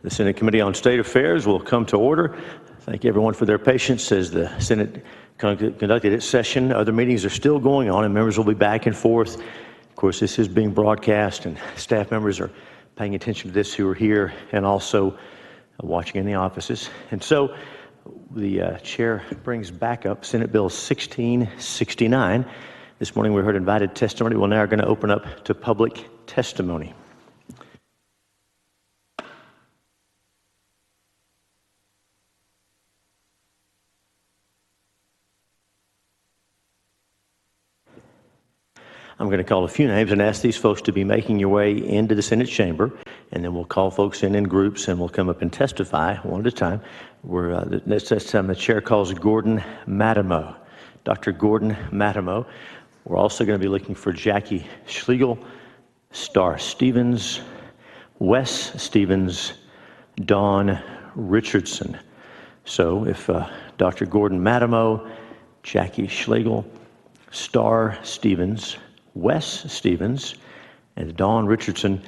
The Senate Committee on State Affairs will come to order. Thank everyone for their patience as the Senate conducted its session. Other meetings are still going on and members will be back and forth. Of course, this is being broadcast and staff members are paying attention to this who are here and also watching in the offices. And so the chair brings back up Senate Bill 1669. This morning we heard invited testimony. We're now going to open up to public testimony. I'm going to call a few names and ask these folks to be making your way into the Senate chamber, and then we'll call folks in groups and we'll come up and testify one at a time. This time the chair calls Gordon Matimo. Dr. Gordon Matimo. We're also going to be looking for Jackie Schlegel, Star Stevens, Wes Stevens, Dawn Richardson. So if Dr. Gordon Matimo, Jackie Schlegel, Star Stevens, Wes Stevens, and Dawn Richardson,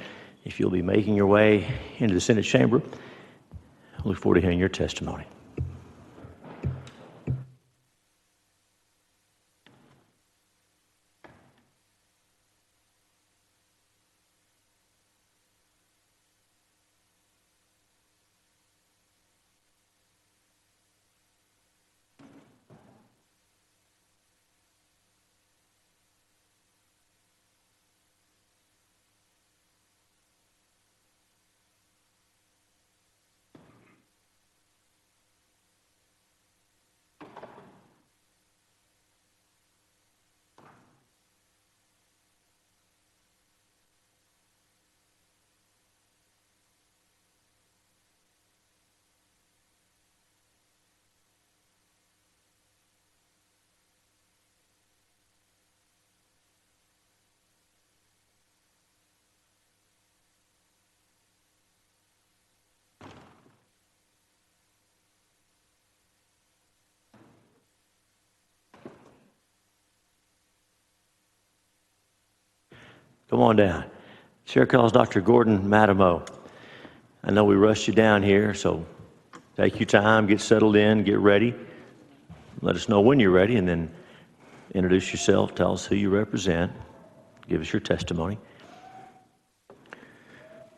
if you'll be making your way into the Senate chamber, I look forward to hearing your testimony. Come on down. Chair calls Dr. Gordon Matimo. I know we rushed you down here, so take your time, get settled in, get ready. Let us know when you're ready, and then introduce yourself, tell us who you represent, give us your testimony.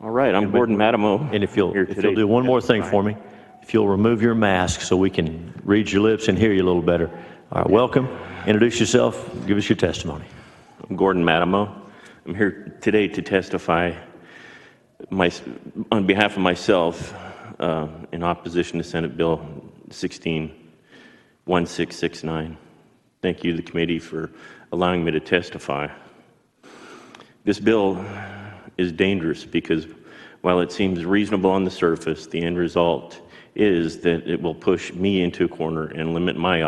All right, I'm Gordon Matimo. And if you'll do one more thing for me, if you'll remove your mask so we can read your lips and hear you a little better. All right, welcome. Introduce yourself, give us your testimony. I'm Gordon Matimo. I'm here today to testify on behalf of myself in opposition to Senate Bill 1669. Thank you, the committee, for allowing me to testify. This bill is dangerous because while it seems reasonable on the surface, the end result is that it will push me into a corner and limit my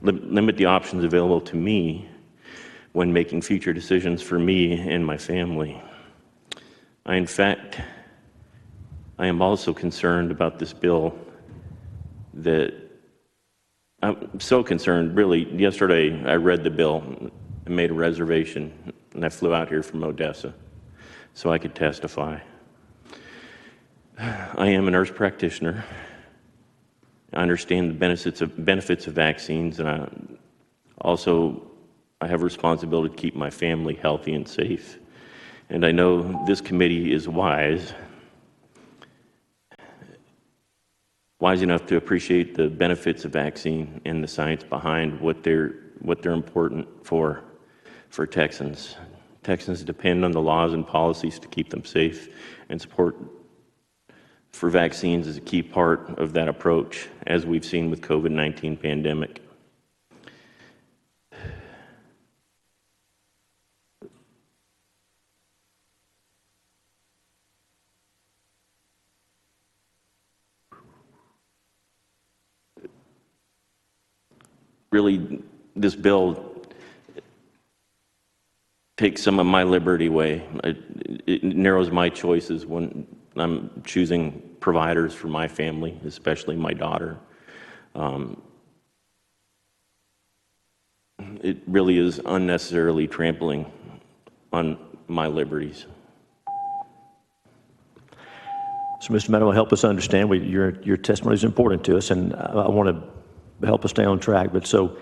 limit the options available to me when making future decisions for me and my family. In fact, I am also concerned about this bill that I'm so concerned, really. Yesterday, I read the bill and made a reservation, and I flew out here from Odessa so I could testify. I am a nurse practitioner. I understand the benefits of vaccines, and I have a responsibility to keep my family healthy and safe. And I know this committee is wise enough to appreciate the benefits of vaccine and the science behind what they're important for Texans. Texans depend on the laws and policies to keep them safe, and support for vaccines is a key part of that approach, as we've seen with COVID-19 pandemic. Really, this bill takes some of my liberty away. It narrows my choices when I'm choosing providers for my family, especially my daughter. It really is unnecessarily trampling on my liberties. So, Mr. Meadow, help us understand. Your testimony is important to us, and I want to help us stay on track. But so,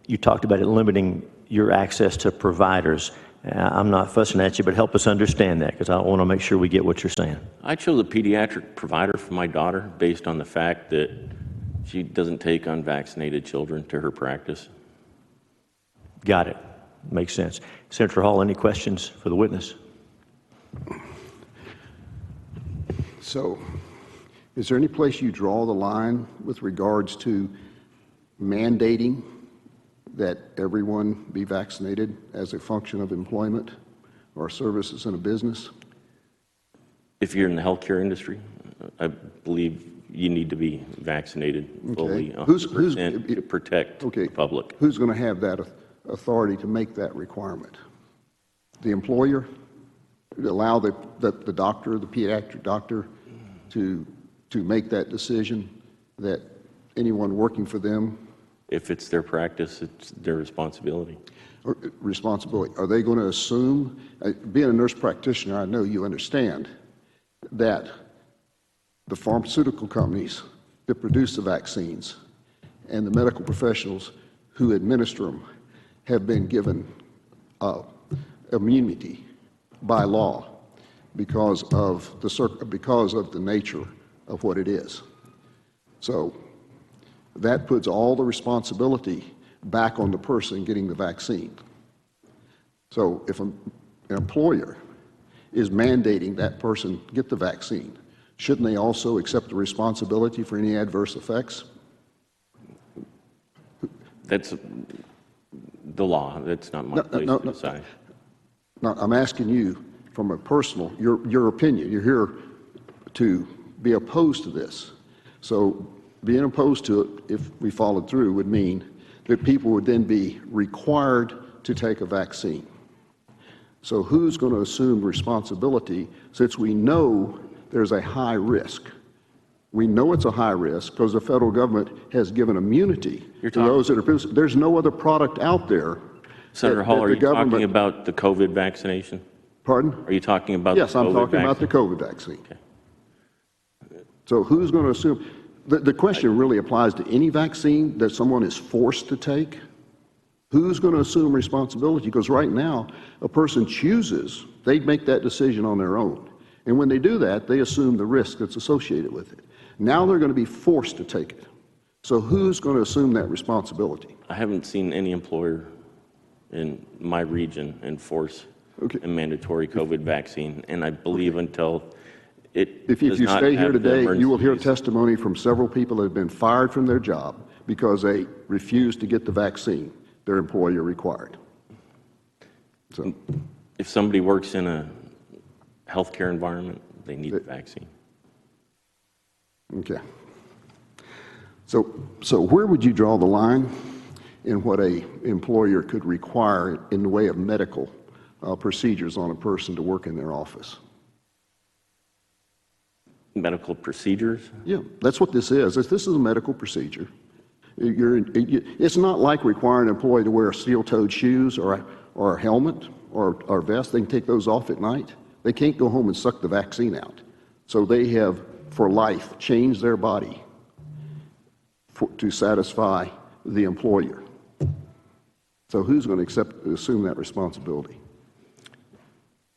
you talked about it limiting your access to providers. I'm not fussing at you, but help us understand that, because I want to make sure we get what you're saying. I chose a pediatric provider for my daughter based on the fact that she doesn't take unvaccinated children to her practice. Got it. Makes sense. Senator Hall, any questions for the witness? So, is there any place you draw the line with regards to mandating that everyone be vaccinated as a function of employment or services in a business? If you're in the healthcare industry, I believe you need to be vaccinated fully, 100% to protect the public. Who's going to have that authority to make that requirement? The employer? Allow the doctor, the pediatric doctor, to make that decision that anyone working for them? If it's their practice, it's their responsibility. Responsibility. Are they going to assume, being a nurse practitioner, I know you understand that the pharmaceutical companies that produce the vaccines and the medical professionals who administer them have been given immunity by law because of the nature of what it is. So that puts all the responsibility back on the person getting the vaccine. So if an employer is mandating that person get the vaccine, shouldn't they also accept the responsibility for any adverse effects? That's the law. That's not my place to decide. No, I'm asking you from a personal, your opinion. You're here to be opposed to this. So being opposed to it, if we followed through, would mean that people would then be required to take a vaccine. So who's going to assume responsibility since we know there's a high risk? We know it's a high risk because the federal government has given immunity to those that are. There's no other product out there. Senator Hall, are you talking about the COVID vaccination? Pardon? Are you talking about Yes, the COVID I'm talking vaccine? about the COVID vaccine. Okay. So who's going to assume? The question really applies to any vaccine that someone is forced to take. Who's going to assume responsibility? Because right now, a person chooses, they make that decision on their own. And when they do that, they assume the risk that's associated with it. Now they're going to be forced to take it. So who's going to assume that responsibility? I haven't seen any employer in my region enforce a mandatory COVID vaccine, and I believe until it If you does not stay here have the today, you will hear emergency testimony from several people that have been fired from their job because they refused to get the vaccine their employer required. So, if somebody works in a healthcare environment, they need the vaccine. okay. So where would you draw the line in what a employer could require in the way of medical procedures on a person to work in their office? Medical procedures? Yeah, that's what this is. This is a medical procedure. It's not like requiring an employee to wear steel-toed shoes or a helmet or a vest. They can take those off at night. They can't go home and suck the vaccine out. So they have, for life, changed their body to satisfy the employer. So who's going to assume that responsibility?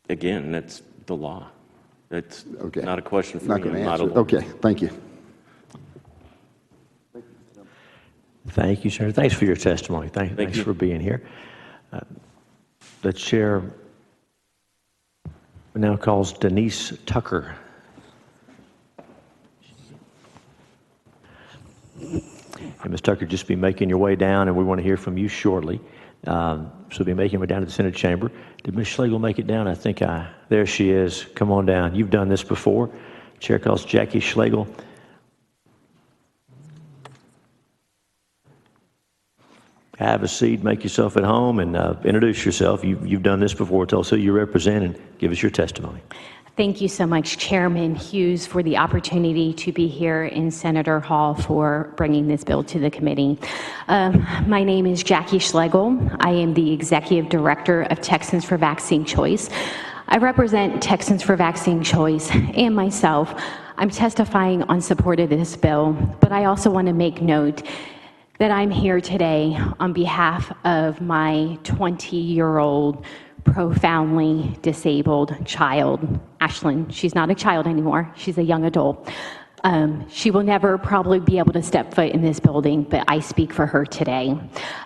Again, that's the law. That's Okay. not a question for Not me. going to I'm not a answer. lawyer. Okay, thank you. Thank you, sir. Thanks for your testimony. Thanks you. for being here. The chair now calls Denise Tucker. And Ms. Tucker, just be making your way down, and we want to hear from you shortly. So be making your way down to the Senate chamber. Did Ms. Schlegel make it down? I think there she is. Come on down. You've done this before. Chair calls Jackie Schlegel. Have a seat, make yourself at home, and introduce yourself. You've done this before. Tell us who you represent and give us your testimony. Thank you so much, Chairman Hughes, for the opportunity to be here in Senator Hall for bringing this bill to the committee. My name is Jackie Schlegel. I am the Executive Director of Texans for Vaccine Choice. I represent Texans for Vaccine Choice and myself. I'm testifying on support of this bill, but I also want to make note that I'm here today on behalf of my 20-year-old profoundly disabled child, Ashlyn. She's not a child anymore, she's a young adult. She will never probably be able to step foot in this building, but I speak for her today.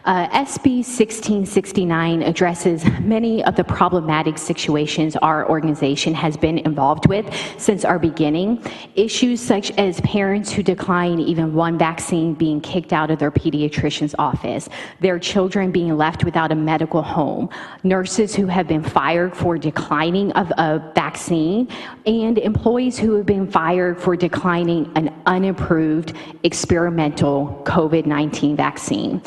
SB-1669 addresses many of the problematic situations our organization has been involved with since our beginning. Issues such as parents who decline even one vaccine being kicked out of their pediatrician's office, their children being left without a medical home, nurses who have been fired for declining of a vaccine, and employees who have been fired for declining an unapproved experimental COVID-19 vaccine.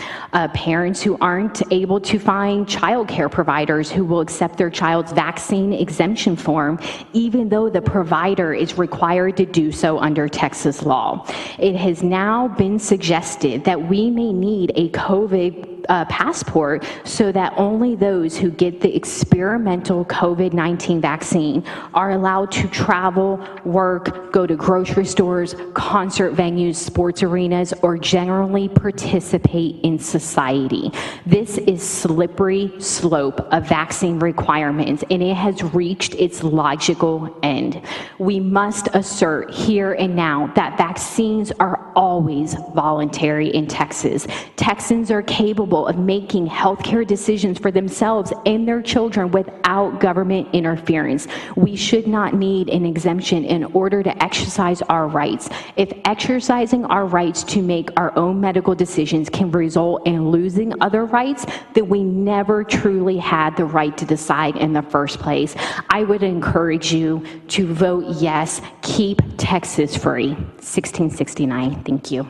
Parents who aren't able to find childcare providers who will accept their child's vaccine exemption form, even though the provider is required to do so under Texas law. It has now been suggested that we may need a COVID passport so that only those who get the experimental COVID-19 vaccine are allowed to travel, work, go to grocery stores, concert venues, sports arenas, or generally participate in society. This is slippery slope of vaccine requirements, and it has reached its logical end. We must assert here and now that vaccines are always voluntary in Texas. Texans are capable of making healthcare decisions for themselves and their children without government interference. We should not need an exemption in order to exercise our rights. If exercising our rights to make our own medical decisions can result in losing other rights, then we never truly had the right to decide in the first place. I would encourage you to vote yes, keep Texas free. 1669, thank you.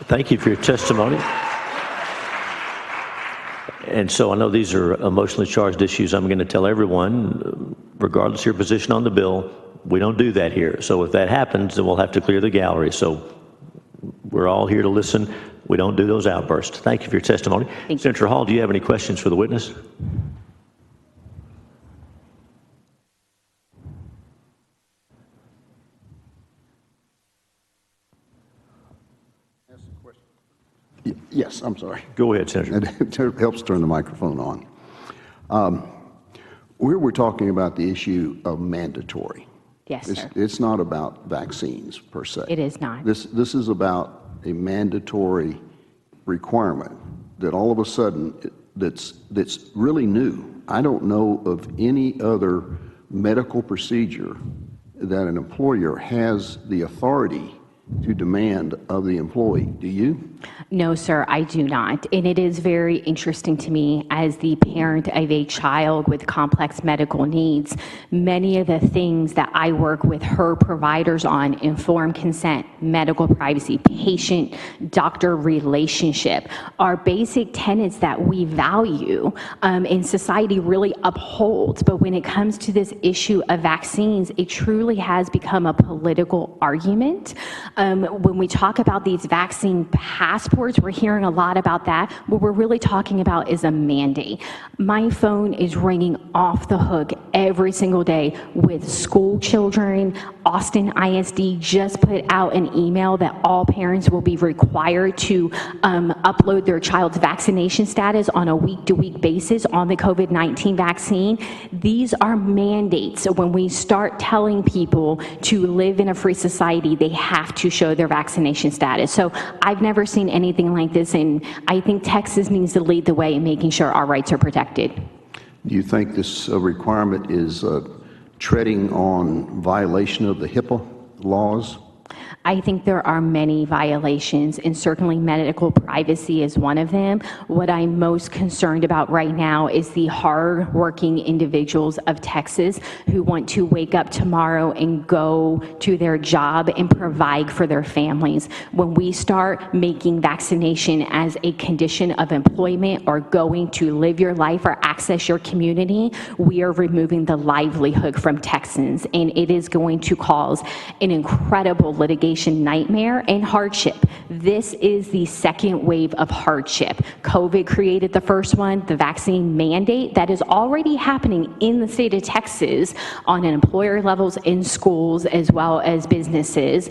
Thank you for your testimony. And so I know these are emotionally charged issues. I'm going to tell everyone, regardless of your position on the bill, we don't do that here. So if that happens, then we'll have to clear the gallery. So we're all here to listen. We don't do those outbursts. Thank you for your testimony. Senator Hall, do you have any questions for the witness? Yes, I'm sorry. Go ahead, Senator. It helps turn the microphone on. We're talking about the issue of mandatory. Yes, sir. It's not about vaccines per se. It is not. This is about a mandatory requirement that all of a sudden that's really new. I don't know of any other medical procedure that an employer has the authority to demand of the employee. Do you? No, sir, I do not. And it is very interesting to me as the parent of a child with complex medical needs. Many of the things that I work with her providers on, informed consent, medical privacy, patient-doctor relationship, are basic tenets that we value and society really upholds. But when it comes to this issue of vaccines, it truly has become a political argument. When we talk about these vaccine passports, we're hearing a lot about that. What we're really talking about is a mandate. My phone is ringing off the hook every single day with school children. Austin ISD just put out an email that all parents will be required to upload their child's vaccination status on a week-to-week basis on the COVID-19 vaccine. These are mandates. So when we start telling people to live in a free society, they have to show their vaccination status. So I've never seen anything like this, and I think Texas needs to lead the way in making sure our rights are protected. Do you think this requirement is treading on violation of the HIPAA laws? I think there are many violations, and certainly medical privacy is one of them. What I'm most concerned about right now is the hard-working individuals of Texas who want to wake up tomorrow and go to their job and provide for their families. When we start making vaccination as a condition of employment or going to live your life or access your community, we are removing the livelihood from Texans, and it is going to cause an incredible litigation nightmare and hardship. This is the second wave of hardship. COVID created the first one, the vaccine mandate that is already happening in the state of Texas on an employer levels, in schools, as well as businesses,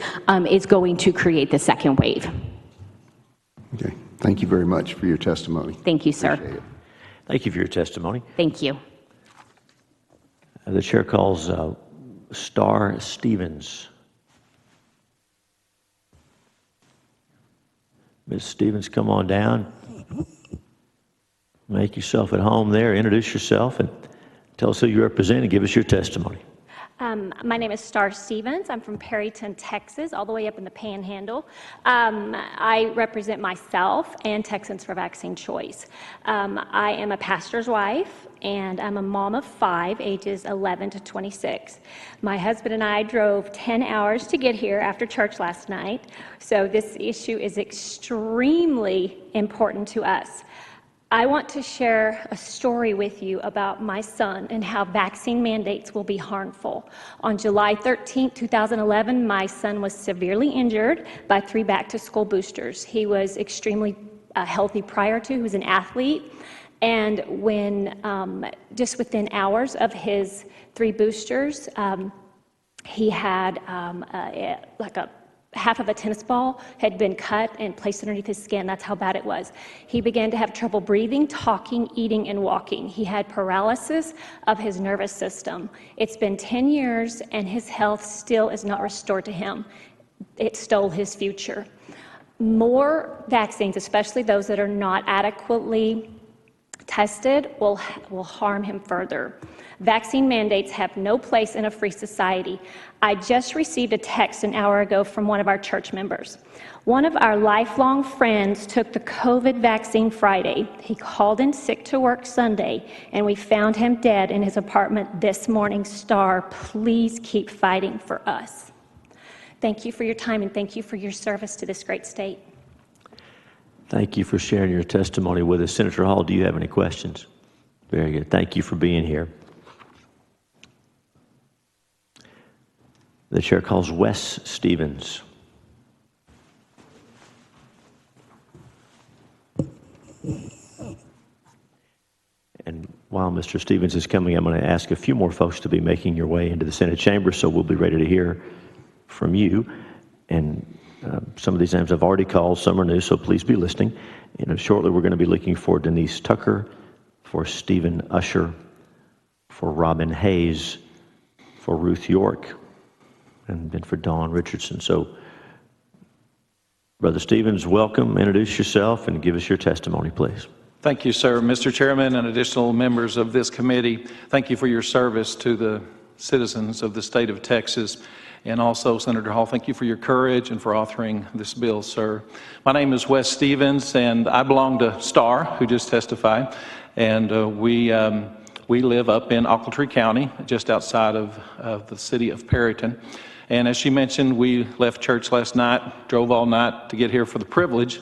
is going to create the second wave. Okay. Thank you very much for your testimony. Thank you, sir. Appreciate it. Thank you for your testimony. Thank you. The chair calls Star Stevens. Ms. Stevens, come on down. Make yourself at home there. Introduce yourself and tell us who you represent and give us your testimony. My name is Star Stevens. I'm from Perryton, Texas, all the way up in the Panhandle. I represent myself and Texans for Vaccine Choice. I am a pastor's wife, and I'm a mom of 5, ages 11 to 26. My husband and I drove 10 hours to get here after church last night, so this issue is extremely important to us. I want to share a story with you about my son and how vaccine mandates will be harmful. On July 13, 2011, my son was severely injured by 3 back-to-school boosters. He was extremely healthy prior to, he was an athlete, and when just within hours of his 3 boosters, he had half of a tennis ball had been cut and placed underneath his skin. That's how bad it was. He began to have trouble breathing, talking, eating, and walking. He had paralysis of his nervous system. It's been 10 years, and his health still is not restored to him. It stole his future. More vaccines, especially those that are not adequately tested, will harm him further. Vaccine mandates have no place in a free society. I just received a text an hour ago from one of our church members. One of our lifelong friends took the COVID vaccine Friday. He called in sick to work Sunday, and we found him dead in his apartment this morning. Star, please keep fighting for us. Thank you for your time, and thank you for your service to this great state. Thank you for sharing your testimony with us. Senator Hall, do you have any questions? Very good. Thank you for being here. The chair calls Wes Stevens. And while Mr. Stevens is coming, I'm going to ask a few more folks to be making your way into the Senate chamber, so we'll be ready to hear from you. And some of these names I've already called, some are new, so please be listening. And shortly we're going to be looking for Denise Tucker, for Stephen Usher, for Robin Hayes, for Ruth York, and then for Dawn Richardson. So, Brother Stevens, welcome. Introduce yourself and give us your testimony, please. Thank you, sir. Mr. Chairman and additional members of this committee, thank you for your service to the citizens of the state of Texas. And also, Senator Hall, thank you for your courage and for authoring this bill, sir. My name is Wes Stevens, and I belong to Star, who just testified. And we live up in Ochiltree County, just outside of the city of Perryton. And as she mentioned, we left church last night, drove all night to get here for the privilege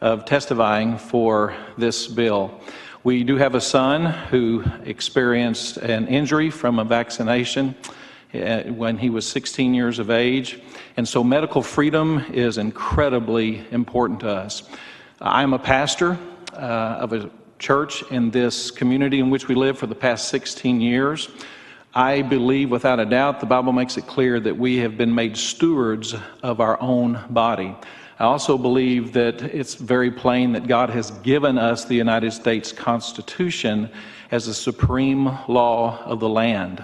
of testifying for this bill. We do have a son who experienced an injury from a vaccination when he was 16 years of age. And so medical freedom is incredibly important to us. I'm a pastor of a church in this community in which we live for the past 16 years. I believe without a doubt the Bible makes it clear that we have been made stewards of our own body. I also believe that it's very plain that God has given us the United States Constitution as the supreme law of the land.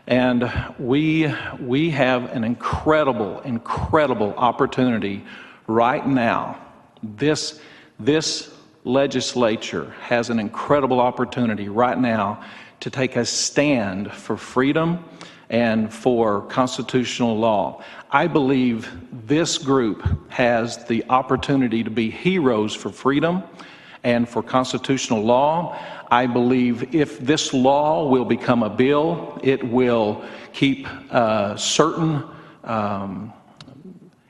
And we have an incredible opportunity right now. This legislature has an incredible opportunity right now to take a stand for freedom and for constitutional law. I believe this group has the opportunity to be heroes for freedom and for constitutional law. I believe if this law will become a bill, it will keep certain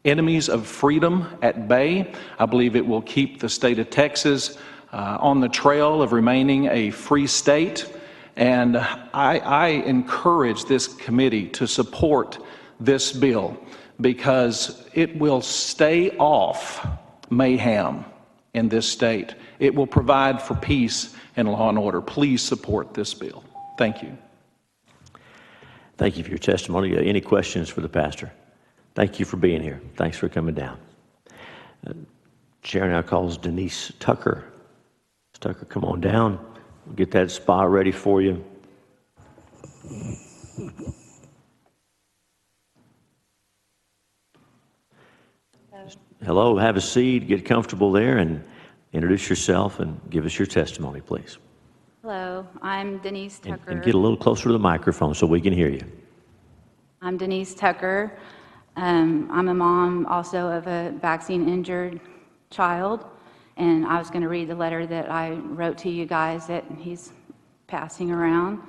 enemies of freedom at bay. I believe it will keep the state of Texas on the trail of remaining a free state. And I encourage this committee to support this bill because it will stave off mayhem in this state. It will provide for peace and law and order. Please support this bill. Thank you. Thank you for your testimony. Any questions for the pastor? Thank you for being here. Thanks for coming down. Chair now calls Denise Tucker. Ms. Tucker, come on down. We'll get that spot ready for you. Hello, have a seat, get comfortable there, and introduce yourself and give us your testimony, please. Hello, I'm Denise Tucker. And get a little closer to the microphone so we can hear you. I'm Denise Tucker. I'm a mom also of a vaccine-injured child, and I was going to read the letter that I wrote to you guys that he's passing around.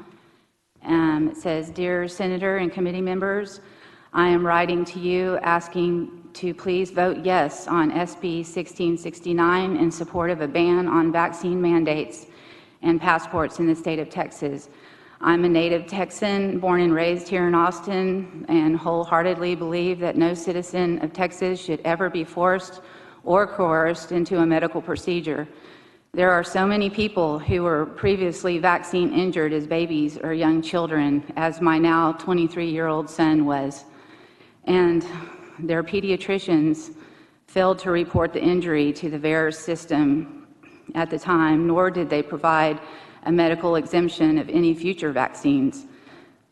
It says, "Dear Senator and committee members, I am writing to you asking to please vote yes on SB-1669 in support of a ban on vaccine mandates and passports in the state of Texas. I'm a native Texan, born and raised here in Austin, and wholeheartedly believe that no citizen of Texas should ever be forced or coerced into a medical procedure. There are so many people who were previously vaccine injured as babies or young children, as my now 23-year-old son was, and their pediatricians failed to report the injury to the VAERS system at the time, nor did they provide a medical exemption of any future vaccines.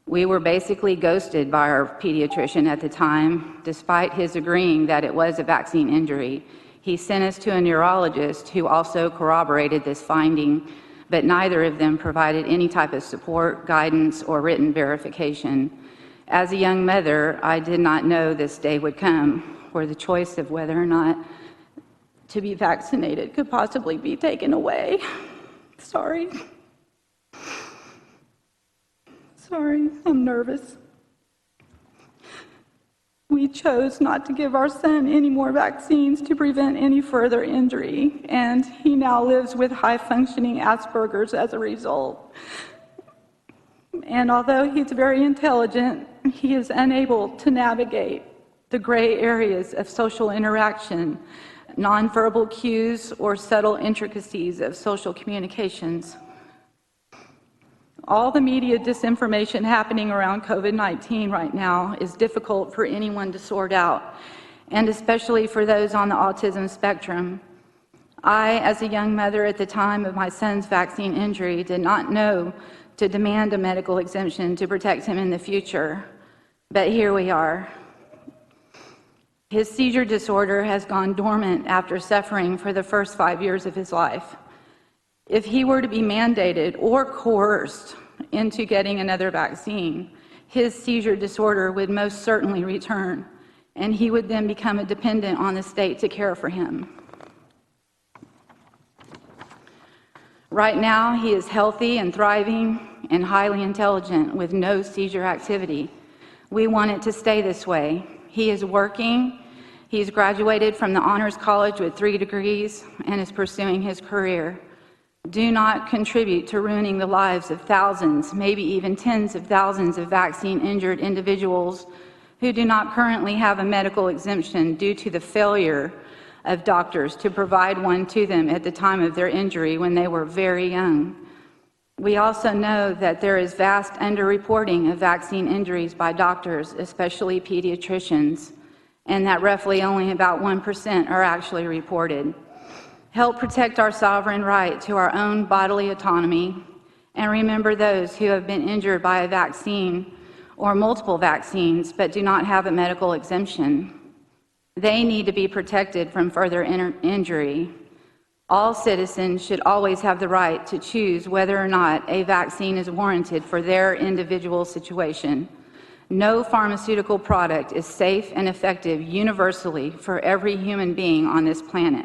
We were basically ghosted by our pediatrician at the time, despite his agreeing that it was a vaccine injury. He sent us to a neurologist who also corroborated this finding, but neither of them provided any type of support, guidance, or written verification. As a young mother, I did not know this day would come, where the choice of whether or not to be vaccinated could possibly be taken away. Sorry, I'm nervous. We chose not to give our son any more vaccines to prevent any further injury, and he now lives with high-functioning Asperger's as a result. And although he's very intelligent, he is unable to navigate the gray areas of social interaction, nonverbal cues, or subtle intricacies of social communications. All the media disinformation happening around COVID-19 right now is difficult for anyone to sort out, and especially for those on the autism spectrum. I, as a young mother at the time of my son's vaccine injury, did not know to demand a medical exemption to protect him in the future, but here we are. His seizure disorder has gone dormant after suffering for the first 5 years of his life. If he were to be mandated or coerced into getting another vaccine, his seizure disorder would most certainly return, and he would then become a dependent on the state to care for him. Right now, he is healthy and thriving and highly intelligent with no seizure activity. We want it to stay this way. He is working. He's graduated from the Honors College with 3 degrees and is pursuing his career. Do not contribute to ruining the lives of thousands, maybe even tens of thousands of vaccine-injured individuals who do not currently have a medical exemption due to the failure of doctors to provide one to them at the time of their injury when they were very young. We also know that there is vast underreporting of vaccine injuries by doctors, especially pediatricians, and that roughly only about 1% are actually reported. Help protect our sovereign right to our own bodily autonomy, and remember those who have been injured by a vaccine or multiple vaccines but do not have a medical exemption. They need to be protected from further injury. All citizens should always have the right to choose whether or not a vaccine is warranted for their individual situation. No pharmaceutical product is safe and effective universally for every human being on this planet.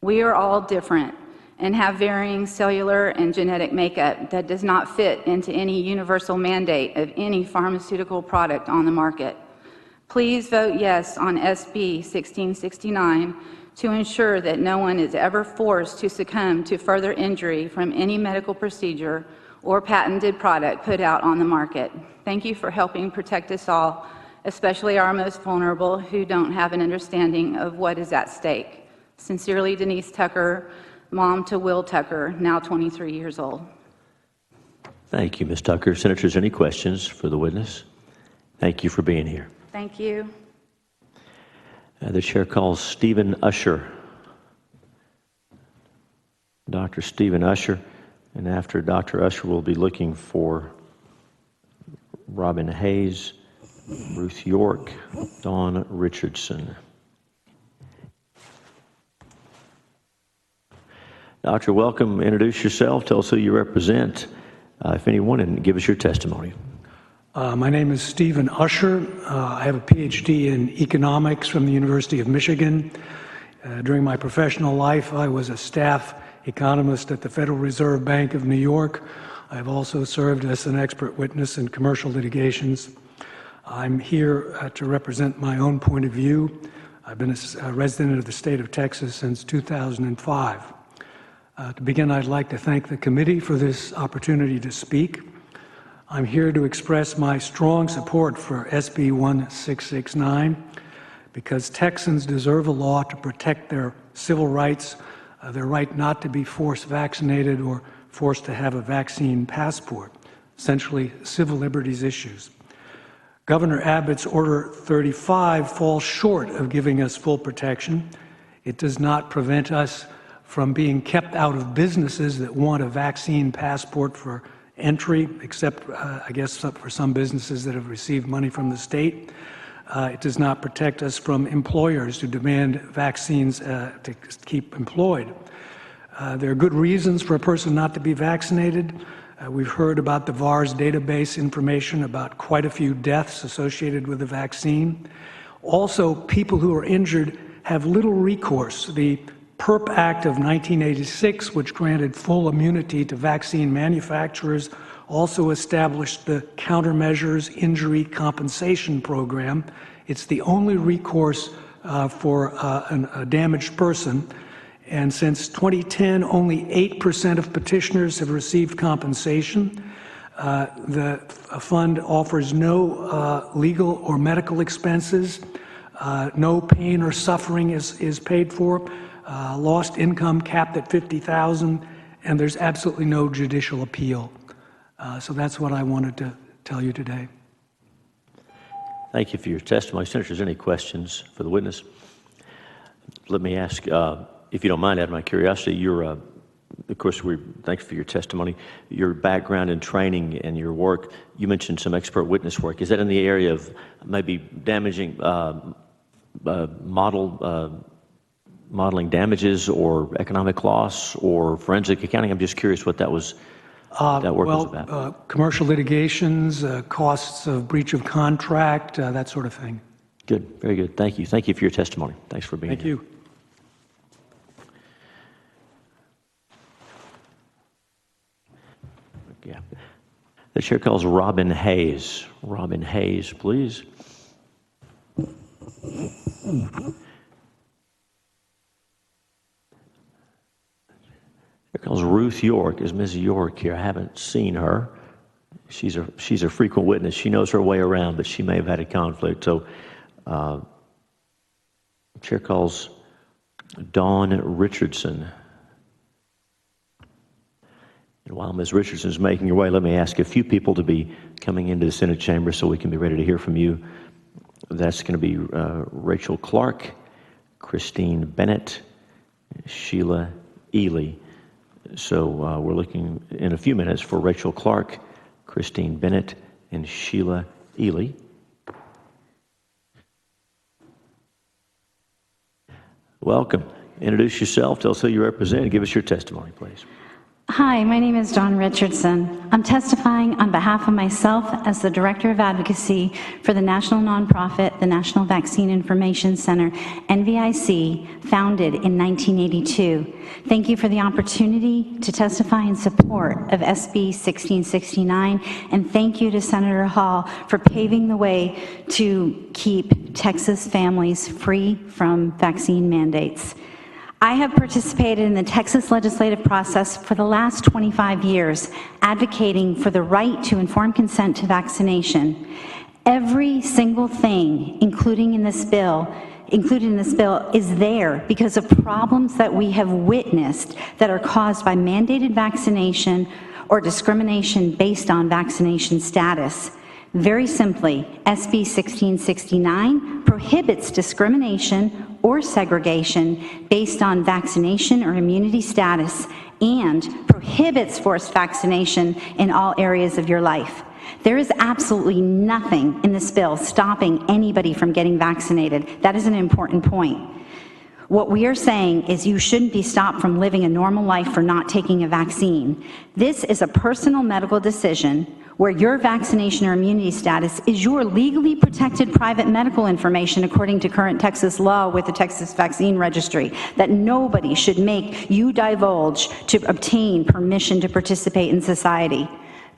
We are all different and have varying cellular and genetic makeup that does not fit into any universal mandate of any pharmaceutical product on the market. Please vote yes on SB 1669 to ensure that no one is ever forced to succumb to further injury from any medical procedure or patented product put out on the market. Thank you for helping protect us all, especially our most vulnerable who don't have an understanding of what is at stake. Sincerely, Denise Tucker, mom to Will Tucker, now 23 years old. Thank you, Ms. Tucker. Senators, any questions for the witness? Thank you for being here. Thank you. The chair calls Stephen Usher. Dr. Stephen Usher, and after Dr. Usher, we'll be looking for Robin Hayes, Ruth York, Dawn Richardson. Doctor, welcome. Introduce yourself. Tell us who you represent, if anyone, and give us your testimony. My name is Stephen Usher. I have a PhD in economics from the University of Michigan. During my professional life, I was a staff economist at the Federal Reserve Bank of New York. I've also served as an expert witness in commercial litigations. I'm here to represent my own point of view. I've been a resident of the state of Texas since 2005. To begin, I'd like to thank the committee for this opportunity to speak. I'm here to express my strong support for SB-1669 because Texans deserve a law to protect their civil rights, their right not to be forced vaccinated or forced to have a vaccine passport, essentially civil liberties issues. Governor Abbott's Order 35 falls short of giving us full protection. It does not prevent us from being kept out of businesses that want a vaccine passport for entry, except, I guess, for some businesses that have received money from the state. It does not protect us from employers who demand vaccines to keep employed. There are good reasons for a person not to be vaccinated. We've heard about the VAERS database information about quite a few deaths associated with the vaccine. Also, people who are injured have little recourse. The PERP Act of 1986, which granted full immunity to vaccine manufacturers, also established the Countermeasures Injury Compensation Program. It's the only recourse for a damaged person. And since 2010, only 8% of petitioners have received compensation. The fund offers no legal or medical expenses. No pain or suffering is paid for. Lost income capped at $50,000, and there's absolutely no judicial appeal. So that's what I wanted to tell you today. Thank you for your testimony. Senators, any questions for the witness? Let me ask, if you don't mind, out of my curiosity, of course, thanks for your testimony. Your background and training and your work, you mentioned some expert witness work. Is that in the area of maybe damaging modeling damages or economic loss or forensic accounting? I'm just curious what that was. That work was about. Commercial litigations, costs of breach of contract, that sort of thing. Good, very good. Thank you. Thank you for your testimony. Thanks for being here. Thank you. Yeah. The chair calls Robin Hayes. Robin Hayes, please. Here comes Ruth York. Is Ms. York here? I haven't seen her. She's a frequent witness. She knows her way around, but she may have had a conflict. So, chair calls Dawn Richardson. And while Ms. Richardson is making her way, let me ask a few people to be coming into the Senate chamber so we can be ready to hear from you. That's going to be Rachel Clark, Christine Bennett, Sheila Ely. So we're looking in a few minutes for Rachel Clark, Christine Bennett, and Sheila Ely. Welcome. Introduce yourself. Tell us who you represent, and give us your testimony, please. Hi, my name is Dawn Richardson. I'm testifying on behalf of myself as the Director of Advocacy for the national nonprofit, the National Vaccine Information Center, NVIC, founded in 1982. Thank you for the opportunity to testify in support of SB 1669, and thank you to Senator Hall for paving the way to keep Texas families free from vaccine mandates. I have participated in the Texas legislative process for the last 25 years, advocating for the right to informed consent to vaccination. Every single thing, including in this bill, included in this bill is there because of problems that we have witnessed that are caused by mandated vaccination or discrimination based on vaccination status. Very simply, SB-1669 prohibits discrimination or segregation based on vaccination or immunity status and prohibits forced vaccination in all areas of your life. There is absolutely nothing in this bill stopping anybody from getting vaccinated. That is an important point. What we are saying is you shouldn't be stopped from living a normal life for not taking a vaccine. This is a personal medical decision where your vaccination or immunity status is your legally protected private medical information according to current Texas law with the Texas Vaccine Registry, that nobody should make you divulge to obtain permission to participate in society.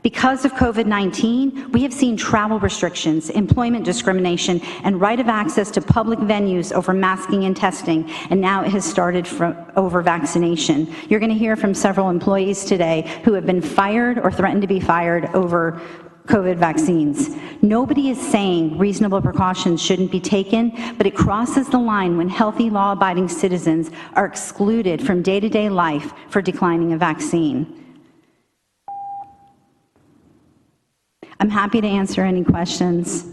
Because of COVID-19, we have seen travel restrictions, employment discrimination, and right of access to public venues over masking and testing, and now it has started over vaccination. You're going to hear from several employees today who have been fired or threatened to be fired over COVID vaccines. Nobody is saying reasonable precautions shouldn't be taken, but it crosses the line when healthy, law-abiding citizens are excluded from day-to-day life for declining a vaccine. I'm happy to answer any questions.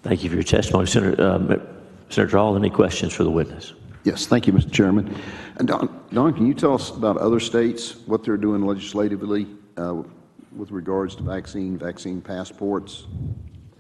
Thank you for your testimony. Senator Hall, any questions for the witness? Yes, thank you, Mr. Chairman. And Don, can you tell us about other states, what they're doing legislatively with regards to vaccine passports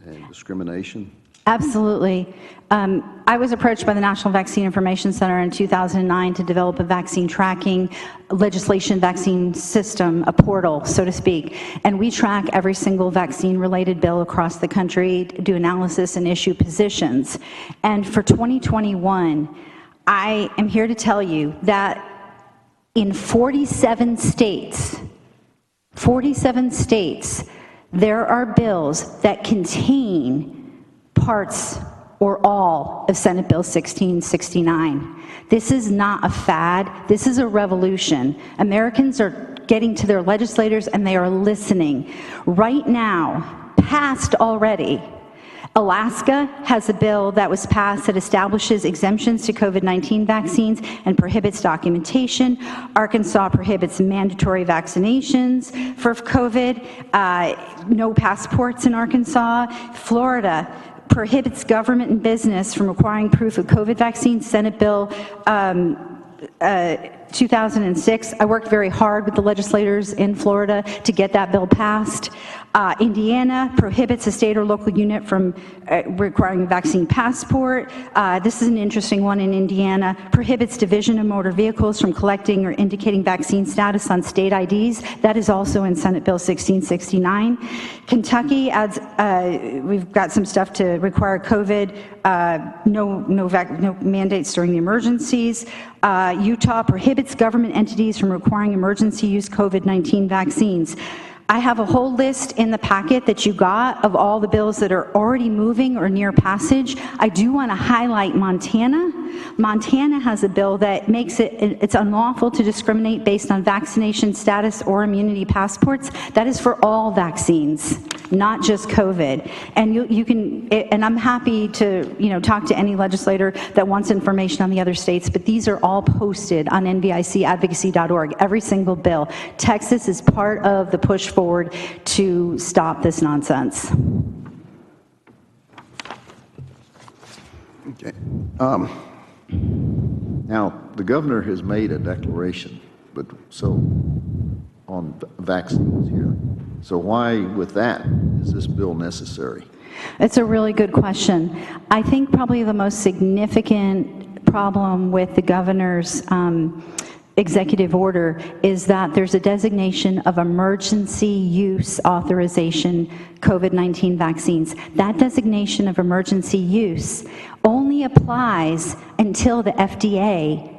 and discrimination? Absolutely. I was approached by the National Vaccine Information Center in 2009 to develop a vaccine tracking legislation vaccine system, a portal, so to speak. And we track every single vaccine-related bill across the country, do analysis, and issue positions. And for 2021, I am here to tell you that in 47 states, there are bills that contain parts or all of Senate Bill 1669. This is not a fad. This is a revolution. Americans are getting to their legislators and they are listening. Right now, passed already, Alaska has a bill that was passed that establishes exemptions to COVID-19 vaccines and prohibits documentation. Arkansas prohibits mandatory vaccinations for COVID, no passports in Arkansas. Florida prohibits government and business from requiring proof of COVID vaccines, Senate Bill 2006. I worked very hard with the legislators in Florida to get that bill passed. Indiana prohibits a state or local unit from requiring a vaccine passport. This is an interesting one in Indiana. Prohibits division of motor vehicles from collecting or indicating vaccine status on state IDs. That is also in Senate Bill 1669. Kentucky adds, we've got some stuff to require COVID, no mandates during the emergencies. Utah prohibits government entities from requiring emergency use COVID-19 vaccines. I have a whole list in the packet that you got of all the bills that are already moving or near passage. I do want to highlight Montana. Montana has a bill that makes it's unlawful to discriminate based on vaccination status or immunity passports. That is for all vaccines, not just COVID. And you can, and I'm happy to talk to any legislator that wants information on the other states, but these are all posted on nvicadvocacy.org, every single bill. Texas is part of the push forward to stop this nonsense. Okay. Now, the governor has made a declaration, but on vaccines here. So why, with that, is this bill necessary? It's a really good question. I think probably the most significant problem with the governor's executive order is that there's a designation of emergency use authorization COVID-19 vaccines. That designation of emergency use only applies until the FDA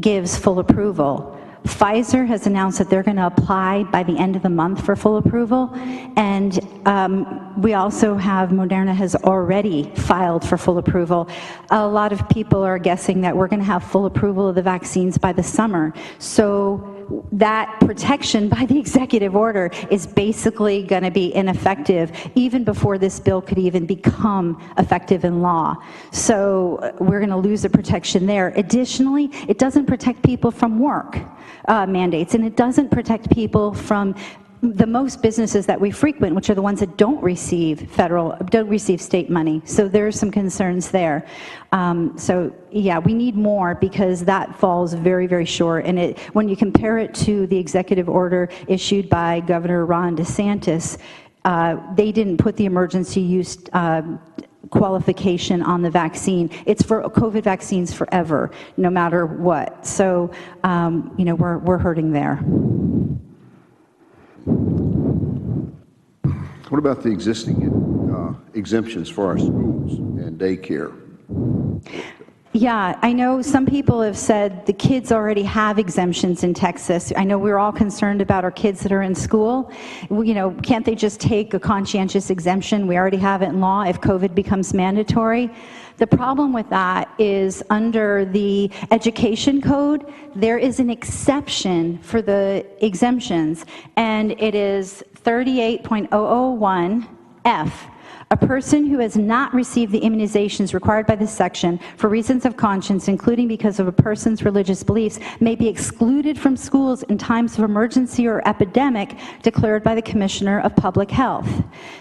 gives full approval. Pfizer has announced that they're going to apply by the end of the month for full approval, and we also have Moderna has already filed for full approval. A lot of people are guessing that we're going to have full approval of the vaccines by the summer. So that protection by the executive order is basically going to be ineffective even before this bill could even become effective in law. So we're going to lose the protection there. Additionally, it doesn't protect people from work mandates, and it doesn't protect people from the most businesses that we frequent, which are the ones that don't receive state money. So there's some concerns there. So yeah, we need more because that falls very, very short. And when you compare it to the executive order issued by Governor Ron DeSantis, they didn't put the emergency use qualification on the vaccine. It's for COVID vaccines forever, no matter what. So, you know, we're hurting there. What about the existing exemptions for our schools and daycare? Yeah, I know some people have said the kids already have exemptions in Texas. I know we're all concerned about our kids that are in school. You know, can't they just take a conscientious exemption? We already have it in law if COVID becomes mandatory. The problem with that is under the education code, there is an exception for the exemptions, and it is 38.001F. A person who has not received the immunizations required by this section for reasons of conscience, including because of a person's religious beliefs, may be excluded from schools in times of emergency or epidemic declared by the Commissioner of Public Health.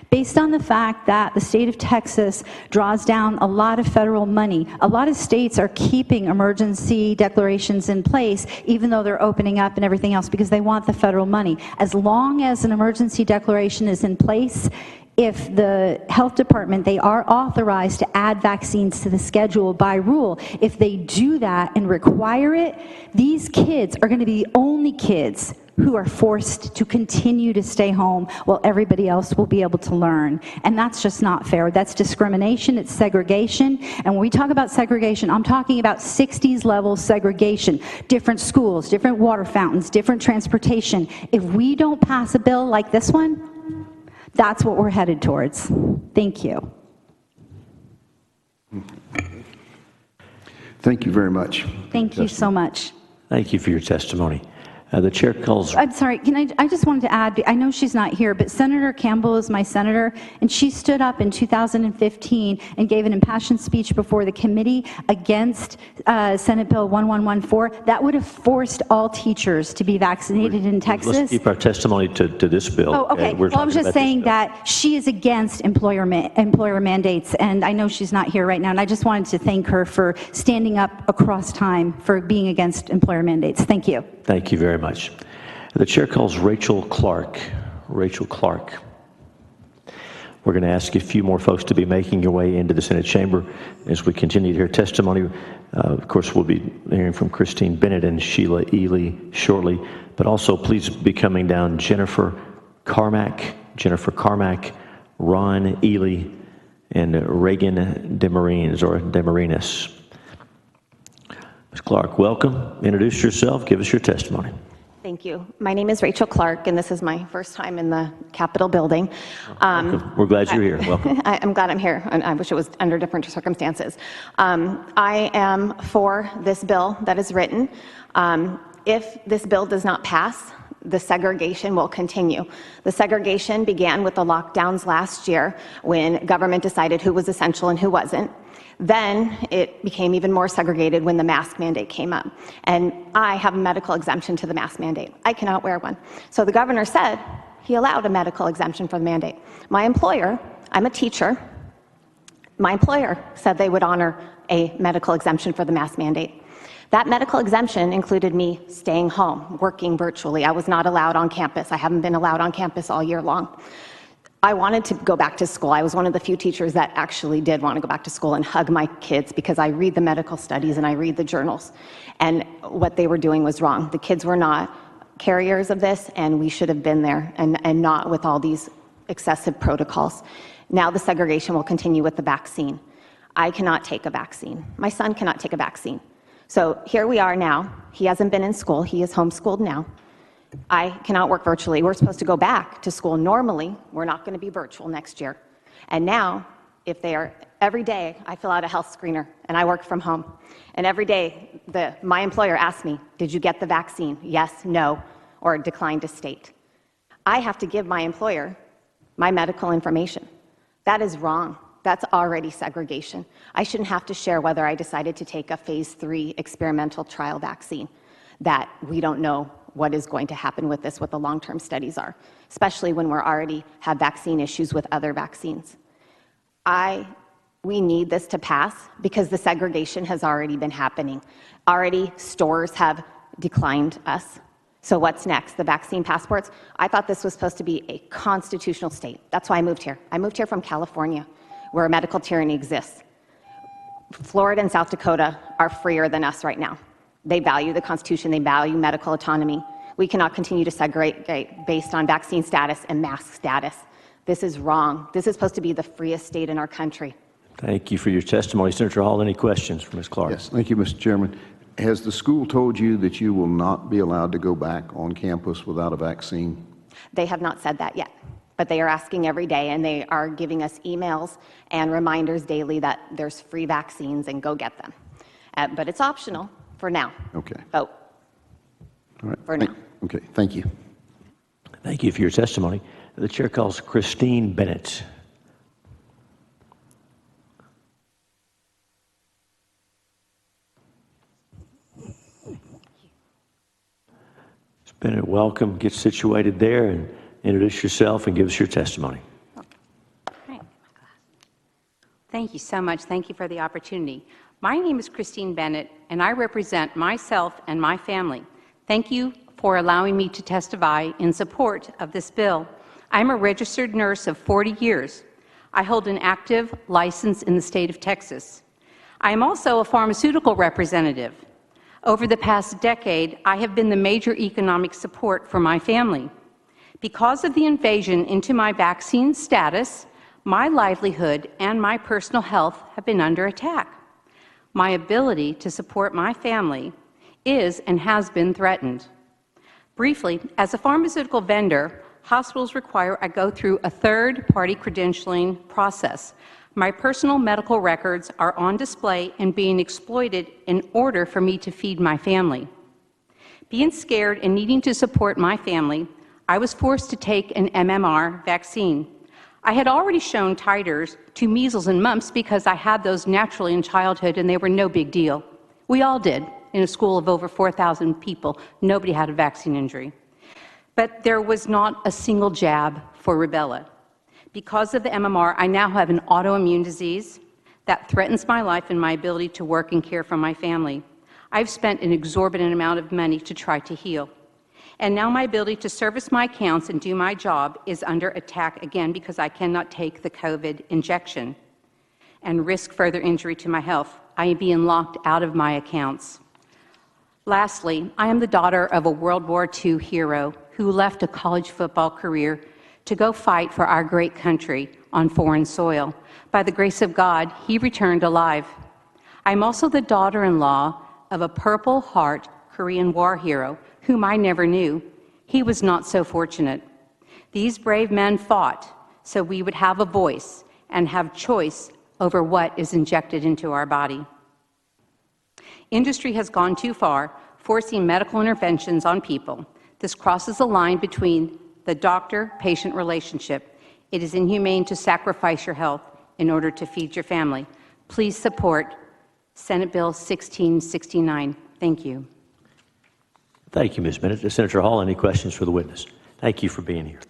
Based on the fact that the state of Texas draws down a lot of federal money, a lot of states are keeping emergency declarations in place, even though they're opening up and everything else, because they want the federal money. As long as an emergency declaration is in place, if the health department, they are authorized to add vaccines to the schedule by rule. If they do that and require it, these kids are going to be the only kids who are forced to continue to stay home while everybody else will be able to learn. And that's just not fair. That's discrimination, it's segregation. And when we talk about segregation, I'm talking about 60s level segregation. Different schools, different water fountains, different transportation. If we don't pass a bill like this one, that's what we're headed towards. Thank you. Thank you very much. Thank you so much. Thank you for your testimony. The chair calls. I'm sorry, I just wanted to add, I know she's not here, but Senator Campbell is my senator, and she stood up in 2015 and gave an impassioned speech before the committee against Senate Bill 1114. That would have forced all teachers to be vaccinated in Texas. Let's keep our testimony to this bill. Oh, okay. Well, I was just saying that she is against employer mandates, and I know she's not here right now, and I just wanted to thank her for standing up across time for being against employer mandates. Thank you. Thank you very much. The chair calls Rachel Clark. Rachel Clark. We're going to ask a few more folks to be making your way into the Senate chamber as we continue to hear testimony. Of course, we'll be hearing from Christine Bennett and Sheila Ely shortly, but also please be coming down Jennifer Carmack, Ron Ely, and Reagan Demarinis. Ms. Clark, welcome. Introduce yourself. Give us your testimony. Thank you. My name is Rachel Clark, and this is my first time in the Capitol building. We're glad you're here. Welcome. I'm glad I'm here, and I wish it was under different circumstances. I am for this bill that is written. If this bill does not pass, the segregation will continue. The segregation began with the lockdowns last year when government decided who was essential and who wasn't. Then it became even more segregated when the mask mandate came up. And I have a medical exemption to the mask mandate. I cannot wear one. So the governor said he allowed a medical exemption for the mandate. My employer, I'm a teacher, my employer said they would honor a medical exemption for the mask mandate. That medical exemption included me staying home, working virtually. I was not allowed on campus. I haven't been allowed on campus all year long. I wanted to go back to school. I was one of the few teachers that actually did want to go back to school and hug my kids because I read the medical studies and I read the journals. And what they were doing was wrong. The kids were not carriers of this, and we should have been there and not with all these excessive protocols. Now the segregation will continue with the vaccine. I cannot take a vaccine. My son cannot take a vaccine. So here we are now. He hasn't been in school. He is homeschooled now. I cannot work virtually. We're supposed to go back to school normally. We're not going to be virtual next year. And now, if they are Every day, I fill out a health screener, and I work from home. And every day, my employer asks me, did you get the vaccine? Yes, no, or decline to state. I have to give my employer my medical information. That is wrong. That's already segregation. I shouldn't have to share whether I decided to take a phase 3 experimental trial vaccine, that we don't know what is going to happen with this, what the long-term studies are, especially when we're already have vaccine issues with other vaccines. We need this to pass because the segregation has already been happening. Already stores have declined us. So what's next? The vaccine passports? I thought this was supposed to be a constitutional state. That's why I moved here. I moved here from California, where medical tyranny exists. Florida and South Dakota are freer than us right now. They value the Constitution. They value medical autonomy. We cannot continue to segregate based on vaccine status and mask status. This is wrong. This is supposed to be the freest state in our country. Thank you for your testimony. Senator Hall, any questions for Ms. Clark? Yes, thank you, Mr. Chairman. Has the school told you that you will not be allowed to go back on campus without a vaccine? They have not said that yet, but they are asking every day, and they are giving us emails and reminders daily that there's free vaccines and go get them. But it's optional for now. Okay. Vote. All right. For now. Okay, thank you. Thank you for your testimony. The chair calls Christine Bennett. Ms. Bennett, welcome. Get situated there and introduce yourself and give us your testimony. Thank you so much. Thank you for the opportunity. My name is Christine Bennett, and I represent myself and my family. Thank you for allowing me to testify in support of this bill. I'm a registered nurse of 40 years. I hold an active license in the state of Texas. I am also a pharmaceutical representative. Over the past decade, I have been the major economic support for my family. Because of the invasion into my vaccine status, my livelihood and my personal health have been under attack. My ability to support my family is and has been threatened. Briefly, as a pharmaceutical vendor, hospitals require I go through a third-party credentialing process. My personal medical records are on display and being exploited in order for me to feed my family. Being scared and needing to support my family, I was forced to take an MMR vaccine. I had already shown titers to measles and mumps because I had those naturally in childhood and they were no big deal. We all did. In a school of over 4,000 people, nobody had a vaccine injury. But there was not a single jab for rubella. Because of the MMR, I now have an autoimmune disease that threatens my life and my ability to work and care for my family. I've spent an exorbitant amount of money to try to heal. And now my ability to service my accounts and do my job is under attack again because I cannot take the COVID injection and risk further injury to my health. I am being locked out of my accounts. Lastly, I am the daughter of a World War II hero who left a college football career to go fight for our great country on foreign soil. By the grace of God, he returned alive. I'm also the daughter-in-law of a Purple Heart Korean War hero whom I never knew. He was not so fortunate. These brave men fought so we would have a voice and have choice over what is injected into our body. Industry has gone too far, forcing medical interventions on people. This crosses a line between the doctor-patient relationship. It is inhumane to sacrifice your health in order to feed your family. Please support Senate Bill 1669. Thank you. Thank you, Ms. Bennett. Senator Hall, any questions for the witness? Thank you for being here.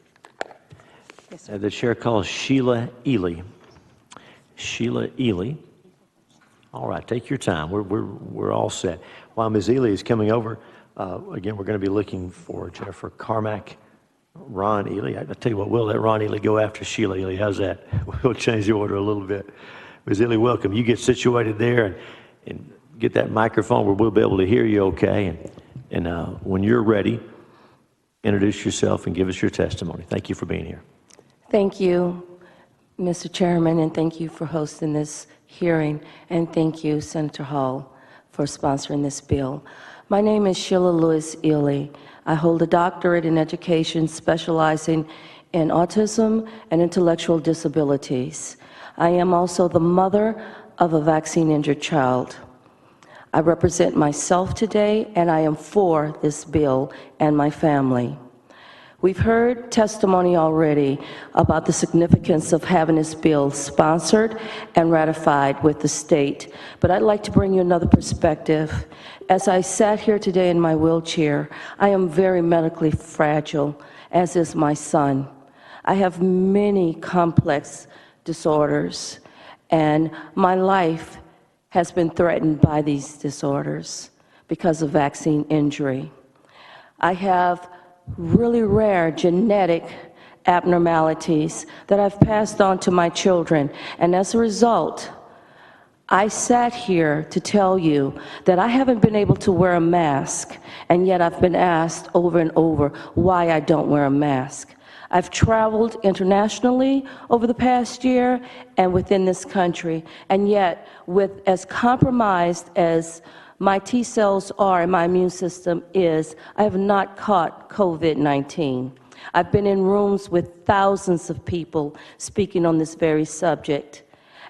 Yes, sir. The chair calls Sheila Ely. Sheila Ely. All right, take your time. We're all set. While Ms. Ely is coming over, again, we're going to be looking for Jennifer Carmack, Ron Ely. I tell you what, we'll let Ron Ely go after Sheila Ely. How's that? We'll change the order a little bit. Ms. Ely, welcome. You get situated there and get that microphone where we'll be able to hear you okay. And when you're ready, introduce yourself and give us your testimony. Thank you for being here. Thank you, Mr. Chairman, and thank you for hosting this hearing, and thank you, Senator Hall, for sponsoring this bill. My name is Sheila Lewis Ely. I hold a doctorate in education specializing in autism and intellectual disabilities. I am also the mother of a vaccine-injured child. I represent myself today, and I am for this bill and my family. We've heard testimony already about the significance of having this bill sponsored and ratified with the state, but I'd like to bring you another perspective. As I sat here today in my wheelchair, I am very medically fragile, as is my son. I have many complex disorders, and my life has been threatened by these disorders because of vaccine injury. I have really rare genetic abnormalities that I've passed on to my children, and as a result, I sat here to tell you that I haven't been able to wear a mask, and yet I've been asked over and over why I don't wear a mask. I've traveled internationally over the past year and within this country, and yet, with as compromised as my T cells are and my immune system is, I have not caught COVID-19. I've been in rooms with thousands of people speaking on this very subject,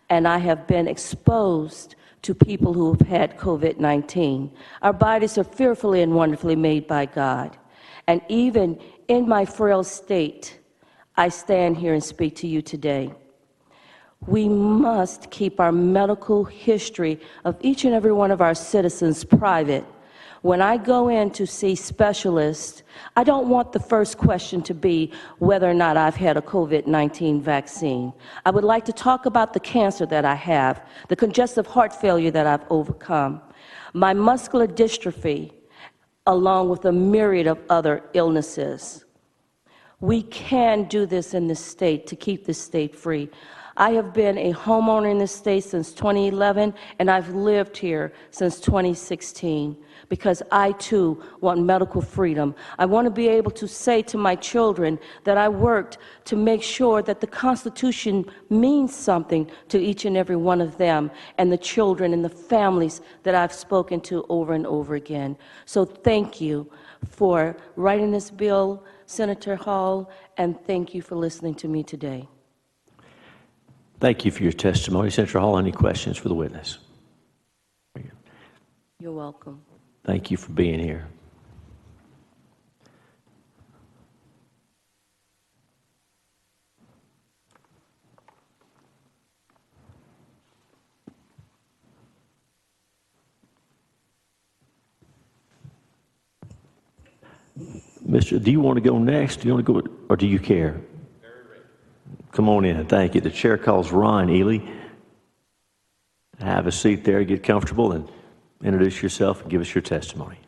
and I have been exposed to people who have had COVID-19. Our bodies are fearfully and wonderfully made by God. And even in my frail state, I stand here and speak to you today. We must keep our medical history of each and every one of our citizens private. When I go in to see specialists, I don't want the first question to be whether or not I've had a COVID-19 vaccine. I would like to talk about the cancer that I have, the congestive heart failure that I've overcome, my muscular dystrophy, along with a myriad of other illnesses. We can do this in this state to keep this state free. I have been a homeowner in this state since 2011, and I've lived here since 2016 because I, too, want medical freedom. I want to be able to say to my children that I worked to make sure that the Constitution means something to each and every one of them and the children and the families that I've spoken to over and over again. So thank you for writing this bill, Senator Hall, and thank you for listening to me today. Thank you for your testimony. Senator Hall, any questions for the witness? You're welcome. Thank you for being here. Mr., do you want to go next? Do you want to go, or do you care? Come on in. Thank you. The chair calls Ron Ely. Have a seat there, get comfortable, and introduce yourself and give us your testimony.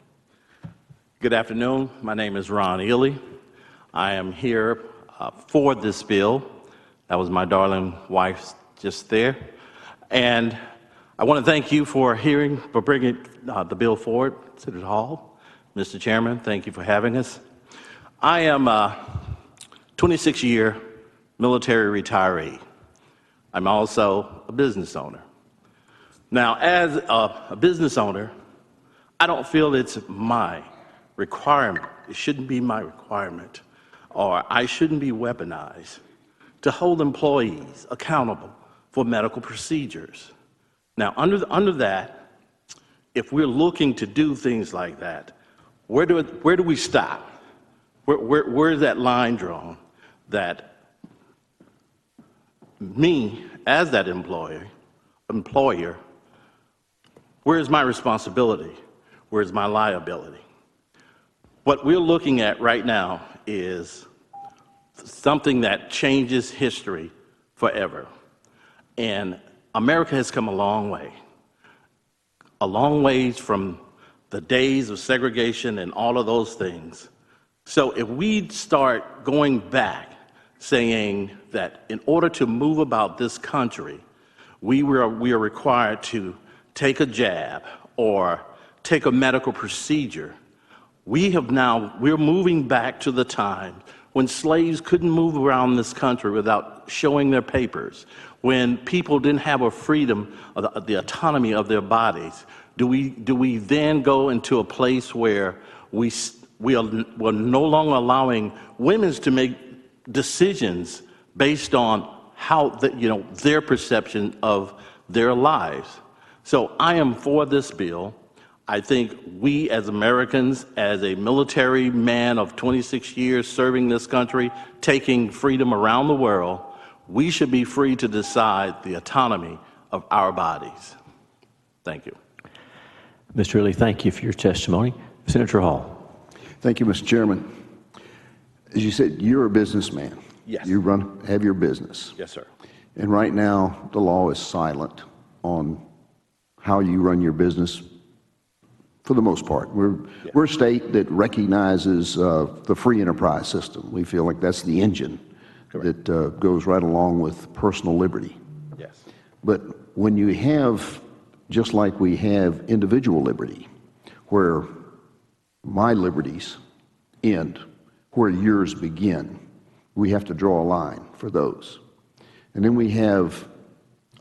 Good afternoon. My name is Ron Ely. I am here for this bill. That was my darling wife just there. And I want to thank you for bringing the bill forward, Senator Hall. Mr. Chairman, thank you for having us. I am a 26-year military retiree. I'm also a business owner. Now, as a business owner, I don't feel it's my requirement. It shouldn't be my requirement, or I shouldn't be weaponized to hold employees accountable for medical procedures. Now, under that, if we're looking to do things like that, where do we stop? Where is that line drawn that me, as that employer, where is my responsibility? Where is my liability? What we're looking at right now is something that changes history forever. And America has come a long ways from the days of segregation and all of those things. So if we start going back saying that in order to move about this country, we are required to take a jab or take a medical procedure, we're moving back to the time when slaves couldn't move around this country without showing their papers, when people didn't have a freedom of the autonomy of their bodies. Do we then go into a place where we're no longer allowing women to make decisions based on how their perception of their lives. So I am for this bill. I think we as Americans, as a military man of 26 years serving this country, taking freedom around the world, we should be free to decide the autonomy of our bodies. Thank you. Mr. Ely, thank you for your testimony. Senator Hall. Thank you, Mr. Chairman. As you said, you're a businessman. Yes. You have your business. Yes, sir. And right now, the law is silent on how you run your business for the most part. We're a state that recognizes the free enterprise system. We feel like that's the engine that goes right along with personal liberty. Yes. But when you have, just like we have individual liberty, where my liberties end, where yours begin, we have to draw a line for those. And then we have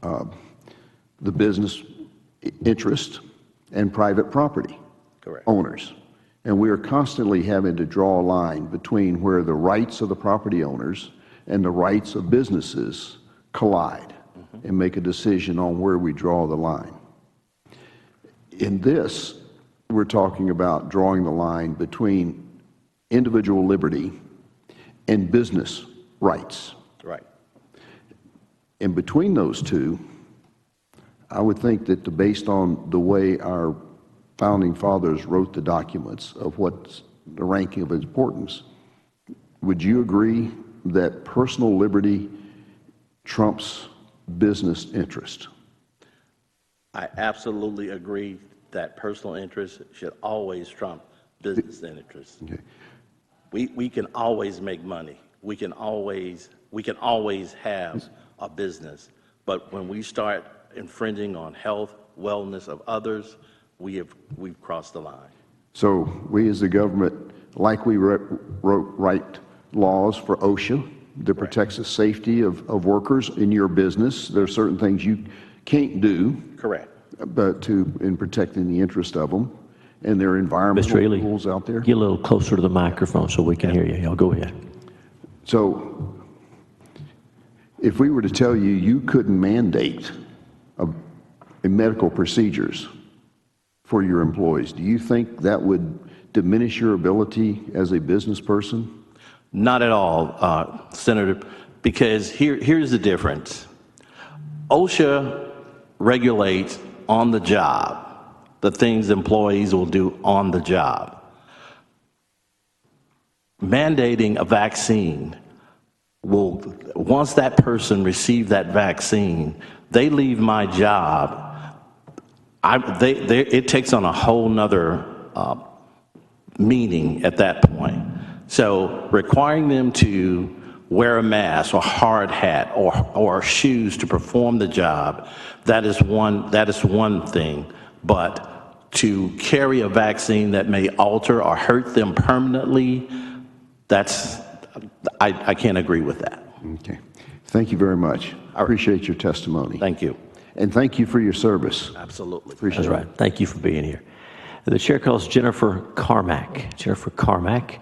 the business interest and private property owners. And we are constantly having to draw a line between where the rights of the property owners and the rights of businesses collide and make a decision on where we draw the line. In this, we're talking about drawing the line between individual liberty and business rights. Right. And between those two, I would think that based on the way our founding fathers wrote the documents of what's the ranking of importance, would you agree that personal liberty trumps business interest? I absolutely agree that personal interest should always trump business interest. Okay. We can always make money. We can always have a business. But when we start infringing on health, wellness of others, we've crossed the line. So we as the government, like we write laws for OSHA that protects the safety of workers in your business, there are certain things you can't do. Correct. But in protecting the interest of them, and there are environmental rules out there. Get a little closer to the microphone so we can hear you. Y'all go ahead. So if we were to tell you you couldn't mandate medical procedures for your employees, do you think that would diminish your ability as a business person? Not at all, Senator, because here's the difference. OSHA regulates on the job the things employees will do on the job. Mandating a vaccine will, once that person receives that vaccine, they leave my job, it takes on a whole nother meaning at that point. So requiring them to wear a mask or hard hat or shoes to perform the job, that is one thing. But to carry a vaccine that may alter or hurt them permanently, I can't agree with that. Okay. Thank you very much. I appreciate your testimony. Thank you. And thank you for your service. Absolutely. Appreciate That's right. Thank you for being here. The chair calls Jennifer Carmack. Jennifer Carmack.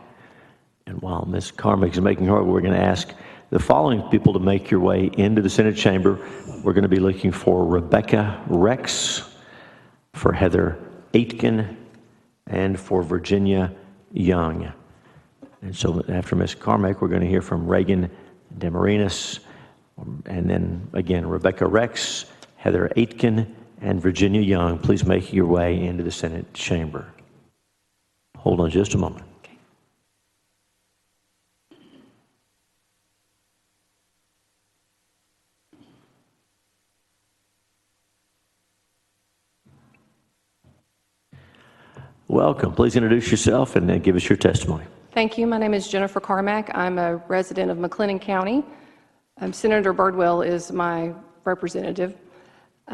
And while Ms. Carmack is making her way, we're going to ask the following people to make your way into the Senate chamber. We're going to be looking for Rebecca Rex, for Heather Aitken, and for Virginia Young. And so after Ms. Carmack, we're going to hear from Reagan Demarinis, and then again, Rebecca Rex, Heather Aitken, and Virginia Young. Please make your way into the Senate chamber. Hold on just a moment. Welcome. Please introduce yourself and then give us your testimony. Thank you. My name is Jennifer Carmack. I'm a resident of McLennan County. Senator Birdwell is my representative.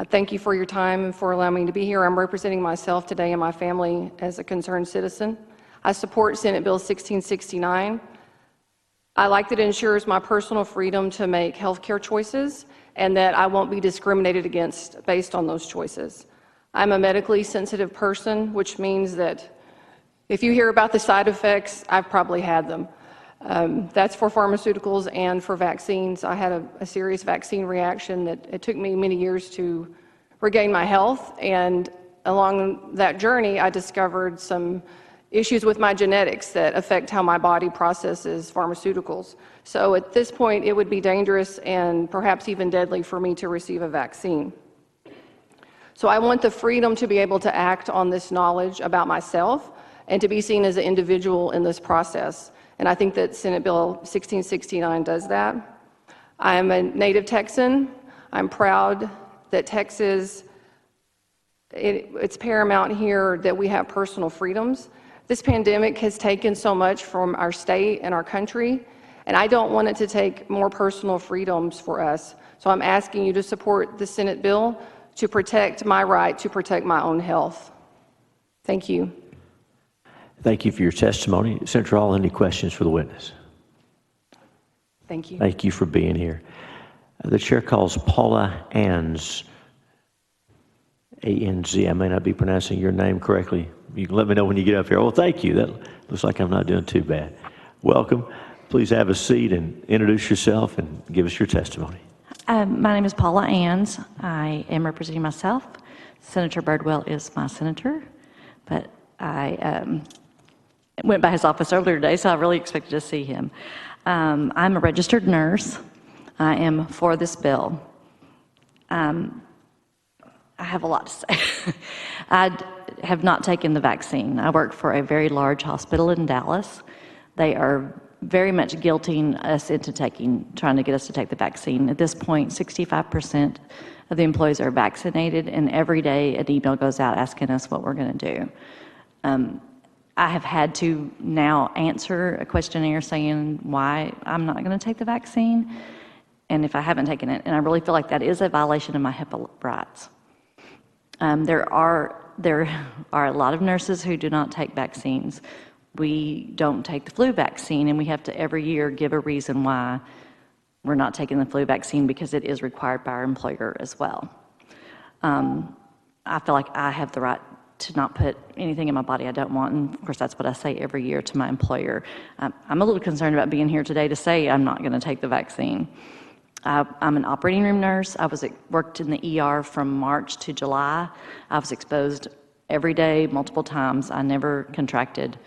Thank you for your time and for allowing me to be here. I'm representing myself today and my family as a concerned citizen. I support Senate Bill 1669. I like that it ensures my personal freedom to make health care choices and that I won't be discriminated against based on those choices. I'm a medically sensitive person, which means that if you hear about the side effects, I've probably had them. That's for pharmaceuticals and for vaccines. I had a serious vaccine reaction that it took me many years to regain my health, and along that journey, I discovered some issues with my genetics that affect how my body processes pharmaceuticals. So at this point, it would be dangerous and perhaps even deadly for me to receive a vaccine. So I want the freedom to be able to act on this knowledge about myself and to be seen as an individual in this process. And I think that Senate Bill 1669 does that. I am a native Texan. I'm proud that Texas, it's paramount here that we have personal freedoms. This pandemic has taken so much from our state and our country, and I don't want it to take more personal freedoms for us. So I'm asking you to support the Senate bill to protect my right to protect my own health. Thank you. Thank you for your testimony. Senator Hall, any questions for the witness? Thank you. Thank you for being here. The chair calls Paula Anz, A-N-Z. I may not be pronouncing your name correctly. You can let me know when you get up here. Well, thank you. That looks like I'm not doing too bad. Welcome. Please have a seat and introduce yourself and give us your testimony. My name is Paula Anz. I am representing myself. Senator Birdwell is my senator, but I went by his office earlier today, so I really expected to see him. I'm a registered nurse. I am for this bill. I have a lot to say. I have not taken the vaccine. I work for a very large hospital in Dallas. They are very much guilting us into trying to get us to take the vaccine. At this point, 65% of the employees are vaccinated, and every day an email goes out asking us what we're going to do. I have had to now answer a questionnaire saying why I'm not going to take the vaccine, and if I haven't taken it, and I really feel like that is a violation of my HIPAA rights. There are a lot of nurses who do not take vaccines. We don't take the flu vaccine, and we have to every year give a reason why we're not taking the flu vaccine, because it is required by our employer as well. I feel like I have the right to not put anything in my body I don't want, and of course that's what I say every year to my employer. I'm a little concerned about being here today to say I'm not going to take the vaccine. I'm an operating room nurse. I worked in the ER from March to July. I was exposed every day, multiple times. I never contracted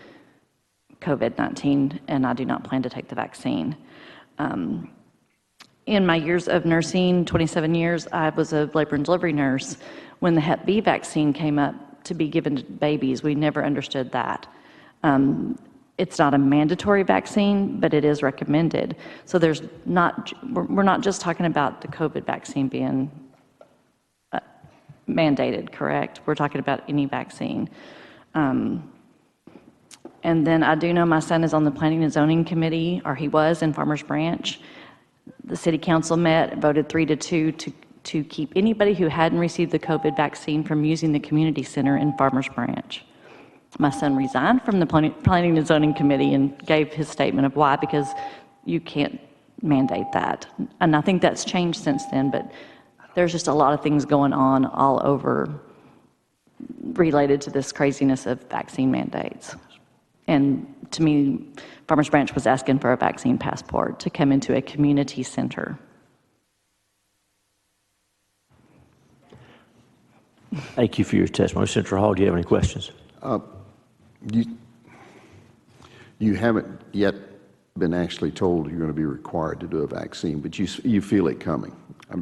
COVID-19, and I do not plan to take the vaccine. In my years of nursing, 27 years, I was a labor and delivery nurse. When the Hep B vaccine came up to be given to babies, we never understood that. It's not a mandatory vaccine, but it is recommended. So we're not just talking about the COVID vaccine being mandated, correct? We're talking about any vaccine. And then I do know my son is on the Planning and Zoning Committee, or he was in Farmers Branch. The City Council met, voted 3-2 to keep anybody who hadn't received the COVID vaccine from using the community center in Farmers Branch. My son resigned from the Planning and Zoning Committee and gave his statement of why, because you can't mandate that. And I think that's changed since then, but there's just a lot of things going on all over related to this craziness of vaccine mandates. And to me, Farmers Branch was asking for a vaccine passport to come into a community center. Thank you for your testimony. Senator Hall, do you have any questions? You haven't yet been actually told you're going to be required to do a vaccine, but you feel it coming.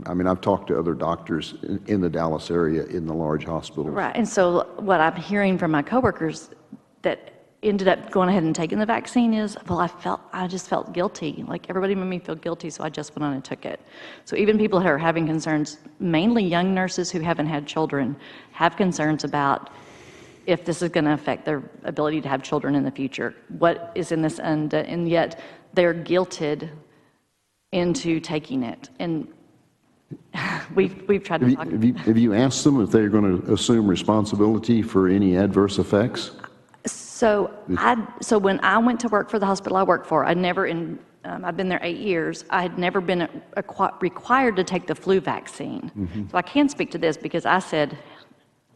I mean, I've talked to other doctors in the Dallas area in the large hospitals. Right, and so what I'm hearing from my coworkers that ended up going ahead and taking the vaccine is, well, I just felt guilty. Like everybody made me feel guilty, so I just went on and took it. So even people who are having concerns, mainly young nurses who haven't had children, have concerns about if this is going to affect their ability to have children in the future. What is in this, and yet they're guilted into taking it. And we've tried to talk. Have you asked them if they're going to assume responsibility for any adverse effects? So when I went to work for the hospital I worked for, I've been there 8 years, I had never been required to take the flu vaccine. Mm-hmm. So I can speak to this because I said,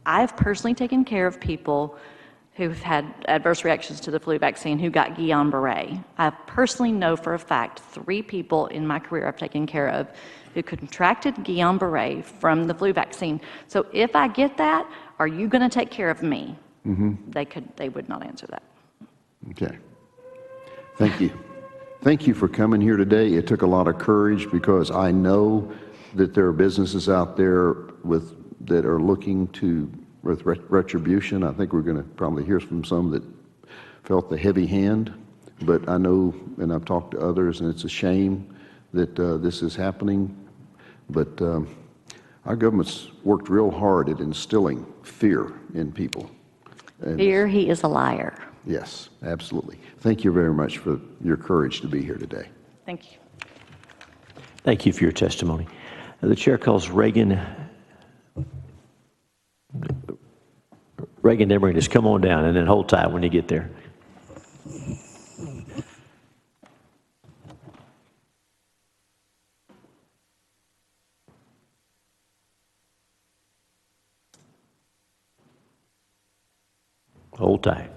I've personally taken care of people who've had adverse reactions to the flu vaccine who got Guillain-Barré. I personally know for a fact 3 people in my career I've taken care of who contracted Guillain-Barré from the flu vaccine. So if I get that, are you going to take care of me? They would not answer that. Okay. Thank you. Thank you for coming here today. It took a lot of courage because I know that there are businesses out there that are looking with retribution. I think we're going to probably hear from some that felt the heavy hand, but I know, and I've talked to others, and it's a shame that this is happening. But our government's worked real hard at instilling fear in people. And Fear, he is a liar. yes, absolutely. Thank you very much for your courage to be here today. Thank you. Thank you for your testimony. The chair calls Reagan Debrinus. Come on down and then hold tight when you get there. Hold tight.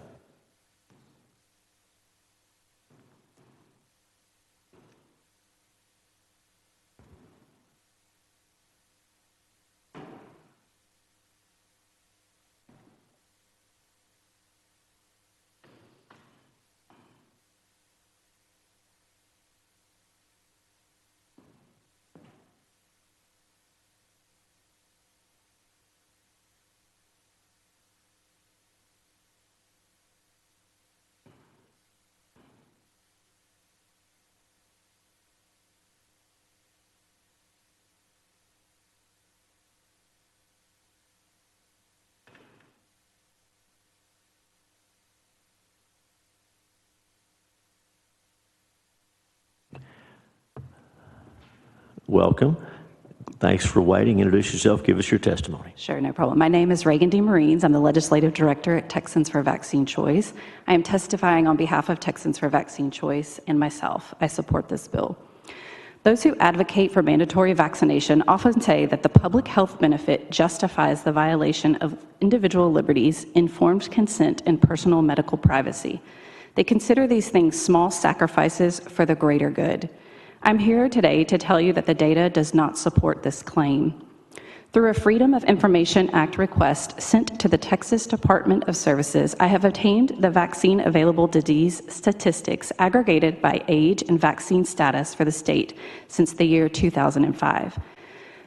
Welcome. Thanks for waiting. Introduce yourself. Give us your testimony. Sure, no problem. My name is Reagan D. Marines. I'm the Legislative Director at Texans for Vaccine Choice. I am testifying on behalf of Texans for Vaccine Choice and myself. I support this bill. Those who advocate for mandatory vaccination often say that the public health benefit justifies the violation of individual liberties, informed consent, and personal medical privacy. They consider these things small sacrifices for the greater good. I'm here today to tell you that the data does not support this claim. Through a Freedom of Information Act request sent to the Texas Department of Services, I have obtained the vaccine available disease statistics aggregated by age and vaccine status for the state since the year 2005.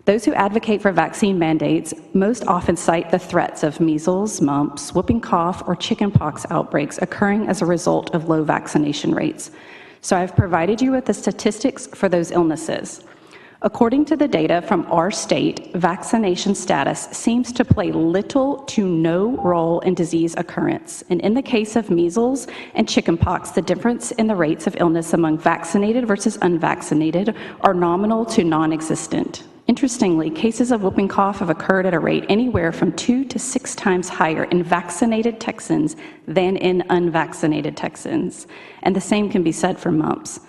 Those who advocate for vaccine mandates most often cite the threats of measles, mumps, whooping cough, or chickenpox outbreaks occurring as a result of low vaccination rates. So I've provided you with the statistics for those illnesses. According to the data from our state, vaccination status seems to play little to no role in disease occurrence. And in the case of measles and chickenpox, the difference in the rates of illness among vaccinated versus unvaccinated are nominal to non-existent. Interestingly, cases of whooping cough have occurred at a rate anywhere from 2 to 6 times higher in vaccinated Texans than in unvaccinated Texans. And the same can be said for mumps.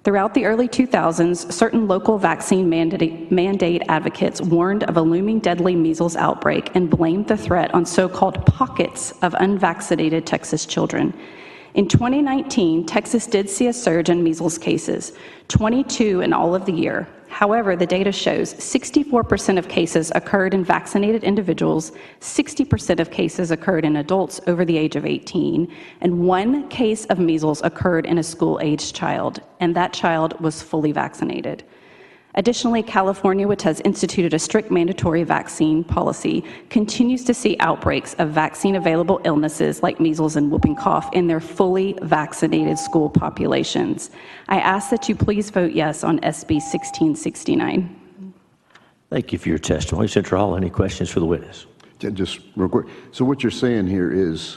Throughout the early 2000s, certain local vaccine mandate advocates warned of a looming deadly measles outbreak and blamed the threat on so-called pockets of unvaccinated Texas children. In 2019, Texas did see a surge in measles cases, 22 in all of the year. However, the data shows 64% of cases occurred in vaccinated individuals, 60% of cases occurred in adults over the age of 18, and 1 case of measles occurred in a school-aged child, and that child was fully vaccinated. Additionally, California, which has instituted a strict mandatory vaccine policy, continues to see outbreaks of vaccine-available illnesses like measles and whooping cough in their fully vaccinated school populations. I ask that you please vote yes on SB-1669. Thank you for your testimony. Senator Hall, any questions for the witness? Just real quick. So what you're saying here is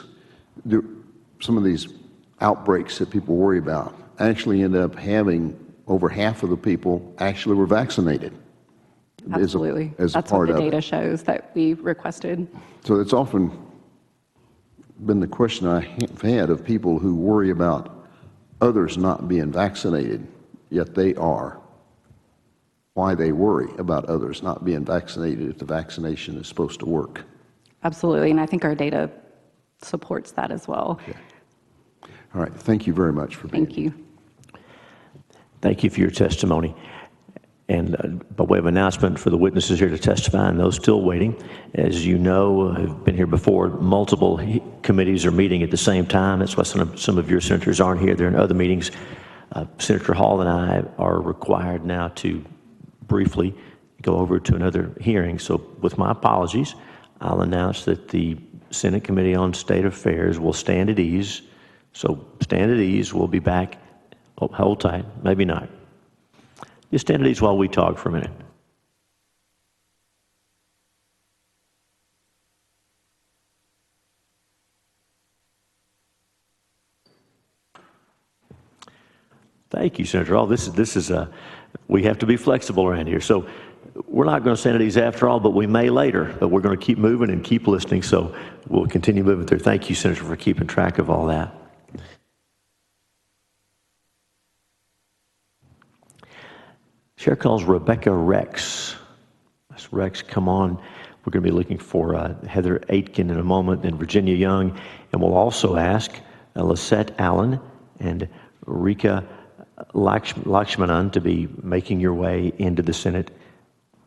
some of these outbreaks that people worry about actually end up having over half of the people actually were vaccinated. Absolutely. As a That's what part the of data it. shows that we requested. So it's often been the question I have had of people who worry about others not being vaccinated, yet they are. Why they worry about others not being vaccinated if the vaccination is supposed to work. Absolutely, and I think our data supports that as well. Okay. All right. Thank you very much for being here. Thank you. Thank you for your testimony. And by way of announcement for the witnesses here to testify and those still waiting, as you know, have been here before, multiple committees are meeting at the same time. That's why some of your senators aren't here. They're in other meetings. Senator Hall and I are required now to briefly go over to another hearing. So with my apologies, I'll announce that the Senate Committee on State Affairs will stand at ease. So stand at ease. We'll be back. Oh, hold tight. Maybe not. Just stand at ease while we talk for a minute. Thank you, Senator Hall. This is we have to be flexible around here. So we're not going to stand at ease after all, but we may later. But we're going to keep moving and keep listening. So we'll continue moving through. Thank you, Senator, for keeping track of all that. Chair calls Rebecca Rex. Ms. Rex, come on. We're going to be looking for Heather Aitken in a moment, and Virginia Young. And we'll also ask Lisette Allen and Rika Lakshmanan to be making your way into the Senate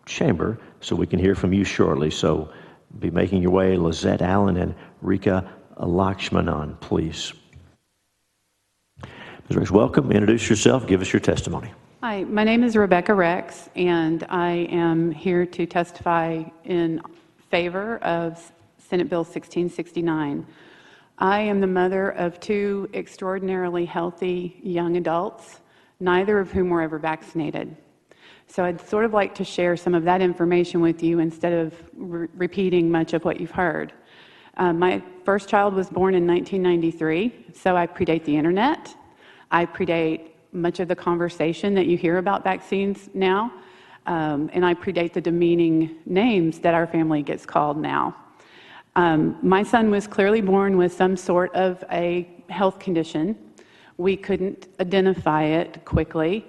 chamber so we can hear from you shortly. So be making your way, Lisette Allen and Rika Lakshmanan, please. Ms. Rex, welcome. Introduce yourself. Give us your testimony. Hi, my name is Rebecca Rex, and I am here to testify in favor of Senate Bill 1669. I am the mother of two extraordinarily healthy young adults, neither of whom were ever vaccinated. So I'd sort of like to share some of that information with you instead of repeating much of what you've heard. My first child was born in 1993, so I predate the internet. I predate much of the conversation that you hear about vaccines now, and I predate the demeaning names that our family gets called now. My son was clearly born with some sort of a health condition. We couldn't identify it quickly.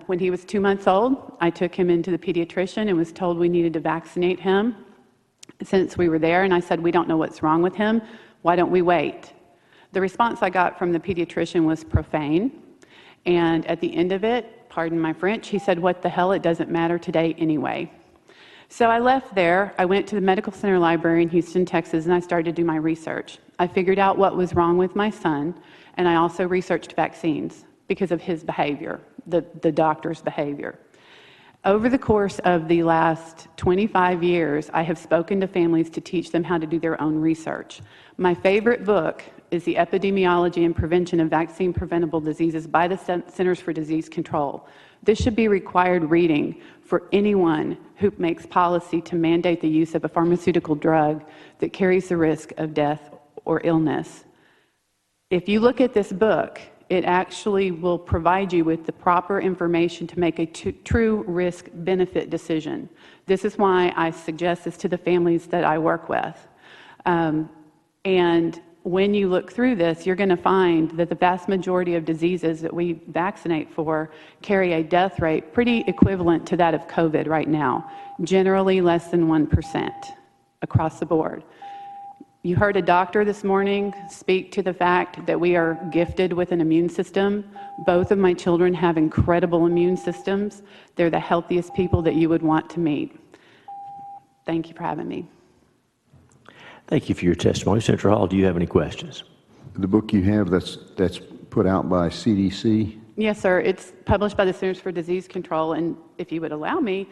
When he was 2 months old, I took him into the pediatrician and was told we needed to vaccinate him since we were there, and I said, we don't know what's wrong with him. Why don't we wait? The response I got from the pediatrician was profane. And at the end of it, pardon my French, he said, what the hell, it doesn't matter today anyway. So I left there, I went to the Medical Center Library in Houston, Texas, and I started to do my research. I figured out what was wrong with my son, and I also researched vaccines because of his behavior, the doctor's behavior. Over the course of the last 25 years, I have spoken to families to teach them how to do their own research. My favorite book is The Epidemiology and Prevention of Vaccine-Preventable Diseases by the Centers for Disease Control. This should be required reading for anyone who makes policy to mandate the use of a pharmaceutical drug that carries the risk of death or illness. If you look at this book, it actually will provide you with the proper information to make a true risk-benefit decision. This is why I suggest this to the families that I work with. And when you look through this, you're going to find that the vast majority of diseases that we vaccinate for carry a death rate pretty equivalent to that of COVID right now, generally less than 1% across the board. You heard a doctor this morning speak to the fact that we are gifted with an immune system. Both of my children have incredible immune systems. They're the healthiest people that you would want to meet. Thank you for having me. Thank you for your testimony. Senator Hall, do you have any questions? The book you have that's put out by CDC? Yes, sir. It's published by the Centers for Disease Control, and if you would allow me,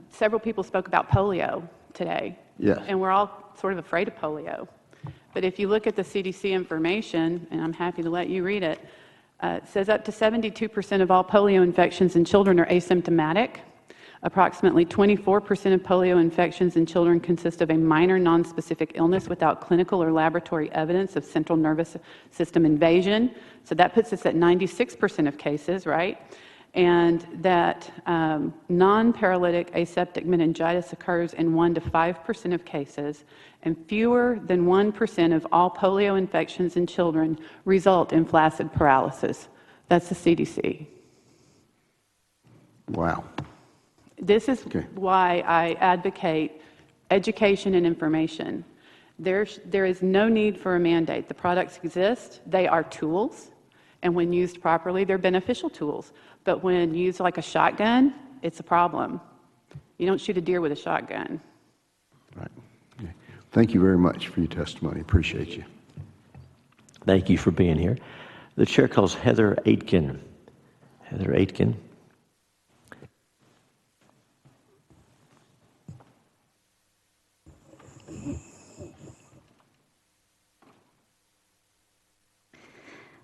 several people spoke about polio today. Yes. And we're all sort of afraid of polio. But if you look at the CDC information, and I'm happy to let you read it, it says up to 72% of all polio infections in children are asymptomatic. Approximately 24% of polio infections in children consist of a minor nonspecific illness without clinical or laboratory evidence of central nervous system invasion. So that puts us at 96% of cases, right? And that non-paralytic aseptic meningitis occurs in 1 to 5% of cases, and fewer than 1% of all polio infections in children result in flaccid paralysis. That's the CDC. Wow. This is why I advocate education and information. There is no need for a mandate. The products exist. They are tools, and when used properly, they're beneficial tools. But when used like a shotgun, it's a problem. You don't shoot a deer with a shotgun. Right. Okay. Thank you very much for your testimony. Appreciate you. Thank you for being here. The chair calls Heather Aitken. Heather Aitken.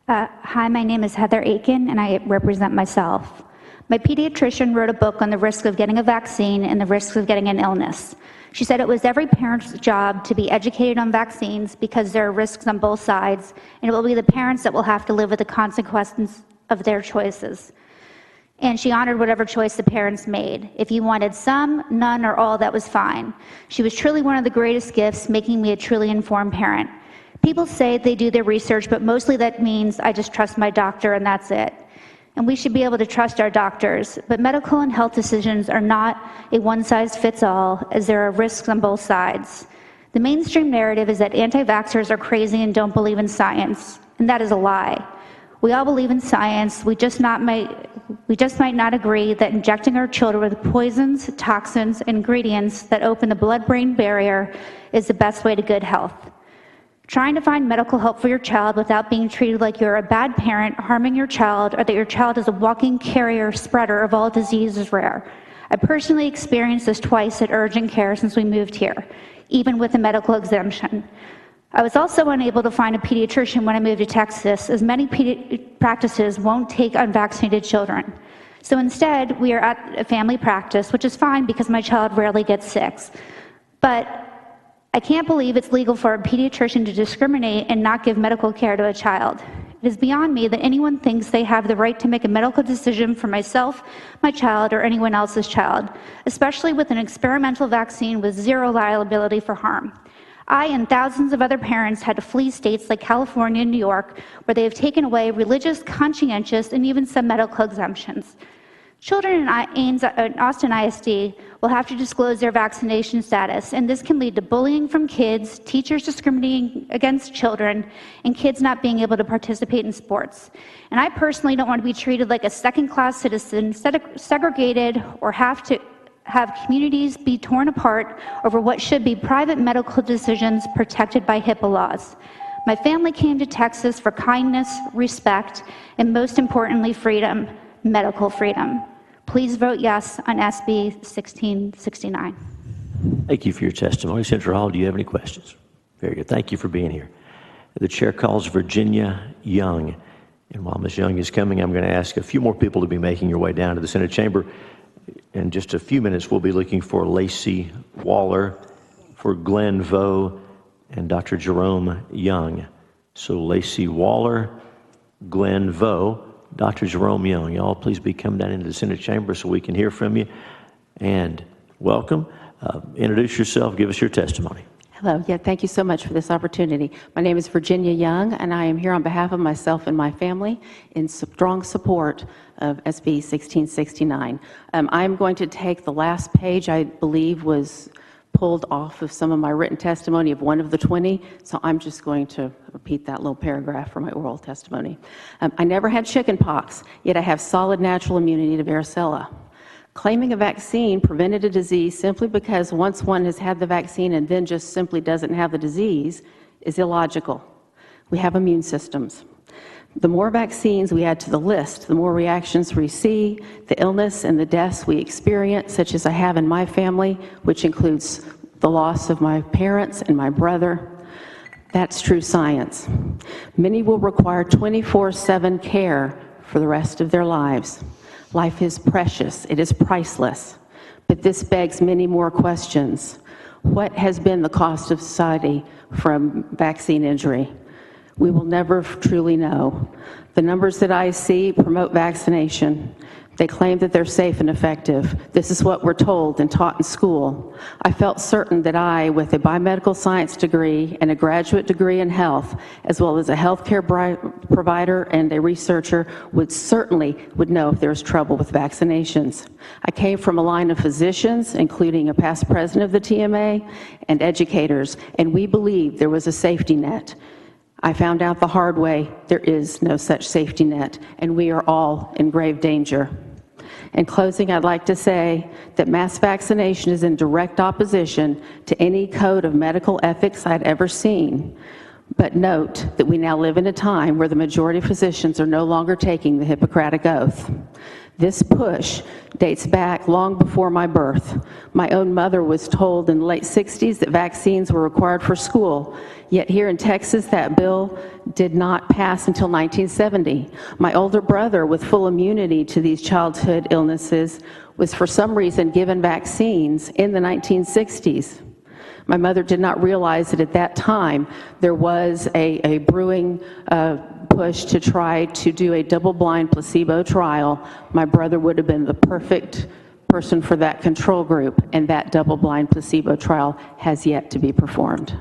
Hi, my name is Heather Aitken, and I represent myself. My pediatrician wrote a book on the risks of getting a vaccine and the risks of getting an illness. She said it was every parent's job to be educated on vaccines because there are risks on both sides, and it will be the parents that will have to live with the consequences of their choices. And she honored whatever choice the parents made. If you wanted some, none, or all, that was fine. She was truly one of the greatest gifts, making me a truly informed parent. People say they do their research, but mostly that means I just trust my doctor and that's it. And we should be able to trust our doctors. But medical and health decisions are not a one-size-fits-all, as there are risks on both sides. The mainstream narrative is that anti-vaxxers are crazy and don't believe in science, and that is a lie. We all believe in science. We just might not agree that injecting our children with poisons, toxins, and ingredients that open the blood-brain barrier is the best way to good health. Trying to find medical help for your child without being treated like you're a bad parent, harming your child, or that your child is a walking carrier spreader of all disease is rare. I personally experienced this twice at urgent care since we moved here, even with a medical exemption. I was also unable to find a pediatrician when I moved to Texas, as many practices won't take unvaccinated children. So instead, we are at a family practice, which is fine because my child rarely gets sick. But I can't believe it's legal for a pediatrician to discriminate and not give medical care to a child. It is beyond me that anyone thinks they have the right to make a medical decision for myself, my child, or anyone else's child, especially with an experimental vaccine with zero liability for harm. I and thousands of other parents had to flee states like California and New York, where they have taken away religious, conscientious, and even some medical exemptions. Children in Austin ISD will have to disclose their vaccination status, and this can lead to bullying from kids, teachers discriminating against children, and kids not being able to participate in sports. And I personally don't want to be treated like a second-class citizen, segregated, or have to have communities be torn apart over what should be private medical decisions protected by HIPAA laws. My family came to Texas for kindness, respect, and most importantly, freedom, medical freedom. Please vote yes on SB 1669. Thank you for your testimony. Senator Hall, do you have any questions? Very good. Thank you for being here. The chair calls Virginia Young. And while Ms. Young is coming, I'm going to ask a few more people to be making your way down to the Senate chamber. In just a few minutes, we'll be looking for Lacey Waller, for Glenn Vo, and Dr. Jerome Young. So Lacey Waller, Glenn Vo, Dr. Jerome Young. Y'all please be coming down into the Senate chamber so we can hear from you. And welcome. Introduce yourself. Give us your testimony. Hello. Yeah, thank you so much for this opportunity. My name is Virginia Young, and I am here on behalf of myself and my family in strong support of SB 1669. I'm going to take the last page, I believe, was pulled off of some of my written testimony of one of the 20, so I'm just going to repeat that little paragraph from my oral testimony. I never had chicken pox, yet I have solid natural immunity to varicella. Claiming a vaccine prevented a disease simply because once one has had the vaccine and then just simply doesn't have the disease is illogical. We have immune systems. The more vaccines we add to the list, the more reactions we see, the illness and the deaths we experience, such as I have in my family, which includes the loss of my parents and my brother. That's true science. Many will require 24/7 care for the rest of their lives. Life is precious, it is priceless, but this begs many more questions. What has been the cost of society from vaccine injury? We will never truly know. The numbers that I see promote vaccination. They claim that they're safe and effective. This is what we're told and taught in school. I felt certain that I, with a biomedical science degree and a graduate degree in health, as well as a healthcare provider and a researcher, would know if there was trouble with vaccinations. I came from a line of physicians, including a past president of the TMA, and educators, and we believed there was a safety net. I found out the hard way, there is no such safety net, and we are all in grave danger. In closing, I'd like to say that mass vaccination is in direct opposition to any code of medical ethics I'd ever seen. But note that we now live in a time where the majority of physicians are no longer taking the Hippocratic Oath. This push dates back long before my birth. My own mother was told in the late 60s that vaccines were required for school, yet here in Texas that bill did not pass until 1970. My older brother, with full immunity to these childhood illnesses, was for some reason given vaccines in the 1960s. My mother did not realize that at that time there was a brewing push to try to do a double-blind placebo trial. My brother would have been the perfect person for that control group, and that double-blind placebo trial has yet to be performed.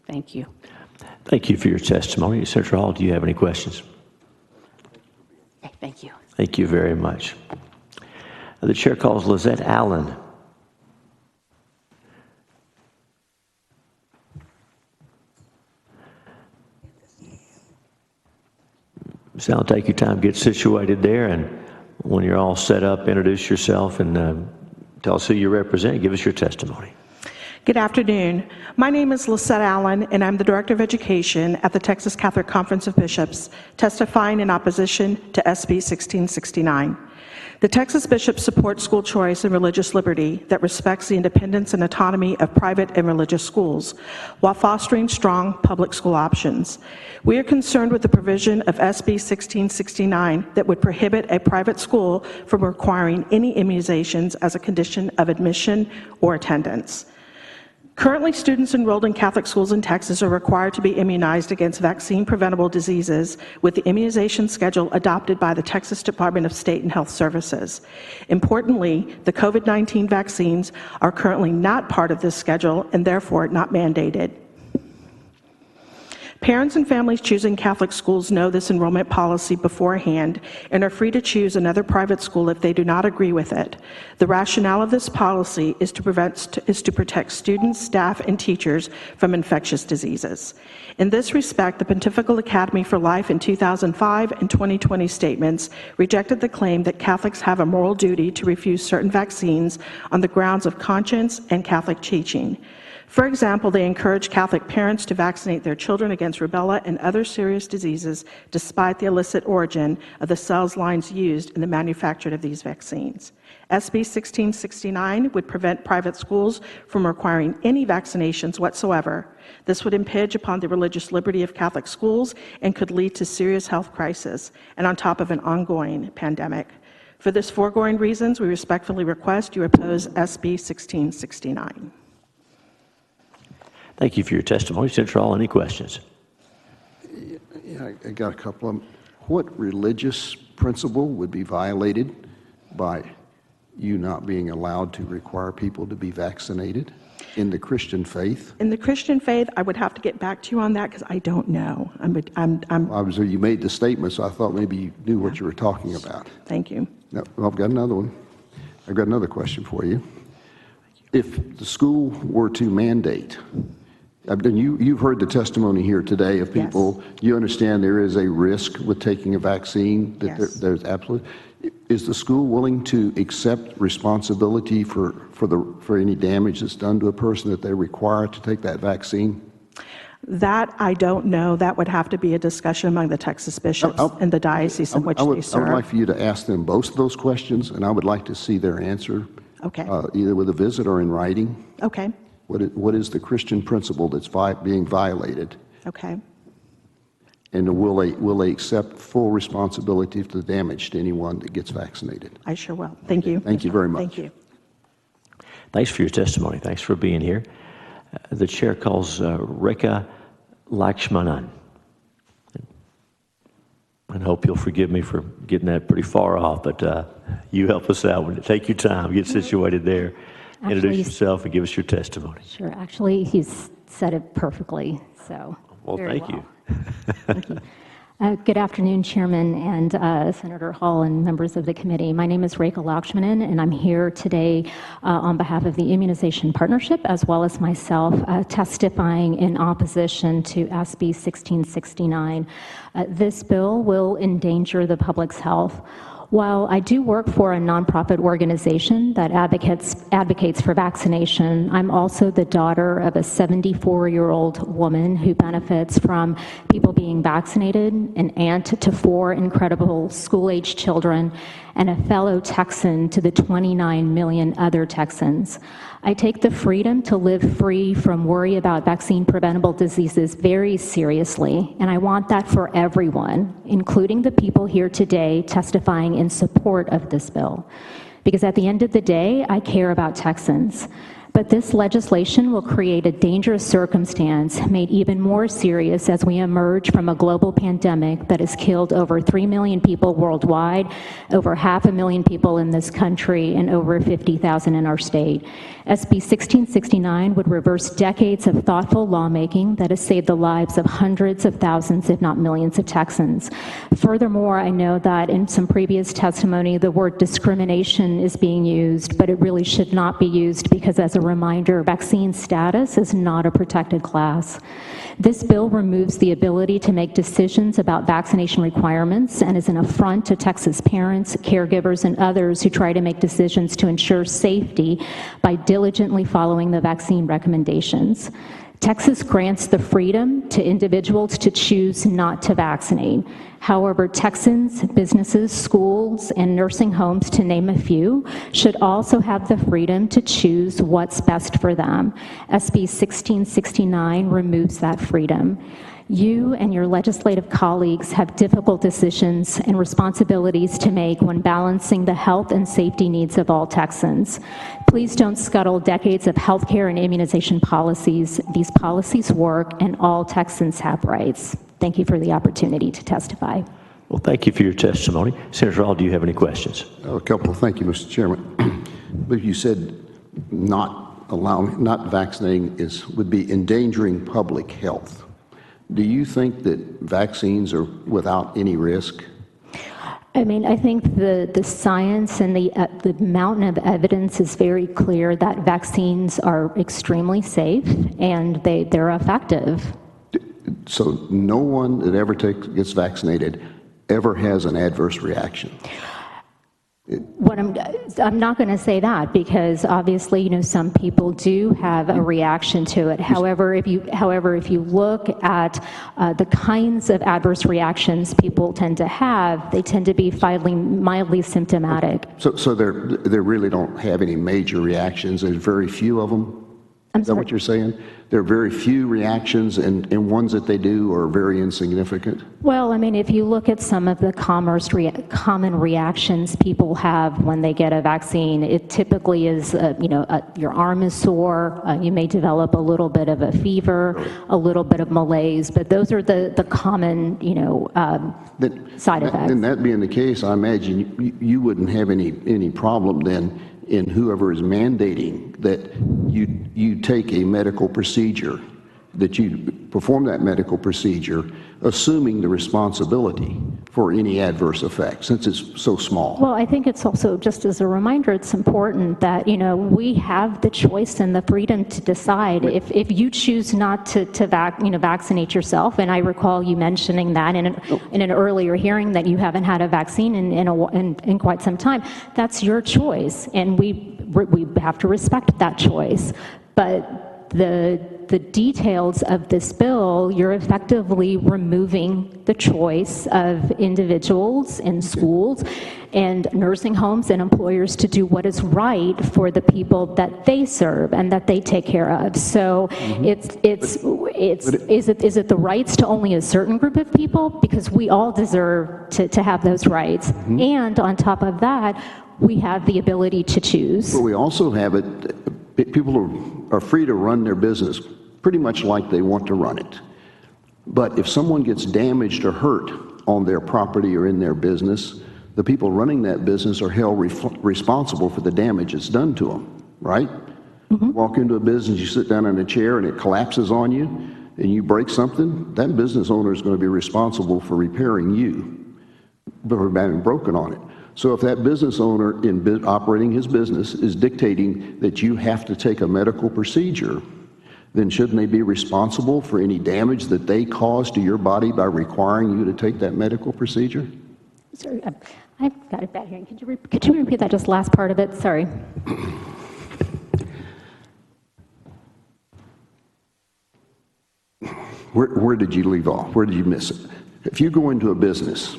Thank you. Thank you for your testimony. Senator Hall, do you have any questions? Okay, thank you. Thank you very much. The chair calls Lizette Allen. So I'll take your time, get situated there, and when you're all set up, introduce yourself and tell us who you represent. Give us your testimony. Good afternoon. My name is Lisette Allen, and I'm the Director of Education at the Texas Catholic Conference of Bishops, testifying in opposition to SB-1669. The Texas bishops support school choice and religious liberty that respects the independence and autonomy of private and religious schools, while fostering strong public school options. We are concerned with the provision of SB-1669 that would prohibit a private school from requiring any immunizations as a condition of admission or attendance. Currently, students enrolled in Catholic schools in Texas are required to be immunized against vaccine-preventable diseases with the immunization schedule adopted by the Texas Department of State and Health Services. Importantly, the COVID-19 vaccines are currently not part of this schedule and therefore not mandated. Parents and families choosing Catholic schools know this enrollment policy beforehand and are free to choose another private school if they do not agree with it. The rationale of this policy is to protect students, staff, and teachers from infectious diseases. In this respect, the Pontifical Academy for Life in 2005 and 2020 statements rejected the claim that Catholics have a moral duty to refuse certain vaccines on the grounds of conscience and Catholic teaching. For example, they encourage Catholic parents to vaccinate their children against rubella and other serious diseases despite the illicit origin of the cells lines used in the manufacture of these vaccines. SB 1669 would prevent private schools from requiring any vaccinations whatsoever. This would impinge upon the religious liberty of Catholic schools and could lead to serious health crisis, and on top of an ongoing pandemic. For this foregoing reasons, we respectfully request you oppose SB 1669. Thank you for your testimony. Senator Hall, any questions? Yeah, I got a couple of them. What religious principle would be violated by you not being allowed to require people to be vaccinated in the Christian faith? In the Christian faith, I would have to get back to you on that because I don't know. Obviously, you made the statement, so I thought maybe you knew what you were talking about. Thank you. Now, I've got another one. I've got another question for you. If the school were to mandate, you've heard the testimony here today of people, yes. You understand there is a risk with taking a vaccine, that yes. There's absolutely. Is the school willing to accept responsibility for any damage that's done to a person that they're required to take that vaccine? That I don't know. That would have to be a discussion among the Texas bishops and the diocese in which they serve. I would like for you to ask them both of those questions, and I would like to see their answer, okay. Either with a visit or in writing. Okay. What is the Christian principle that's being violated? Okay. And will they accept full responsibility for the damage to anyone that gets vaccinated? I sure will. Thank you. Thank you very much. Thank you. Thanks for your testimony. Thanks for being here. The chair calls Rekha Lakshmanan. And hope you'll forgive me for getting that pretty far off, but you help us out. Take your time, get situated there. Introduce yourself and give us your testimony. Sure. Actually, he's said it perfectly, so. Well, thank you. Thank you. Good afternoon, Chairman and Senator Hall and members of the committee. My name is Rekha Lakshmanan, and I'm here today on behalf of the Immunization Partnership, as well as myself, testifying in opposition to SB-1669. This bill will endanger the public's health. While I do work for a nonprofit organization that advocates for vaccination, I'm also the daughter of a 74-year-old woman who benefits from people being vaccinated, an aunt to 4 incredible school-age children, and a fellow Texan to the 29 million other Texans. I take the freedom to live free from worry about vaccine-preventable diseases very seriously, and I want that for everyone, including the people here today testifying in support of this bill. Because at the end of the day, I care about Texans. But this legislation will create a dangerous circumstance made even more serious as we emerge from a global pandemic that has killed over 3 million people worldwide, over 500,000 people in this country, and over 50,000 in our state. SB 1669 would reverse decades of thoughtful lawmaking that has saved the lives of hundreds of thousands, if not millions, of Texans. Furthermore, I know that in some previous testimony, the word discrimination is being used, but it really should not be used because, as a reminder, vaccine status is not a protected class. This bill removes the ability to make decisions about vaccination requirements and is an affront to Texas parents, caregivers, and others who try to make decisions to ensure safety by diligently following the vaccine recommendations. Texas grants the freedom to individuals to choose not to vaccinate. However, Texans, businesses, schools, and nursing homes, to name a few, should also have the freedom to choose what's best for them. SB 1669 removes that freedom. You and your legislative colleagues have difficult decisions and responsibilities to make when balancing the health and safety needs of all Texans. Please don't scuttle decades of healthcare and immunization policies. These policies work, and all Texans have rights. Thank you for the opportunity to testify. Well, thank you for your testimony. Senator Hall, do you have any questions? A couple. Thank you, Mr. Chairman. But you said not vaccinating would be endangering public health. Do you think that vaccines are without any risk? I mean, I think the science and the mountain of evidence is very clear that vaccines are extremely safe and they're effective. So no one that ever gets vaccinated ever has an adverse reaction? I'm not going to say that because obviously, you know, some people do have a reaction to it. However, if you look at the kinds of adverse reactions people tend to have, they tend to be mildly symptomatic. So they really don't have any major reactions. There's very few of them. Is that what you're saying? There are very few reactions, and ones that they do are very insignificant? Well, I mean, if you look at some of the common reactions people have when they get a vaccine, it typically is, your arm is sore, you may develop a little bit of a fever, a little bit of malaise, but those are the common, side effects. And that being the case, I imagine you wouldn't have any problem then in whoever is mandating that you take a medical procedure, that you perform that medical procedure, assuming the responsibility for any adverse effect, since it's so small. Well, I think it's also, just as a reminder, it's important that, we have the choice and the freedom to decide. If you choose not to vaccinate yourself, and I recall you mentioning that in an earlier hearing that you haven't had a vaccine in quite some time, that's your choice, and we have to respect that choice. But the details of this bill, you're effectively removing the choice of individuals in schools and nursing homes and employers to do what is right for the people that they serve and that they take care of. So is it the rights to only a certain group of people? Because we all deserve to have those rights. And on top of that, we have the ability to choose. But we also have people are free to run their business pretty much like they want to run it. But if someone gets damaged or hurt on their property or in their business, the people running that business are held responsible for the damage that's done to them, right? You walk into a business, you sit down in a chair and it collapses on you, and you break something, that business owner is going to be responsible for repairing you for having broken on it. So if that business owner in operating his business is dictating that you have to take a medical procedure, then shouldn't they be responsible for any damage that they caused to your body by requiring you to take that medical procedure? Sorry, I've got it back here. Could you repeat that just last part of it? Sorry. Where did you leave off? Where did you miss it? If you go into a business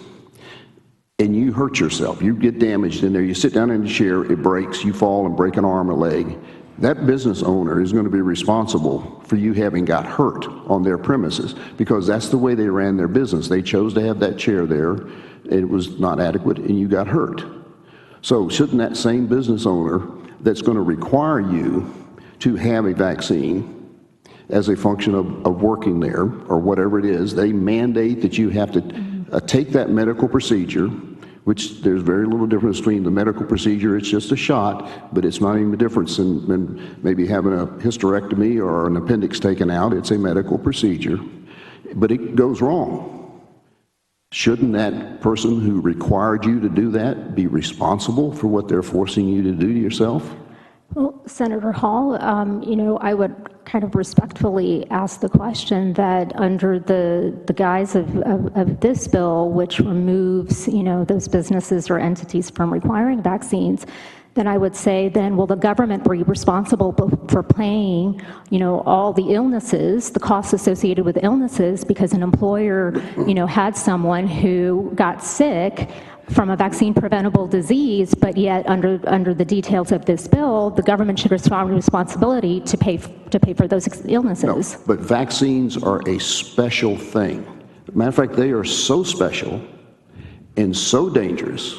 and you hurt yourself, you get damaged in there, you sit down in a chair, it breaks, you fall and break an arm or leg, that business owner is going to be responsible for you having got hurt on their premises, because that's the way they ran their business. They chose to have that chair there, it was not adequate, and you got hurt. So shouldn't that same business owner that's going to require you to have a vaccine as a function of working there, or whatever it is, they mandate that you have to take that medical procedure, which there's very little difference between the medical procedure, it's just a shot, but it's not even a difference in maybe having a hysterectomy or an appendix taken out. It's a medical procedure, but it goes wrong. Shouldn't that person who required you to do that be responsible for what they're forcing you to do to yourself? Well, Senator Hall, I would kind of respectfully ask the question that under the guise of this bill, which removes, those businesses or entities from requiring vaccines, then I would say, then will the government be responsible for paying, all the illnesses, the costs associated with illnesses, because an employer, had someone who got sick from a vaccine-preventable disease, but yet under the details of this bill, the government should respond with responsibility to pay for those illnesses. No, but vaccines are a special thing. Matter of fact, they are so special and so dangerous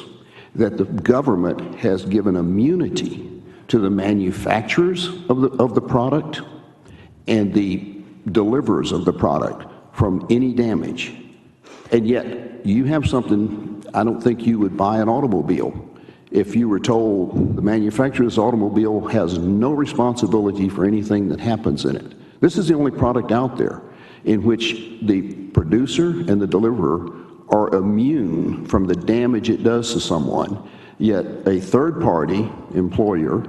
that the government has given immunity to the manufacturers of the product and the deliverers of the product from any damage. And yet, you have something, I don't think you would buy an automobile if you were told the manufacturer's automobile has no responsibility for anything that happens in it. This is the only product out there in which the producer and the deliverer are immune from the damage it does to someone, yet a third-party employer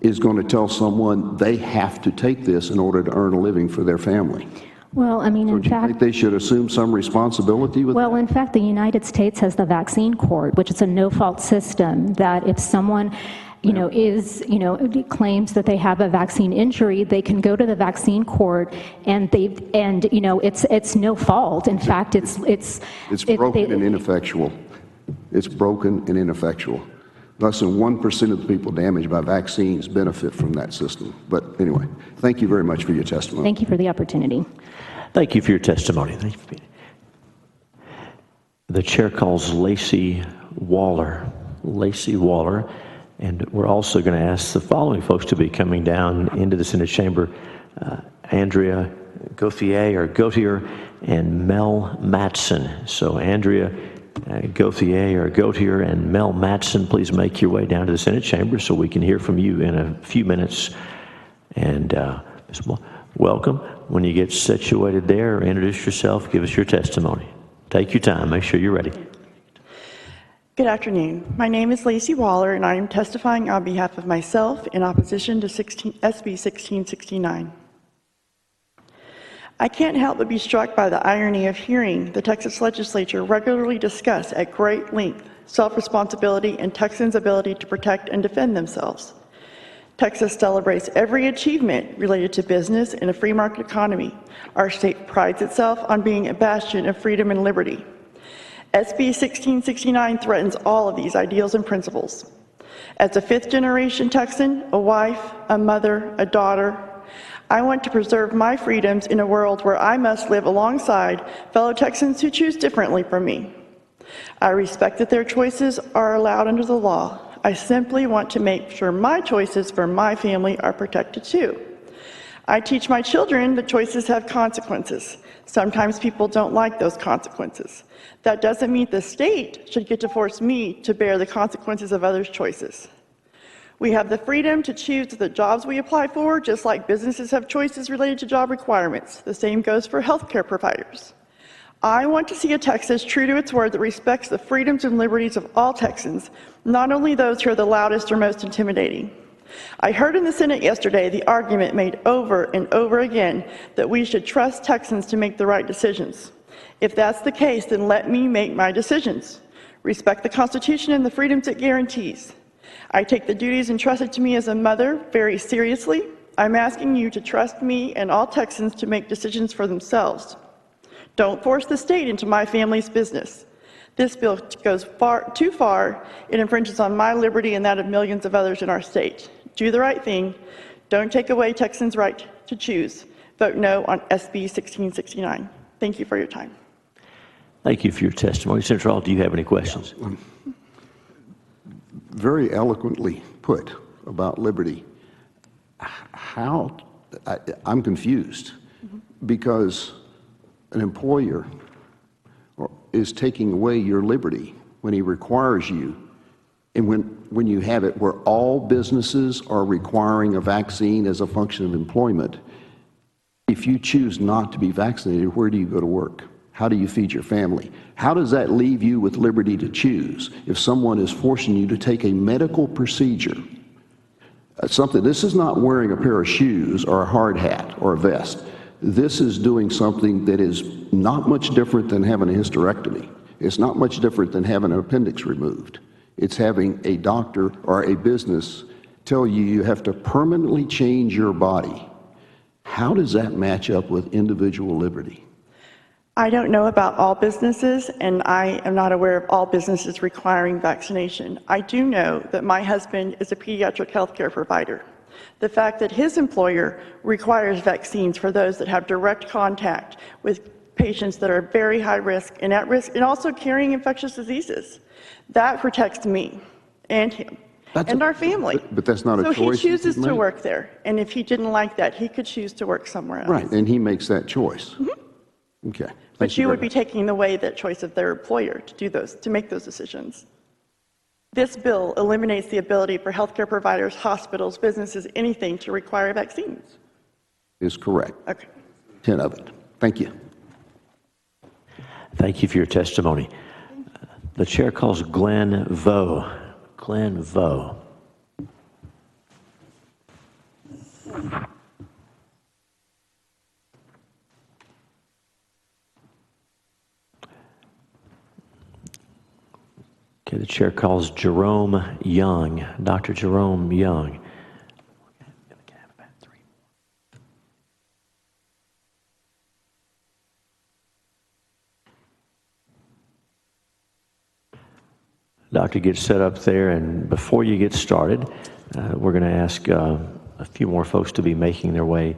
is going to tell someone they have to take this in order to earn a living for their family. Well, I mean, Don't you think they should assume some responsibility with that? Well, in fact, the United States has the vaccine court, which is a no-fault system, that if someone, claims that they have a vaccine injury, they can go to the vaccine court and it's no fault. In fact, it's broken and ineffectual. It's broken and ineffectual. Less than 1% of the people damaged by vaccines benefit from that system. But anyway, thank you very much for your testimony. Thank you for the opportunity. Thank you for your testimony. The chair calls Lacey Waller. Lacey Waller. And we're also going to ask the following folks to be coming down into the Senate chamber. Andrea Gauthier and Mel Matson. So Andrea Gauthier and Mel Matson, please make your way down to the Senate chamber so we can hear from you in a few minutes. And welcome. When you get situated there, introduce yourself, give us your testimony. Take your time, make sure you're ready. Good afternoon. My name is Lacey Waller, and I am testifying on behalf of myself in opposition to SB-1669. I can't help but be struck by the irony of hearing the Texas legislature regularly discuss at great length self-responsibility and Texans' ability to protect and defend themselves. Texas celebrates every achievement related to business and a free market economy. Our state prides itself on being a bastion of freedom and liberty. SB-1669 threatens all of these ideals and principles. As a fifth-generation Texan, a wife, a mother, a daughter, I want to preserve my freedoms in a world where I must live alongside fellow Texans who choose differently from me. I respect that their choices are allowed under the law. I simply want to make sure my choices for my family are protected too. I teach my children that choices have consequences. Sometimes people don't like those consequences. That doesn't mean the state should get to force me to bear the consequences of others' choices. We have the freedom to choose the jobs we apply for, just like businesses have choices related to job requirements. The same goes for healthcare providers. I want to see a Texas true to its word that respects the freedoms and liberties of all Texans, not only those who are the loudest or most intimidating. I heard in the Senate yesterday the argument made over and over again that we should trust Texans to make the right decisions. If that's the case, then let me make my decisions. Respect the Constitution and the freedoms it guarantees. I take the duties entrusted to me as a mother very seriously. I'm asking you to trust me and all Texans to make decisions for themselves. Don't force the state into my family's business. This bill goes too far. It infringes on my liberty and that of millions of others in our state. Do the right thing. Don't take away Texans' right to choose. Vote no on SB 1669. Thank you for your time. Thank you for your testimony. Senator Hall, do you have any questions? Very eloquently put about liberty. I'm confused because an employer is taking away your liberty when he requires you, and when you have it where all businesses are requiring a vaccine as a function of employment. If you choose not to be vaccinated, where do you go to work? How do you feed your family? How does that leave you with liberty to choose if someone is forcing you to take a medical procedure? This is not wearing a pair of shoes or a hard hat or a vest. This is doing something that is not much different than having a hysterectomy. It's not much different than having an appendix removed. It's having a doctor or a business tell you you have to permanently change your body. How does that match up with individual liberty? I don't know about all businesses, and I am not aware of all businesses requiring vaccination. I do know that my husband is a pediatric healthcare provider. The fact that his employer requires vaccines for those that have direct contact with patients that are very high risk and at risk, and also carrying infectious diseases, that protects me and him and our family. But that's not a choice. So he chooses to work there, and if he didn't like that, he could choose to work somewhere else. Right, and he makes that choice. Okay. But you would be taking away that choice of their employer to make those decisions. This bill eliminates the ability for healthcare providers, hospitals, businesses, anything to require vaccines. Is correct. Okay. 10 of it. Thank you. Thank you for your testimony. The chair calls Glenn Vo. Glenn Vo. Okay, the chair calls Jerome Young. Dr. Jerome Young. Doctor, get set up there, and before you get started, we're going to ask a few more folks to be making their way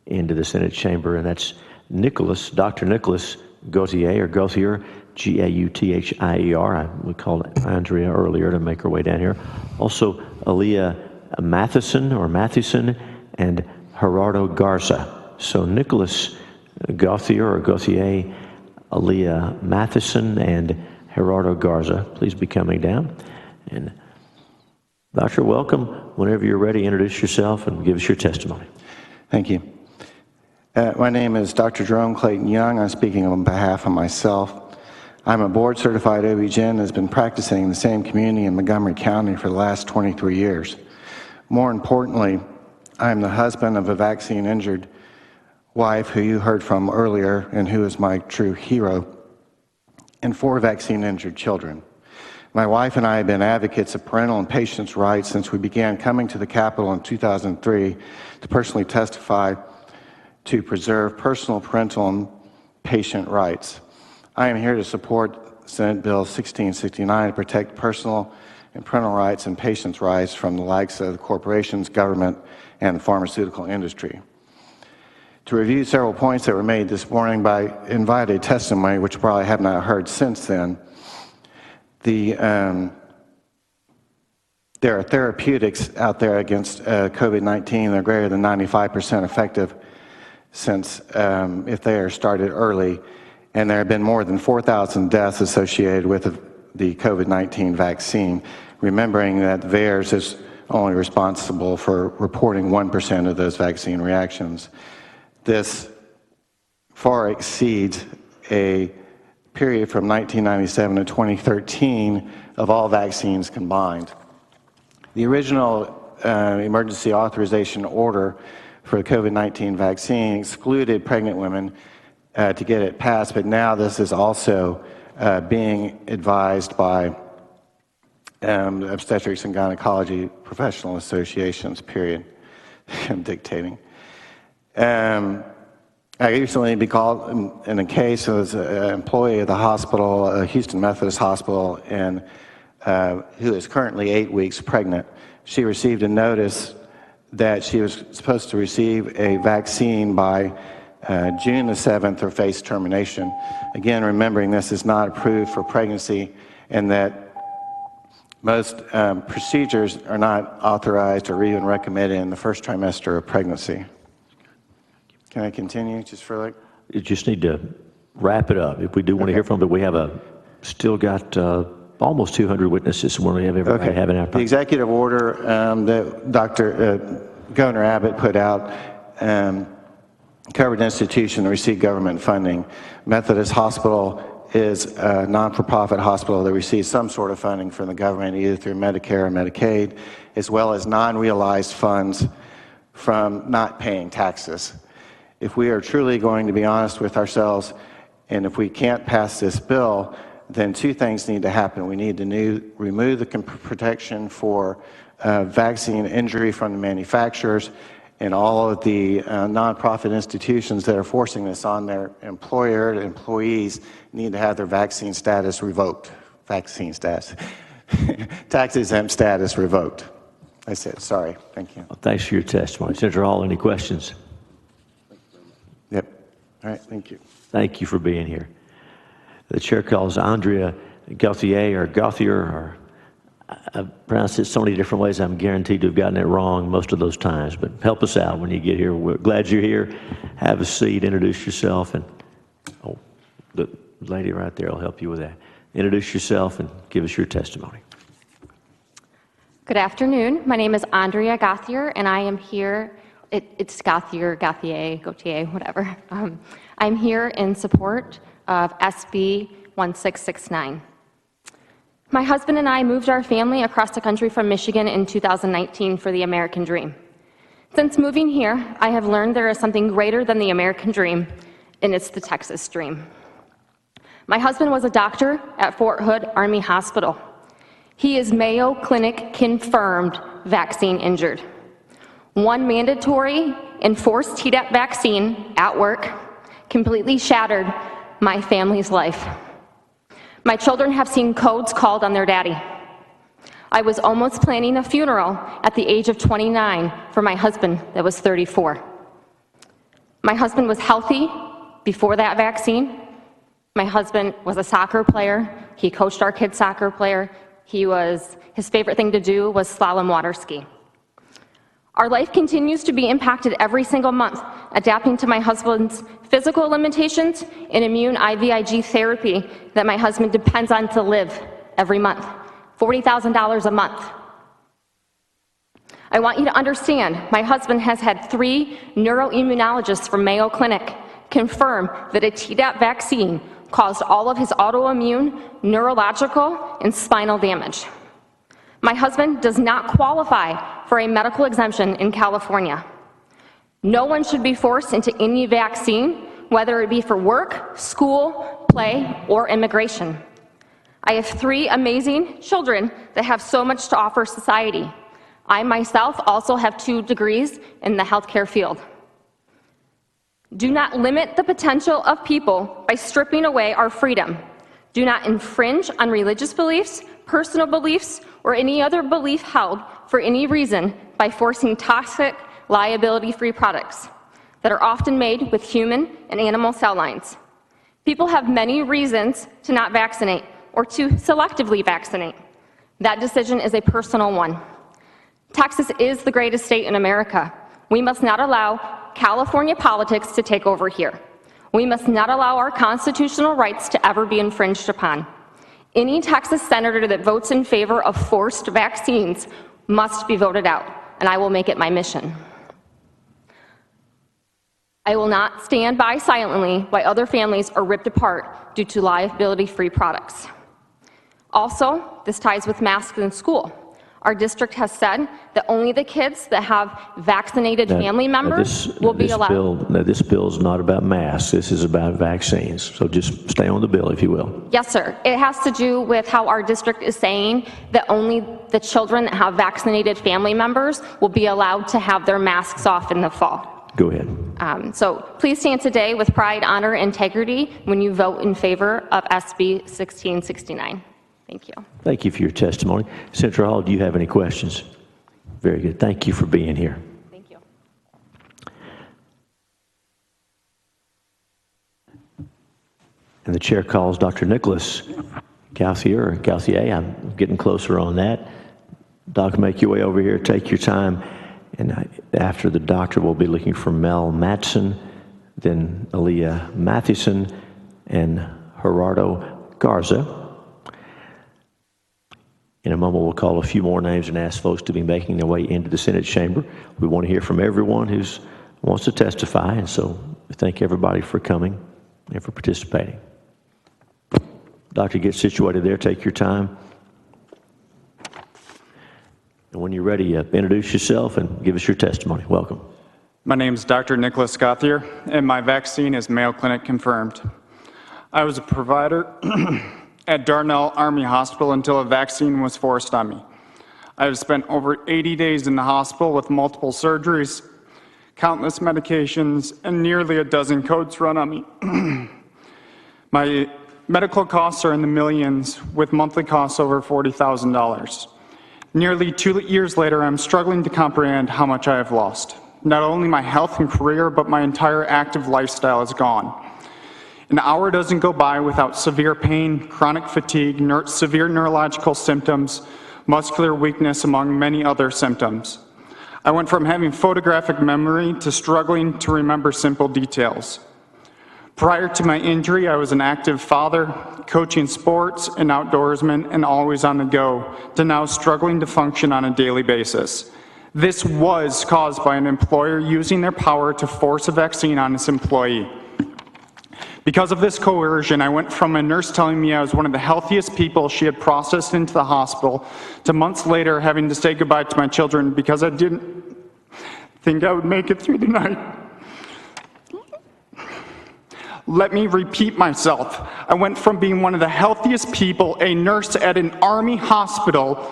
into the Senate chamber, and that's Dr. Nicholas Gauthier, or Gauthier, Gauthier. We called Andrea earlier to make her way down here. Also, Aaliyah Matheson, and Gerardo Garza. So Nicholas Gauthier, or Gauthier, Aaliyah Matheson, and Gerardo Garza, please be coming down. And Doctor, welcome. Whenever you're ready, introduce yourself and give us your testimony. Thank you. My name is Dr. Jerome Clayton Young. I'm speaking on behalf of myself. I'm a board-certified OB-GYN and has been practicing in the same community in Montgomery County for the last 23 years. More importantly, I am the husband of a vaccine-injured wife who you heard from earlier and who is my true hero, and 4 vaccine-injured children. My wife and I have been advocates of parental and patients' rights since we began coming to the Capitol in 2003 to personally testify to preserve personal, parental, and patient rights. I am here to support Senate Bill 1669 to protect personal and parental rights and patients' rights from the likes of the corporations, government, and the pharmaceutical industry. To review several points that were made this morning by invited testimony, which probably have not heard since then, the there are therapeutics out there against COVID-19 that are greater than 95% effective since if they are started early. And there have been more than 4,000 deaths associated with the COVID-19 vaccine, remembering that VAERS is only responsible for reporting 1% of those vaccine reactions. This far exceeds a period from 1997 to 2013 of all vaccines combined. The original emergency authorization order for the COVID-19 vaccine excluded pregnant women to get it passed, but now this is also being advised by obstetrics and gynecology professional associations, period. I'm dictating. I recently been called in a case. It was an employee of the hospital, Houston Methodist Hospital, and who is currently 8 weeks pregnant. She received a notice that she was supposed to receive a vaccine by June the 7th or face termination. Again, remembering this is not approved for pregnancy and that most procedures are not authorized or even recommended in the first trimester of pregnancy. Can I continue just for like? You just need to wrap it up. If we do want to hear from them, we have still got almost 200 witnesses when we have everybody having our. The executive order that Governor Abbott put out covered institutions that receive government funding. Methodist Hospital is a non-for-profit hospital that receives some sort of funding from the government, either through Medicare or Medicaid, as well as non-realized funds from not paying taxes. If we are truly going to be honest with ourselves, and if we can't pass this bill, then two things need to happen. We need to remove the protection for vaccine injury from the manufacturers, and all of the nonprofit institutions that are forcing this on their employees need to have their vaccine status revoked. Vaccine status. Tax-exempt status revoked. That's it. Sorry. Thank you. Well, thanks for your testimony. Senator Hall, any questions? Yep. All right. Thank you. Thank you for being here. The chair calls Andrea Gauthier, or I've pronounced it so many different ways, I'm guaranteed to have gotten it wrong most of those times, but help us out when you get here. We're glad you're here. Have a seat, introduce yourself, and the lady right there will help you with that. Introduce yourself and give us your testimony. Good afternoon. My name is Andrea Gauthier, and I am here, it's Gauthier, whatever. I'm here in support of SB-1669. My husband and I moved our family across the country from Michigan in 2019 for the American dream. Since moving here, I have learned there is something greater than the American dream, and it's the Texas dream. My husband was a doctor at Fort Hood Army Hospital. He is Mayo Clinic confirmed vaccine injured. One mandatory enforced Tdap vaccine at work completely shattered my family's life. My children have seen codes called on their daddy. I was almost planning a funeral at the age of 29 for my husband that was 34. My husband was healthy before that vaccine. My husband was a soccer player. He coached our kids' soccer player. His favorite thing to do was slalom water ski. Our life continues to be impacted every single month, adapting to my husband's physical limitations and immune IVIG therapy that my husband depends on to live every month, $40,000 a month. I want you to understand, my husband has had 3 neuroimmunologists from Mayo Clinic confirm that a Tdap vaccine caused all of his autoimmune, neurological, and spinal damage. My husband does not qualify for a medical exemption in California. No one should be forced into any vaccine, whether it be for work, school, play, or immigration. I have 3 amazing children that have so much to offer society. I myself also have 2 degrees in the healthcare field. Do not limit the potential of people by stripping away our freedom. Do not infringe on religious beliefs, personal beliefs, or any other belief held for any reason by forcing toxic, liability-free products that are often made with human and animal cell lines. People have many reasons to not vaccinate or to selectively vaccinate. That decision is a personal one. Texas is the greatest state in America. We must not allow California politics to take over here. We must not allow our constitutional rights to ever be infringed upon. Any Texas senator that votes in favor of forced vaccines must be voted out, and I will make it my mission. I will not stand by silently while other families are ripped apart due to liability-free products. Also, this ties with masks in school. Our district has said that only the kids that have vaccinated family members will be allowed. This bill is not about masks. This is about vaccines. So just stay on the bill, if you will. Yes, sir. It has to do with how our district is saying that only the children that have vaccinated family members will be allowed to have their masks off in the fall. Go ahead. So please stand today with pride, honor, and integrity when you vote in favor of SB 1669. Thank you. Thank you for your testimony. Senator Hall, do you have any questions? Very good. Thank you for being here. Thank you. And the chair calls Dr. Nicholas Gauthier. I'm getting closer on that. Doc, make your way over here. Take your time. And after the doctor, we'll be looking for Mel Matson, then Aaliyah Mathewson, and Gerardo Garza. In a moment, we'll call a few more names and ask folks to be making their way into the Senate chamber. We want to hear from everyone who wants to testify, and so we thank everybody for coming and for participating. Doctor, get situated there. Take your time. And when you're ready, introduce yourself and give us your testimony. Welcome. My name is Dr. Nicholas Gauthier, and my vaccine is Mayo Clinic confirmed. I was a provider at Darnell Army Hospital until a vaccine was forced on me. I have spent over 80 days in the hospital with multiple surgeries, countless medications, and nearly a dozen codes run on me. My medical costs are in the millions, with monthly costs over $40,000. Nearly 2 years later, I'm struggling to comprehend how much I have lost. Not only my health and career, but my entire active lifestyle is gone. An hour doesn't go by without severe pain, chronic fatigue, severe neurological symptoms, muscular weakness, among many other symptoms. I went from having photographic memory to struggling to remember simple details. Prior to my injury, I was an active father, coaching sports, an outdoorsman, and always on the go, to now struggling to function on a daily basis. This was caused by an employer using their power to force a vaccine on its employee. Because of this coercion, I went from a nurse telling me I was one of the healthiest people she had processed into the hospital to months later having to say goodbye to my children because I didn't think I would make it through the night. Let me repeat myself. I went from being one of the healthiest people a nurse at an Army hospital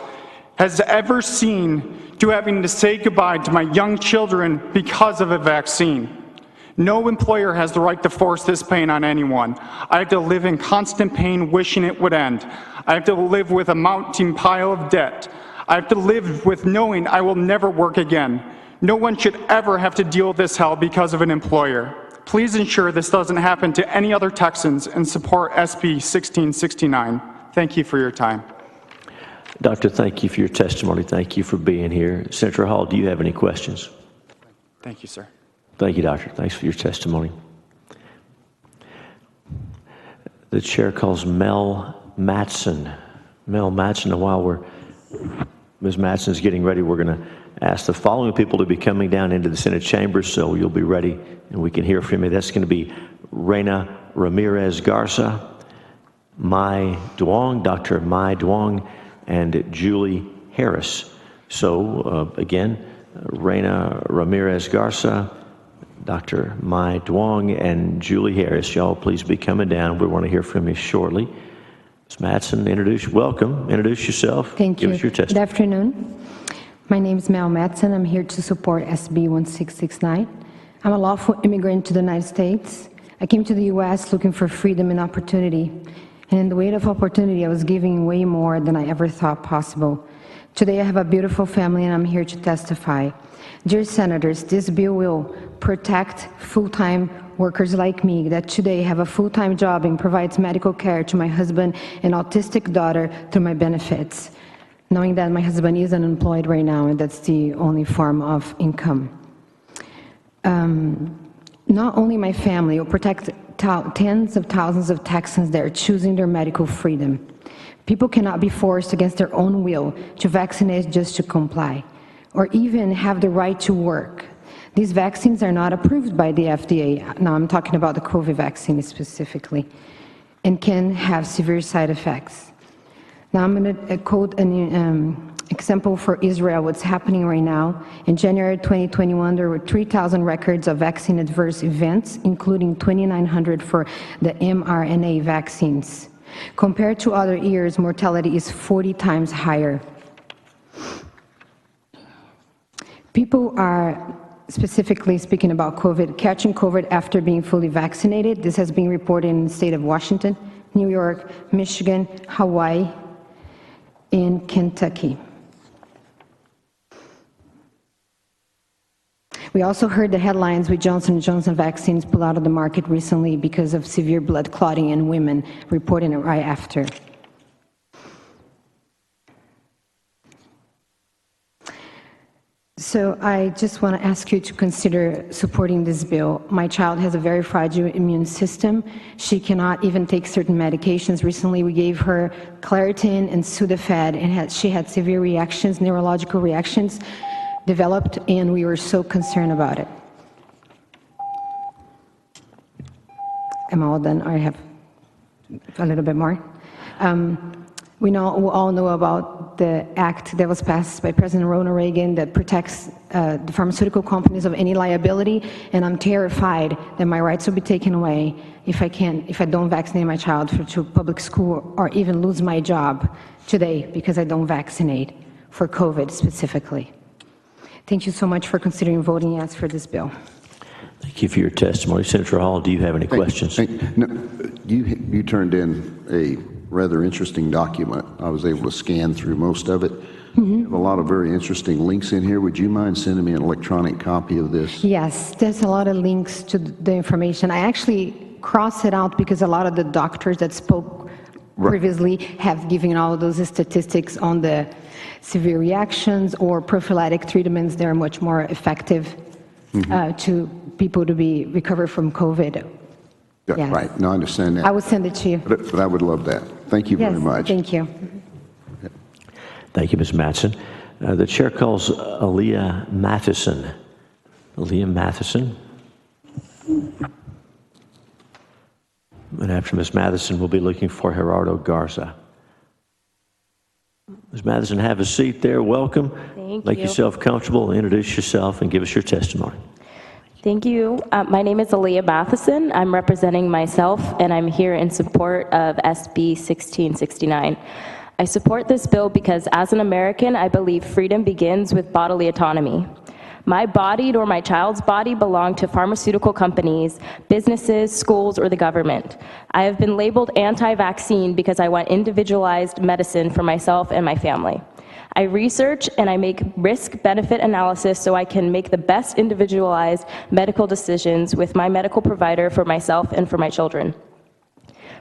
has ever seen to having to say goodbye to my young children because of a vaccine. No employer has the right to force this pain on anyone. I have to live in constant pain wishing it would end. I have to live with a mounting pile of debt. I have to live with knowing I will never work again. No one should ever have to deal with this hell because of an employer. Please ensure this doesn't happen to any other Texans and support SB 1669. Thank you for your time. Doctor, thank you for your testimony. Thank you for being here. Senator Hall, do you have any questions? Thank you, sir. Thank you, Doctor. Thanks for your testimony. The chair calls Mel Matson. Mel Matson, and while Ms. Matson is getting ready, we're going to ask the following people to be coming down into the Senate chamber, so you'll be ready and we can hear from you. That's going to be Reina Ramirez Garza, Mai Duong, Dr. Mai Duong, and Julie Harris. So again, Reina Ramirez Garza, Dr. Mai Duong, and Julie Harris. Y'all please be coming down. We want to hear from you shortly. Ms. Matson, welcome. Introduce yourself. Thank you. Give us your testimony. Good afternoon. My name is Mel Matson. I'm here to support SB 1669. I'm a lawful immigrant to the United States. I came to the U.S. looking for freedom and opportunity. And in the way of opportunity, I was giving way more than I ever thought possible. Today I have a beautiful family and I'm here to testify. Dear Senators, this bill will protect full-time workers like me that today have a full-time job and provides medical care to my husband and autistic daughter through my benefits. knowing that my husband is unemployed right now and that's the only form of income. Not only my family will protect tens of thousands of Texans that are choosing their medical freedom. People cannot be forced against their own will to vaccinate just to comply, or even have the right to work. These vaccines are not approved by the FDA. Now I'm talking about the COVID vaccine specifically, and can have severe side effects. Now I'm going to quote an example for Israel, what's happening right now. In January 2021, there were 3,000 records of vaccine adverse events, including 2,900 for the mRNA vaccines. Compared to other years, mortality is 40 times higher. People are, specifically speaking about COVID, catching COVID after being fully vaccinated. This has been reported in the state of Washington, New York, Michigan, Hawaii, and Kentucky. We also heard the headlines with Johnson & Johnson vaccines pulled out of the market recently because of severe blood clotting in women, reporting it right after. So I just want to ask you to consider supporting this bill. My child has a very fragile immune system. She cannot even take certain medications. Recently, we gave her Claritin and Sudafed, and she had severe reactions, neurological reactions developed, and we were so concerned about it. Am I all done? I have a little bit more. We all know about the act that was passed by President Ronald Reagan that protects the pharmaceutical companies of any liability, and I'm terrified that my rights will be taken away if I don't vaccinate my child to public school, or even lose my job today because I don't vaccinate for COVID specifically. Thank you so much for considering voting yes for this bill. Thank you for your testimony. Senator Hall, do you have any questions? No, you turned in a rather interesting document. I was able to scan through most of it. You have a lot of very interesting links in here. Would you mind sending me an electronic copy of this? Yes, there's a lot of links to the information. I actually crossed it out because a lot of the doctors that spoke previously have given all of those statistics on the severe reactions or prophylactic treatments that are much more effective to people to be recovered from COVID. Yeah, Yes. right. No, I understand that. I will send it to you. But I would love that. Thank you very much. Thank you. Thank you, Ms. Mattson. The chair calls Aaliyah Matheson. Aaliyah Matheson. And after Ms. Matheson, we'll be looking for Gerardo Garza. Ms. Matheson, have a seat there. Welcome. Thank Make you. yourself comfortable, introduce yourself, and give us your testimony. Thank you. My name is Aaliyah Matheson. I'm representing myself, and I'm here in support of SB-1669. I support this bill because as an American, I believe freedom begins with bodily autonomy. My body nor my child's body belong to pharmaceutical companies, businesses, schools, or the government. I have been labeled anti-vaccine because I want individualized medicine for myself and my family. I research and I make risk-benefit analysis so I can make the best individualized medical decisions with my medical provider for myself and for my children.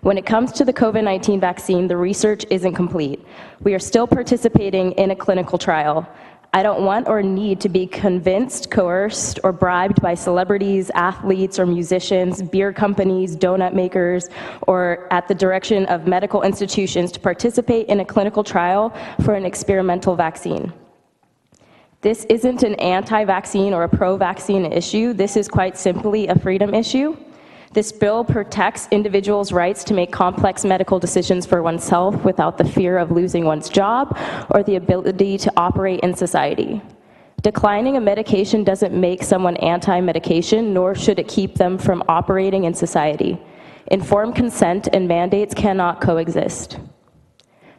When it comes to the COVID-19 vaccine, the research isn't complete. We are still participating in a clinical trial. I don't want or need to be convinced, coerced, or bribed by celebrities, athletes, or musicians, beer companies, donut makers, or at the direction of medical institutions to participate in a clinical trial for an experimental vaccine. This isn't an anti-vaccine or a pro-vaccine issue. This is quite simply a freedom issue. This bill protects individuals' rights to make complex medical decisions for oneself without the fear of losing one's job or the ability to operate in society. Declining a medication doesn't make someone anti-medication, nor should it keep them from operating in society. Informed consent and mandates cannot coexist.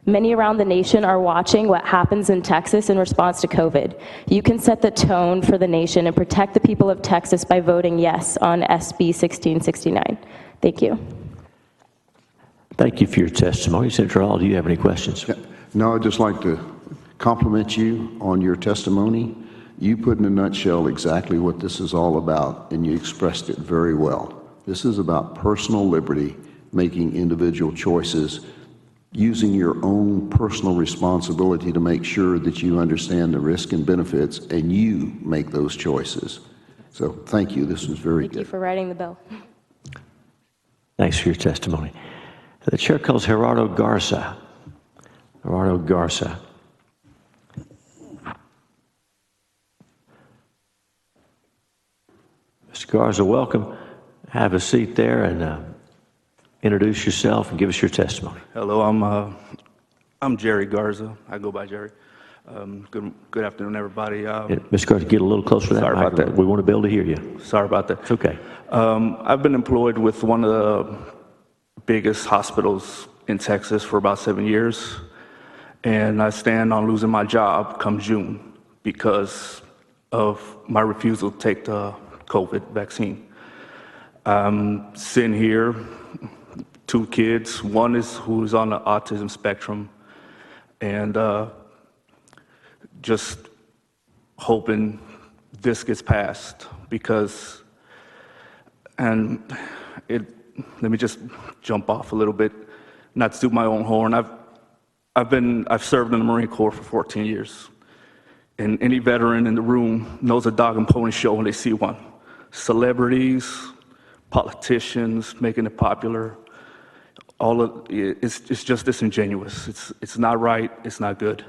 Many around the nation are watching what happens in Texas in response to COVID. You can set the tone for the nation and protect the people of Texas by voting yes on SB 1669. Thank you. Thank you for your testimony. Senator Hall, do you have any questions? No, I'd just like to compliment you on your testimony. You put in a nutshell exactly what this is all about, and you expressed it very well. This is about personal liberty, making individual choices using your own personal responsibility to make sure that you understand the risk and benefits and you make those choices. So thank you. This was very good. Thank you for writing the bill. Thanks for your testimony. The chair calls Gerardo Garza. Gerardo Garza. Mr. Garza, welcome. Have a seat there and introduce yourself and give us your testimony. Hello, I'm Jerry Garza. I go by Jerry. Good afternoon, everybody. Mr. Garza, get a little closer to that Sorry about microphone. that. We want to be able to hear you. Sorry about that. It's okay. I've been employed with one of the biggest hospitals in Texas for about 7 years, and I stand on losing my job come June because of my refusal to take the COVID vaccine. I'm sitting here, 2 kids. One is who's on the autism spectrum, and just hoping this gets passed because, and let me just jump off a little bit, not to toot my own horn. I've served in the Marine Corps for 14 years, and any veteran in the room knows a dog and pony show when they see one. Celebrities, politicians making it popular, all of it's just disingenuous. It's not right. It's not good.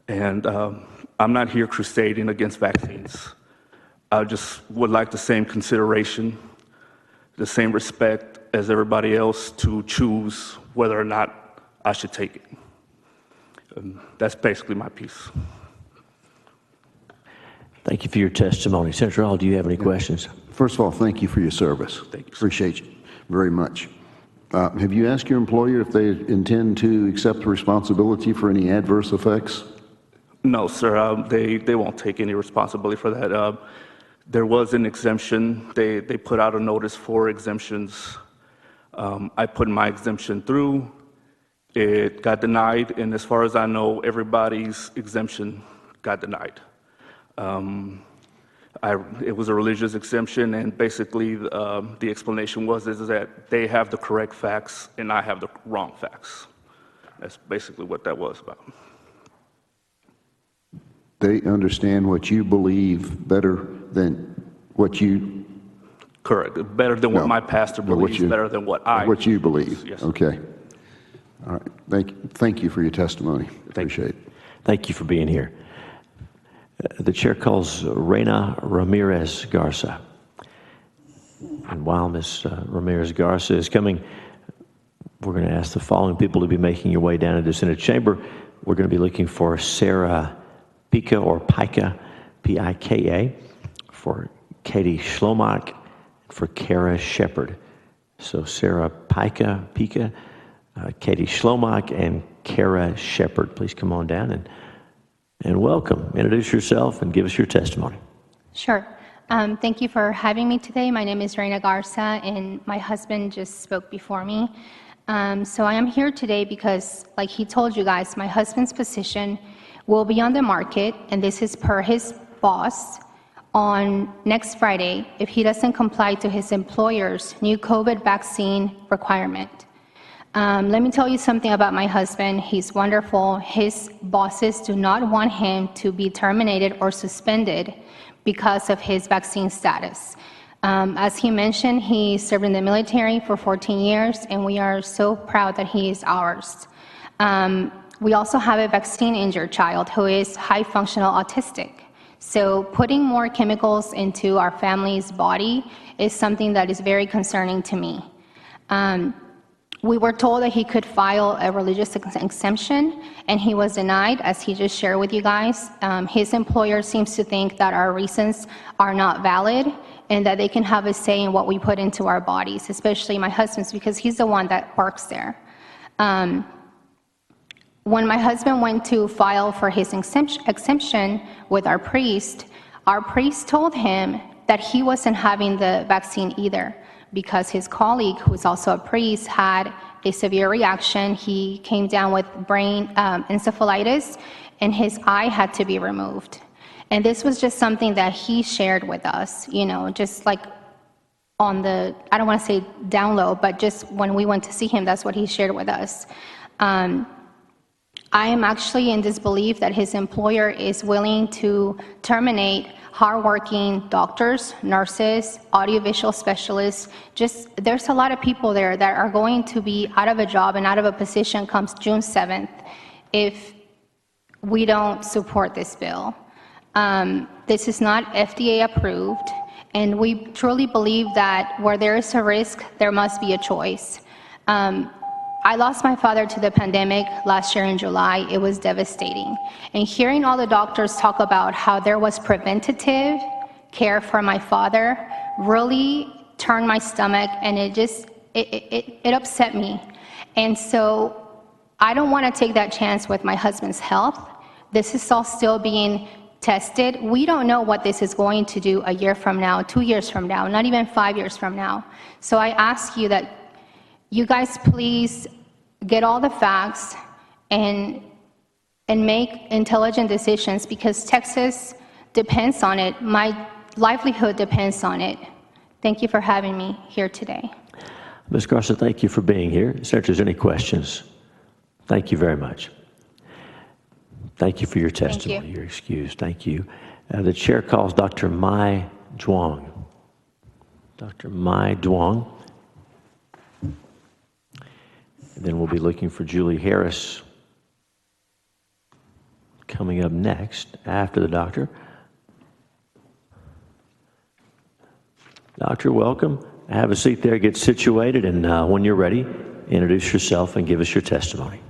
And I'm not here crusading against vaccines. I just would like the same consideration, the same respect as everybody else to choose whether or not I should take it. That's basically my piece. Thank you for your testimony. Senator Hall, do you have any questions? First of all, thank you for your service. Thank you. Appreciate you very much. Have you asked your employer if they intend to accept the responsibility for any adverse effects? No, sir. They won't take any responsibility for that. There was an exemption. They put out a notice for exemptions. I put my exemption through. It got denied, and as far as I know, everybody's exemption got denied. It was a religious exemption, and basically the explanation was is that they have the correct facts and I have the wrong facts. That's basically what that was about. They understand what you believe better than what you... Correct. Better than what my pastor believes, better than what I... What you believe. Yes. Okay. All right. Thank you for your testimony. Appreciate it. Thank you for being here. The chair calls Reina Ramirez Garza. And while Ms. Ramirez Garza is coming, we're going to ask the following people to be making your way down into the Senate chamber. We're going to be looking for Sarah Pica or Pica, P-I-K-A, for Katie Schlomock, for Kara Shepard. So Sarah Pica, Katie Schlomock, and Kara Shepard. Please come on down and welcome. Introduce yourself and give us your testimony. Sure. Thank you for having me today. My name is Reina Garza, and my husband just spoke before me. So I am here today because, like he told you guys, my husband's position will be on the market, and this is per his boss, on next Friday if he doesn't comply to his employer's new COVID vaccine requirement. Let me tell you something about my husband. He's wonderful. His bosses do not want him to be terminated or suspended because of his vaccine status. As he mentioned, he served in the military for 14 years, and we are so proud that he is ours. We also have a vaccine-injured child who is high-functional autistic. So putting more chemicals into our family's body is something that is very concerning to me. We were told that he could file a religious exemption, and he was denied, as he just shared with you guys. His employer seems to think that our reasons are not valid and that they can have a say in what we put into our bodies, especially my husband's, because he's the one that works there. When my husband went to file for his exemption with our priest told him that he wasn't having the vaccine either, because his colleague, who is also a priest, had a severe reaction. He came down with brain encephalitis, and his eye had to be removed. And this was just something that he shared with us, you know, just like on the, I don't want to say down low, but just when we went to see him, that's what he shared with us. I am actually in disbelief that his employer is willing to terminate hardworking doctors, nurses, audiovisual specialists. There's a lot of people there that are going to be out of a job and out of a position comes June 7th if we don't support this bill. This is not FDA approved, and we truly believe that where there is a risk, there must be a choice. I lost my father to the pandemic last year in July. It was devastating. And hearing all the doctors talk about how there was preventative care for my father really turned my stomach, and it upset me. And so I don't want to take that chance with my husband's health. This is all still being tested. We don't know what this is going to do a year from now, 2 years from now, not even 5 years from now. So I ask you that you guys please get all the facts and make intelligent decisions, because Texas depends on it. My livelihood depends on it. Thank you for having me here today. Ms. Garza, thank you for being here. Senators, any questions? Thank you very much. Thank you for your testimony. Thank you. You're excused. Thank you. The chair calls Dr. Mai Duong. Dr. Mai Duong. And then we'll be looking for Julie Harris coming up next after the doctor. Doctor, welcome. Have a seat there, get situated, and when you're ready, introduce yourself and give us your testimony.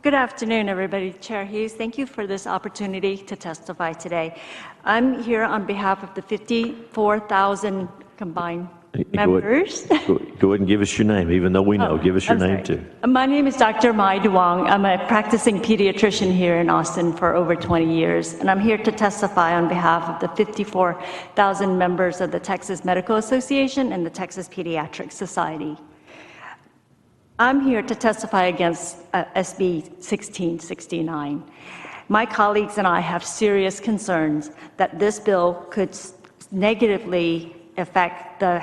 Good afternoon, everybody. Chair Hughes, thank you for this opportunity to testify today. I'm here on behalf of the 54,000 combined members. Go ahead and give us your name, even though we know. Give us your name, too. My name is Dr. Mai Duong. I'm a practicing pediatrician here in Austin for over 20 years, and I'm here to testify on behalf of the 54,000 members of the Texas Medical Association and the Texas Pediatric Society. I'm here to testify against SB-1669. My colleagues and I have serious concerns that this bill could negatively affect the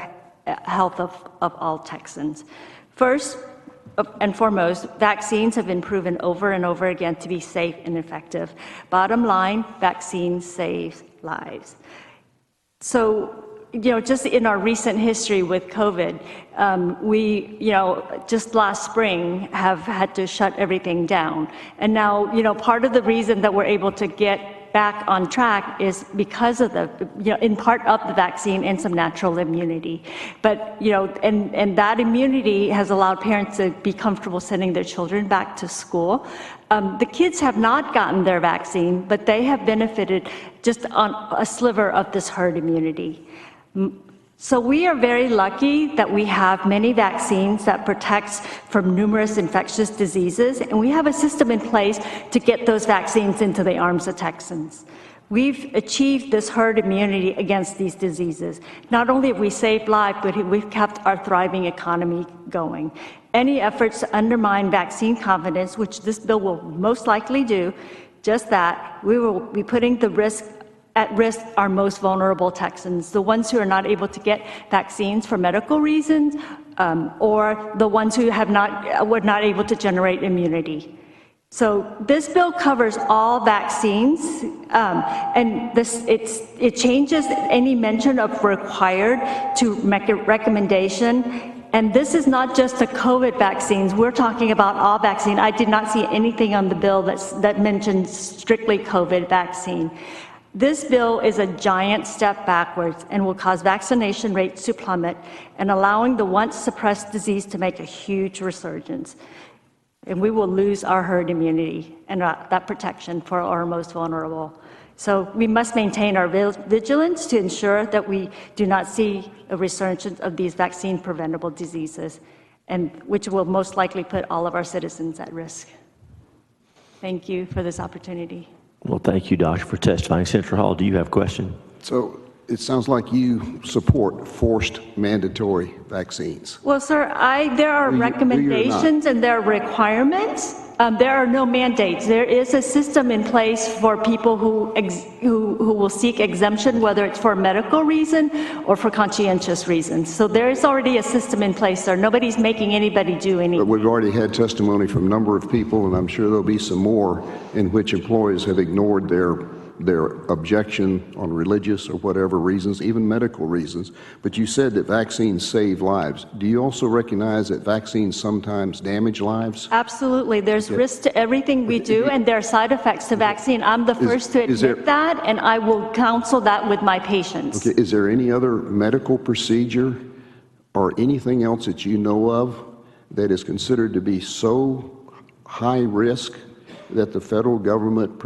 health of all Texans. First and foremost, vaccines have been proven over and over again to be safe and effective. Bottom line, vaccines save lives. So, just in our recent history with COVID, we, just last spring have had to shut everything down. And now, part of the reason that we're able to get back on track is because of in part of the vaccine and some natural immunity. But, and that immunity has allowed parents to be comfortable sending their children back to school. The kids have not gotten their vaccine, but they have benefited just on a sliver of this herd immunity. So we are very lucky that we have many vaccines that protects from numerous infectious diseases, and we have a system in place to get those vaccines into the arms of Texans. We've achieved this herd immunity against these diseases. Not only have we saved lives, but we've kept our thriving economy going. Any efforts to undermine vaccine confidence, which this bill will most likely do, just that, we will be putting at risk our most vulnerable Texans, the ones who are not able to get vaccines for medical reasons, or the ones who were not able to generate immunity. So this bill covers all vaccines, and it changes any mention of required to make a recommendation. And this is not just the COVID vaccines. We're talking about all vaccine. I did not see anything on the bill that mentions strictly COVID vaccine. This bill is a giant step backwards and will cause vaccination rates to plummet and allowing the once suppressed disease to make a huge resurgence. And we will lose our herd immunity and that protection for our most vulnerable. So we must maintain our vigilance to ensure that we do not see a resurgence of these vaccine preventable diseases, and which will most likely put all of our citizens at risk. Thank you for this opportunity. Well, thank you, Doctor, for testifying. Senator Hall, do you have a question? So it sounds like you support forced mandatory vaccines. Well, sir, there are recommendations and there are requirements, There are no mandates. There is a system in place for people who will seek exemption, whether it's for medical reason or for conscientious reasons. So there is already a system in place there. Nobody's making anybody do anything. But we've already had testimony from a number of people, and I'm sure there'll be some more, in which employees have ignored their objection on religious or whatever reasons, even medical reasons. But you said that vaccines save lives. Do you also recognize that vaccines sometimes damage lives? Absolutely. There's risk to everything we do, and there are side effects to vaccine. I'm the first to admit that, and I will counsel that with my patients. Okay. Is there any other medical procedure or anything else that you know of that is considered to be so high risk that the federal government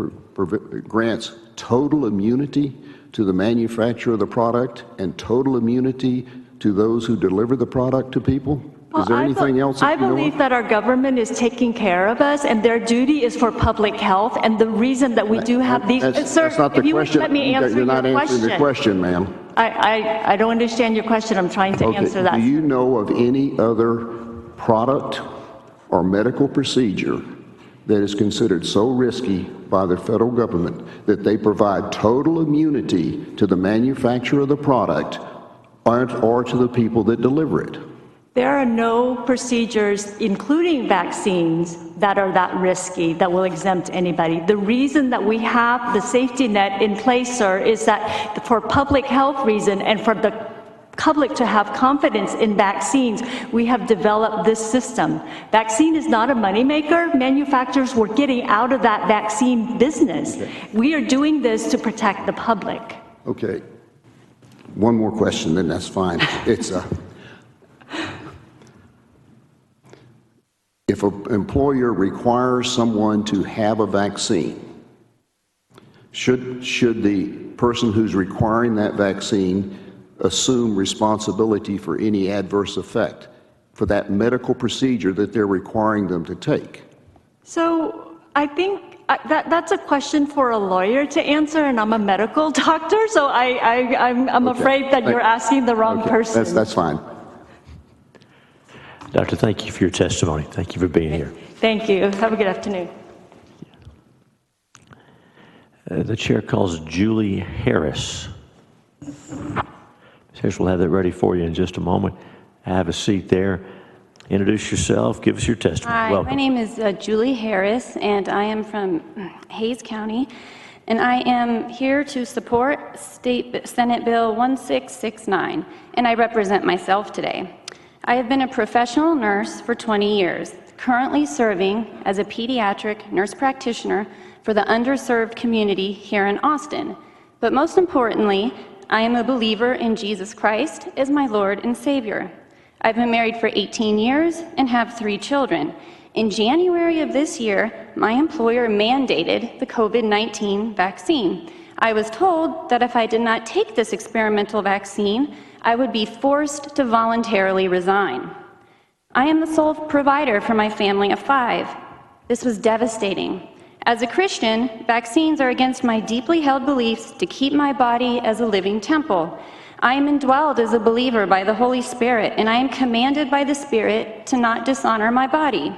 grants total immunity to the manufacturer of the product and total immunity to those who deliver the product to people? Is there anything else that I you know of? believe that our government is taking care of us, and their duty is for public health, and the reason that we do have these... Sir, That's not the if you would question. let me answer You're not your answering the question, ma'am. I don't understand your question. I'm trying to answer that. Do you know of any other product or medical procedure that is considered so risky by the federal government that they provide total immunity to the manufacturer of the product or to the people that deliver it? There are no procedures, including vaccines, that are that risky, that will exempt anybody. The reason that we have the safety net in place, sir, is that for public health reason and for the public to have confidence in vaccines, we have developed this system. Vaccine is not a moneymaker. Manufacturers were getting out of that vaccine business. We are doing this to protect the public. Okay. One more question, then that's fine. It's if an employer requires someone to have a vaccine, should the person who's requiring that vaccine assume responsibility for any adverse effect for that medical procedure that they're requiring them to take? So I think that's a question for a lawyer to answer, and I'm a medical doctor, so I'm afraid that you're asking the wrong person. That's fine. Doctor, thank you for your testimony. Thank you for being here. Thank you. Have a good afternoon. The chair calls Julie Harris. We'll have that ready for you in just a moment. Have a seat there. Introduce yourself. Give us your testimony. Hi, Welcome. my name is Julie Harris, and I am from Hayes County, and I am here to support Senate Bill 1669, and I represent myself today. I have been a professional nurse for 20 years, currently serving as a pediatric nurse practitioner for the underserved community here in Austin. But most importantly, I am a believer in Jesus Christ as my Lord and Savior. I've been married for 18 years and have 3 children. In January of this year, my employer mandated the COVID-19 vaccine. I was told that if I did not take this experimental vaccine, I would be forced to voluntarily resign. I am the sole provider for my family of 5. This was devastating. As a Christian, vaccines are against my deeply held beliefs to keep my body as a living temple. I am indwelled as a believer by the Holy Spirit, and I am commanded by the Spirit to not dishonor my body.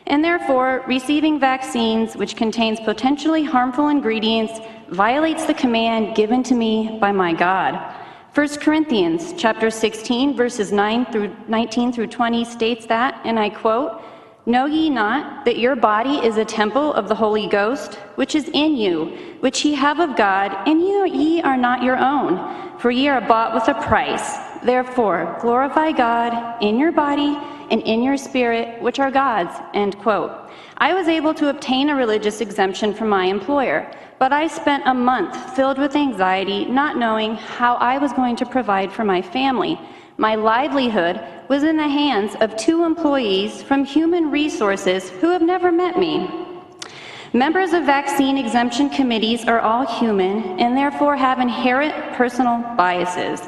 And therefore, receiving vaccines which contains potentially harmful ingredients violates the command given to me by my God. 1 Corinthians chapter 16, verses 19 through 20 states that, and I quote, "Know ye not that your body is a temple of the Holy Ghost, which is in you, which ye have of God, and ye are not your own, for ye are bought with a price. Therefore, glorify God in your body and in your spirit, which are God's." End quote. I was able to obtain a religious exemption from my employer, but I spent a month filled with anxiety, not knowing how I was going to provide for my family. My livelihood was in the hands of 2 employees from Human Resources who have never met me. Members of vaccine exemption committees are all human and therefore have inherent personal biases.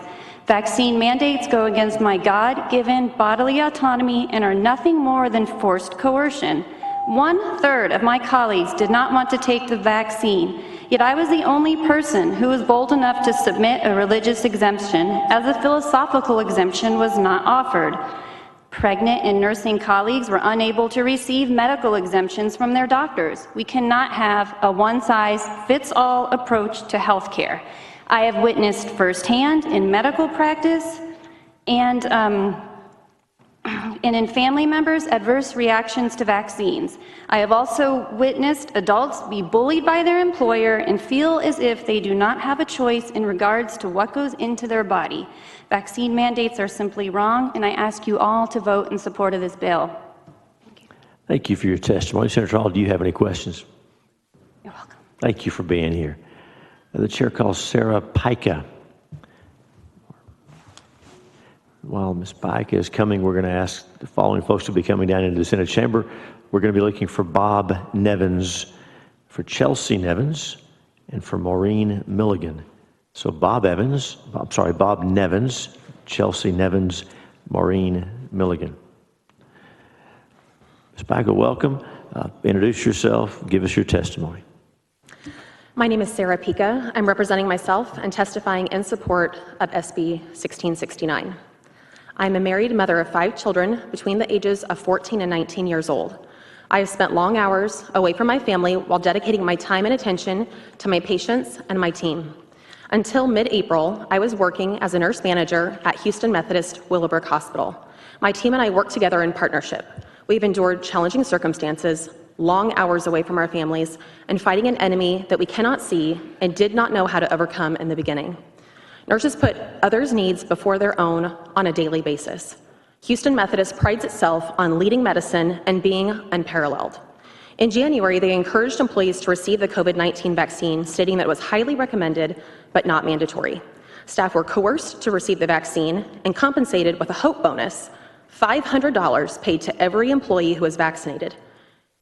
Vaccine mandates go against my God-given bodily autonomy and are nothing more than forced coercion. 1/3 of my colleagues did not want to take the vaccine, yet I was the only person who was bold enough to submit a religious exemption, as a philosophical exemption was not offered. Pregnant and nursing colleagues were unable to receive medical exemptions from their doctors. We cannot have a one-size-fits-all approach to health care. I have witnessed firsthand in medical practice and in family members adverse reactions to vaccines. I have also witnessed adults be bullied by their employer and feel as if they do not have a choice in regards to what goes into their body. Vaccine mandates are simply wrong, and I ask you all to vote in support of this bill. Thank you for your testimony. Senator Hall, do you have any questions? You're welcome. Thank you for being here. The chair calls Sarah Pica. While Ms. Pica is coming, we're going to ask the following folks to be coming down into the Senate chamber. We're going to be looking for Bob Nevins, for Chelsea Nevins, and for Maureen Milligan. So Bob Nevins, Chelsea Nevins, Maureen Milligan. Ms. Pica, welcome. Introduce yourself. Give us your testimony. My name is Sarah Pica. I'm representing myself and testifying in support of SB 1669. I'm a married mother of 5 children between the ages of 14 and 19 years old. I have spent long hours away from my family while dedicating my time and attention to my patients and my team. Until mid-April, I was working as a nurse manager at Houston Methodist Willowbrook Hospital. My team and I worked together in partnership. We've endured challenging circumstances, long hours away from our families, and fighting an enemy that we cannot see and did not know how to overcome in the beginning. Nurses put others' needs before their own on a daily basis. Houston Methodist prides itself on leading medicine and being unparalleled. In January, they encouraged employees to receive the COVID-19 vaccine, stating that it was highly recommended but not mandatory. Staff were coerced to receive the vaccine and compensated with a hope bonus, $500 paid to every employee who was vaccinated.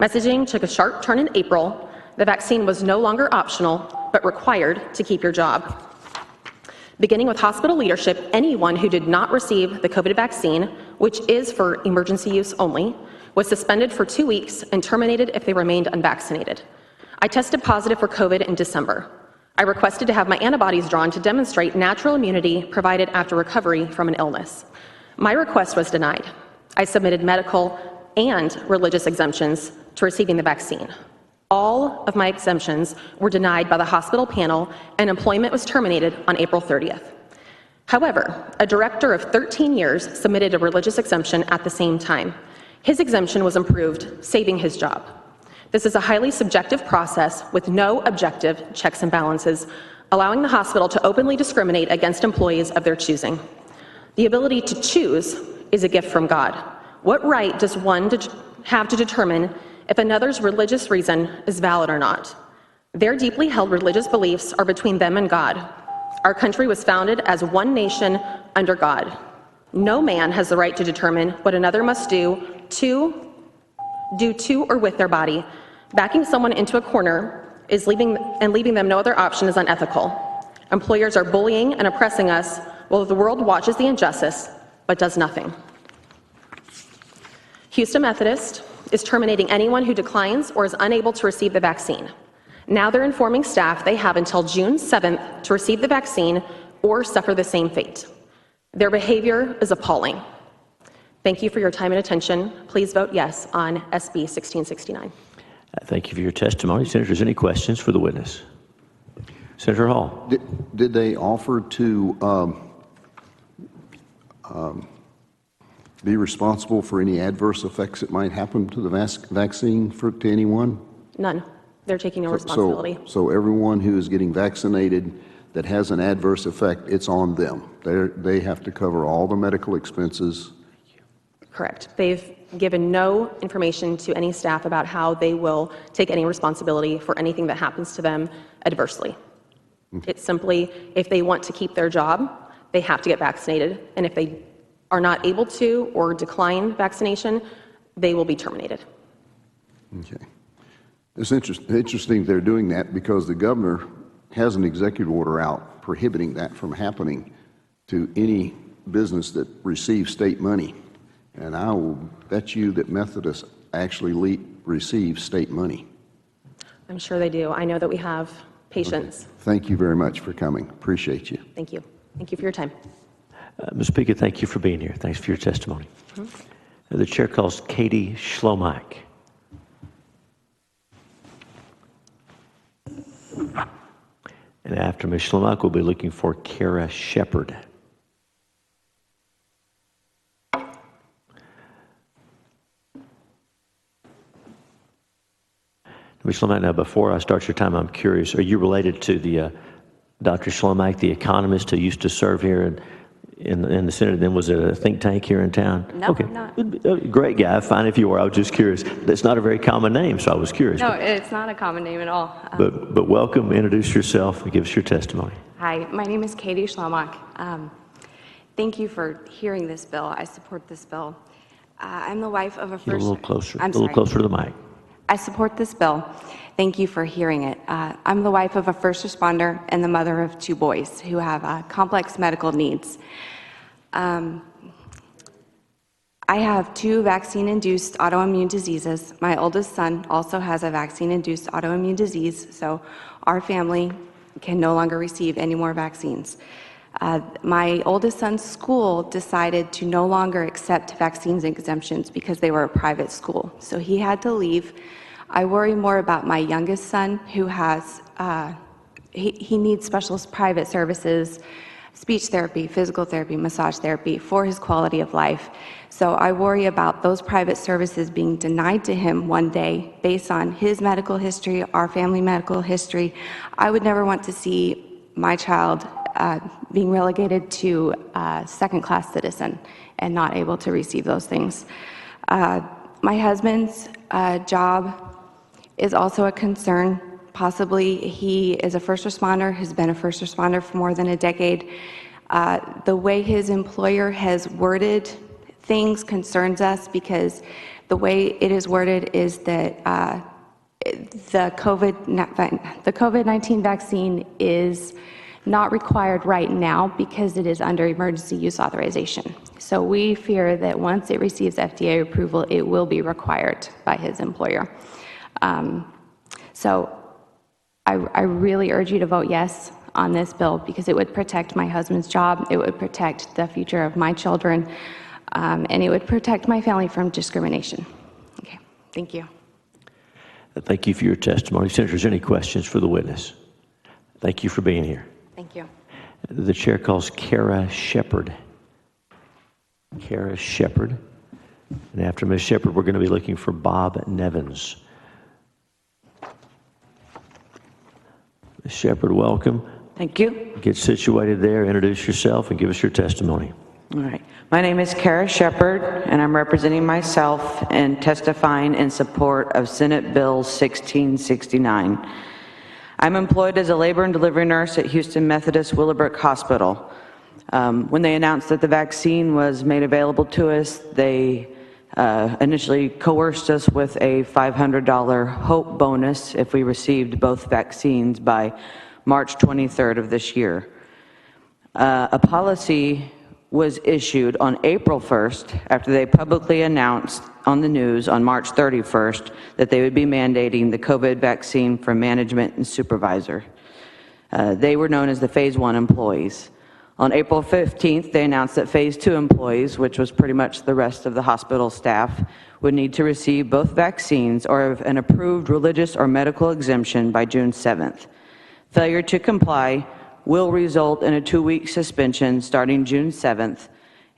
Messaging took a sharp turn in April. The vaccine was no longer optional, but required to keep your job. Beginning with hospital leadership, anyone who did not receive the COVID vaccine, which is for emergency use only, was suspended for 2 weeks and terminated if they remained unvaccinated. I tested positive for COVID in December. I requested to have my antibodies drawn to demonstrate natural immunity provided after recovery from an illness. My request was denied. I submitted medical and religious exemptions to receiving the vaccine. All of my exemptions were denied by the hospital panel, and employment was terminated on April 30th. However, a director of 13 years submitted a religious exemption at the same time. His exemption was approved, saving his job. This is a highly subjective process with no objective checks and balances, allowing the hospital to openly discriminate against employees of their choosing. The ability to choose is a gift from God. What right does one have to determine if another's religious reason is valid or not? Their deeply held religious beliefs are between them and God. Our country was founded as one nation under God. No man has the right to determine what another must do to or with their body. Backing someone into a corner is leaving them no other option is unethical. Employers are bullying and oppressing us while the world watches the injustice but does nothing. Houston Methodist is terminating anyone who declines or is unable to receive the vaccine. Now they're informing staff they have until June 7th to receive the vaccine or suffer the same fate. Their behavior is appalling. Thank you for your time and attention. Please vote yes on SB 1669. Thank you for your testimony. Senators, any questions for the witness? Senator Hall. Did they offer to be responsible for any adverse effects that might happen to the vaccine to anyone? None. They're taking no responsibility. So everyone who is getting vaccinated that has an adverse effect, it's on them. They have to cover all the medical expenses. Correct. They've given no information to any staff about how they will take any responsibility for anything that happens to them adversely. It's simply, if they want to keep their job, they have to get vaccinated, and if they are not able to or decline vaccination, they will be terminated. Okay. It's interesting they're doing that because the governor has an executive order out prohibiting that from happening to any business that receives state money. And I will bet you that Methodists actually receive state money. I'm sure they do. I know that we have patients. Okay. Thank you very much for coming. Appreciate you. Thank you. Thank you for your time. Ms. Pica, thank you for being here. Thanks for your testimony. The chair calls Katie Schlomack. And after Ms. Schlomack, we'll be looking for Kara Shepard. Ms. Schlomack, now before I start your time, I'm curious, are you related to the Dr. Schlomack, the economist who used to serve here in the Senate, then was at a think tank here in town? No, okay. I'm not. Great guy, fine if you were. I was just curious. That's not a very common name, so I was curious. No, it's not a common name at all. But welcome, introduce yourself, and give us your testimony. Hi, my name is Katie Schlomack. Thank you for hearing this bill. I support this bill. I'm the wife of a first... Get a little closer, I'm a little sorry. closer to the mic. I support this bill. Thank you for hearing it. I'm the wife of a first responder and the mother of 2 boys who have complex medical needs. I have 2 vaccine-induced autoimmune diseases. My oldest son also has a vaccine-induced autoimmune disease, so our family can no longer receive any more vaccines. My oldest son's school decided to no longer accept vaccines exemptions because they were a private school, so he had to leave. I worry more about my youngest son who has, he needs special private services, speech therapy, physical therapy, massage therapy for his quality of life. So I worry about those private services being denied to him one day based on his medical history, our family medical history. I would never want to see my child being relegated to a second-class citizen and not able to receive those things. My husband's job is also a concern. Possibly he is a first responder, has been a first responder for more than a decade. The way his employer has worded things concerns us because the way it is worded is that the COVID-19 vaccine is not required right now because it is under emergency use authorization. So we fear that once it receives FDA approval, it will be required by his employer. So I really urge you to vote yes on this bill because it would protect my husband's job, it would protect the future of my children, and it would protect my family from discrimination. Okay, thank you. Thank you for your testimony. Senators, any questions for the witness? Thank you for being here. Thank you. The chair calls Kara Shepard. Kara Shepard. And after Ms. Shepard, we're going to be looking for Bob Nevins. Ms. Shepard, welcome. Thank you. Get situated there, introduce yourself, and give us your testimony. All right. My name is Kara Shepard, and I'm representing myself and testifying in support of Senate Bill 1669. I'm employed as a labor and delivery nurse at Houston Methodist Willowbrook Hospital. When they announced that the vaccine was made available to us, they initially coerced us with a $500 hope bonus if we received both vaccines by March 23rd of this year. A policy was issued on April 1st after they publicly announced on the news on March 31st that they would be mandating the COVID vaccine for management and supervisor. They were known as the Phase 1 employees. On April 15th, they announced that Phase 2 employees, which was pretty much the rest of the hospital staff, would need to receive both vaccines or an approved religious or medical exemption by June 7th. Failure to comply will result in a 2-week suspension starting June 7th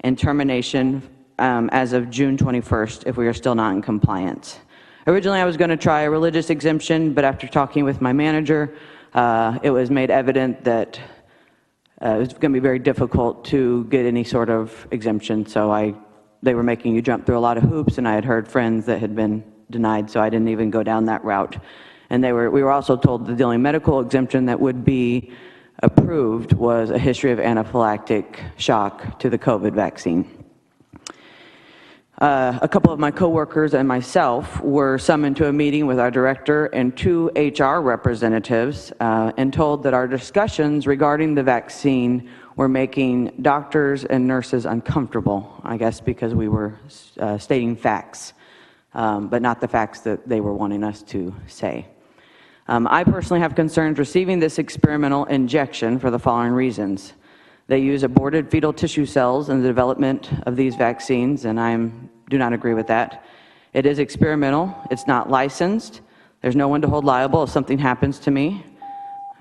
and termination as of June 21st if we are still not in compliance. Originally, I was going to try a religious exemption, but after talking with my manager, it was made evident that it was going to be very difficult to get any sort of exemption. So they were making you jump through a lot of hoops, and I had heard friends that had been denied, so I didn't even go down that route. And we were also told that the only medical exemption that would be approved was a history of anaphylactic shock to the COVID vaccine. A couple of my coworkers and myself were summoned to a meeting with our director and 2 HR representatives and told that our discussions regarding the vaccine were making doctors and nurses uncomfortable, I guess because we were stating facts, but not the facts that they were wanting us to say. I personally have concerns receiving this experimental injection for the following reasons. They use aborted fetal tissue cells in the development of these vaccines, and I'm do not agree with that. It is experimental. It's not licensed. There's no one to hold liable if something happens to me.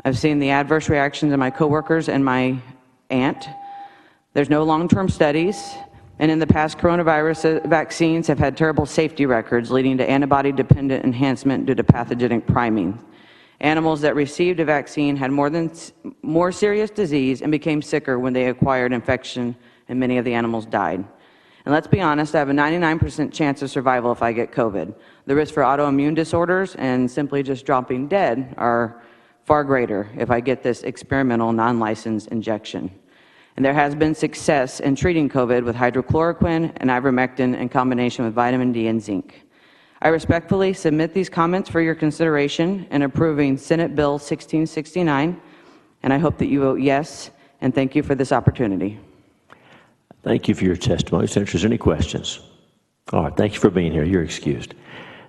I've seen the adverse reactions in my coworkers and my aunt. There's no long-term studies. And in the past, coronavirus vaccines have had terrible safety records leading to antibody-dependent enhancement due to pathogenic priming. Animals that received a vaccine had more serious disease and became sicker when they acquired infection, and many of the animals died. And let's be honest, I have a 99% chance of survival if I get COVID. The risk for autoimmune disorders and simply just dropping dead are far greater if I get this experimental non-licensed injection. And there has been success in treating COVID with hydrochloroquine and ivermectin in combination with vitamin D and zinc. I respectfully submit these comments for your consideration in approving Senate Bill 1669, and I hope that you vote yes, and thank you for this opportunity. Thank you for your testimony. Senators, any questions? All right, thank you for being here. You're excused.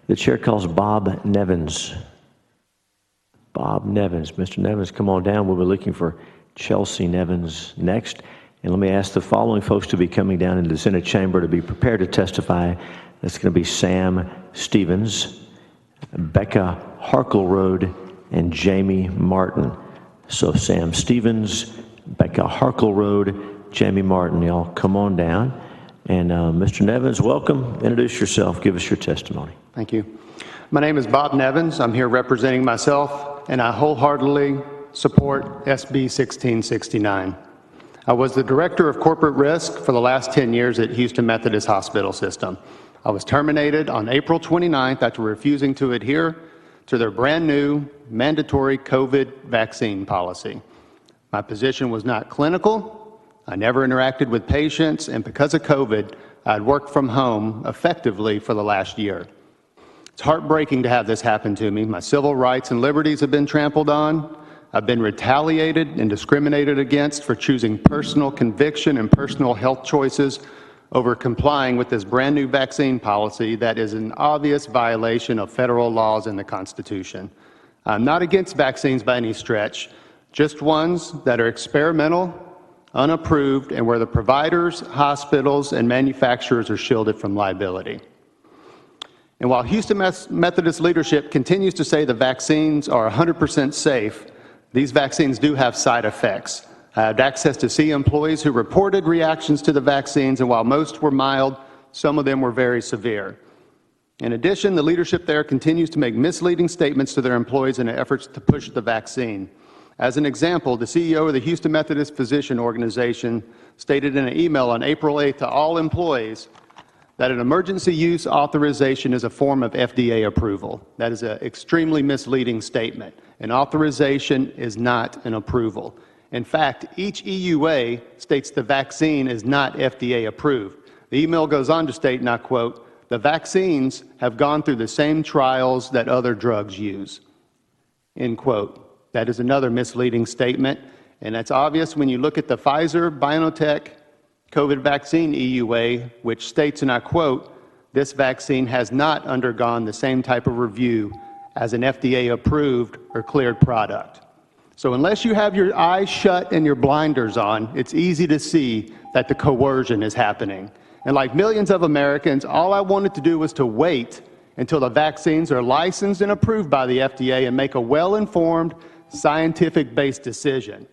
The chair calls Bob Nevins. Bob Nevins. Mr. Nevins, come on down. We'll be looking for Chelsea Nevins next. And let me ask the following folks to be coming down into the Senate chamber to be prepared to testify. That's going to be Sam Stevens, Becca Harkleroad, and Jamie Martin. So Sam Stevens, Becca Harkleroad, Jamie Martin, y'all come on down. And Mr. Nevins, welcome. Introduce yourself. Give us your testimony. Thank you. My name is Bob Nevins. I'm here representing myself, and I wholeheartedly support SB 1669. I was the Director of Corporate Risk for the last 10 years at Houston Methodist Hospital System. I was terminated on April 29th after refusing to adhere to their brand new mandatory COVID vaccine policy. My position was not clinical. I never interacted with patients, and because of COVID, I had worked from home effectively for the last year. It's heartbreaking to have this happen to me. My civil rights and liberties have been trampled on. I've been retaliated and discriminated against for choosing personal conviction and personal health choices over complying with this brand new vaccine policy that is an obvious violation of federal laws and the Constitution. I'm not against vaccines by any stretch, just ones that are experimental, unapproved, and where the providers, hospitals, and manufacturers are shielded from liability. And while Houston Methodist leadership continues to say the vaccines are 100% safe, these vaccines do have side effects. I had access to see employees who reported reactions to the vaccines, and while most were mild, some of them were very severe. In addition, the leadership there continues to make misleading statements to their employees in their efforts to push the vaccine. As an example, the CEO of the Houston Methodist Physician Organization stated in an email on April 8th to all employees that an emergency use authorization is a form of FDA approval. That is an extremely misleading statement. An authorization is not an approval. In fact, each EUA states the vaccine is not FDA approved. The email goes on to state, and I quote, "The vaccines have gone through the same trials that other drugs use." End quote. That is another misleading statement, and that's obvious when you look at the Pfizer-BioNTech COVID vaccine EUA, which states, and I quote, "This vaccine has not undergone the same type of review as an FDA-approved or cleared product." So unless you have your eyes shut and your blinders on, it's easy to see that the coercion is happening. And like millions of Americans, all I wanted to do was to wait until the vaccines are licensed and approved by the FDA and make a well-informed, scientific-based decision.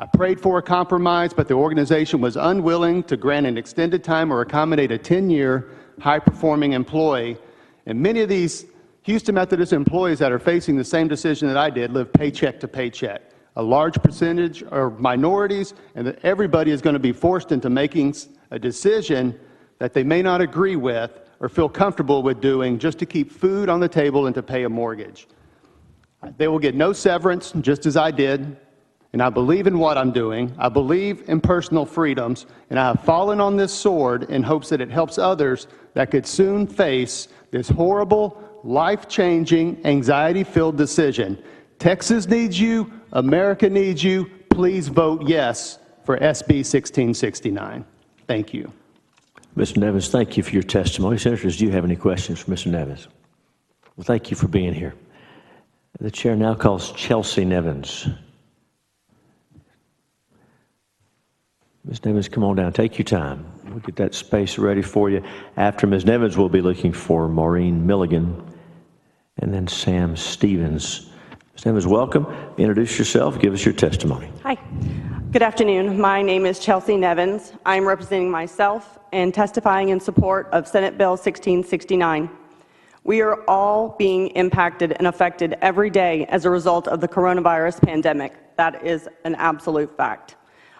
I prayed for a compromise, but the organization was unwilling to grant an extended time or accommodate a 10-year high-performing employee. And many of these Houston Methodist employees that are facing the same decision that I did live paycheck to paycheck. A large percentage are minorities, and that everybody is going to be forced into making a decision that they may not agree with or feel comfortable with doing just to keep food on the table and to pay a mortgage. They will get no severance, just as I did, and I believe in what I'm doing. I believe in personal freedoms, and I have fallen on this sword in hopes that it helps others that could soon face this horrible, life-changing, anxiety-filled decision. Texas needs you. America needs you. Please vote yes for SB 1669. Thank you. Mr. Nevins, thank you for your testimony. Senators, do you have any questions for Mr. Nevins? Well, thank you for being here. The chair now calls Chelsea Nevins. Ms. Nevins, come on down. Take your time. We'll get that space ready for you. After Ms. Nevins, we'll be looking for Maureen Milligan and then Sam Stevens. Ms. Nevins, welcome. Introduce yourself. Give us your testimony. Hi. Good afternoon. My name is Chelsea Nevins. I'm representing myself and testifying in support of Senate Bill 1669. We are all being impacted and affected every day as a result of the coronavirus pandemic. That is an absolute fact.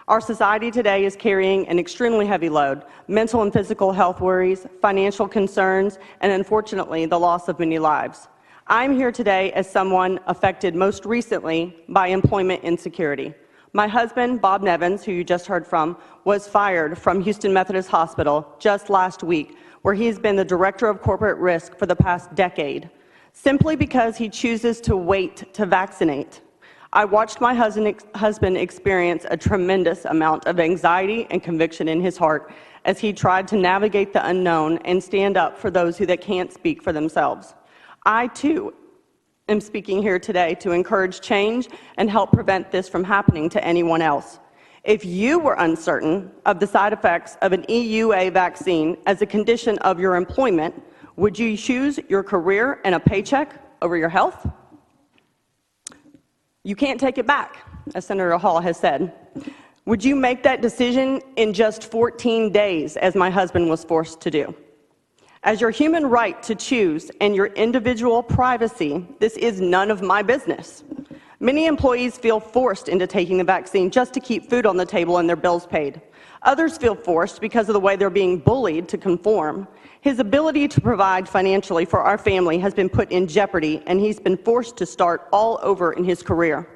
Our society today is carrying an extremely heavy load, mental and physical health worries, financial concerns, and unfortunately, the loss of many lives. I'm here today as someone affected most recently by employment insecurity. My husband, Bob Nevins, who you just heard from, was fired from Houston Methodist Hospital just last week, where he's been the director of corporate risk for the past decade, simply because he chooses to wait to vaccinate. I watched my husband experience a tremendous amount of anxiety and conviction in his heart as he tried to navigate the unknown and stand up for those that can't speak for themselves. I, too, am speaking here today to encourage change and help prevent this from happening to anyone else. If you were uncertain of the side effects of an EUA vaccine as a condition of your employment, would you choose your career and a paycheck over your health? You can't take it back, as Senator Hall has said. Would you make that decision in just 14 days, as my husband was forced to do? As your human right to choose and your individual privacy, this is none of my business. Many employees feel forced into taking the vaccine just to keep food on the table and their bills paid. Others feel forced because of the way they're being bullied to conform. His ability to provide financially for our family has been put in jeopardy, and he's been forced to start all over in his career.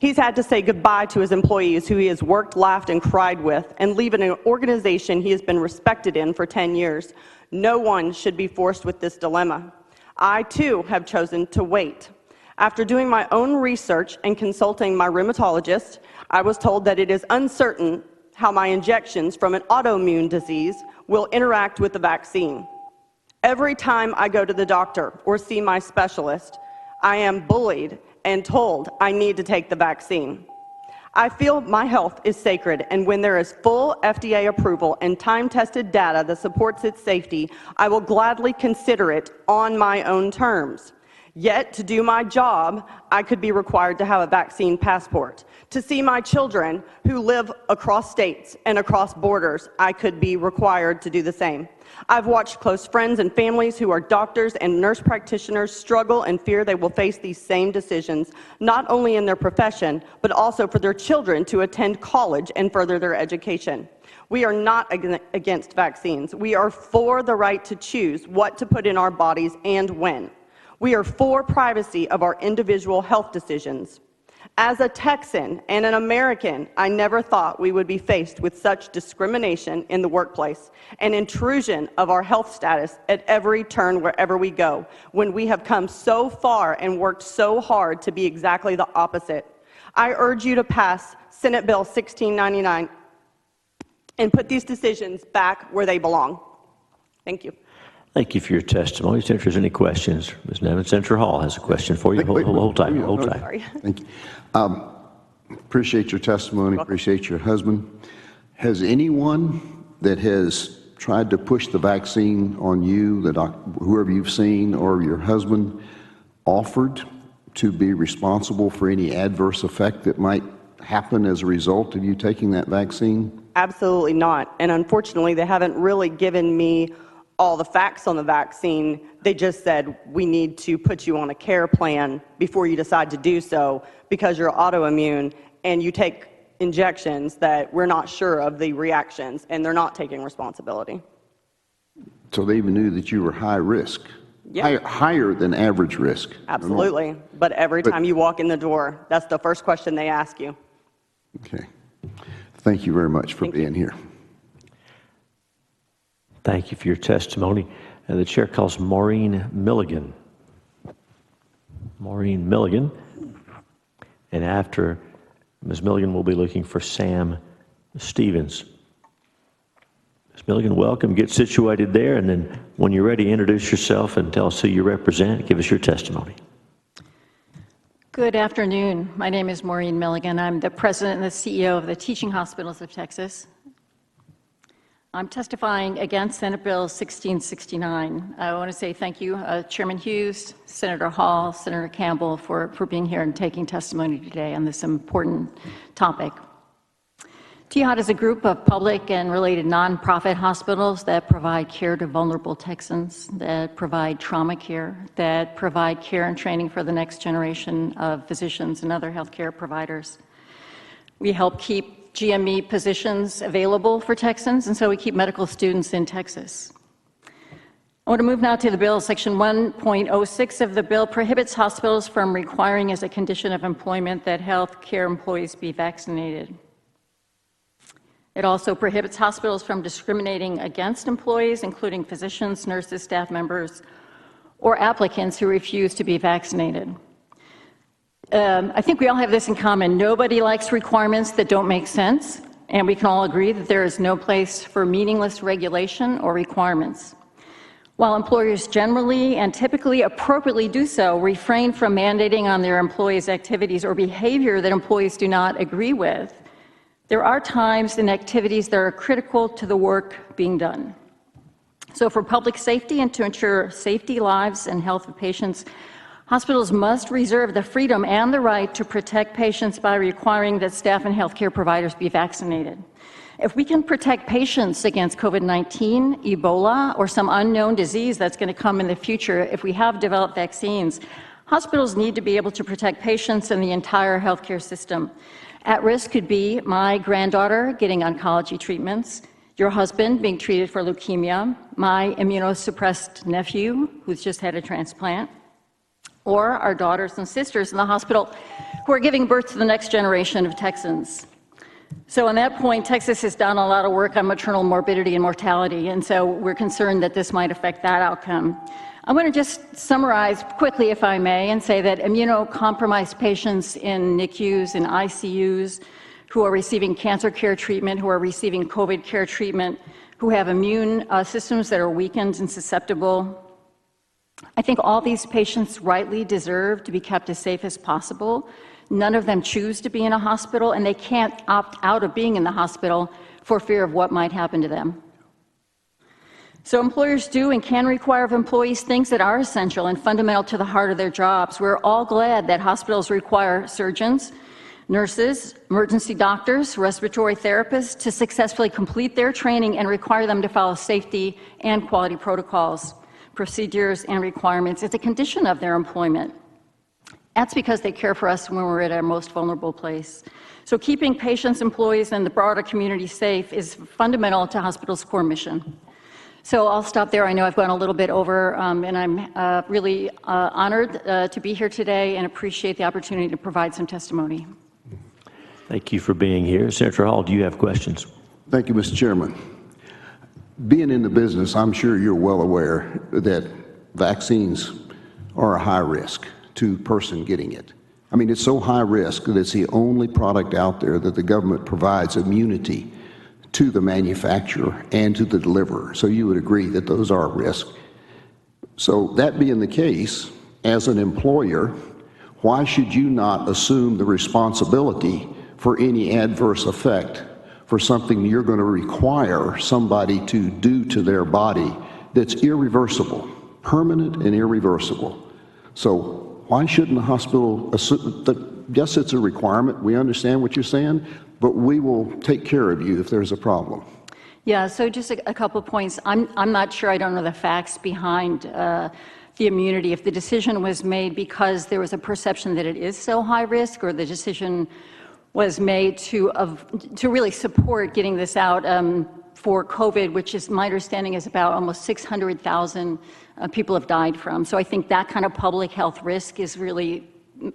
He's had to say goodbye to his employees who he has worked, laughed, and cried with, and leave an organization he has been respected in for 10 years. No one should be forced with this dilemma. I, too, have chosen to wait. After doing my own research and consulting my rheumatologist, I was told that it is uncertain how my injections from an autoimmune disease will interact with the vaccine. Every time I go to the doctor or see my specialist, I am bullied and told I need to take the vaccine. I feel my health is sacred, and when there is full FDA approval and time-tested data that supports its safety, I will gladly consider it on my own terms. Yet, to do my job, I could be required to have a vaccine passport. To see my children who live across states and across borders, I could be required to do the same. I've watched close friends and families who are doctors and nurse practitioners struggle and fear they will face these same decisions, not only in their profession, but also for their children to attend college and further their education. We are not against vaccines. We are for the right to choose what to put in our bodies and when. We are for privacy of our individual health decisions. As a Texan and an American, I never thought we would be faced with such discrimination in the workplace and intrusion of our health status at every turn wherever we go, when we have come so far and worked so hard to be exactly the opposite. I urge you to pass Senate Bill 1699 and put these decisions back where they belong. Thank you. Thank you for your testimony. If there's any questions, Ms. Nevins, Senator Hall has a question for you. Hold tight. Sorry. Thank you. Appreciate your testimony. Appreciate your husband. Has anyone that has tried to push the vaccine on you, whoever you've seen, or your husband, offered to be responsible for any adverse effect that might happen as a result of you taking that vaccine? Absolutely not. And unfortunately, they haven't really given me all the facts on the vaccine. They just said, we need to put you on a care plan before you decide to do so because you're autoimmune and you take injections that we're not sure of the reactions, and they're not taking responsibility. So they even knew that you were high risk? Yeah. Higher than average risk? Absolutely. But every time you walk in the door, that's the first question they ask you. Okay. Thank you very much for being here. Thank you for your testimony. The chair calls Maureen Milligan. Maureen Milligan. And after Ms. Milligan, we'll be looking for Sam Stevens. Ms. Milligan, welcome. Get situated there, and then when you're ready, introduce yourself and tell us who you represent. Give us your testimony. Good afternoon. My name is Maureen Milligan. I'm the president and the CEO of the Teaching Hospitals of Texas. I'm testifying against Senate Bill 1669. I want to say thank you, Chairman Hughes, Senator Hall, Senator Campbell, for being here and taking testimony today on this important topic. TIHOT is a group of public and related nonprofit hospitals that provide care to vulnerable Texans, that provide trauma care, that provide care and training for the next generation of physicians and other healthcare providers. We help keep GME positions available for Texans, and so we keep medical students in Texas. I want to move now to the bill. Section 1.06 of the bill prohibits hospitals from requiring as a condition of employment that health care employees be vaccinated. It also prohibits hospitals from discriminating against employees, including physicians, nurses, staff members, or applicants who refuse to be vaccinated. I think we all have this in common. Nobody likes requirements that don't make sense, and we can all agree that there is no place for meaningless regulation or requirements. While employers generally and typically appropriately do so, refrain from mandating on their employees' activities or behavior that employees do not agree with, there are times and activities that are critical to the work being done. So for public safety and to ensure safety, lives, and health of patients, hospitals must reserve the freedom and the right to protect patients by requiring that staff and healthcare providers be vaccinated. If we can protect patients against COVID-19, Ebola, or some unknown disease that's going to come in the future, if we have developed vaccines, hospitals need to be able to protect patients and the entire healthcare system. At risk could be my granddaughter getting oncology treatments, your husband being treated for leukemia, my immunosuppressed nephew who's just had a transplant, or our daughters and sisters in the hospital who are giving birth to the next generation of Texans. So on that point, Texas has done a lot of work on maternal morbidity and mortality, and so we're concerned that this might affect that outcome. I'm going to just summarize quickly, if I may, and say that immunocompromised patients in NICUs and ICUs who are receiving cancer care treatment, who are receiving COVID care treatment, who have immune systems that are weakened and susceptible, I think all these patients rightly deserve to be kept as safe as possible. None of them choose to be in a hospital, and they can't opt out of being in the hospital for fear of what might happen to them. So employers do and can require of employees things that are essential and fundamental to the heart of their jobs. We're all glad that hospitals require surgeons, nurses, emergency doctors, respiratory therapists to successfully complete their training and require them to follow safety and quality protocols, procedures, and requirements as a condition of their employment. That's because they care for us when we're at our most vulnerable place. So keeping patients, employees, and the broader community safe is fundamental to hospitals' core mission. So I'll stop there. I know I've gone a little bit over, and I'm really honored to be here today and appreciate the opportunity to provide some testimony. Thank you for being here. Senator Hall, do you have questions? Thank you, Mr. Chairman. Being in the business, I'm sure you're well aware that vaccines are a high risk to a person getting it. I mean, it's so high risk that it's the only product out there that the government provides immunity to the manufacturer and to the deliverer. So you would agree that those are a risk. So that being the case, as an employer, why should you not assume the responsibility for any adverse effect for something you're going to require somebody to do to their body that's irreversible, permanent and irreversible? So why shouldn't the hospital assume that, yes, it's a requirement, we understand what you're saying, but we will take care of you if there's a problem? Yeah, so just a couple points. I'm not sure, I don't know the facts behind the immunity. If the decision was made because there was a perception that it is so high risk, or the decision was made to really support getting this out for COVID, which is, my understanding, is about almost 600,000 people have died from. So I think that kind of public health risk is really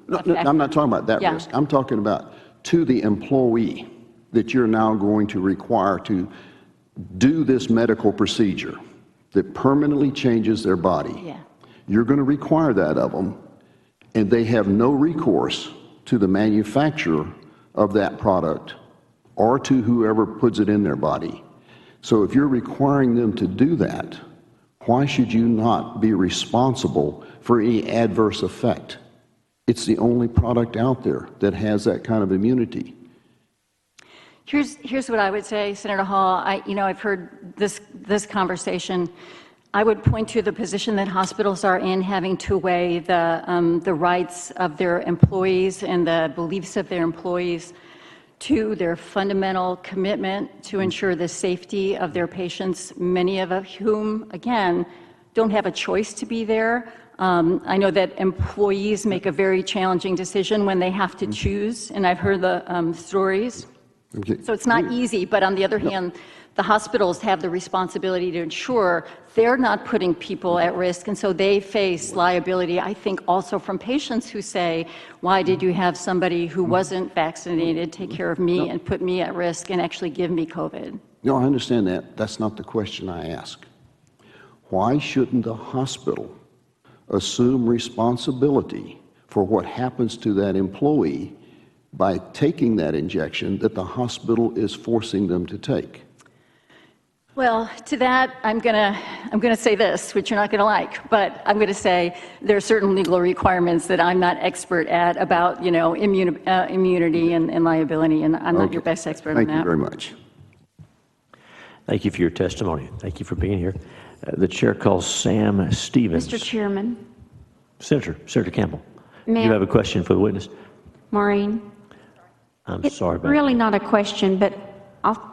No, I'm not talking about that risk. I'm talking about to the employee that you're now going to require to do this medical procedure that permanently changes their body. Yeah. You're going to require that of them, and they have no recourse to the manufacturer of that product or to whoever puts it in their body. So if you're requiring them to do that, why should you not be responsible for any adverse effect? It's the only product out there that has that kind of immunity. Here's what I would say, Senator Hall. I've heard this conversation. I would point to the position that hospitals are in, having to weigh the rights of their employees and the beliefs of their employees to their fundamental commitment to ensure the safety of their patients, many of whom, again, don't have a choice to be there. I know that employees make a very challenging decision when they have to choose, and I've heard the stories. Okay. So it's not easy, but on the other hand, the hospitals have the responsibility to ensure they're not putting people at risk, and so they face liability, I think, also from patients who say, why did you have somebody who wasn't vaccinated take care of me and put me at risk and actually give me COVID? No, I understand that. That's not the question I ask. Why shouldn't the hospital assume responsibility for what happens to that employee by taking that injection that the hospital is forcing them to take? Well, to that, I'm gonna say this, which you're not gonna like, but I'm gonna say there are certain legal requirements that I'm not expert at about, immunity and liability, and I'm not your best expert on that. Thank you very much. Thank you for your testimony. Thank you for being here. The chair calls Sam Stevens. Mr. Chairman. Senator Campbell, Ma'am. you have a question for the witness? Maureen. I'm sorry about Really not a question, but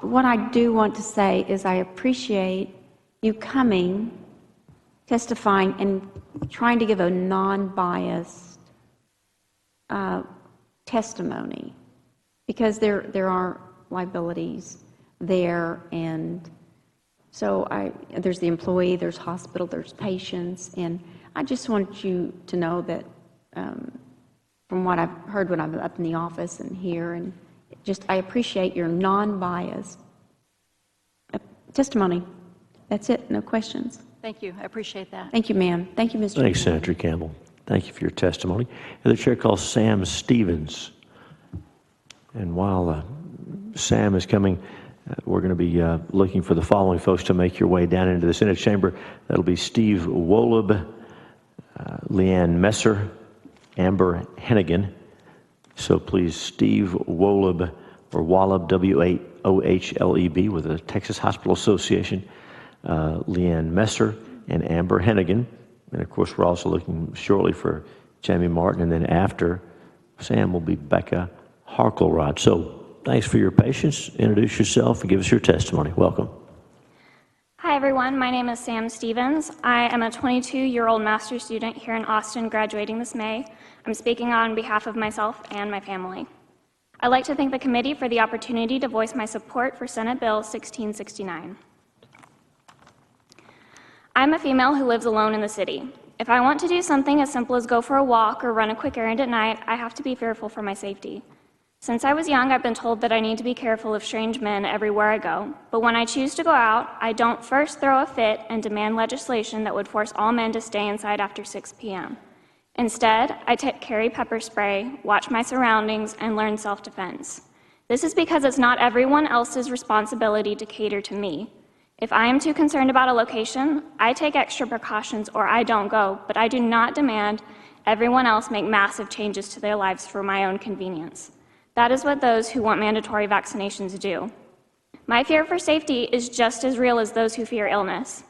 what I do want to say is I appreciate you coming, testifying, and trying to give a non-biased testimony, because there are liabilities there, and so there's the employee, there's hospital, there's patients, and I just want you to know that from what I've heard when I'm up in the office and here, and I appreciate your non-biased testimony. That's it, no questions. Thank you, I appreciate that. Thank you, ma'am. Thank you, Mr. Thanks, Senator Campbell. Thank you for your testimony. And the chair calls Sam Stevens. And while Sam is coming, we're going to be looking for the following folks to make your way down into the Senate chamber. That'll be Steve Woleb, Leanne Messer, Amber Hennigan. So please, Steve Woleb, or Woleb, W-A-O-H-L-E-B, with the Texas Hospital Association, Leanne Messer, and Amber Hennigan. And of course, we're also looking shortly for Jamie Martin, and then after Sam will be Becca Harkelrod. So thanks for your patience. Introduce yourself and give us your testimony. Welcome. Hi, everyone. My name is Sam Stevens. I am a 22-year-old master's student here in Austin, graduating this May. I'm speaking on behalf of myself and my family. I'd like to thank the committee for the opportunity to voice my support for Senate Bill 1669. I'm a female who lives alone in the city. If I want to do something as simple as go for a walk or run a quick errand at night, I have to be fearful for my safety. Since I was young, I've been told that I need to be careful of strange men everywhere I go. But when I choose to go out, I don't first throw a fit and demand legislation that would force all men to stay inside after 6 p.m. Instead, I carry pepper spray, watch my surroundings, and learn self-defense. This is because it's not everyone else's responsibility to cater to me. If I am too concerned about a location, I take extra precautions or I don't go, but I do not demand everyone else make massive changes to their lives for my own convenience. That is what those who want mandatory vaccinations do. My fear for safety is just as real as those who fear illness.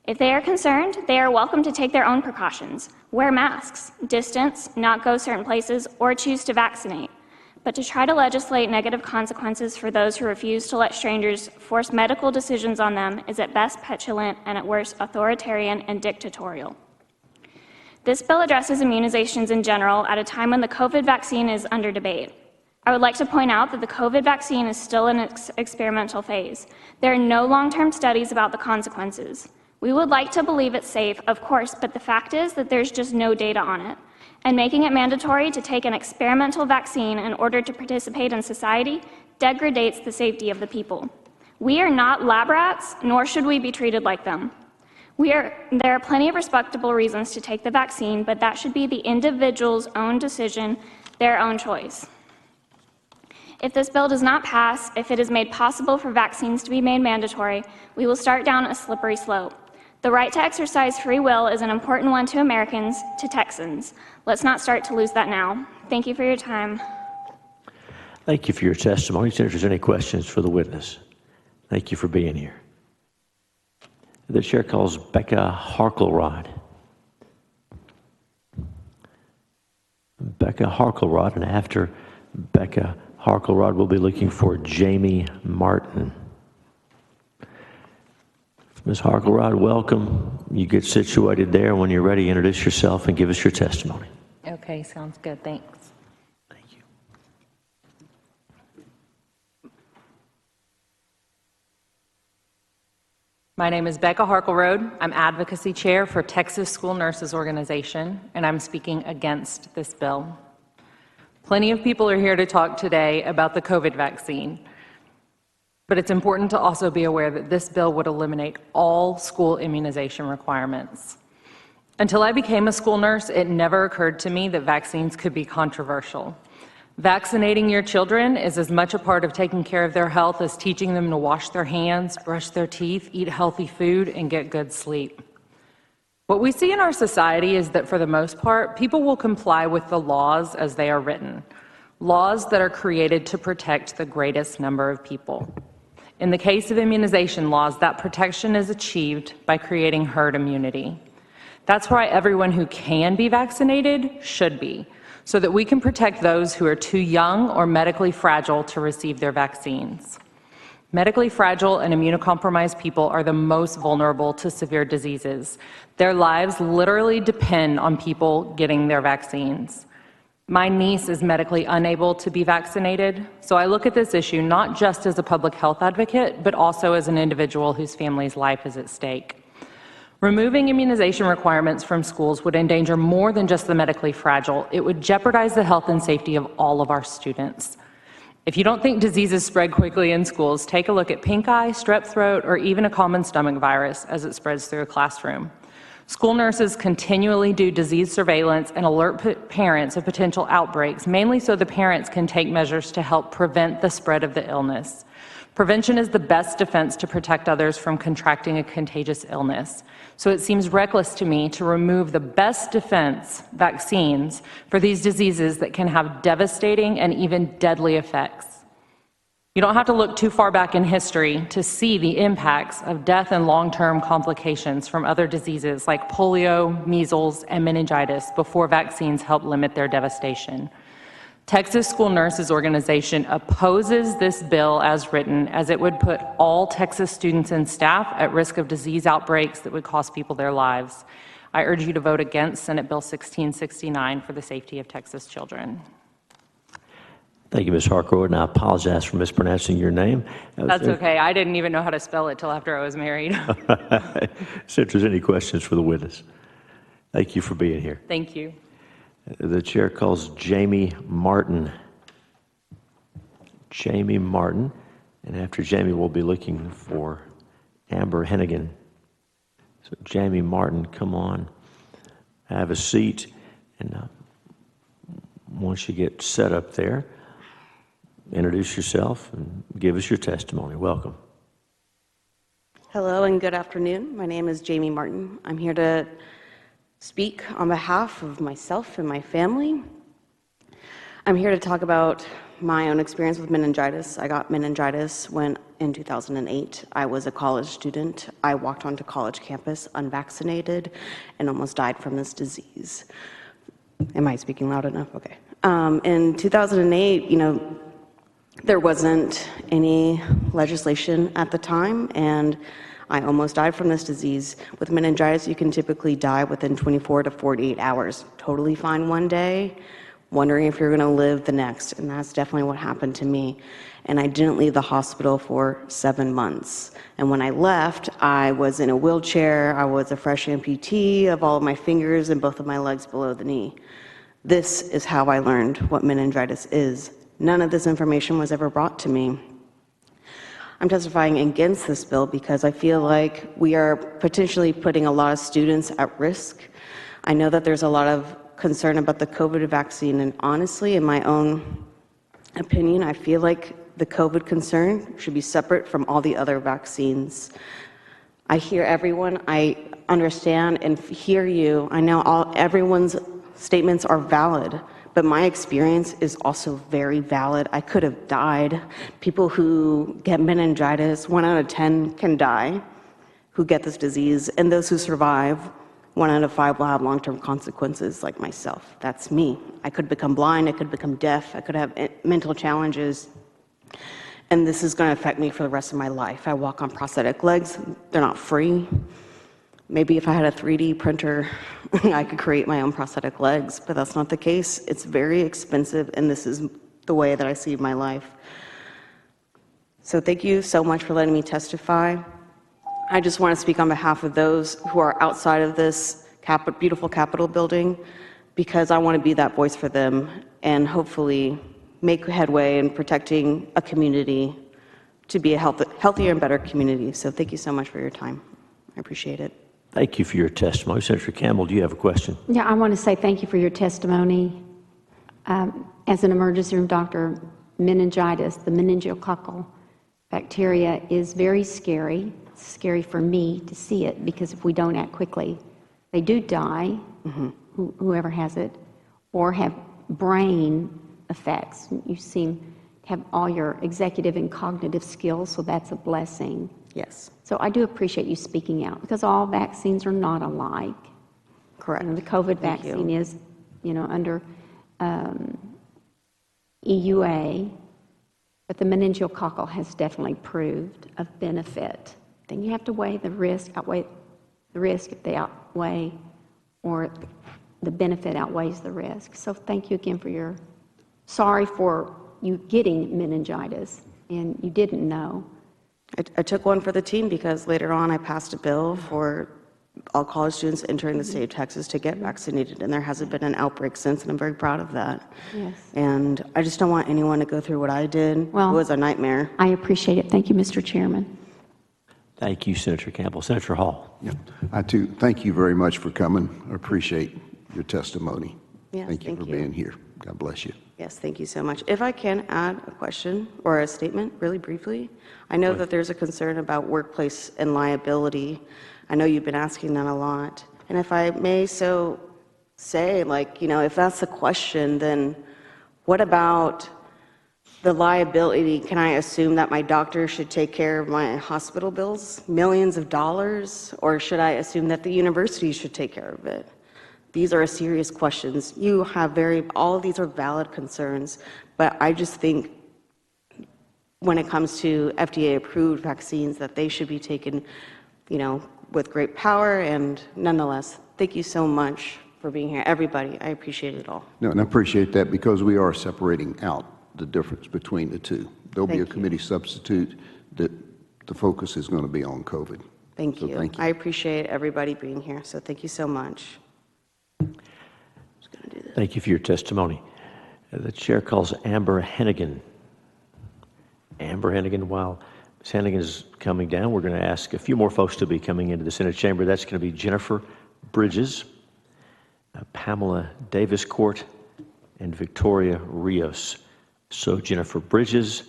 If they are concerned, they are welcome to take their own precautions, wear masks, distance, not go certain places, or choose to vaccinate. But to try to legislate negative consequences for those who refuse to let strangers force medical decisions on them is at best petulant and at worst authoritarian and dictatorial. This bill addresses immunizations in general at a time when the COVID vaccine is under debate. I would like to point out that the COVID vaccine is still in its experimental phase. There are no long-term studies about the consequences. We would like to believe it's safe, of course, but the fact is that there's just no data on it. And making it mandatory to take an experimental vaccine in order to participate in society degrades the safety of the people. We are not lab rats, nor should we be treated like them. There are plenty of respectable reasons to take the vaccine, but that should be the individual's own decision, their own choice. If this bill does not pass, if it is made possible for vaccines to be made mandatory, we will start down a slippery slope. The right to exercise free will is an important one to Americans, to Texans. Let's not start to lose that now. Thank you for your time. Thank you for your testimony. If there's any questions for the witness. Thank you for being here. The chair calls Becca Harkelrod. Becca Harkelrod, and after Becca Harkelrod, we'll be looking for Jamie Martin. Ms. Harkelrod, welcome. You get situated there. When you're ready, introduce yourself and give us your testimony. Okay, sounds good. Thanks. Thank you. My name is Becca Harkelrod. I'm Advocacy Chair for Texas School Nurses Organization, and I'm speaking against this bill. Plenty of people are here to talk today about the COVID vaccine, but it's important to also be aware that this bill would eliminate all school immunization requirements. Until I became a school nurse, it never occurred to me that vaccines could be controversial. Vaccinating your children is as much a part of taking care of their health as teaching them to wash their hands, brush their teeth, eat healthy food, and get good sleep. What we see in our society is that for the most part, people will comply with the laws as they are written, laws that are created to protect the greatest number of people. In the case of immunization laws, that protection is achieved by creating herd immunity. That's why everyone who can be vaccinated should be, so that we can protect those who are too young or medically fragile to receive their vaccines. Medically fragile and immunocompromised people are the most vulnerable to severe diseases. Their lives literally depend on people getting their vaccines. My niece is medically unable to be vaccinated, so I look at this issue not just as a public health advocate, but also as an individual whose family's life is at stake. Removing immunization requirements from schools would endanger more than just the medically fragile. It would jeopardize the health and safety of all of our students. If you don't think diseases spread quickly in schools, take a look at pink eye, strep throat, or even a common stomach virus as it spreads through a classroom. School nurses continually do disease surveillance and alert parents of potential outbreaks, mainly so the parents can take measures to help prevent the spread of the illness. Prevention is the best defense to protect others from contracting a contagious illness. So it seems reckless to me to remove the best defense, vaccines, for these diseases that can have devastating and even deadly effects. You don't have to look too far back in history to see the impacts of death and long-term complications from other diseases like polio, measles, and meningitis before vaccines help limit their devastation. Texas School Nurses Organization opposes this bill as written, as it would put all Texas students and staff at risk of disease outbreaks that would cost people their lives. I urge you to vote against Senate Bill 1669 for the safety of Texas children. Thank you, Ms. Harkelrod, and I apologize for mispronouncing your name. That's okay. I didn't even know how to spell it till after I was married. See if there's any questions for the witness. Thank you for being here. Thank you. The chair calls Jamie Martin. Jamie Martin. And after Jamie, we'll be looking for Amber Hennigan. So Jamie Martin, come on. Have a seat. And once you get set up there, introduce yourself and give us your testimony. Welcome. Hello and good afternoon. My name is Jamie Martin. I'm here to speak on behalf of myself and my family. I'm here to talk about my own experience with meningitis. I got meningitis when, in 2008, I was a college student. I walked onto college campus unvaccinated and almost died from this disease. Am I speaking loud enough? Okay. In 2008, there wasn't any legislation at the time, and I almost died from this disease. With meningitis, you can typically die within 24 to 48 hours. Totally fine one day, wondering if you're going to live the next, and that's definitely what happened to me. And I didn't leave the hospital for 7 months. And when I left, I was in a wheelchair. I was a fresh amputee of all of my fingers and both of my legs below the knee. This is how I learned what meningitis is. None of this information was ever brought to me. I'm testifying against this bill because I feel like we are potentially putting a lot of students at risk. I know that there's a lot of concern about the COVID vaccine, and honestly, in my own opinion, I feel like the COVID concern should be separate from all the other vaccines. I hear everyone, I understand and hear you. I know everyone's statements are valid, but my experience is also very valid. I could have died. People who get meningitis, 1 out of 10 can die who get this disease, and those who survive, 1 out of 5 will have long-term consequences like myself. That's me. I could become blind, I could become deaf, I could have mental challenges, and this is going to affect me for the rest of my life. I walk on prosthetic legs. They're not free. Maybe if I had a 3D printer, I could create my own prosthetic legs, but that's not the case. It's very expensive, and this is the way that I see my life. So thank you so much for letting me testify. I just want to speak on behalf of those who are outside of this beautiful Capitol building, because I want to be that voice for them and hopefully make headway in protecting a community to be a healthier and better community. So thank you so much for your time. I appreciate it. Thank you for your testimony. Senator Campbell, do you have a question? Yeah, I want to say thank you for your testimony. As an emergency room doctor, meningitis, the meningococcal bacteria, is very scary. It's scary for me to see it because if we don't act quickly, they do die, whoever has it, or have brain effects. You seem to have all your executive and cognitive skills, so that's a blessing. Yes. So I do appreciate you speaking out because all vaccines are not alike. Correct. The COVID vaccine is, under EUA, but the meningococcal has definitely proved of benefit. Then you have to weigh the risk, outweigh the risk if they outweigh, or the benefit outweighs the risk. So thank you again for sorry for you getting meningitis and you didn't know. I took one for the team because later on I passed a bill for all college students entering the state of Texas to get vaccinated, and there hasn't been an outbreak since, and I'm very proud of that. Yes. And I just don't want anyone to go through what I did. Well, it was a nightmare. I appreciate it. Thank you, Mr. Chairman. Thank you, Senator Campbell. Senator Hall. Yeah, I too thank you very much for coming. I appreciate your testimony. Yes, thank you for being here. God bless you. Yes, thank you so much. If I can add a question or a statement really briefly, I know that there's a concern about workplace and liability. I know you've been asking that a lot. And if I may so say, if that's the question, then what about the liability? Can I assume that my doctor should take care of my hospital bills, millions of dollars, or should I assume that the university should take care of it? These are serious questions. You have all of these are valid concerns, but I just think when it comes to FDA-approved vaccines that they should be taken, with great power. And nonetheless, thank you so much for being here, everybody. I appreciate it all. No, and I appreciate that because we are separating out the difference between the two. There'll be a committee substitute that the focus is going to be on COVID. Thank you. Thank you. I appreciate everybody being here, so thank you so much. Thank you for your testimony. The chair calls Amber Hennigan. Amber Hennigan, while Ms. Hennigan is coming down, we're going to ask a few more folks to be coming into the Senate chamber. That's going to be Jennifer Bridges, Pamela Davis Court, and Victoria Rios. So Jennifer Bridges,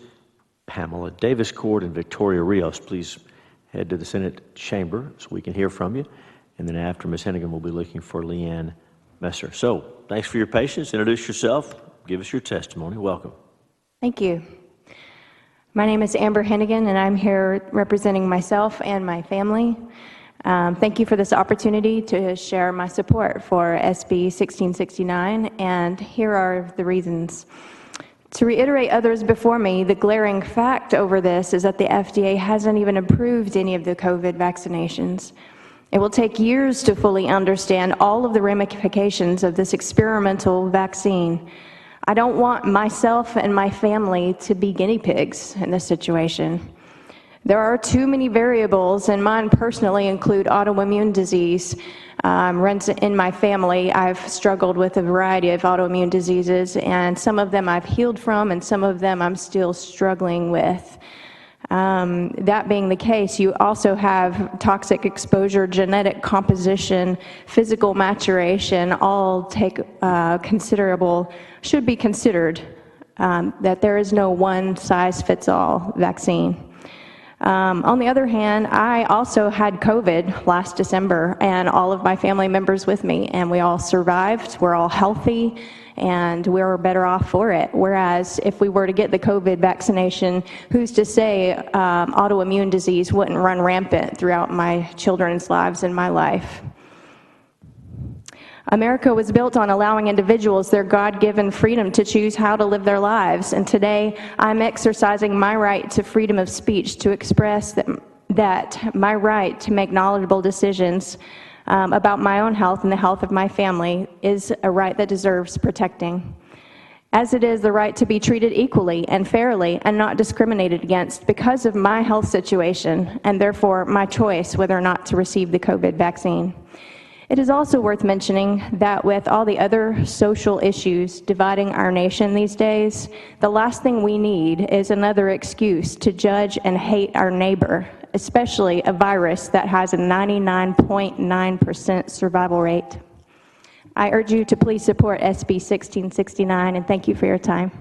Pamela Davis Court, and Victoria Rios, please head to the Senate chamber so we can hear from you. And then after Ms. Hennigan, we'll be looking for Leanne Messer. So thanks for your patience. Introduce yourself. Give us your testimony. Welcome. Thank you. My name is Amber Hennigan, and I'm here representing myself and my family. Thank you for this opportunity to share my support for SB-1669, and here are the reasons. To reiterate others before me, the glaring fact over this is that the FDA hasn't even approved any of the COVID vaccinations. It will take years to fully understand all of the ramifications of this experimental vaccine. I don't want myself and my family to be guinea pigs in this situation. There are too many variables, and mine personally include autoimmune disease. Runs in my family. I've struggled with a variety of autoimmune diseases, and some of them I've healed from, and some of them I'm still struggling with. That being the case, you also have toxic exposure, genetic composition, physical maturation, all take should be considered, that there is no one-size-fits-all vaccine. On the other hand, I also had COVID last December, and all of my family members with me, and we all survived. We're all healthy, and we're better off for it. Whereas if we were to get the COVID vaccination, who's to say autoimmune disease wouldn't run rampant throughout my children's lives and my life? America was built on allowing individuals their God-given freedom to choose how to live their lives, and today I'm exercising my right to freedom of speech to express that my right to make knowledgeable decisions about my own health and the health of my family is a right that deserves protecting, as it is the right to be treated equally and fairly and not discriminated against because of my health situation and therefore my choice whether or not to receive the COVID vaccine. It is also worth mentioning that with all the other social issues dividing our nation these days, the last thing we need is another excuse to judge and hate our neighbor, especially a virus that has a 99.9% survival rate. I urge you to please support SB-1669, and thank you for your time.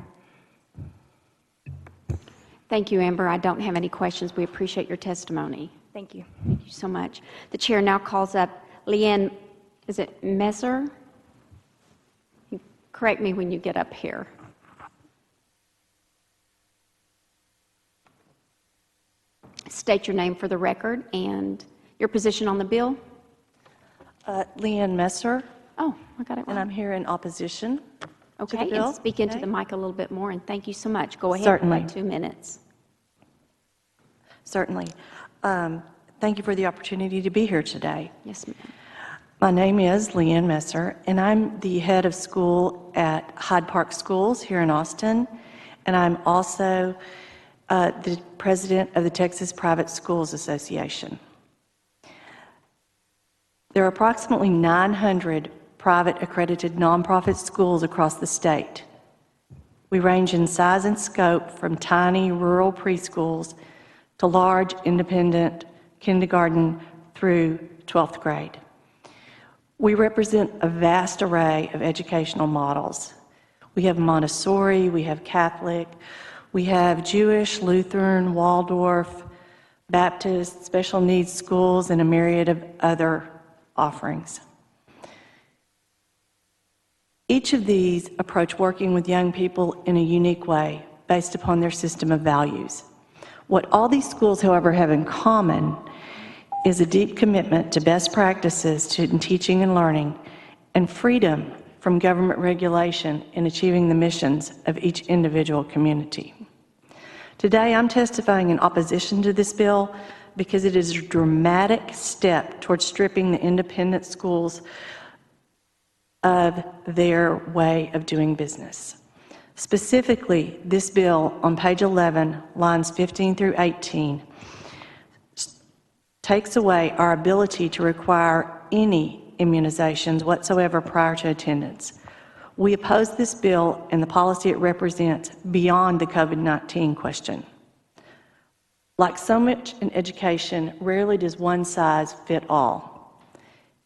Thank you, Amber. I don't have any questions. We appreciate your testimony. Thank you. Thank you so much. The chair now calls up Leanne, is it Messer? You correct me when you get up here. State your name for the record and your position on the bill. Leanne Messer. Oh, I got it wrong. And I'm here in opposition to the Okay, bill. and speak into the mic a little bit more, and thank you so much. Go ahead. Certainly. For 2 minutes. Certainly. Thank you for the opportunity to be here today. Yes, ma'am. My name is Leanne Messer, and I'm the head of school at Hyde Park Schools here in Austin, and I'm also the president of the Texas Private Schools Association. There are approximately 900 private accredited nonprofit schools across the state. We range in size and scope from tiny rural preschools to large independent kindergarten through 12th grade. We represent a vast array of educational models. We have Montessori, we have Catholic, we have Jewish, Lutheran, Waldorf, Baptist, special needs schools, and a myriad of other offerings. Each of these approach working with young people in a unique way based upon their system of values. What all these schools, however, have in common is a deep commitment to best practices in teaching and learning and freedom from government regulation in achieving the missions of each individual community. Today, I'm testifying in opposition to this bill because it is a dramatic step towards stripping the independent schools of their way of doing business. Specifically, this bill on page 11, lines 15 through 18, takes away our ability to require any immunizations whatsoever prior to attendance. We oppose this bill and the policy it represents beyond the COVID-19 question. Like so much in education, rarely does one size fit all.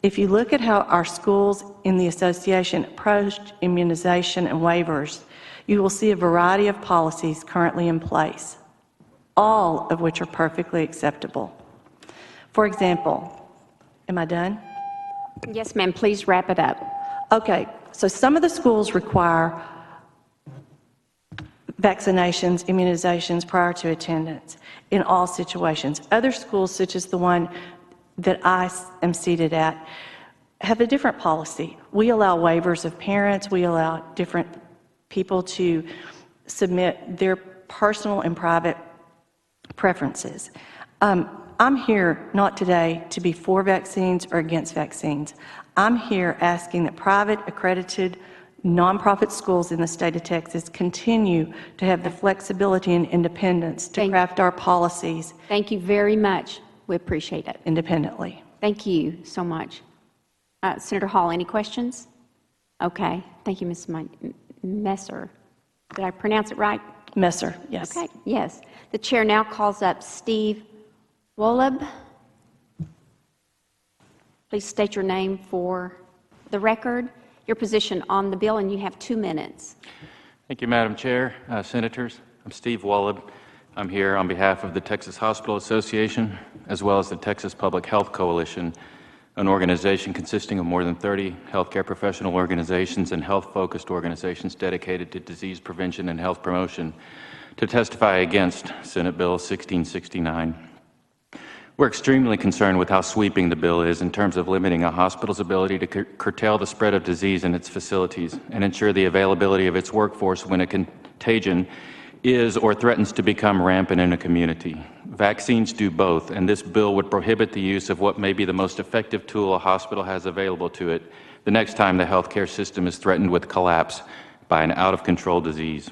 If you look at how our schools in the association approach immunization and waivers, you will see a variety of policies currently in place, all of which are perfectly acceptable. For example, am I done? Yes, ma'am. Please wrap it up. Okay, so some of the schools require vaccinations, immunizations prior to attendance in all situations. Other schools, such as the one that I am seated at, have a different policy. We allow waivers of parents. We allow different people to submit their personal and private preferences. I'm here not today to be for vaccines or against vaccines. I'm here asking that private accredited nonprofit schools in the state of Texas continue to have the flexibility and independence to craft our policies. Thank you very much. We appreciate it. Independently. Thank you so much. Senator Hall, any questions? Okay. Thank you, Ms. Messer. Did I pronounce it right? Messer, yes. Okay, yes. The chair now calls up Steve Woleb. Please state your name for the record, your position on the bill, and you have 2 minutes. Thank you, Madam Chair. Senators, I'm Steve Woleb. I'm here on behalf of the Texas Hospital Association, as well as the Texas Public Health Coalition, an organization consisting of more than 30 healthcare professional organizations and health-focused organizations dedicated to disease prevention and health promotion, to testify against Senate Bill 1669. We're extremely concerned with how sweeping the bill is in terms of limiting a hospital's ability to curtail the spread of disease in its facilities and ensure the availability of its workforce when a contagion is or threatens to become rampant in a community. Vaccines do both, and this bill would prohibit the use of what may be the most effective tool a hospital has available to it the next time the healthcare system is threatened with collapse by an out-of-control disease.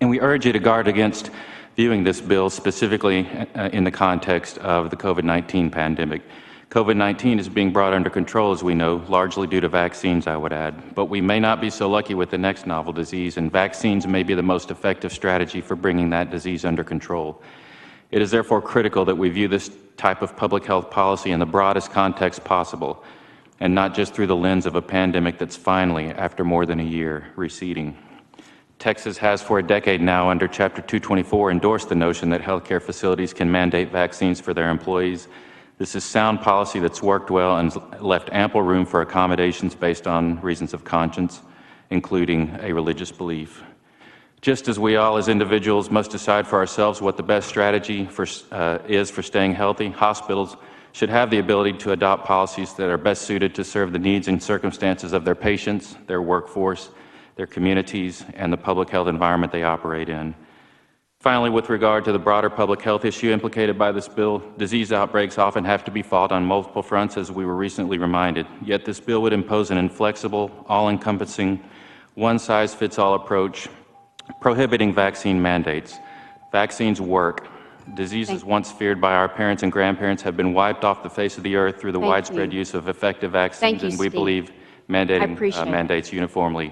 And we urge you to guard against viewing this bill specifically in the context of the COVID-19 pandemic. COVID-19 is being brought under control, as we know, largely due to vaccines, I would add. But we may not be so lucky with the next novel disease, and vaccines may be the most effective strategy for bringing that disease under control. It is therefore critical that we view this type of public health policy in the broadest context possible, and not just through the lens of a pandemic that's finally, after more than a year, receding. Texas has for a decade now, under Chapter 224, endorsed the notion that healthcare facilities can mandate vaccines for their employees. This is sound policy that's worked well and left ample room for accommodations based on reasons of conscience, including a religious belief. Just as we all as individuals must decide for ourselves what the best strategy is for staying healthy, hospitals should have the ability to adopt policies that are best suited to serve the needs and circumstances of their patients, their workforce, their communities, and the public health environment they operate in. Finally, with regard to the broader public health issue implicated by this bill, disease outbreaks often have to be fought on multiple fronts, as we were recently reminded. Yet this bill would impose an inflexible, all-encompassing, one-size-fits-all approach, prohibiting vaccine mandates. Vaccines work. Diseases once feared by our parents and grandparents have been wiped off the face of the earth through the widespread use of effective vaccines, and we believe mandating mandates uniformly.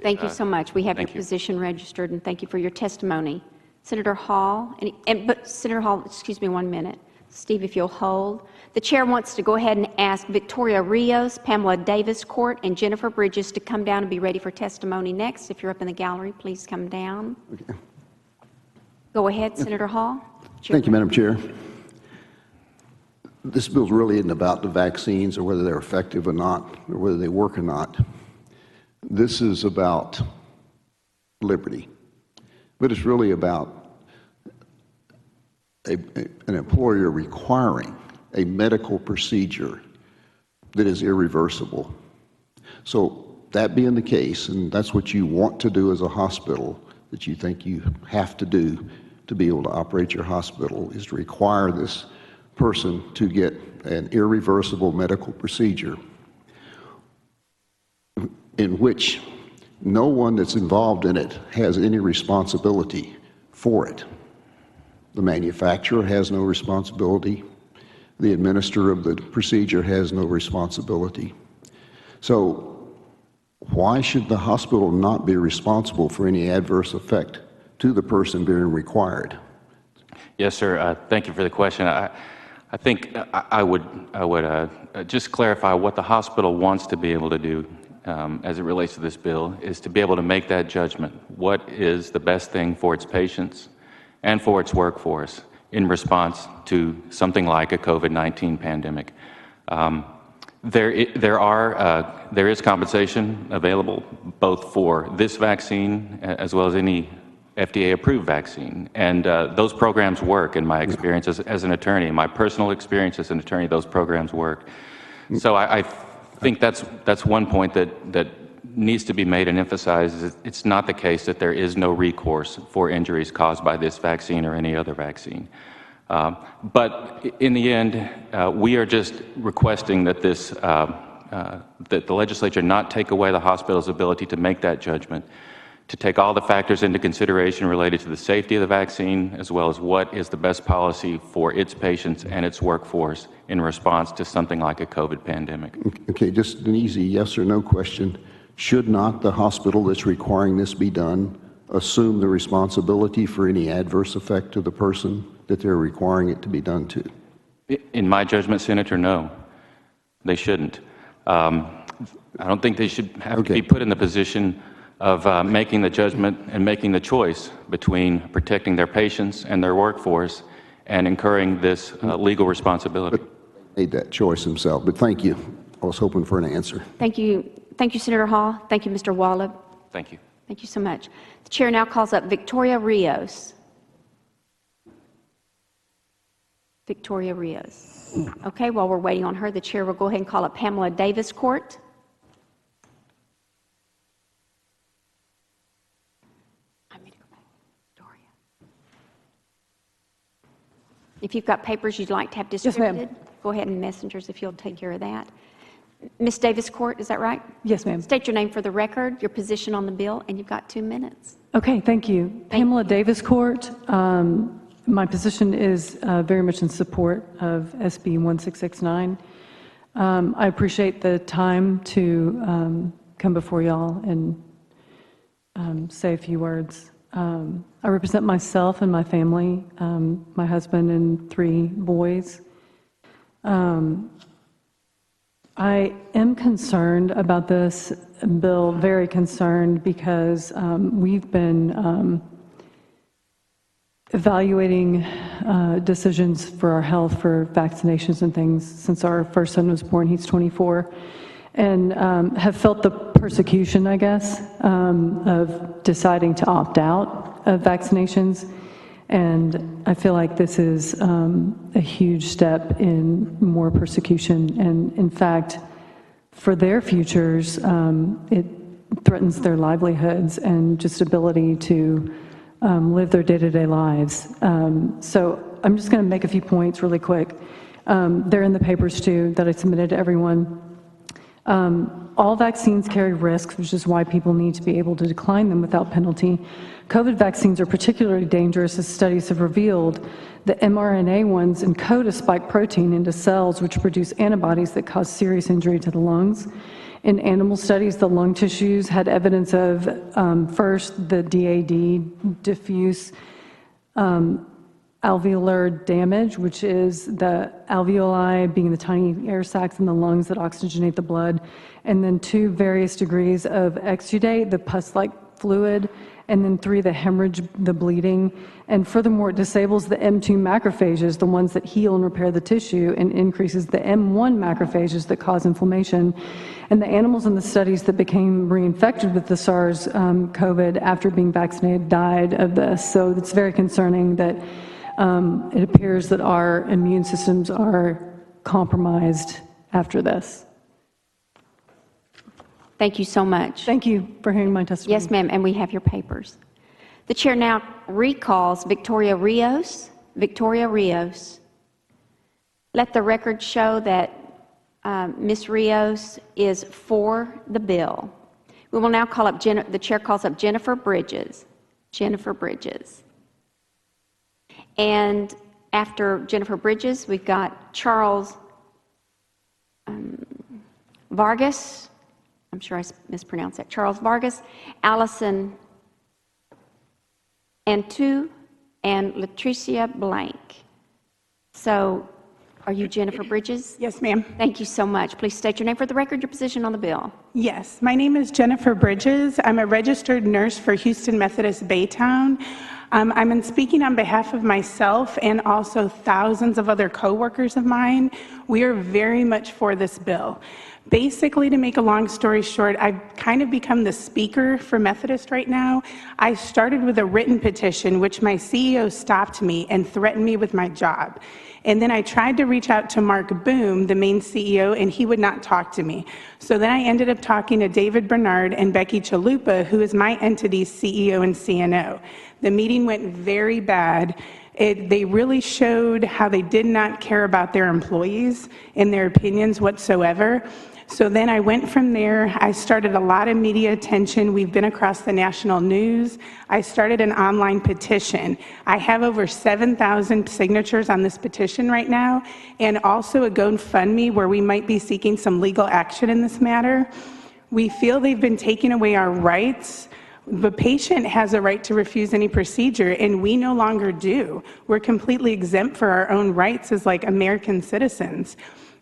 Thank you so much. We have your position registered, and thank you for your testimony. Senator Hall, but Senator Hall, excuse me 1 minute. Steve, if you'll hold. The chair wants to go ahead and ask Victoria Rios, Pamela Davis Court, and Jennifer Bridges to come down and be ready for testimony next. If you're up in the gallery, please come down. Okay. Go ahead, Senator Hall. Thank you, Madam Chair. This bill really isn't about the vaccines or whether they're effective or not, or whether they work or not. This is about liberty. But it's really about an employer requiring a medical procedure that is irreversible. So that being the case, and that's what you want to do as a hospital, that you think you have to do to be able to operate your hospital, is to require this person to get an irreversible medical procedure in which no one that's involved in it has any responsibility for it. The manufacturer has no responsibility. The administrator of the procedure has no responsibility. So why should the hospital not be responsible for any adverse effect to the person being required? Yes, sir. Thank you for the question. I think I would just clarify what the hospital wants to be able to do as it relates to this bill is to be able to make that judgment. What is the best thing for its patients and for its workforce in response to something like a COVID-19 pandemic? There is compensation available both for this vaccine as well as any FDA-approved vaccine, and those programs work. In my experience as an attorney, my personal experience as an attorney, those programs work. So I think that's one point that needs to be made and emphasized. It's not the case that there is no recourse for injuries caused by this vaccine or any other vaccine. But in the end, we are just requesting that that the legislature not take away the hospital's ability to make that judgment, to take all the factors into consideration related to the safety of the vaccine, as well as what is the best policy for its patients and its workforce in response to something like a COVID pandemic. Okay, just an easy yes or no question. Should not the hospital that's requiring this be done assume the responsibility for any adverse effect to the person that they're requiring it to be done to? In my judgment, Senator, no. They shouldn't. I don't think they should have to be put in the position of making the judgment and making the choice between protecting their patients and their workforce and incurring this legal responsibility. Made that choice himself, but thank you. I was hoping for an answer. Thank you. Thank you, Senator Hall. Thank you, Mr. Wallop. Thank you. Thank you so much. The chair now calls up Victoria Rios. Victoria Rios. Okay, while we're waiting on her, the chair will go ahead and call up Pamela Davis Court. If you've got papers you'd like to have distributed, go ahead and messengers if you'll take care of that. Ms. Davis Court, is that right? Yes, ma'am. State your name for the record, your position on the bill, and you've got 2 minutes. Okay, thank you. Pamela Davis Court. My position is very much in support of SB 1669. I appreciate the time to come before y'all and say a few words. I represent myself and my family, my husband and 3 boys. I am concerned about this bill, very concerned, because we've been evaluating decisions for our health for vaccinations and things since our first son was born. He's 24, and have felt the persecution, I guess, of deciding to opt out of vaccinations. And I feel like this is a huge step in more persecution. And in fact, for their futures, it threatens their livelihoods and just ability to live their day-to-day lives. So I'm just going to make a few points really quick. They're in the papers too that I submitted to everyone. All vaccines carry risks, which is why people need to be able to decline them without penalty. COVID vaccines are particularly dangerous, as studies have revealed. The mRNA ones encode a spike protein into cells which produce antibodies that cause serious injury to the lungs. In animal studies, the lung tissues had evidence of, first, the DAD, diffuse alveolar damage, which is the alveoli being the tiny air sacs in the lungs that oxygenate the blood, and then 2, various degrees of exudate, the pus-like fluid, and then 3, the hemorrhage, the bleeding. And furthermore, it disables the M2 macrophages, the ones that heal and repair the tissue, and increases the M1 macrophages that cause inflammation. And the animals in the studies that became reinfected with the SARS COVID after being vaccinated died of this. So it's very concerning that it appears that our immune systems are compromised after this. Thank you so much. Thank you for hearing my testimony. Yes, ma'am, and we have your papers. The chair now recalls Victoria Rios. Victoria Rios. Let the record show that Ms. Rios is for the bill. We will now call up, the chair calls up Jennifer Bridges. Jennifer Bridges. And after Jennifer Bridges, we've got Charles Vargas. I'm sure I mispronounced that. Charles Vargas, Allison Antu, and Latricia Blank. So, are you Jennifer Bridges? Yes, ma'am. Thank you so much. Please state your name for the record, your position on the bill. Yes, my name is Jennifer Bridges. I'm a registered nurse for Houston Methodist Baytown. I'm speaking on behalf of myself and also thousands of other coworkers of mine. We are very much for this bill. Basically, to make a long story short, I've kind of become the speaker for Methodist right now. I started with a written petition, which my CEO stopped me and threatened me with my job. And then I tried to reach out to Mark Boom, the main CEO, and he would not talk to me. So then I ended up talking to David Bernard and Becky Chalupa, who is my entity's CEO and CNO. The meeting went very bad. They really showed how they did not care about their employees and their opinions whatsoever. So then I went from there. I started a lot of media attention. We've been across the national news. I started an online petition. I have over 7,000 signatures on this petition right now, and also a GoFundMe where we might be seeking some legal action in this matter. We feel they've been taking away our rights. The patient has a right to refuse any procedure, and we no longer do. We're completely exempt for our own rights as like American citizens.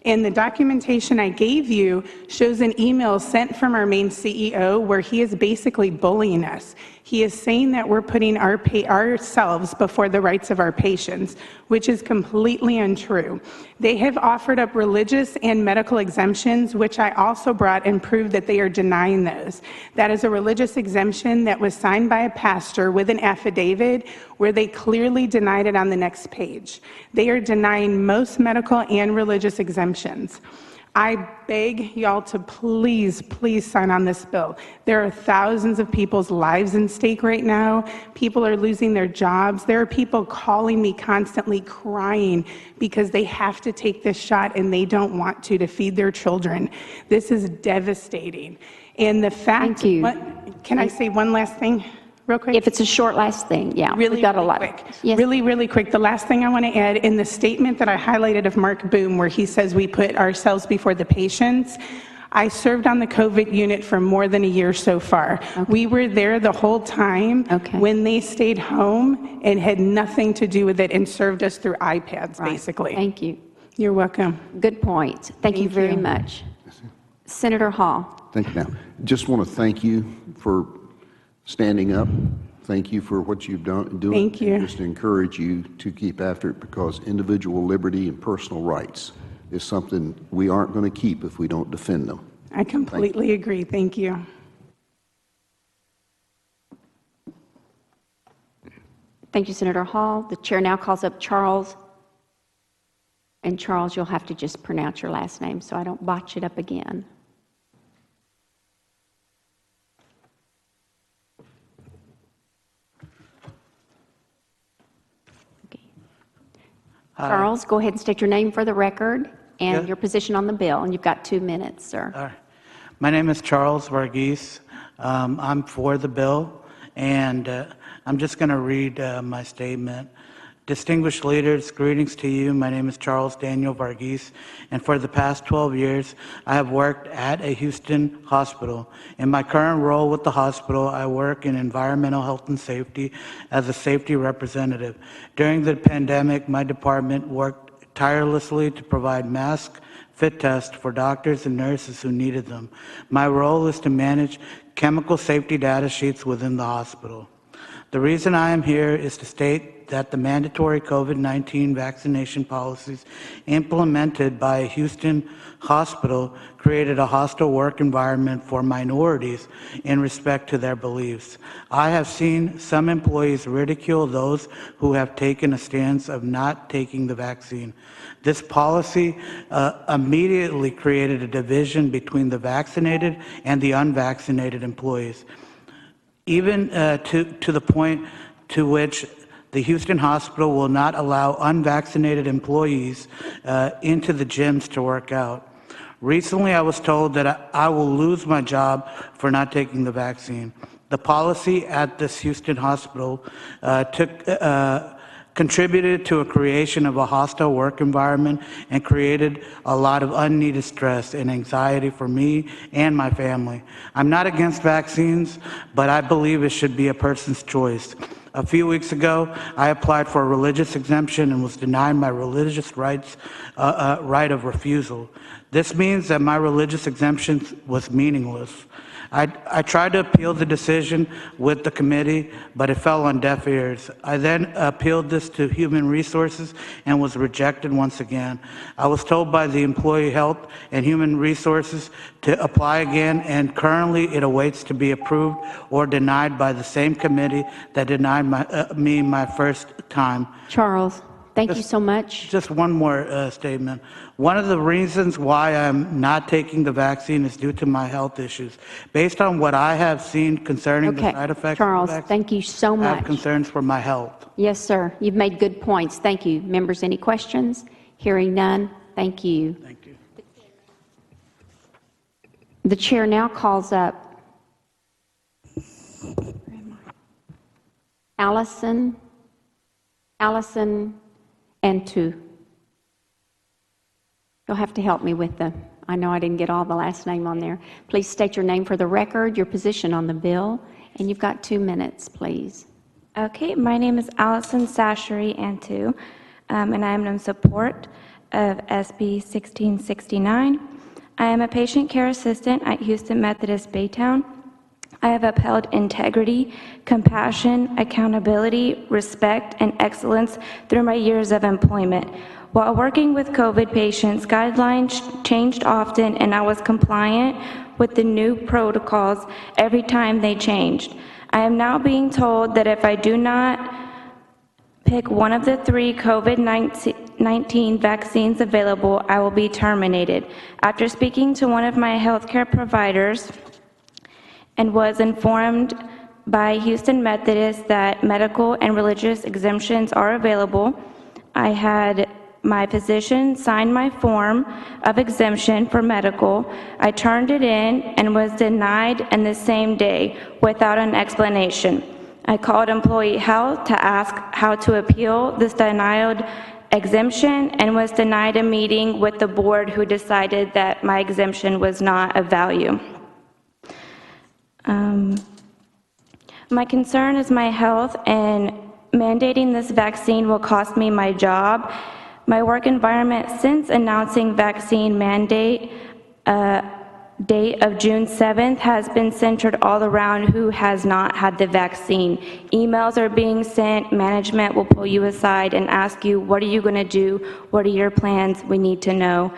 And the documentation I gave you shows an email sent from our main CEO where he is basically bullying us. He is saying that we're putting ourselves before the rights of our patients, which is completely untrue. They have offered up religious and medical exemptions, which I also brought and proved that they are denying those. That is a religious exemption that was signed by a pastor with an affidavit where they clearly denied it on the next page. They are denying most medical and religious exemptions. I beg y'all to please, please sign on this bill. There are thousands of people's lives in stake right now. People are losing their jobs. There are people calling me constantly crying because they have to take this shot and they don't want to feed their children. This is devastating. And the fact, can I say one last thing? Real quick? If it's a short last thing, yeah. We've got a lot. Yes. Really quick. The last thing I want to add, in the statement that I highlighted of Mark Boom, where he says we put ourselves before the patients, I served on the COVID unit for more than a year so far. Okay. We were there the whole time when they stayed home and had nothing to do with it and served us through iPads, basically. Thank you. You're welcome. Good point. Thank you very much. Senator Hall. Thank you. Now, just want to thank you for standing up. Thank you for what you've done. Thank you. And just encourage you to keep after it, because individual liberty and personal rights is something we aren't going to keep if we don't defend them. I completely agree. Thank you. Thank you, Senator Hall. The chair now calls up Charles. And Charles, you'll have to just pronounce your last name so I don't botch it up again. Charles, go ahead and state your name for the record and your position on the bill, and you've got 2 minutes, sir. All right. My name is Charles Varghese. I'm for the bill, and I'm just going to read my statement. Distinguished leaders, greetings to you. My name is Charles Daniel Varghese, and for the past 12 years, I have worked at a Houston hospital. In my current role with the hospital, I work in environmental health and safety as a safety representative. During the pandemic, my department worked tirelessly to provide masks, fit tests for doctors and nurses who needed them. My role is to manage chemical safety data sheets within the hospital. The reason I am here is to state that the mandatory COVID-19 vaccination policies implemented by a Houston hospital created a hostile work environment for minorities in respect to their beliefs. I have seen some employees ridicule those who have taken a stance of not taking the vaccine. This policy immediately created a division between the vaccinated and the unvaccinated employees, even to the point to which the Houston hospital will not allow unvaccinated employees into the gyms to work out. Recently, I was told that I will lose my job for not taking the vaccine. The policy at this Houston hospital contributed to a creation of a hostile work environment and created a lot of unneeded stress and anxiety for me and my family. I'm not against vaccines, but I believe it should be a person's choice. A few weeks ago, I applied for a religious exemption and was denied my religious rights, right of refusal. This means that my religious exemption was meaningless. I tried to appeal the decision with the committee, but it fell on deaf ears. I then appealed this to Human Resources and was rejected once again. I was told by the Employee Health and Human Resources to apply again, and currently it awaits to be approved or denied by the same committee that denied me my first time. Charles, thank you so much. Just one more statement. One of the reasons why I'm not taking the vaccine is due to my health issues. Based on what I have seen concerning the side effects Charles, of the vaccine, thank you so much. I have concerns for my health. Yes, sir. You've made good points. Thank you. Members, any questions? Hearing none, thank you. Thank you. The chair now calls up Allison and two. You'll have to help me with I know I didn't get all the last name on there. Please state your name for the record, your position on the bill, and you've got 2 minutes, please. Okay, my name is Allison Sashery Antu, and I am in support of SB 1669. I am a patient care assistant at Houston Methodist Baytown. I have upheld integrity, compassion, accountability, respect, and excellence through my years of employment. While working with COVID patients, guidelines changed often, and I was compliant with the new protocols every time they changed. I am now being told that if I do not pick one of the 3 COVID-19 vaccines available, I will be terminated. After speaking to one of my healthcare providers and was informed by Houston Methodist that medical and religious exemptions are available, I had my physician sign my form of exemption for medical. I turned it in and was denied in the same day without an explanation. I called Employee Health to ask how to appeal this denied exemption and was denied a meeting with the board, who decided that my exemption was not of value. My concern is my health, and mandating this vaccine will cost me my job. My work environment since announcing vaccine mandate date of June 7th has been centered all around who has not had the vaccine. Emails are being sent, management will pull you aside and ask you, what are you going to do? What are your plans? We need to know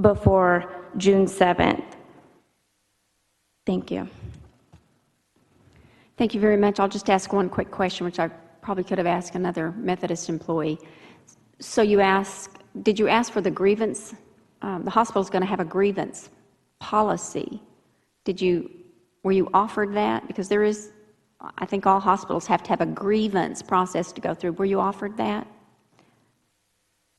before June 7th. Thank you. Thank you very much. I'll just ask one quick question, which I probably could have asked another Methodist employee. So did you ask for the grievance? The hospital's going to have a grievance policy. Were you offered that? Because there is, I think all hospitals have to have a grievance process to go through. Were you offered that?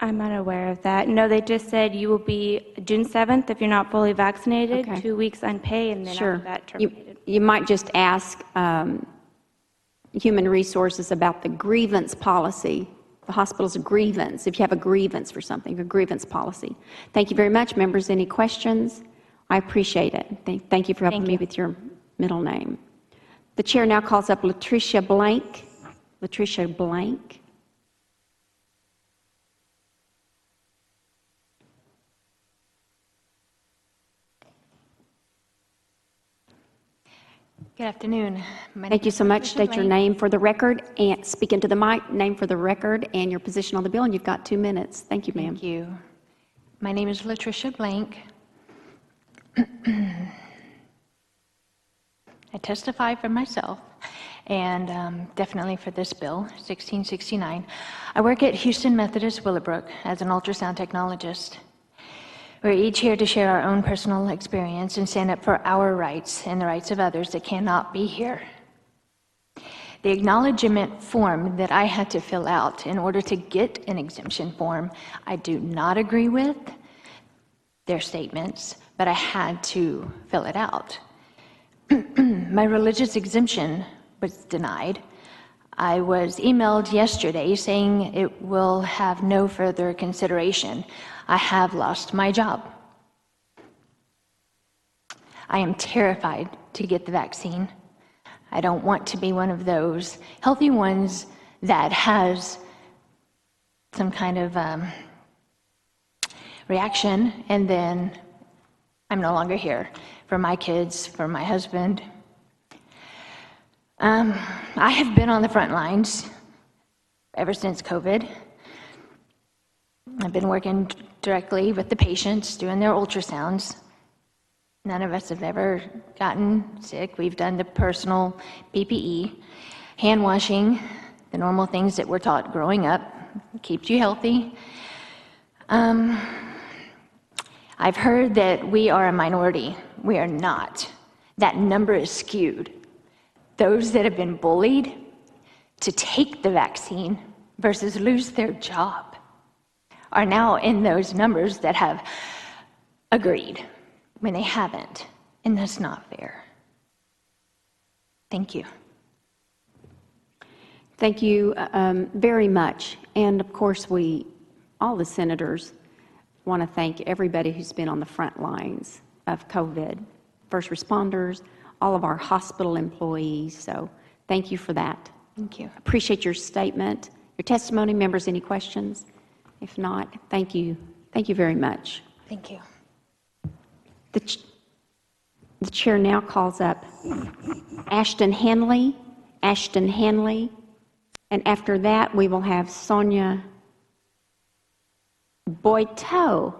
I'm not aware of that. No, they just said you will be June 7th if you're not fully vaccinated, Okay. 2 weeks unpaid, and then after that terminated. You might just ask Human Resources about the grievance policy, the hospital's grievance, if you have a grievance for something, a grievance policy. Thank you very much. Members, any questions? I appreciate it. Thank you for helping me with your middle name. The chair now calls up Latricia Blank. Latricia Blank. Good afternoon. Thank you so much. State your name for the record and speak into the mic, name for the record, and your position on the bill, and you've got 2 minutes. Thank you, ma'am. Thank you. My name is Latricia Blank. I testify for myself and definitely for this bill, 1669. I work at Houston Methodist Willowbrook as an ultrasound technologist. We're each here to share our own personal experience and stand up for our rights and the rights of others that cannot be here. The acknowledgement form that I had to fill out in order to get an exemption form, I do not agree with their statements, but I had to fill it out. My religious exemption was denied. I was emailed yesterday saying it will have no further consideration. I have lost my job. I am terrified to get the vaccine. I don't want to be one of those healthy ones that has some kind of reaction, and then I'm no longer here for my kids, for my husband. I have been on the front lines ever since COVID. I've been working directly with the patients, doing their ultrasounds. None of us have ever gotten sick. We've done the personal PPE, hand washing, the normal things that we're taught growing up, keeps you healthy. I've heard that we are a minority. We are not. That number is skewed. Those that have been bullied to take the vaccine versus lose their job are now in those numbers that have agreed when they haven't, and that's not fair. Thank you. Thank you very much. And of course, all the senators, want to thank everybody who's been on the front lines of COVID, first responders, all of our hospital employees. So thank you for that. Thank you. Appreciate your statement, your testimony. Members, any questions? If not, thank you Thank you very much. Thank you. The chair now calls up Ashton Hanley, and after that, we will have Sonia Boiteau.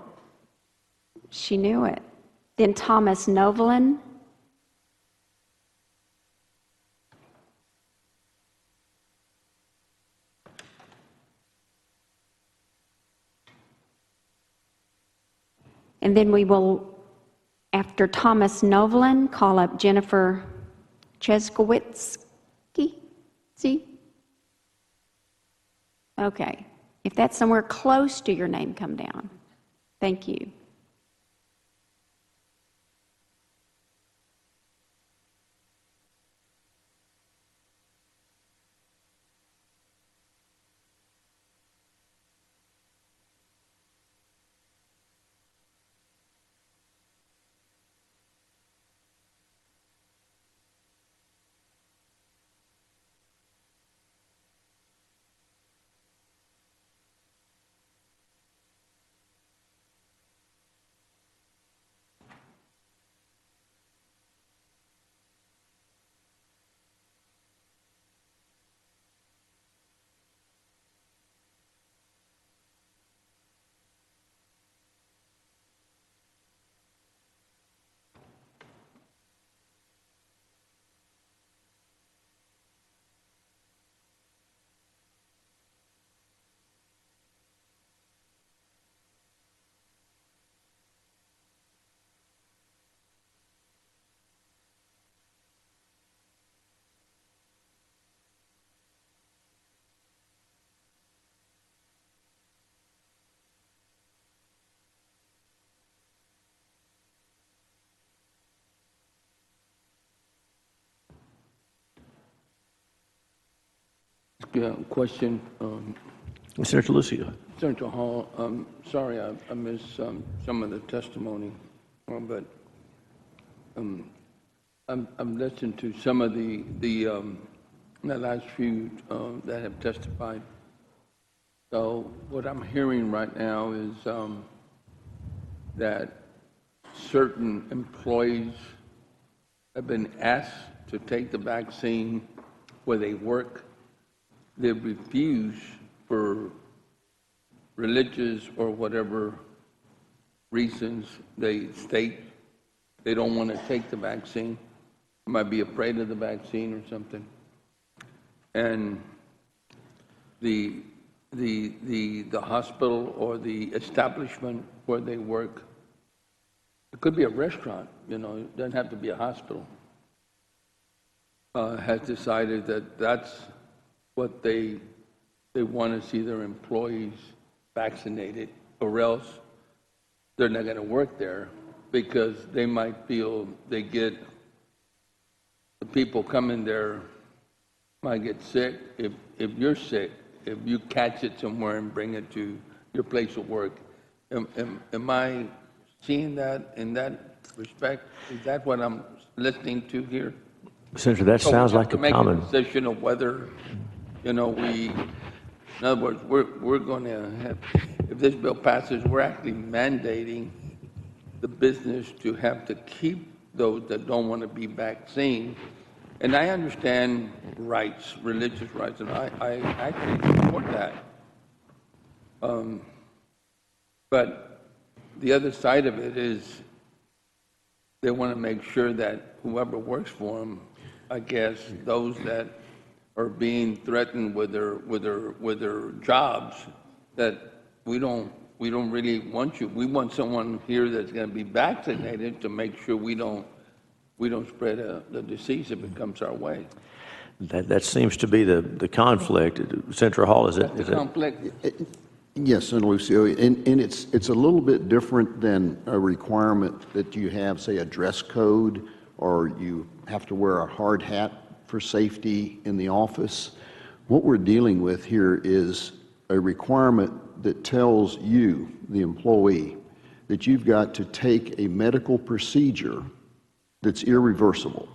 She knew it. Then Thomas Novelin. And then we will, after Thomas Novelin, call up Jennifer Cheskowitzki. See? Okay. If that's somewhere close to your name, come down. Thank you. Question. Senator Lucio. Senator Hall, sorry I missed some of the testimony, but I'm listening to some of the last few that have testified. So what I'm hearing right now is that certain employees have been asked to take the vaccine where they work. They refuse for religious or whatever reasons they state they don't want to take the vaccine. They might be afraid of the vaccine or something. And the hospital or the establishment where they work, it could be a restaurant, you know, it doesn't have to be a hospital, has decided that that's what they want to see their employees vaccinated, or else they're not going to work there because they might feel they get, the people coming there might get sick. If you're sick, if you catch it somewhere and bring it to your place of work. Am I seeing that in that respect? Is that what I'm listening to here? Senator, that sounds like a common. Make a decision of whether, you know, in other words, we're going to have, if this bill passes, we're actually mandating the business to have to keep those that don't want to be vaccinated. And I understand rights, religious rights, and I actually support that. But the other side of it is they want to make sure that whoever works for them, I guess, those that are being threatened with their jobs, that we don't really want you. We want someone here that's going to be vaccinated to make sure we don't spread the disease if it comes our way. That seems to be the conflict. Senator Hall, is it? The conflict. Yes, Senator Lucio, and it's a little bit different than a requirement that you have, say, a dress code, or you have to wear a hard hat for safety in the office. What we're dealing with here is a requirement that tells you, the employee, that you've got to take a medical procedure that's irreversible,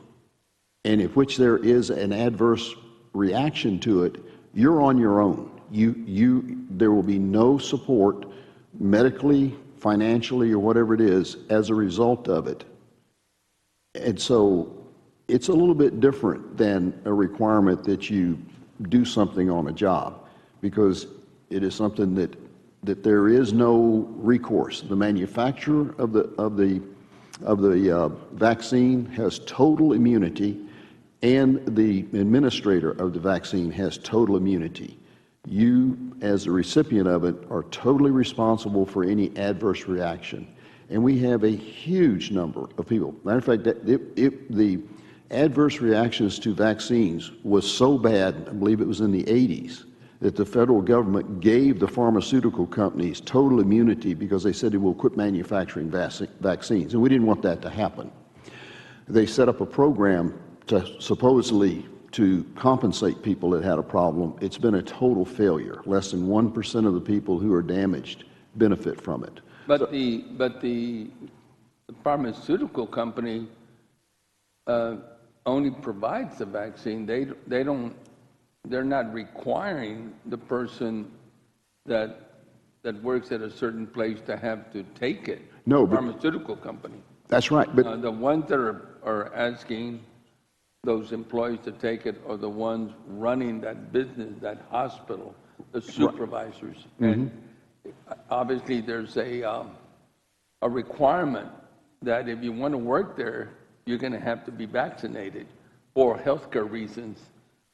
and if which there is an adverse reaction to it, you're on your own. There will be no support medically, financially, or whatever it is as a result of it. And so it's a little bit different than a requirement that you do something on a job, because it is something that there is no recourse. The manufacturer of the vaccine has total immunity, and the administrator of the vaccine has total immunity. You, as the recipient of it, are totally responsible for any adverse reaction. And we have a huge number of people. Matter of fact, the adverse reactions to vaccines was so bad, I believe it was in the 80s, that the federal government gave the pharmaceutical companies total immunity because they said they will quit manufacturing vaccines. And we didn't want that to happen. They set up a program to supposedly to compensate people that had a problem. It's been a total failure. Less than 1% of the people who are damaged benefit from it. But the pharmaceutical company only provides the vaccine. They're not requiring the person that works at a certain place to have to take it. No, the pharmaceutical company. That's right. But the ones that are asking those employees to take it are the ones running that business, that hospital, the supervisors. Right. And obviously there's a requirement that if you want to work there, you're going to have to be vaccinated for healthcare reasons.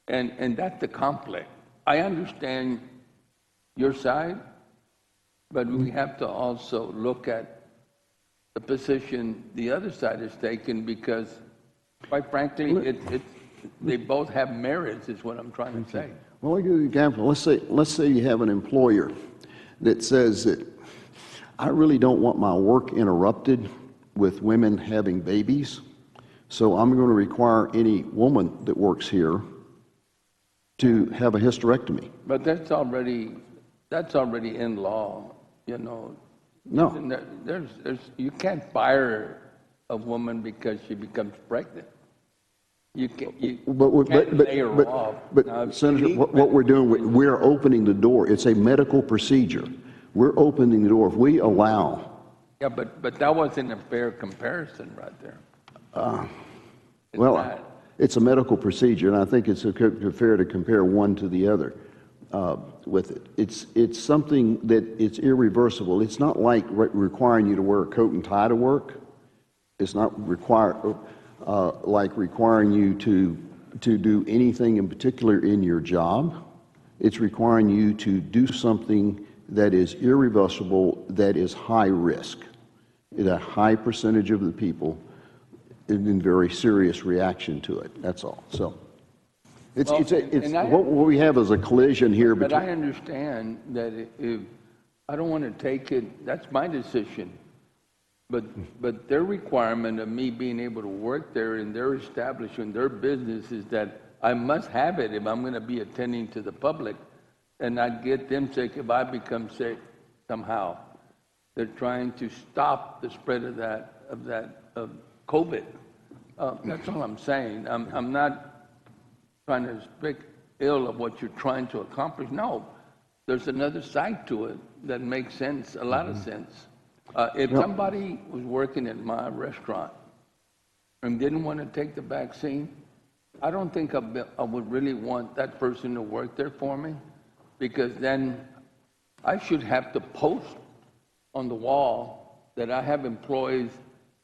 And that's the conflict. I understand your side, but we have to also look at the position the other side is taking, because quite frankly, they both have merits, is what I'm trying to say. Well, I'll give you an example. Let's say you have an employer that says that I really don't want my work interrupted with women having babies, so I'm going to require any woman that works here to have a hysterectomy. But that's already in law, you know. No. You can't fire a woman because she becomes pregnant. You can't lay her off. But Senator, what we're doing, we're opening the door. It's a medical procedure. We're opening the door. If we allow... Yeah, but that wasn't a fair comparison right there. Well, it's a medical procedure, and I think it's fair to compare one to the other with it. It's something that it's irreversible. It's not like requiring you to wear a coat and tie to work. It's not like requiring you to do anything in particular in your job. It's requiring you to do something that is irreversible, that is high risk. A high percentage of the people in very serious reaction to it. That's all. So what we have is a collision here But between... I understand that if I don't want to take it, that's my decision. But their requirement of me being able to work there in their establishment, their business, is that I must have it if I'm going to be attending to the public and not get them sick if I become sick somehow. They're trying to stop the spread of COVID. That's all I'm saying. I'm not trying to speak ill of what you're trying to accomplish. No, there's another side to it that makes sense, a lot of sense. If somebody was working at my restaurant and didn't want to take the vaccine, I don't think I would really want that person to work there for me, because then I should have to post on the wall that I have employees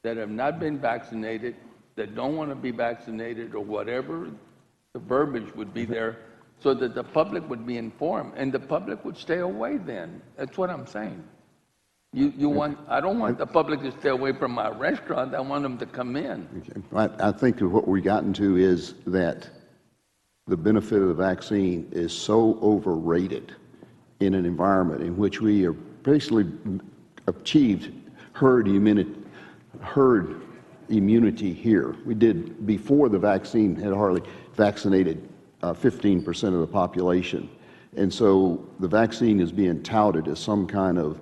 that have not been vaccinated, that don't want to be vaccinated, or whatever the verbiage would be there, so that the public would be informed, and the public would stay away then. That's what I'm saying. I don't want the public to stay away from my restaurant. I want them to come in. Okay. I think what we've gotten to is that the benefit of the vaccine is so overrated in an environment in which we are basically achieved herd immunity here. We did, before the vaccine, had hardly vaccinated 15% of the population. And so the vaccine is being touted as some kind of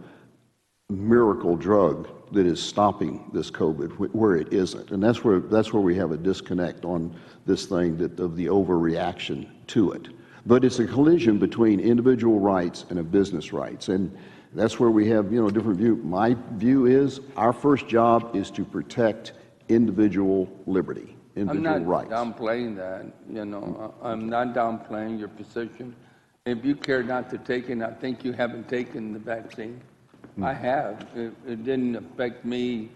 miracle drug that is stopping this COVID, where it isn't. And that's where we have a disconnect on this thing of the overreaction to it. But it's a collision between individual rights and business rights. And That's where we have, different view. My view is our first job is to protect individual liberty, individual rights. I'm not downplaying that, I'm not downplaying your position. If you care not to take it, I think you haven't taken the vaccine. I have. It didn't affect me.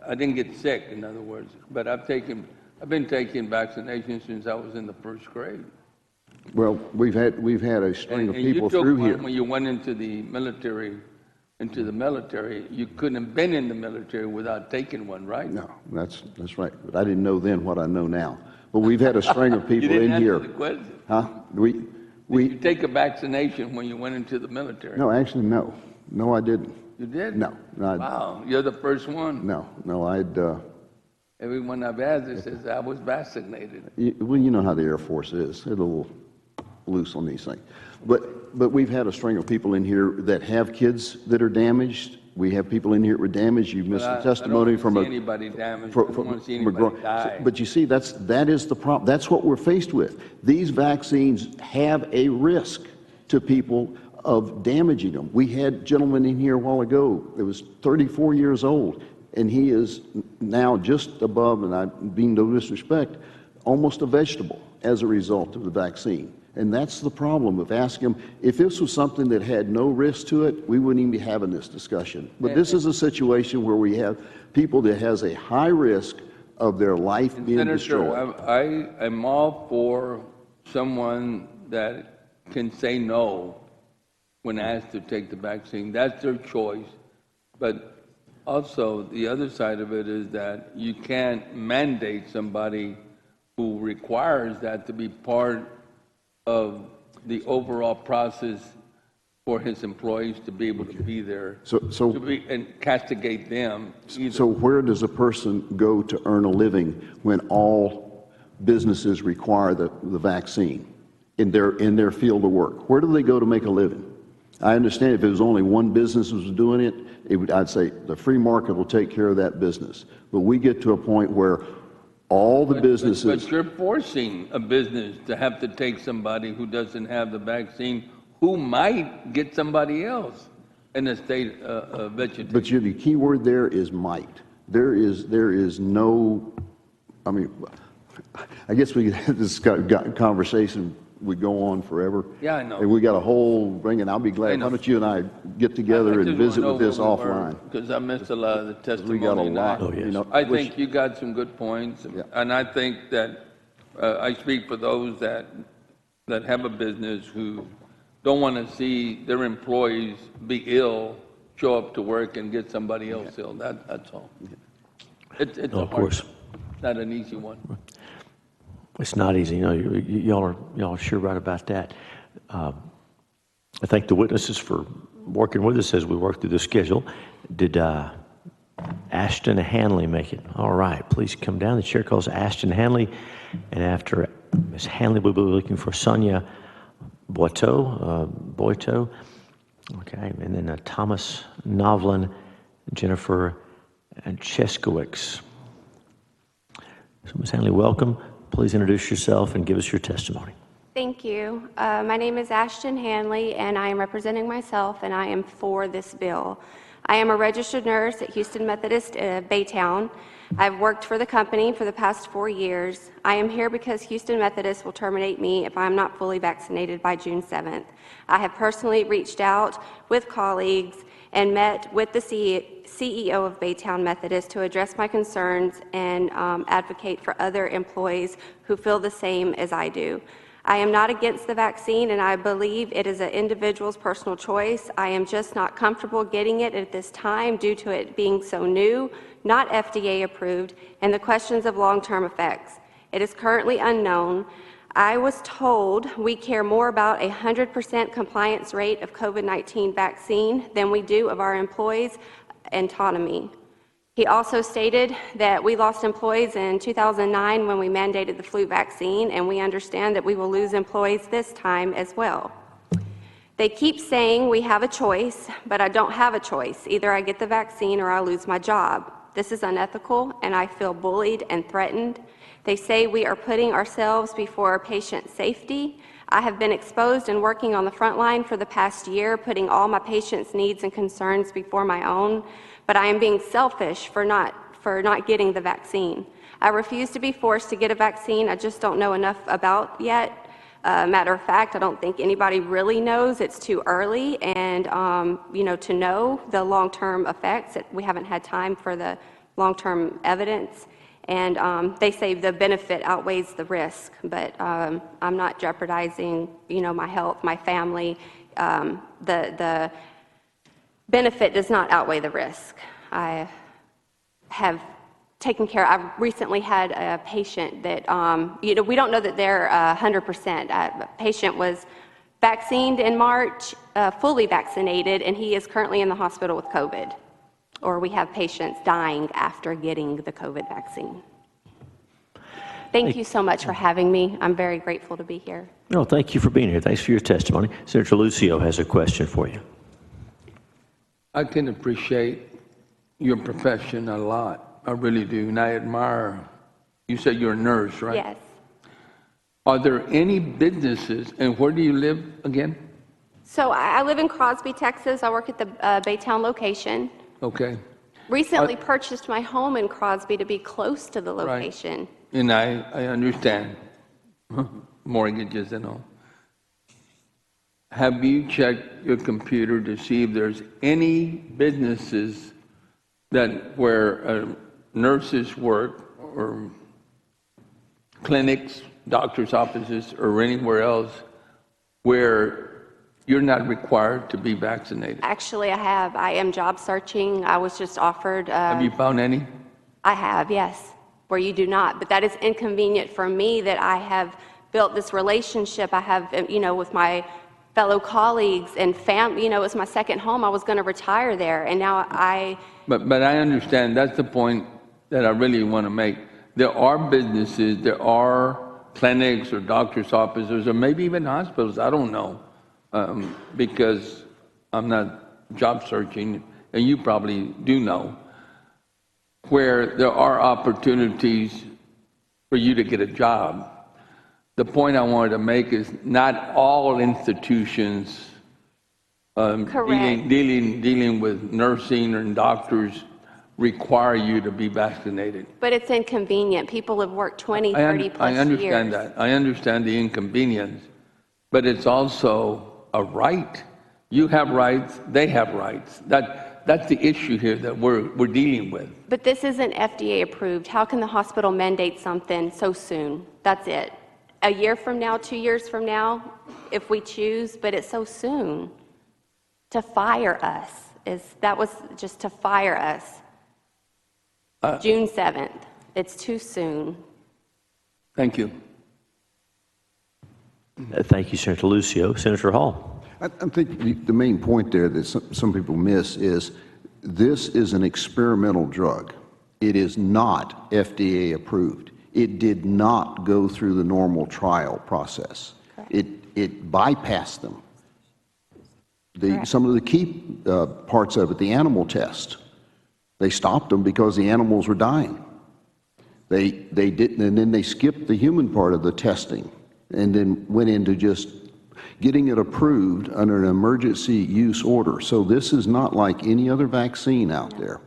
I didn't get sick, in other words, but I've been taking vaccinations since I was in the first grade. Well, we've had a string of people through here. When you went into the military, you couldn't have been in the military without taking one, right? No, that's right. But I didn't know then what I know now. But we've had a string of people in here. You didn't answer the question. Huh? Did you take a vaccination when you went into the military? No, actually, no. No, I didn't. You did? No. Wow, you're the first one. No, I'd... Everyone I've asked says I was vaccinated. Well, you know how the Air Force is. They're a little loose on these things. But we've had a string of people in here that have kids that are damaged. We have people in here with damage. You've missed the testimony from I don't want to see anybody damaged. I don't want to see anybody die. But you see, that is the problem. That's what we're faced with. These vaccines have a risk to people of damaging them. We had a gentleman in here a while ago that was 34 years old, and he is now just above, and I mean no disrespect, almost a vegetable as a result of the vaccine. And that's the problem of asking them. If this was something that had no risk to it, we wouldn't even be having this discussion. But this is a situation where we have people that has a high risk of their life being destroyed. I am all for someone that can say no when asked to take the vaccine. That's their choice. But also, the other side of it is that you can't mandate somebody who requires that to be part of the overall process for his employees to be able to be there and castigate them either. So where does a person go to earn a living when all businesses require the vaccine in their field of work? Where do they go to make a living? I understand if it was only one business was doing it, I'd say the free market will take care of that business. But we get to a point where all the businesses... But you're forcing a business to have to take somebody who doesn't have the vaccine, who might get somebody else in a state of vegetation. But the key word there is might. There is no... I mean, I guess we could have this conversation would go on forever. Yeah, I know. And we got a whole ring, and I'll be glad. Why don't you and I get together and visit with this offline? Because I missed a lot of the testimony. We got a lot. I think you got some good points, and I think that I speak for those that have a business who don't want to see their employees be ill, show up to work, and get somebody else ill. That's all. It's of course. Not an easy one. It's not easy. Y'all are sure right about that. I thank the witnesses for working with us as we work through the schedule. Did Ashton Hanley make it? All right, please come down. The chair calls Ashton Hanley, and after Ms. Hanley, we'll be looking for Sonia Boito. Okay, and then Thomas Novlin, Jennifer Cheskowicz. So Ms. Hanley, welcome. Please introduce yourself and give us your testimony. Thank you. My name is Ashton Hanley, and I am representing myself, and I am for this bill. I am a registered nurse at Houston Methodist Baytown. I've worked for the company for the past 4 years. I am here because Houston Methodist will terminate me if I am not fully vaccinated by June 7th. I have personally reached out with colleagues and met with the CEO of Baytown Methodist to address my concerns and advocate for other employees who feel the same as I do. I am not against the vaccine, and I believe it is an individual's personal choice. I am just not comfortable getting it at this time due to it being so new, not FDA approved, and the questions of long-term effects. It is currently unknown. I was told we care more about a 100% compliance rate of COVID-19 vaccine than we do of our employees' autonomy. He also stated that we lost employees in 2009 when we mandated the flu vaccine, and we understand that we will lose employees this time as well. They keep saying we have a choice, but I don't have a choice. Either I get the vaccine or I lose my job. This is unethical, and I feel bullied and threatened. They say we are putting ourselves before our patient safety. I have been exposed and working on the front line for the past year, putting all my patients' needs and concerns before my own, but I am being selfish for not getting the vaccine. I refuse to be forced to get a vaccine I just don't know enough about yet. Matter of fact, I don't think anybody really knows. It's too early, and to know the long-term effects. We haven't had time for the long-term evidence, and they say the benefit outweighs the risk, but I'm not jeopardizing, my health, my family. The benefit does not outweigh the risk. I have taken care. I've recently had a patient that, we don't know that they're 100%. A patient was vaccinated in March, fully vaccinated, and he is currently in the hospital with COVID. Or we have patients dying after getting the COVID vaccine. Thank you so much for having me. I'm very grateful to be here. No, thank you for being here. Thanks for your testimony. Senator Lucio has a question for you. I can appreciate your profession a lot. I really do, and I admire. You said you're a nurse, right? Yes. Are there any businesses, and where do you live again? So I live in Crosby, Texas. I work at the Baytown location. Okay. Recently purchased my home in Crosby to be close to the location. Right. And I understand mortgages and all. Have you checked your computer to see if there's any businesses where nurses work, or clinics, doctor's offices, or anywhere else where you're not required to be vaccinated? Actually, I have. I am job searching. I was just offered. Have you found any? I have, yes, where you do not. But that is inconvenient for me that I have built this relationship I have, with my fellow colleagues and family. It was my second home. I was going to retire there, and now But I understand. That's the point that I really want to make. There are businesses, there are clinics or doctor's offices, or maybe even hospitals, I don't know, because I'm not job searching, and you probably do know, where there are opportunities for you to get a job. The point I wanted to make is not all institutions dealing with nursing and doctors require you to be vaccinated. But it's inconvenient. People have worked 20, 30 plus years. I understand that. I understand the inconvenience, but it's also a right. You have rights, they have rights. That's the issue here that we're dealing with. But this isn't FDA approved. How can the hospital mandate something so soon? That's it. A year from now, 2 years from now, if we choose, but it's so soon. To fire us, that was just to fire us. June 7th. It's too soon. Thank you. Thank you, Senator Lucio. Senator Hall. I think the main point there that some people miss is this is an experimental drug. It is not FDA approved. It did not go through the normal trial process. It bypassed them. Some of the key parts of it, the animal test, they stopped them because the animals were dying. They didn't, and then they skipped the human part of the testing, and then went into just getting it approved under an emergency use order. So this is not like any other vaccine out there.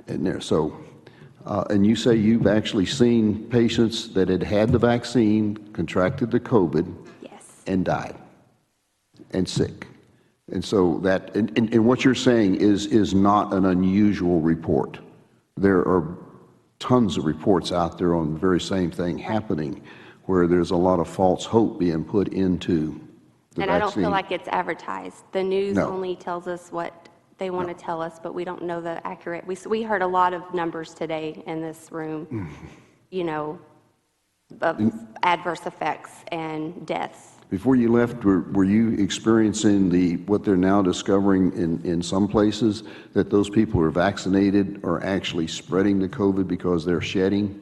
And you say you've actually seen patients that had had the vaccine, contracted the COVID, and died, and sick. And so that, and what you're saying is not an unusual report. There are tons of reports out there on the very same thing happening, where there's a lot of false hope being put into the vaccine. I don't feel like it's advertised. The news only tells us what they want to tell us, but we don't know the accurate. We heard a lot of numbers today in this room, of adverse effects and deaths. Before you left, were you experiencing what they're now discovering in some places, that those people who are vaccinated are actually spreading the COVID because they're shedding?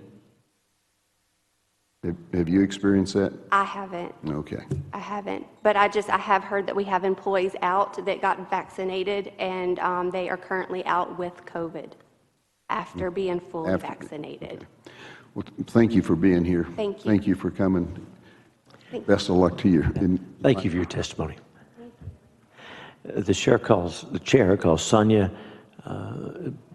Have you experienced that? I haven't. Okay. I haven't. But I have heard that we have employees out that got vaccinated, and they are currently out with COVID after being fully vaccinated. Well, thank you for being here. Thank you. Thank you for coming. Best of luck to you. Thank you for your testimony. The chair calls Sonia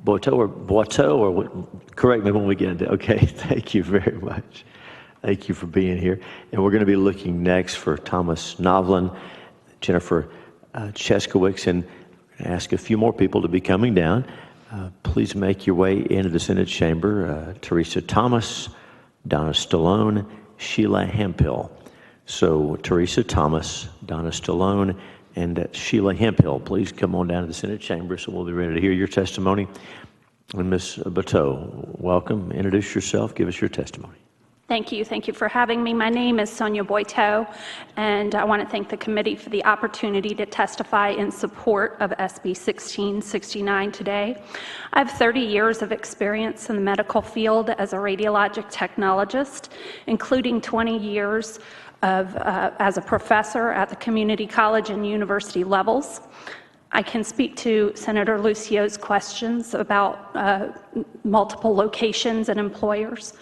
Boiteau, or correct me when we get into. Okay, thank you very much. Thank you for being here. And we're going to be looking next for Thomas Novlin, Jennifer Cheskowicz, and ask a few more people to be coming down. Please make your way into the Senate chamber. Teresa Thomas, Donna Stallone, Sheila Hemphill. So Teresa Thomas, Donna Stallone, and Sheila Hemphill, please come on down to the Senate chamber so we'll be ready to hear your testimony. And Ms. Bateau, welcome. Introduce yourself. Give us your testimony. Thank you. Thank you for having me. My name is Sonia Boiteau, and I want to thank the committee for the opportunity to testify in support of SB-1669 today. I have 30 years of experience in the medical field as a radiologic technologist, including 20 years as a professor at the community college and university levels. I can speak to Senator Lucio's questions about multiple locations and employers.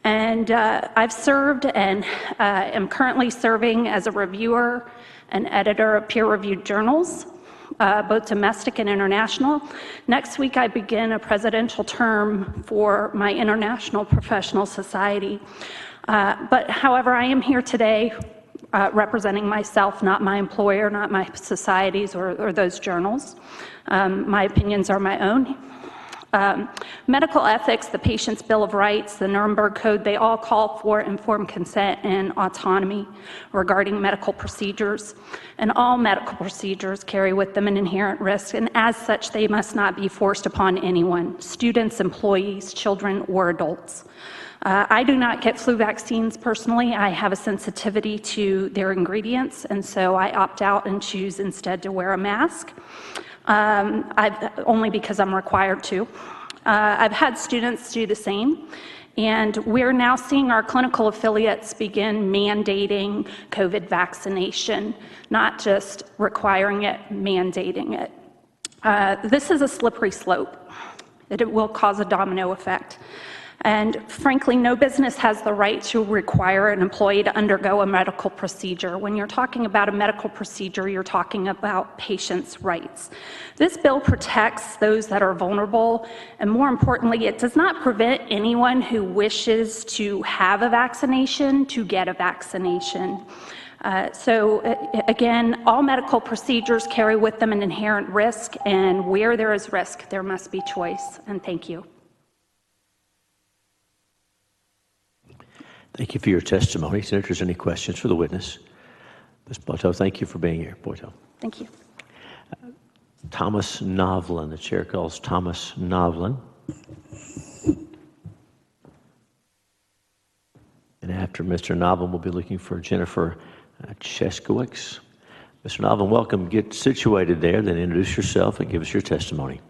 And I've served and am currently serving as a reviewer and editor of peer-reviewed journals, both domestic and international. Next week, I begin a presidential term for my International Professional Society. But however, I am here today representing myself, not my employer, not my societies or those journals. My opinions are my own. Medical ethics, the Patient's Bill of Rights, the Nuremberg Code, they all call for informed consent and autonomy regarding medical procedures. And all medical procedures carry with them an inherent risk, and as such, they must not be forced upon anyone, students, employees, children, or adults. I do not get flu vaccines personally. I have a sensitivity to their ingredients, and so I opt out and choose instead to wear a mask. Only because I'm required to. I've had students do the same, and we're now seeing our clinical affiliates begin mandating COVID vaccination, not just requiring it, mandating it. This is a slippery slope. It will cause a domino effect. And frankly, no business has the right to require an employee to undergo a medical procedure. When you're talking about a medical procedure, you're talking about patients' rights. This bill protects those that are vulnerable, and more importantly, it does not prevent anyone who wishes to have a vaccination to get a vaccination. So again, all medical procedures carry with them an inherent risk, and where there is risk, there must be choice. And thank you. Thank you for your testimony. Senators, any questions for the witness? Ms. Boiteau, thank you for being here. Boiteau. Thank you. Thomas Novlin, the chair calls Thomas Novlin. And after Mr. Novlin, we'll be looking for Jennifer Cheskowicz. Mr. Novlin, welcome. Get situated there, then introduce yourself and give us your testimony.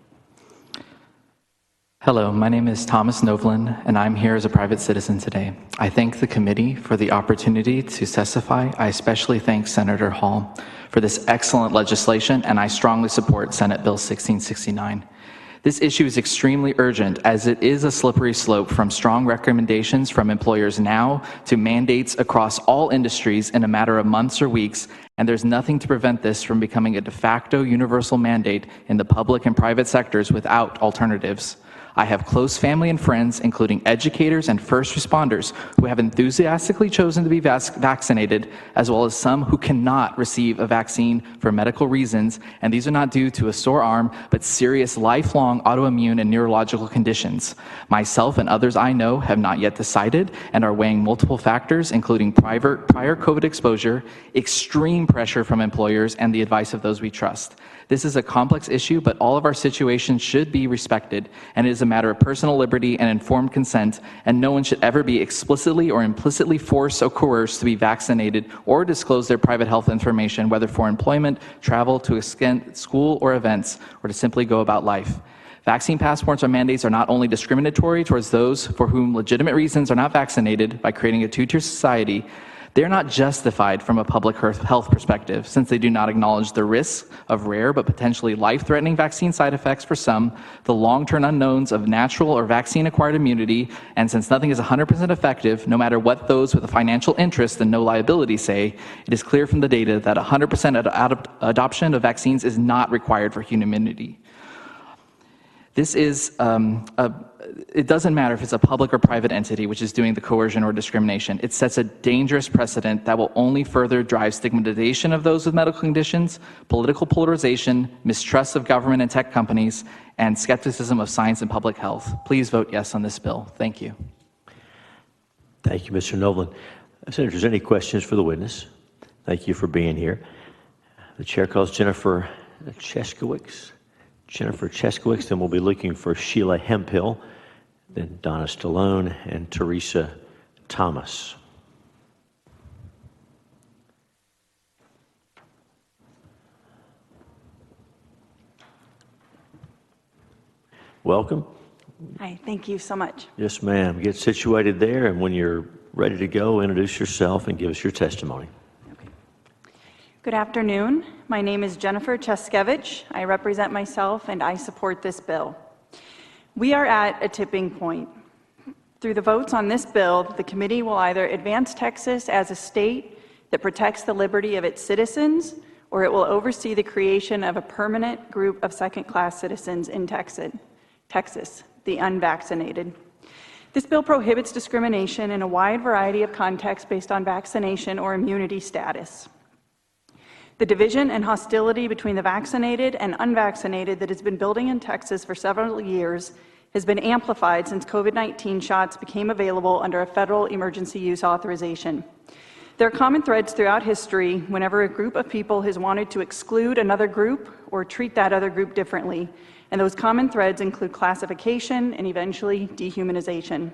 Hello, my name is Thomas Novlin, and I'm here as a private citizen today. I thank the committee for the opportunity to testify. I especially thank Senator Hall for this excellent legislation, and I strongly support Senate Bill 1669. This issue is extremely urgent, as it is a slippery slope from strong recommendations from employers now to mandates across all industries in a matter of months or weeks, and there's nothing to prevent this from becoming a de facto universal mandate in the public and private sectors without alternatives. I have close family and friends, including educators and first responders, who have enthusiastically chosen to be vaccinated, as well as some who cannot receive a vaccine for medical reasons, and these are not due to a sore arm, but serious lifelong autoimmune and neurological conditions. Myself and others I know have not yet decided and are weighing multiple factors, including prior COVID exposure, extreme pressure from employers, and the advice of those we trust. This is a complex issue, but all of our situations should be respected, and it is a matter of personal liberty and informed consent, and no one should ever be explicitly or implicitly forced or coerced to be vaccinated or disclose their private health information, whether for employment, travel, to school or events, or to simply go about life. Vaccine passports or mandates are not only discriminatory towards those for whom legitimate reasons are not vaccinated by creating a two-tier society, They're not justified from a public health perspective, since they do not acknowledge the risks of rare but potentially life-threatening vaccine side effects for some, the long-term unknowns of natural or vaccine-acquired immunity, and since nothing is 100% effective, no matter what those with a financial interest and no liability say, it is clear from the data that 100% adoption of vaccines is not required for human immunity. This is, it doesn't matter if it's a public or private entity which is doing the coercion or discrimination. It sets a dangerous precedent that will only further drive stigmatization of those with medical conditions, political polarization, mistrust of government and tech companies, and skepticism of science and public health. Please vote yes on this bill. Thank you. Thank you, Mr. Novlin. Senators, any questions for the witness? Thank you for being here. The chair calls Jennifer Cheskowicz. Jennifer Cheskowicz, then we'll be looking for Sheila Hemphill, then Donna Stallone, and Teresa Thomas. Welcome. Hi, thank you so much. Yes, ma'am. Get situated there, and when you're ready to go, introduce yourself and give us your testimony. Good afternoon. My name is Jennifer Cheskowicz. I represent myself and I support this bill. We are at a tipping point. Through the votes on this bill, the committee will either advance Texas as a state that protects the liberty of its citizens, or it will oversee the creation of a permanent group of second-class citizens in Texas, the unvaccinated. This bill prohibits discrimination in a wide variety of contexts based on vaccination or immunity status. The division and hostility between the vaccinated and unvaccinated that has been building in Texas for several years has been amplified since COVID-19 shots became available under a federal emergency use authorization. There are common threads throughout history whenever a group of people has wanted to exclude another group or treat that other group differently, and those common threads include classification and eventually dehumanization.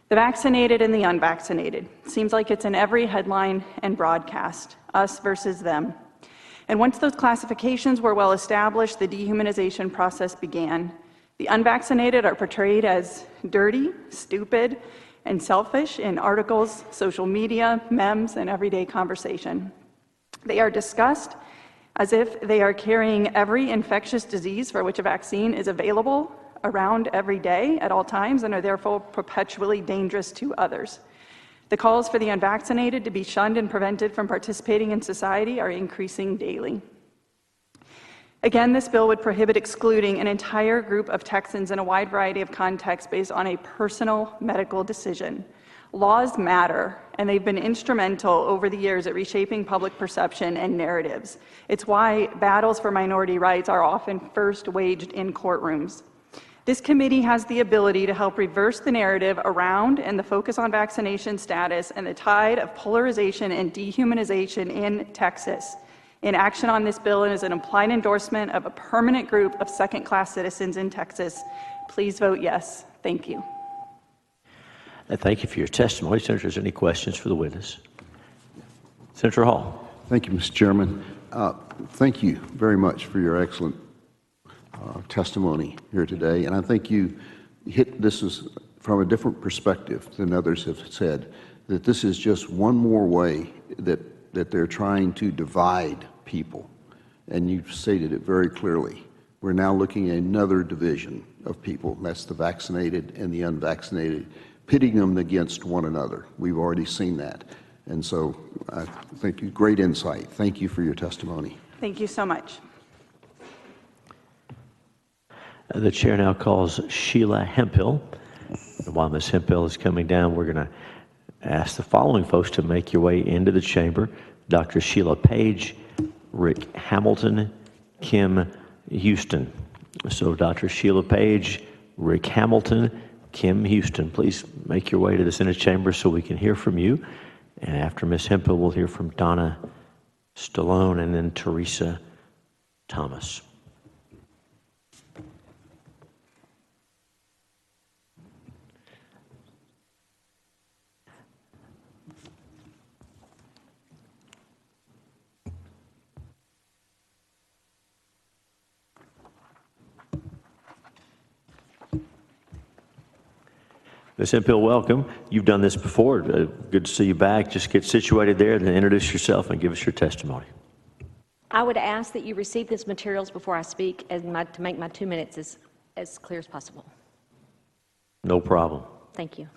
The vaccinated and the unvaccinated. Seems like it's in every headline and broadcast, us versus them. And once those classifications were well established, the dehumanization process began. The unvaccinated are portrayed as dirty, stupid, and selfish in articles, social media, memes, and everyday conversation. They are discussed as if they are carrying every infectious disease for which a vaccine is available around every day at all times and are therefore perpetually dangerous to others. The calls for the unvaccinated to be shunned and prevented from participating in society are increasing daily. Again, this bill would prohibit excluding an entire group of Texans in a wide variety of contexts based on a personal medical decision. Laws matter, and they've been instrumental over the years at reshaping public perception and narratives. It's why battles for minority rights are often first waged in courtrooms. This committee has the ability to help reverse the narrative around and the focus on vaccination status and the tide of polarization and dehumanization in Texas. In action on this bill is an implied endorsement of a permanent group of second-class citizens in Texas. Please vote yes. Thank you. Thank you for your testimony. Senators, any questions for the witness? Senator Hall. Thank you, Mr. Chairman. Thank you very much for your excellent testimony here today, and I think you hit this is from a different perspective than others have said, that this is just one more way that they're trying to divide people, and you've stated it very clearly. We're now looking at another division of people, that's the vaccinated and the unvaccinated, pitting them against one another. We've already seen that, and so I think you great insight. Thank you for your testimony. Thank you so much. The chair now calls Sheila Hemphill. And while Ms. Hemphill is coming down, we're going to ask the following folks to make your way into the chamber. Dr. Sheila Page, Rick Hamilton, Kim Houston. So Dr. Sheila Page, Rick Hamilton, Kim Houston, please make your way to the Senate chamber so we can hear from you. And after Ms. Hemphill, we'll hear from Donna Stallone and then Teresa Thomas. Ms. Hemphill, welcome. You've done this before. Good to see you back. Just get situated there, then introduce yourself and give us your testimony. I would ask that you receive these materials before I speak and to make my 2 minutes as clear as possible. No problem. Thank you.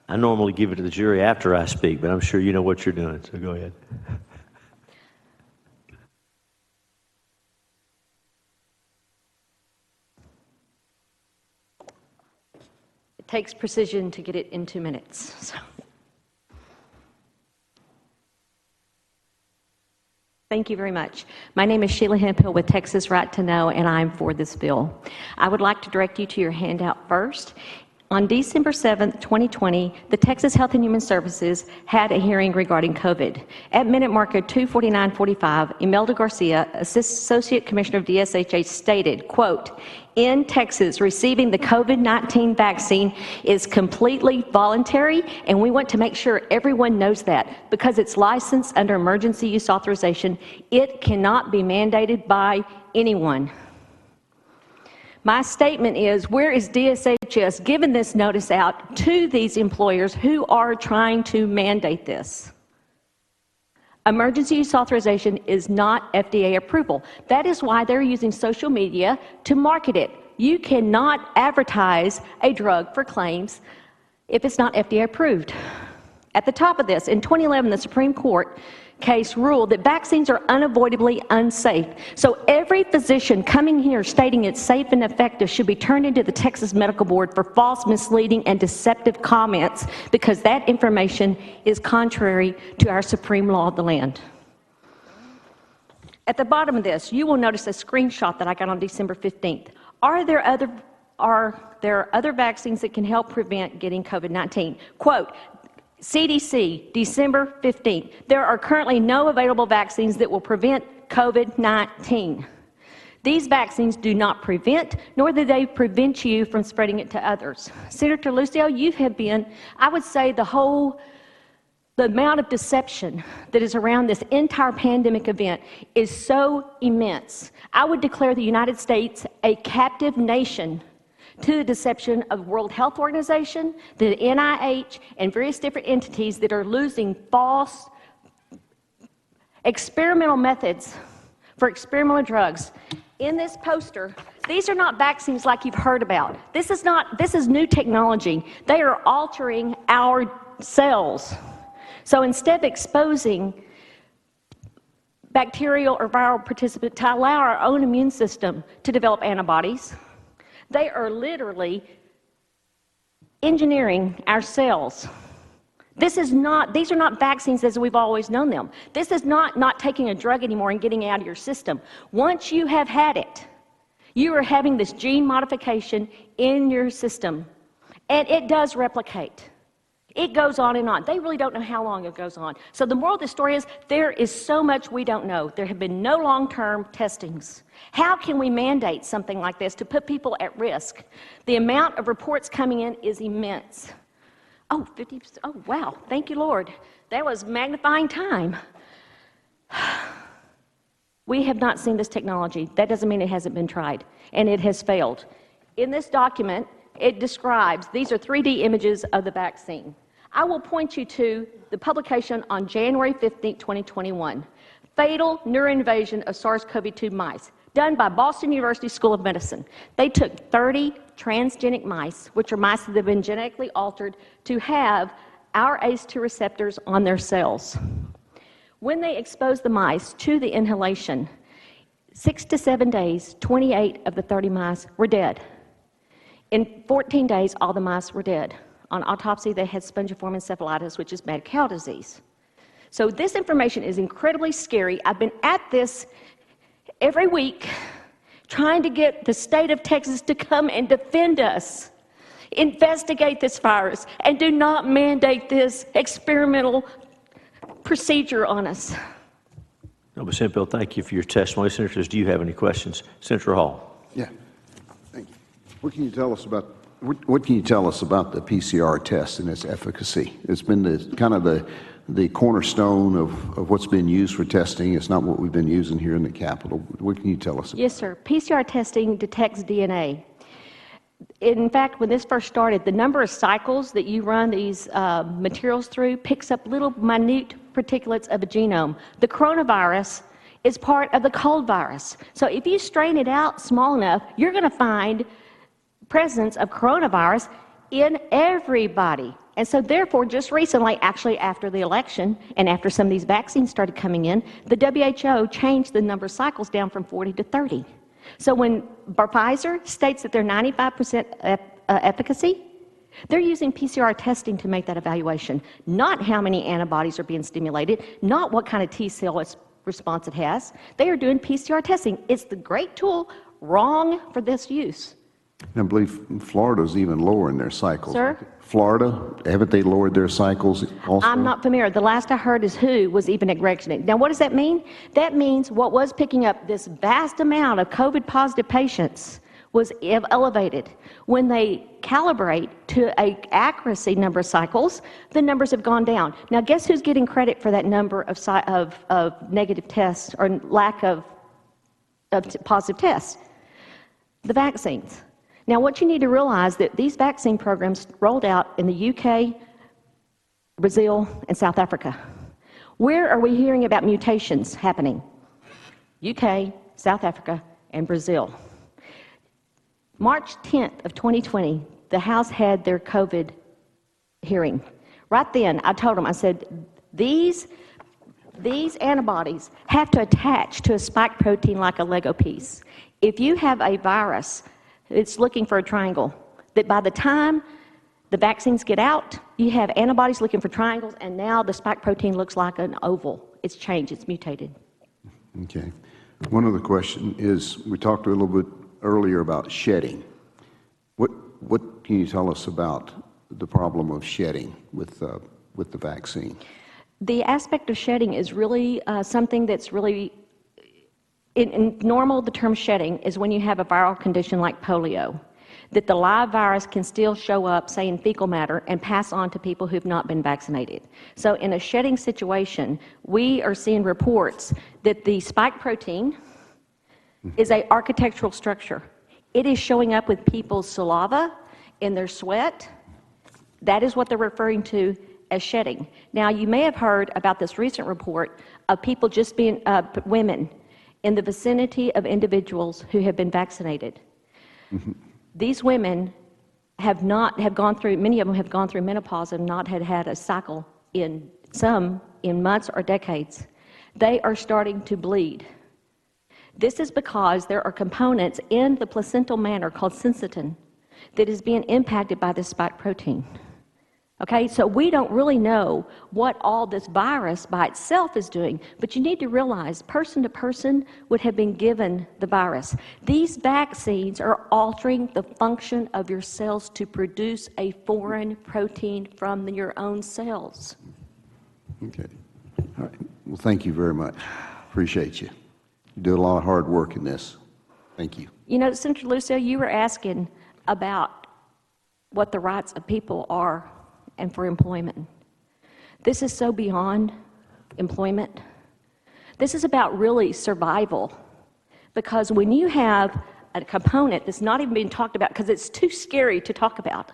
I normally give it to the jury after I speak, but I'm sure you know what you're doing, so go ahead. It takes precision to get it in 2 minutes. So. Thank you very much. My name is Sheila Hemphill with Texas Right to Know, and I'm for this bill. I would like to direct you to your handout first. On December 7th, 2020, the Texas Health and Human Services had a hearing regarding COVID. At minute marker 249:45, Imelda Garcia, Associate Commissioner of DSHH, stated, quote, "In Texas, receiving the COVID-19 vaccine is completely voluntary, and we want to make sure everyone knows that. Because it's licensed under emergency use authorization, it cannot be mandated by anyone." My statement is, where is DSHS giving this notice out to these employers who are trying to mandate this? Emergency use authorization is not FDA approval. That is why they're using social media to market it. You cannot advertise a drug for claims if it's not FDA approved. At the top of this, in 2011, the Supreme Court case ruled that vaccines are unavoidably unsafe. So every physician coming here stating it's safe and effective should be turned into the Texas Medical Board for false, misleading, and deceptive comments, because that information is contrary to our supreme law of the land. At the bottom of this, you will notice a screenshot that I got on December 15th. Are there other vaccines that can help prevent getting COVID-19? Quote, CDC, December 15th, there are currently no available vaccines that will prevent COVID-19. These vaccines do not prevent, nor do they prevent you from spreading it to others. Senator Lucio, you have been, I would say the amount of deception that is around this entire pandemic event is so immense. I would declare the United States a captive nation to the deception of World Health Organization, the NIH, and various different entities that are using false experimental methods for experimental drugs. In this poster, these are not vaccines like you've heard about. This is new technology. They are altering our cells. So instead of exposing bacterial or viral participants to allow our own immune system to develop antibodies, they are literally engineering our cells. These are not vaccines as we've always known them. This is not taking a drug anymore and getting it out of your system. Once you have had it, you are having this gene modification in your system, and it does replicate. It goes on and on. They really don't know how long it goes on. So the moral of the story is there is so much we don't know. There have been no long-term testings. How can we mandate something like this to put people at risk? The amount of reports coming in is immense. Oh, 50%. Oh, wow. Thank you, Lord. That was magnifying time. We have not seen this technology. That doesn't mean it hasn't been tried, and it has failed. In this document, it describes, these are 3D images of the vaccine. I will point you to the publication on January 15, 2021, Fatal Neuroinvasion of SARS-CoV-2 Mice, done by Boston University School of Medicine. They took 30 transgenic mice, which are mice that have been genetically altered to have our ACE2 receptors on their cells. When they exposed the mice to the inhalation, 6 to 7 days, 28 of the 30 mice were dead. In 14 days, all the mice were dead. On autopsy, they had spongiform encephalitis, which is mad cow disease. So this information is incredibly scary. I've been at this every week trying to get the state of Texas to come and defend us, investigate this virus, and do not mandate this experimental procedure on us. Ms. Hemphill, thank you for your testimony. Senators, do you have any questions? Senator Hall. Yeah, thank you. What can you tell us about the PCR test and its efficacy? It's been the cornerstone of what's been used for testing. It's not what we've been using here in the Capitol. What can you tell us about? Yes, sir. PCR testing detects DNA. In fact, when this first started, the number of cycles that you run these materials through picks up little minute particulates of a genome. The coronavirus is part of the cold virus. So if you strain it out small enough, you're going to find presence of coronavirus in everybody. And so therefore, just recently, actually after the election and after some of these vaccines started coming in, the WHO changed the number of cycles down from 40 to 30. So when Pfizer states that they're 95% efficacy, they're using PCR testing to make that evaluation, not how many antibodies are being stimulated, not what kind of T cell response it has. They are doing PCR testing. It's the great tool, wrong for this use. I believe Florida's even lowering their cycles. Sir? Florida, haven't they lowered their cycles also? I'm not familiar. The last I heard is WHO was even acknowledging it. Now, what does that mean? That means what was picking up this vast amount of COVID-positive patients was elevated. When they calibrate to an accuracy number of cycles, the numbers have gone down. Now, guess who's getting credit for that number of negative tests or lack of positive tests? The vaccines. Now, what you need to realize that these vaccine programs rolled out in the UK, Brazil, and South Africa. Where are we hearing about mutations happening? UK, South Africa, and Brazil. March 10th of 2020, the House had their COVID hearing. Right then, I told them, I said, these antibodies have to attach to a spike protein like a Lego piece. If you have a virus, it's looking for a triangle, that by the time the vaccines get out, you have antibodies looking for triangles, and now the spike protein looks like an oval. It's changed, it's mutated. Okay. One other question is, we talked a little bit earlier about shedding. What can you tell us about the problem of shedding with the vaccine? The aspect of shedding is really something that's really, in normal, the term shedding is when you have a viral condition like polio, that the live virus can still show up, say, in fecal matter and pass on to people who've not been vaccinated. So in a shedding situation, we are seeing reports that the spike protein is an architectural structure. It is showing up with people's saliva, in their sweat. That is what they're referring to as shedding. Now, you may have heard about this recent report of people just being, women, in the vicinity of individuals who have been vaccinated. Mm-hmm. These women have gone through, many of them have gone through menopause and not had a cycle in months or decades. They are starting to bleed. This is because there are components in the placental matter called syncytin that is being impacted by this spike protein. Okay, so we don't really know what all this virus by itself is doing, but you need to realize person to person would have been given the virus. These vaccines are altering the function of your cells to produce a foreign protein from your own cells. Okay. All right. Well, thank you very much. Appreciate you. You do a lot of hard work in this. Thank you. You know, Senator Lucio, you were asking about what the rights of people are and for employment. This is so beyond employment. This is about really survival, because when you have a component that's not even being talked about because it's too scary to talk about,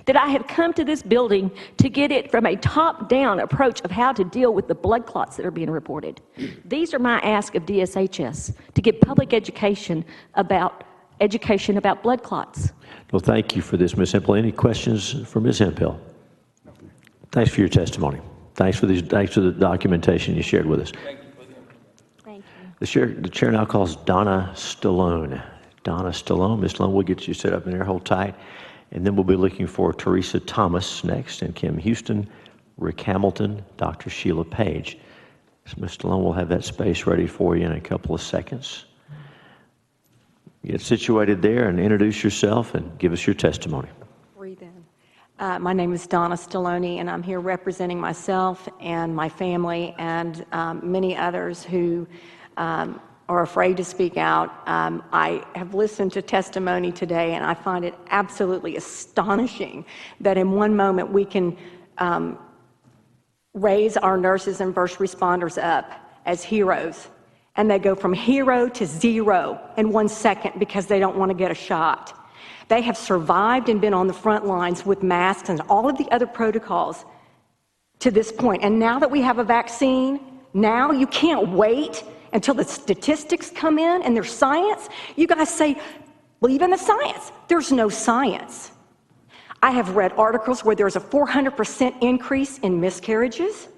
that I have come to this building to get it from a top-down approach of how to deal with the blood clots that are being reported. These are my ask of DSHS, to give public education about blood clots. Well, thank you for this, Ms. Hemphill. Any questions for Ms. Hemphill? Thanks for your testimony. Thanks for the documentation you shared with us. Thank you. The chair now calls Donna Stallone. Donna Stallone. Ms. Stallone, we'll get you set up in there, hold tight. And then we'll be looking for Teresa Thomas next, and Kim Houston, Rick Hamilton, Dr. Sheila Page. So Ms. Stallone will have that space ready for you in a couple of seconds. Get situated there and introduce yourself and give us your testimony. Breathe in. My name is Donna Stallone, and I'm here representing myself and my family and many others who are afraid to speak out. I have listened to testimony today, and I find it absolutely astonishing that in one moment we can raise our nurses and first responders up as heroes, and they go from hero to zero in 1 second because they don't want to get a shot. They have survived and been on the front lines with masks and all of the other protocols to this point. And now that we have a vaccine, now you can't wait until the statistics come in and there's science. You guys say, believe in the science. There's no science. I have read articles where there's a 400% increase in miscarriages,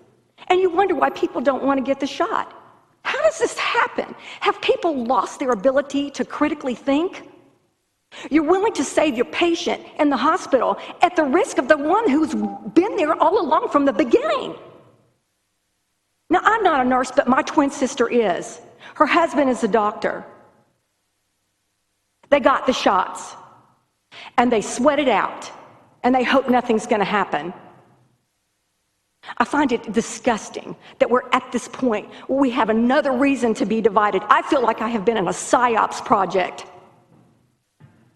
and you wonder why people don't want to get the shot. How does this happen? Have people lost their ability to critically think? You're willing to save your patient in the hospital at the risk of the one who's been there all along from the beginning. Now, I'm not a nurse, but my twin sister is. Her husband is a doctor. They got the shots, and they sweat it out, and they hope nothing's going to happen. I find it disgusting that we're at this point where we have another reason to be divided. I feel like I have been in a psyops project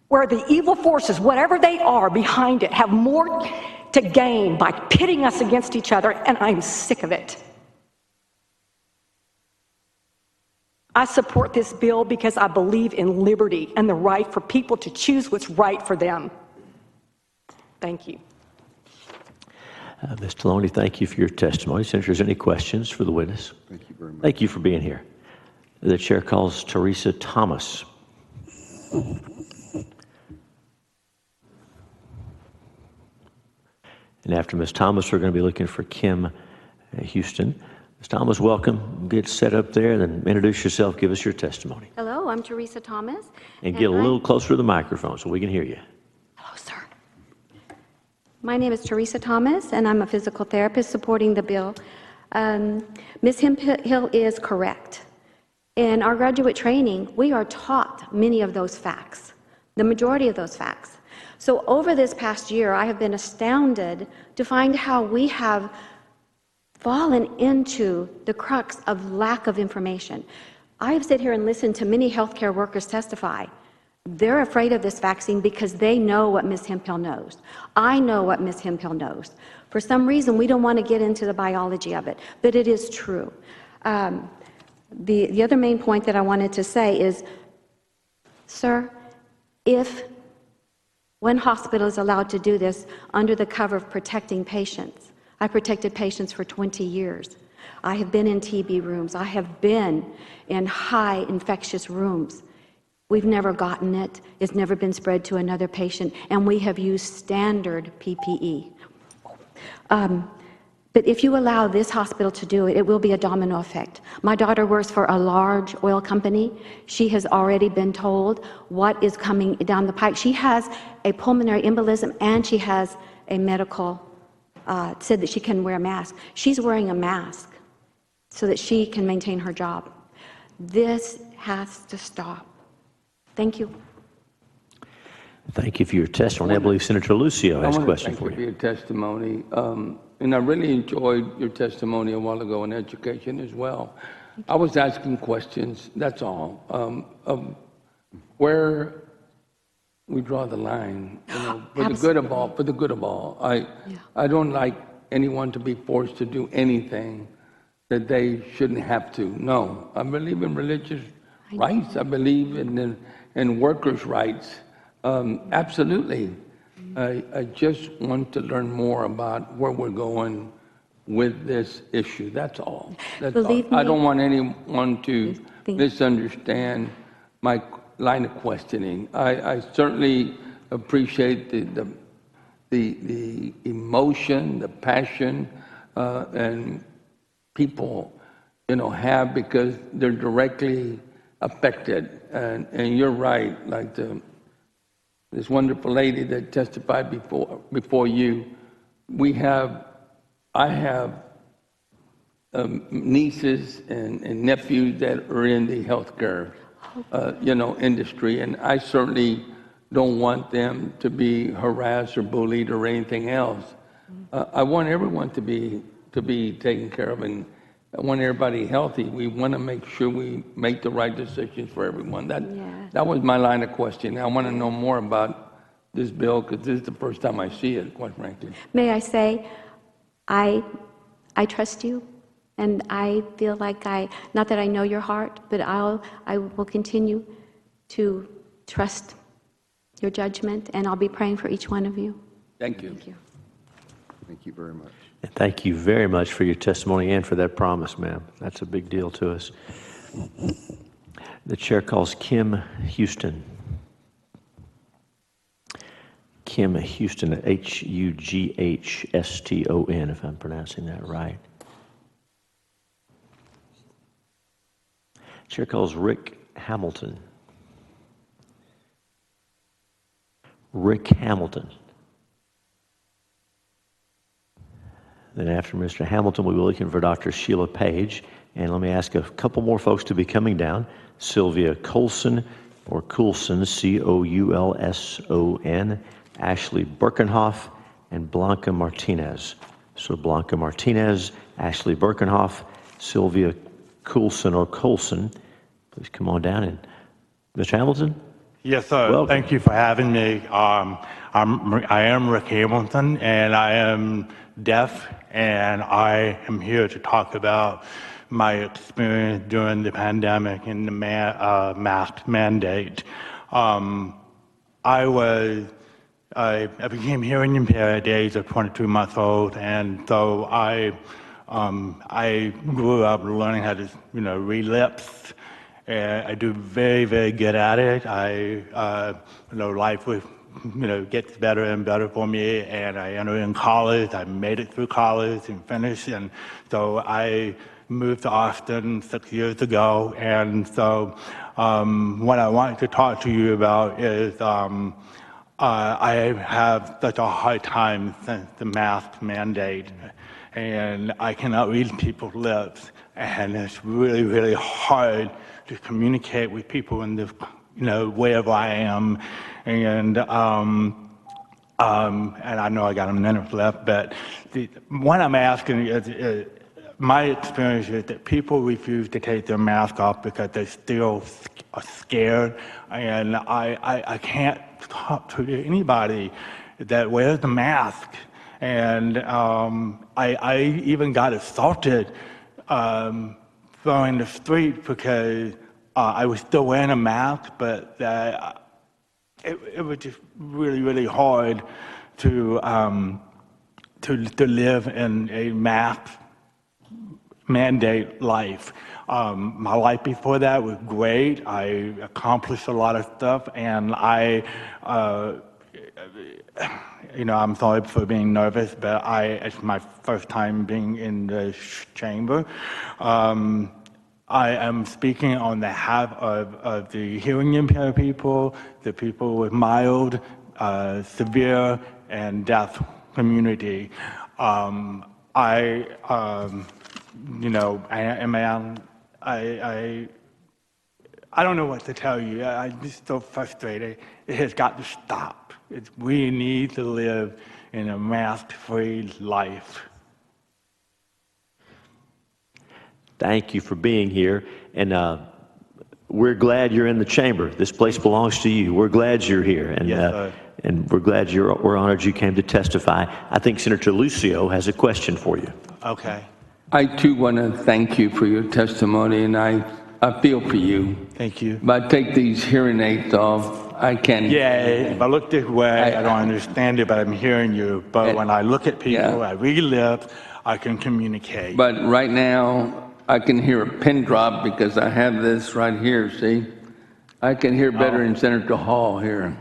where the evil forces, whatever they are behind it, have more to gain by pitting us against each other, and I'm sick of it. I support this bill because I believe in liberty and the right for people to choose what's right for them. Thank you. Ms. Taloni, thank you for your testimony. Senator, is there any questions for the witness? Thank you very much. Thank you for being here. The chair calls Teresa Thomas. And after Ms. Thomas, we're going to be looking for Kim Houston. Ms. Thomas, welcome. Get set up there, then introduce yourself. Give us your testimony. Hello, I'm Teresa Thomas. And get a little closer to the microphone so we can hear you. Hello, sir. My name is Teresa Thomas, and I'm a physical therapist supporting the bill. Ms. Hemphill is correct. In our graduate training, we are taught many of those facts, the majority of those facts. So over this past year, I have been astounded to find how we have fallen into the crux of lack of information. I have sat here and listened to many healthcare workers testify. They're afraid of this vaccine because they know what Ms. Hemphill knows. I know what Ms. Hemphill knows. For some reason, we don't want to get into the biology of it, but it is true. The other main point that I wanted to say is, sir, if one hospital is allowed to do this under the cover of protecting patients, I protected patients for 20 years. I have been in TB rooms. I have been in high infectious rooms. We've never gotten it. It's never been spread to another patient, and we have used standard PPE. But if you allow this hospital to do it, it will be a domino effect. My daughter works for a large oil company. She has already been told what is coming down the pike. She has a pulmonary embolism, and she has a medical, said that she can wear a mask. She's wearing a mask so that she can maintain her job. This has to stop. Thank you. Thank you for your testimony. I believe Senator Lucio has a question for Thank you you. for your testimony. And I really enjoyed your testimony a while ago on education as well. I was asking questions, that's all, of where we draw the line, you know, for the good of all, for the good of all. I don't like anyone to be forced to do anything that they shouldn't have to. No, I believe in religious rights. I believe in workers' rights. Absolutely. I just want to learn more about where we're going with this issue. That's all. That's all. I don't want anyone to misunderstand my line of questioning. I certainly appreciate the emotion, the passion, and people, you know, have because they're directly affected. And you're right, like this wonderful lady that testified before you. I have nieces and nephews that are in the healthcare, industry, and I certainly don't want them to be harassed or bullied or anything else. I want everyone to be taken care of, and I want everybody healthy. We want to make sure we make the right decisions for everyone. That was my line of questioning. I want to know more about this bill because this is the first time I see it, quite frankly. May I say, I trust you, and I feel like not that I know your heart, but I will continue to trust your judgment, and I'll be praying for each one of you. Thank you. Thank you. Thank you very much. And thank you very much for your testimony and for that promise, ma'am. That's a big deal to us. The chair calls Kim Houston. Kim Houston, Hughston, if I'm pronouncing that right. Chair calls Rick Hamilton. Rick Hamilton. Then after Mr. Hamilton, we'll be looking for Dr. Sheila Page. And let me ask a couple more folks to be coming down. Sylvia Coulson, or Coulson, Coulson, Ashley Birkenhoff, and Blanca Martinez. So Blanca Martinez, Ashley Birkenhoff, Sylvia Coulson or Coulson. Please come on down. And Mr. Hamilton? Yes, sir. Welcome. Thank you for having me. I am Rick Hamilton, and I am deaf, and I am here to talk about my experience during the pandemic and the mask mandate. I became hearing impaired at the age of 22 months old, and so I grew up learning how to, read lips. And I do very, very good at it. Life was, gets better and better for me, and I entered in college. I made it through college and finished, and so I moved to Austin 6 years ago. And so what I wanted to talk to you about is I have such a hard time since the mask mandate, and I cannot read people's lips, and it's really, really hard to communicate with people in the, wherever I am, and I know I got a minute left, but what I'm asking is my experience is that people refuse to take their mask off because they still are scared, and I can't talk to anybody that wears the mask, and I even got assaulted in the street because I was still wearing a mask, but it was just really, really hard to live in a mask mandate life. My life before that was great. I accomplished a lot of stuff, and I'm sorry for being nervous, but it's my first time being in the chamber. I am speaking on behalf of the hearing impaired people, the people with mild, severe, and deaf community. I don't know what to tell you. I'm just so frustrated. It has got to stop. We need to live in a mask-free life. Thank you for being here, and we're glad you're in the chamber. This place belongs to you. We're glad you're here, and Yes, and we're glad we're honored you came to testify. I think Senator Lucio has a question for you. Okay. I too want to thank you for your testimony, and I feel for you. Thank you. But I take these hearing aids off. I can. Yeah, if I look this way, I don't understand it, but I'm hearing you. But when I look at people, I read lips, I can communicate. But right now, I can hear a pin drop because I have this right here, see? I can hear better in Senator Hall here.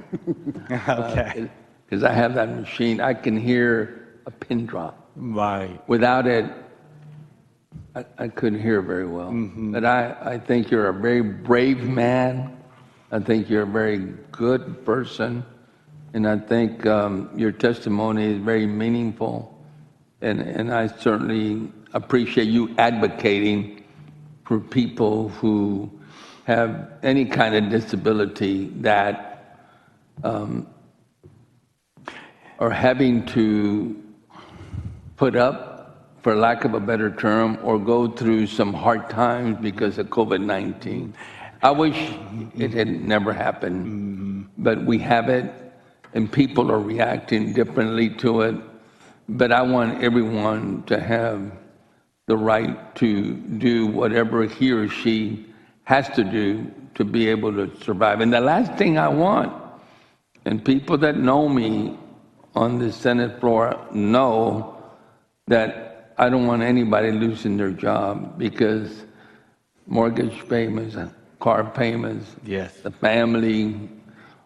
Okay. Because I have that machine. I can hear a pin drop. Right. Without it, I couldn't hear very well. Mm-hmm. But I think you're a very brave man. I think you're a very good person. And I think your testimony is very meaningful. And I certainly appreciate you advocating for people who have any kind of disability that are having to put up, for lack of a better term, or go through some hard times because of COVID-19. I wish it had never happened, but we have it, and people are reacting differently to it. But I want everyone to have the right to do whatever he or she has to do to be able to survive. And the last thing I want And people that know me on the Senate floor know that I don't want anybody losing their job, because mortgage payments, car payments, Yes. the family,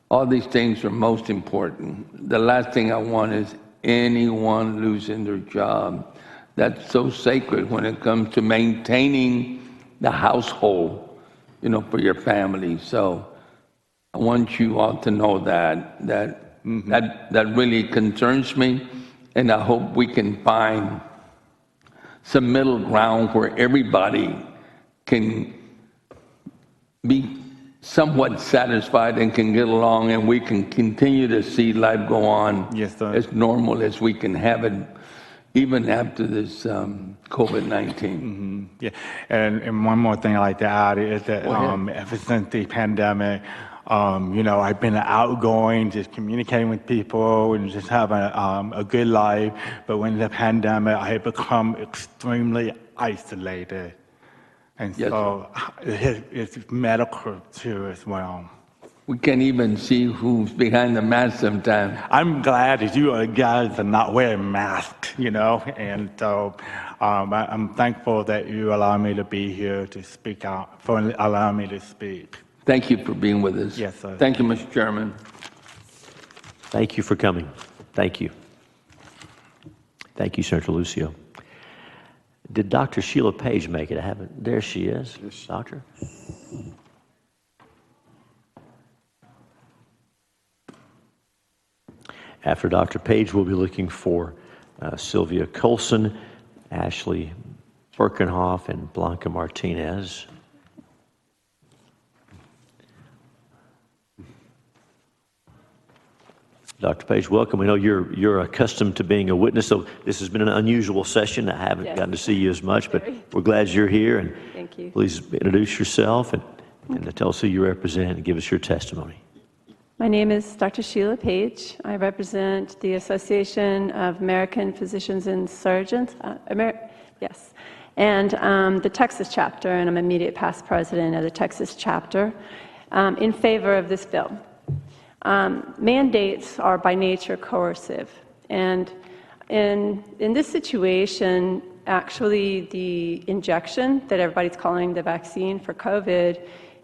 all these things are most important. The last thing I want is anyone losing their job. That's so sacred when it comes to maintaining the household, you know, for your family. So I want you all to know that really concerns me, and I hope we can find some middle ground where everybody can be somewhat satisfied and can get along, and we can continue to see life go on as normal as we can have it, even after this COVID-19. Yeah, and one more thing I'd like to add is that ever since the pandemic, you know, I've been outgoing, just communicating with people and just having a good life. But when the pandemic, I have become extremely isolated. And so it's medical too as well. We can't even see who's behind the mask sometimes. I'm glad that you guys are not wearing masks, you know, and so I'm thankful that you allow me to be here to speak out, for allowing me to speak. Thank you for being with us. Yes, sir. Thank you, Mr. Chairman. Thank you for coming. Thank you. Thank you, Senator Lucio. Did Dr. Sheila Page make it? I haven't. There she is. Yes. Doctor. After Dr. Page, we'll be looking for Sylvia Colson, Ashley Birkenhoff, and Blanca Martinez. Dr. Page, welcome. We know you're accustomed to being a witness, so this has been an unusual session. I haven't gotten to see you as much, but we're glad you're here. And thank you. Please introduce yourself and tell us who you represent and give us your testimony. My name is Dr. Sheila Page. I represent the Association of American Physicians and Surgeons, and the Texas chapter, and I'm immediate past president of the Texas chapter, in favor of this bill. Mandates are by nature coercive, and in this situation, actually the injection that everybody's calling the vaccine for COVID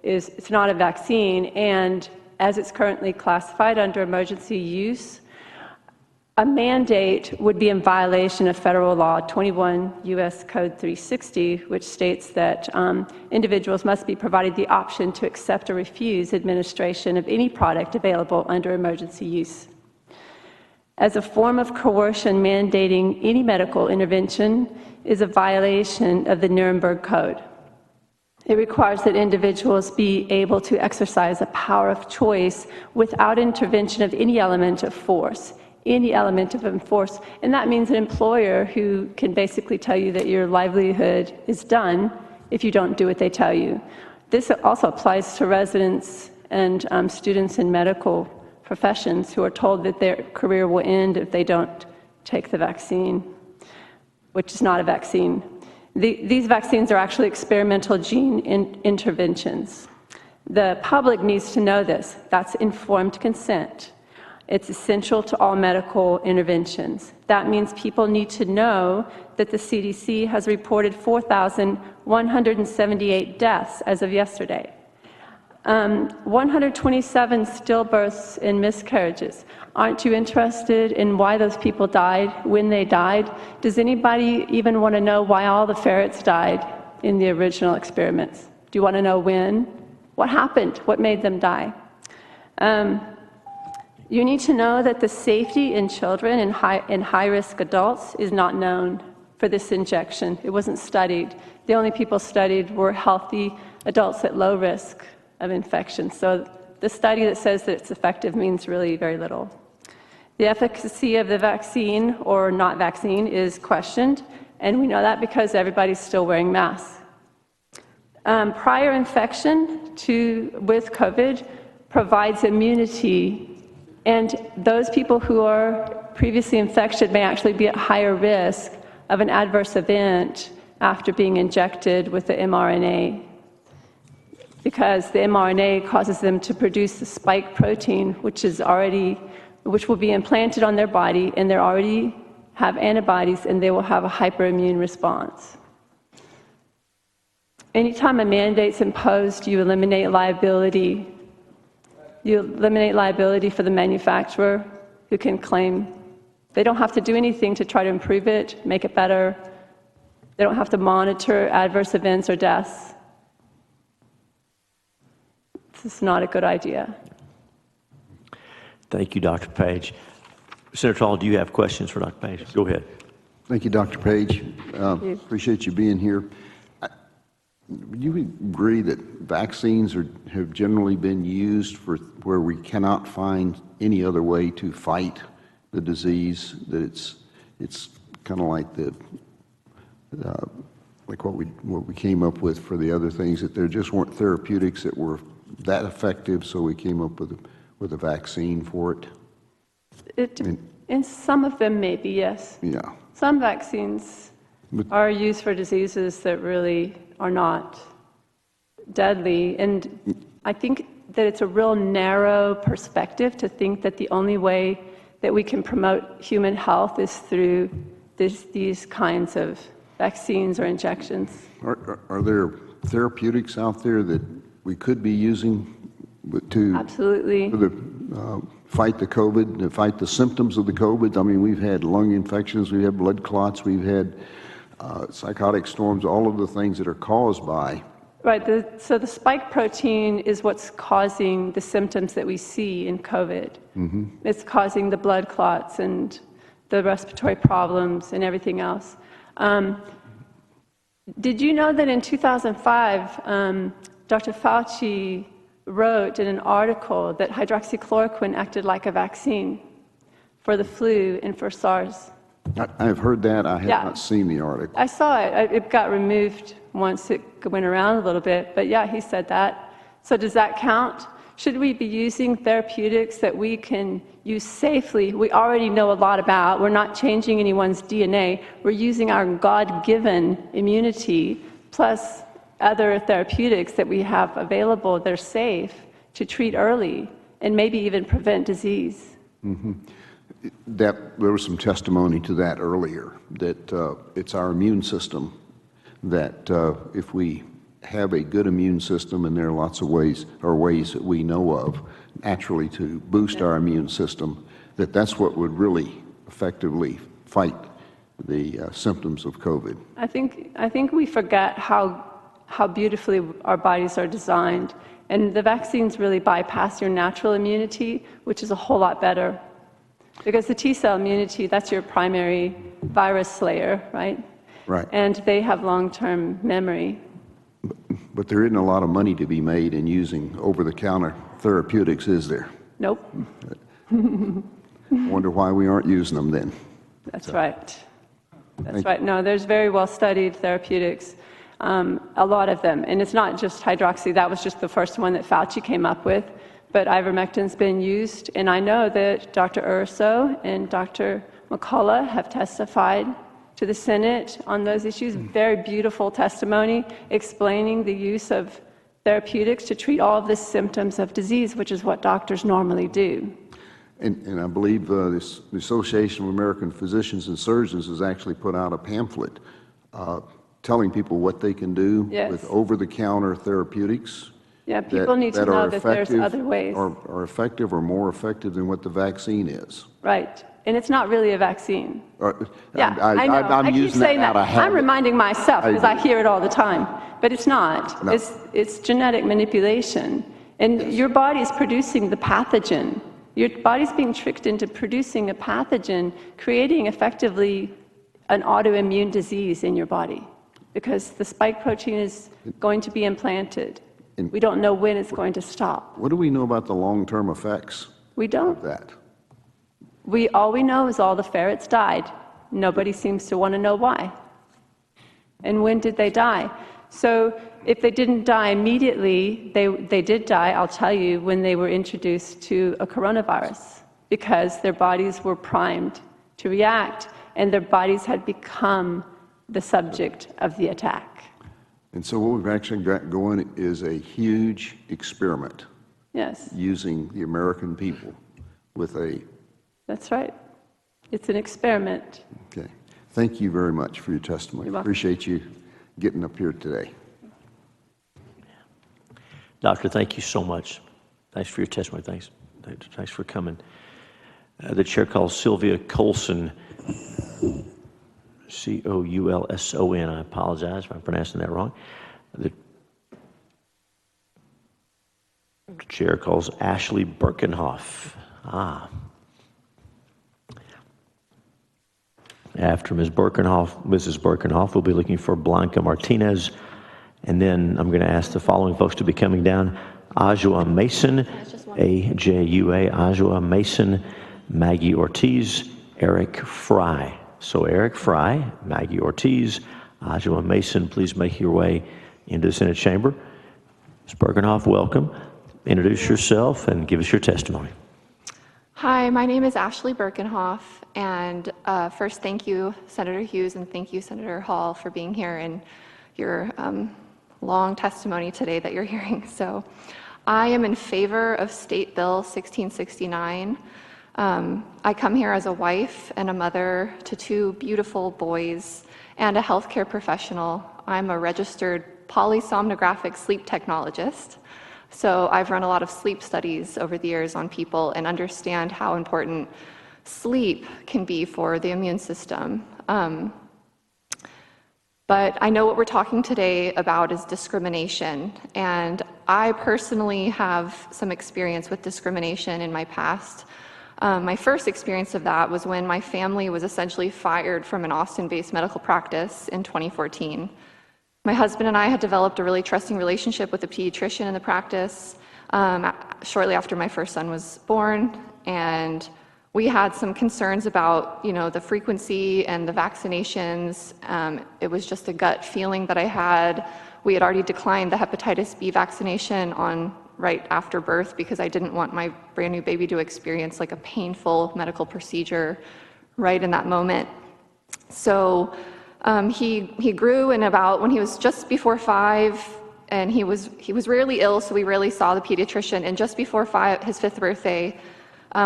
it's not a vaccine, and as it's currently classified under emergency use, a mandate would be in violation of federal law 21 U.S. Code 360, which states that individuals must be provided the option to accept or refuse administration of any product available under emergency use. As a form of coercion, mandating any medical intervention is a violation of the Nuremberg Code. It requires that individuals be able to exercise a power of choice without intervention of any element of force. And that means an employer who can basically tell you that your livelihood is done if you don't do what they tell you. This also applies to residents and students in medical professions who are told that their career will end if they don't take the vaccine, which is not a vaccine. These vaccines are actually experimental gene interventions. The public needs to know this. That's informed consent. It's essential to all medical interventions. That means people need to know that the CDC has reported 4,178 deaths as of yesterday. 127 stillbirths and miscarriages. Aren't you interested in why those people died, when they died? Does anybody even want to know why all the ferrets died in the original experiments? Do you want to know when? What happened? What made them die? You need to know that the safety in children and high-risk adults is not known for this injection. It wasn't studied. The only people studied were healthy adults at low risk of infection. So the study that says that it's effective means really very little. The efficacy of the vaccine or not vaccine is questioned, and we know that because everybody's still wearing masks. Prior infection with COVID provides immunity, and those people who are previously infected may actually be at higher risk of an adverse event after being injected with the mRNA. because the mRNA causes them to produce the spike protein, which will be implanted on their body, and they already have antibodies, and they will have a hyperimmune response. Anytime a mandate's imposed, you eliminate liability. You eliminate liability for the manufacturer, who can claim they don't have to do anything to try to improve it, make it better. They don't have to monitor adverse events or deaths. This is not a good idea. Thank you, Dr. Page. Senator Hall, do you have questions for Dr. Page? Go ahead. Thank you, Dr. Page. Appreciate you being here. Would you agree that vaccines have generally been used for where we cannot find any other way to fight the disease? That it's kind of like like what we came up with for the other things, that there just weren't therapeutics that were that effective, so we came up with a vaccine for it. In some of them, maybe, yes. Yeah. Some vaccines are used for diseases that really are not deadly. And I think that it's a real narrow perspective to think that the only way that we can promote human health is through these kinds of vaccines or injections. Are there therapeutics out there that we could be using to Absolutely. Fight the COVID, to fight the symptoms of the COVID? I mean, we've had lung infections, we've had blood clots, we've had psychotic storms, all of the things that are caused by. Right, so the spike protein is what's causing the symptoms that we see in COVID. Mm-hmm. It's causing the blood clots and the respiratory problems and everything else. Did you know that in 2005, Dr. Fauci wrote in an article that hydroxychloroquine acted like a vaccine for the flu and for SARS? I've heard that. I have not seen the article. I saw it. It got removed once it went around a little bit, but yeah, he said that. So does that count? Should we be using therapeutics that we can use safely? We already know a lot about. We're not changing anyone's DNA. We're using our God-given immunity plus other therapeutics that we have available. They're safe to treat early and maybe even prevent disease. Mm-hmm. There was some testimony to that earlier, that it's our immune system, that if we have a good immune system, and there are lots of ways that we know of naturally to boost our immune system, that's what would really effectively fight the symptoms of COVID. I think we forget how beautifully our bodies are designed, and the vaccines really bypass your natural immunity, which is a whole lot better. Because the T-cell immunity, that's your primary virus slayer, right? Right. And they have long-term memory. But there isn't a lot of money to be made in using over-the-counter therapeutics, is there? Nope. I wonder why we aren't using them then. That's right. That's right. No, there's very well-studied therapeutics, a lot of them. And it's not just hydroxy. That was just the first one that Fauci came up with. But ivermectin's been used, and I know that Dr. Urso and Dr. McCullough have testified to the Senate on those issues. Very beautiful testimony explaining the use of therapeutics to treat all of the symptoms of disease, which is what doctors normally do. And I believe the Association of American Physicians and Surgeons has actually put out a pamphlet telling people what they can do with over-the-counter therapeutics. Yeah, people need to know that there's other ways. Are effective or more effective than what the vaccine is. Right. And it's not really a vaccine. Yeah, I know. I'm I keep using saying that. I'm reminding myself because I hear it all the time. But it's not. No. It's genetic manipulation. And your body's producing the pathogen. Your body's being tricked into producing a pathogen, creating effectively an autoimmune disease in your body. Because the spike protein is going to be implanted. We don't know when it's going to stop. What do we know about the long-term effects We don't. of that? All we know is all the ferrets died. Nobody seems to want to know why. And when did they die? So if they didn't die immediately, they did die, I'll tell you, when they were introduced to a coronavirus, because their bodies were primed to react, and their bodies had become the subject of the attack. And so what we've actually got going is a huge experiment. Yes. Using the American people with a... That's right. It's an experiment. Okay. Thank you very much for your testimony. You're welcome. Appreciate you getting up here today. Doctor, thank you so much. Thanks for your testimony. Thanks for coming. The chair calls Sylvia Colson, Coulson. I apologize if I'm pronouncing that wrong. The chair calls Ashley Birkenhoff. After Mrs. Birkenhoff, we'll be looking for Blanca Martinez. And then I'm going to ask the following folks to be coming down. Ajua Mason, A-J-U-A, Ajua Mason, Maggie Ortiz, Eric Fry. So Eric Fry, Maggie Ortiz, Ajua Mason, please make your way into the Senate chamber. Ms. Birkenhoff, welcome. Introduce yourself and give us your testimony. Hi, my name is Ashley Birkenhoff, and first thank you, Senator Hughes, and thank you, Senator Hall, for being here and your long testimony today that you're hearing. So I am in favor of State Bill 1669. I come here as a wife and a mother to two beautiful boys and a healthcare professional. I'm a registered polysomnographic sleep technologist. So I've run a lot of sleep studies over the years on people and understand how important sleep can be for the immune system. But I know what we're talking today about is discrimination. And I personally have some experience with discrimination in my past. My first experience of that was when my family was essentially fired from an Austin-based medical practice in 2014. My husband and I had developed a really trusting relationship with a pediatrician in the practice shortly after my first son was born, and we had some concerns about, the frequency and the vaccinations. It was just a gut feeling that I had. We had already declined the hepatitis B vaccination right after birth because I didn't want my brand new baby to experience like a painful medical procedure right in that moment. So he grew, and when he was just before 5, and he was rarely ill, so we rarely saw the pediatrician. And just before his 5th birthday,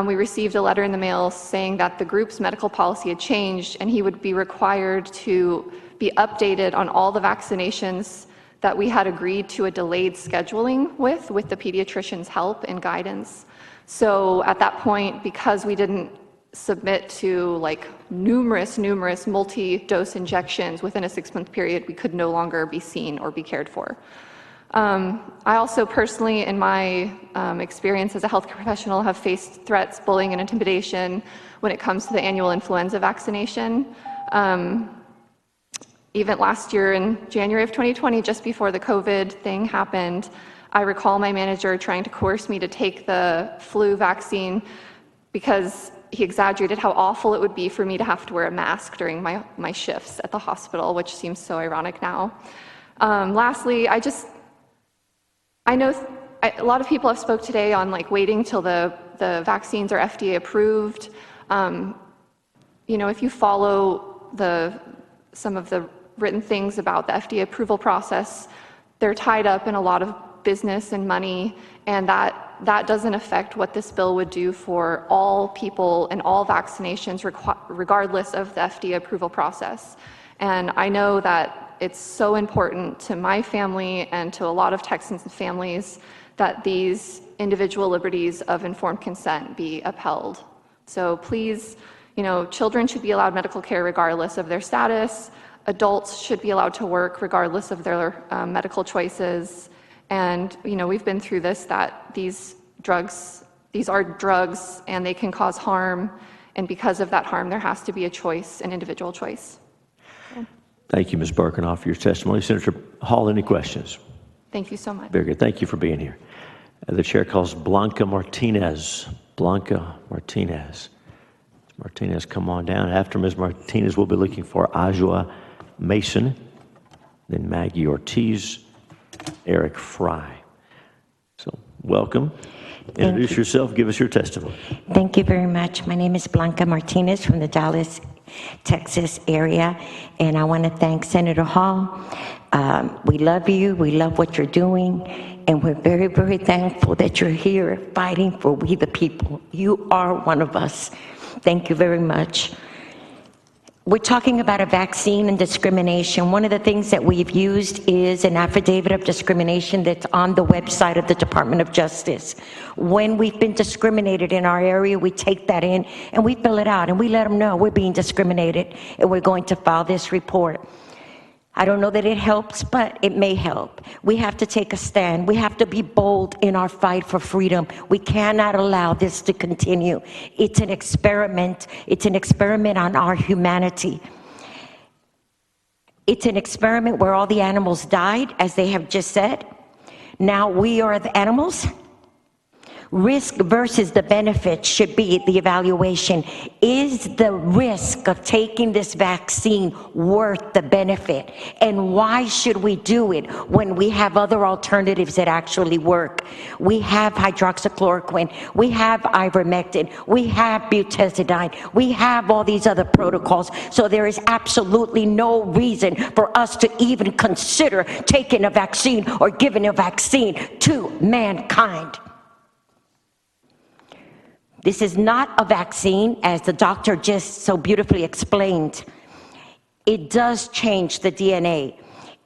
we received a letter in the mail saying that the group's medical policy had changed, and he would be required to be updated on all the vaccinations that we had agreed to a delayed scheduling with the pediatrician's help and guidance. So at that point, because we didn't submit to numerous multi-dose injections within a 6-month period, we could no longer be seen or be cared for. I also personally, in my experience as a healthcare professional, have faced threats, bullying, and intimidation when it comes to the annual influenza vaccination. Even last year in January of 2020, just before the COVID thing happened, I recall my manager trying to coerce me to take the flu vaccine because he exaggerated how awful it would be for me to have to wear a mask during my shifts at the hospital, which seems so ironic now. Lastly, I know a lot of people have spoke today on waiting till the vaccines are FDA approved. If you follow some of the written things about the FDA approval process, they're tied up in a lot of business and money, and that doesn't affect what this bill would do for all people and all vaccinations, regardless of the FDA approval process. And I know that it's so important to my family and to a lot of Texans and families that these individual liberties of informed consent be upheld. So please, children should be allowed medical care regardless of their status. Adults should be allowed to work regardless of their medical choices. And, we've been through this, that these are drugs and they can cause harm. And because of that harm, there has to be a choice, an individual choice. Thank you, Ms. Birkenhoff, for your testimony. Senator Hall, any questions? Thank you so much. Very good. Thank you for being here. The chair calls Blanca Martinez. Blanca Martinez. Ms. Martinez, come on down. After Ms. Martinez, we'll be looking for Ajua Mason, then Maggie Ortiz, Eric Fry. So, welcome. Introduce yourself. Give us your testimony. Thank you very much. My name is Blanca Martinez from the Dallas, Texas area, and I want to thank Senator Hall We love you, we love what you're doing, and we're very, very thankful that you're here fighting for we the people. You are one of us. Thank you very much. We're talking about a vaccine and discrimination. One of the things that we've used is an affidavit of discrimination that's on the website of the Department of Justice. When we've been discriminated in our area, we take that in and we fill it out and we let them know we're being discriminated and we're going to file this report. I don't know that it helps, but it may help. We have to take a stand. We have to be bold in our fight for freedom. We cannot allow this to continue. It's an experiment. It's an experiment on our humanity. It's an experiment where all the animals died, as they have just said. Now we are the animals. Risk versus the benefit should be the evaluation. Is the risk of taking this vaccine worth the benefit? And why should we do it when we have other alternatives that actually work? We have hydroxychloroquine, we have ivermectin, we have butazidine, we have all these other protocols. So there is absolutely no reason for us to even consider taking a vaccine or giving a vaccine to mankind. This is not a vaccine, as the doctor just so beautifully explained. It does change the DNA.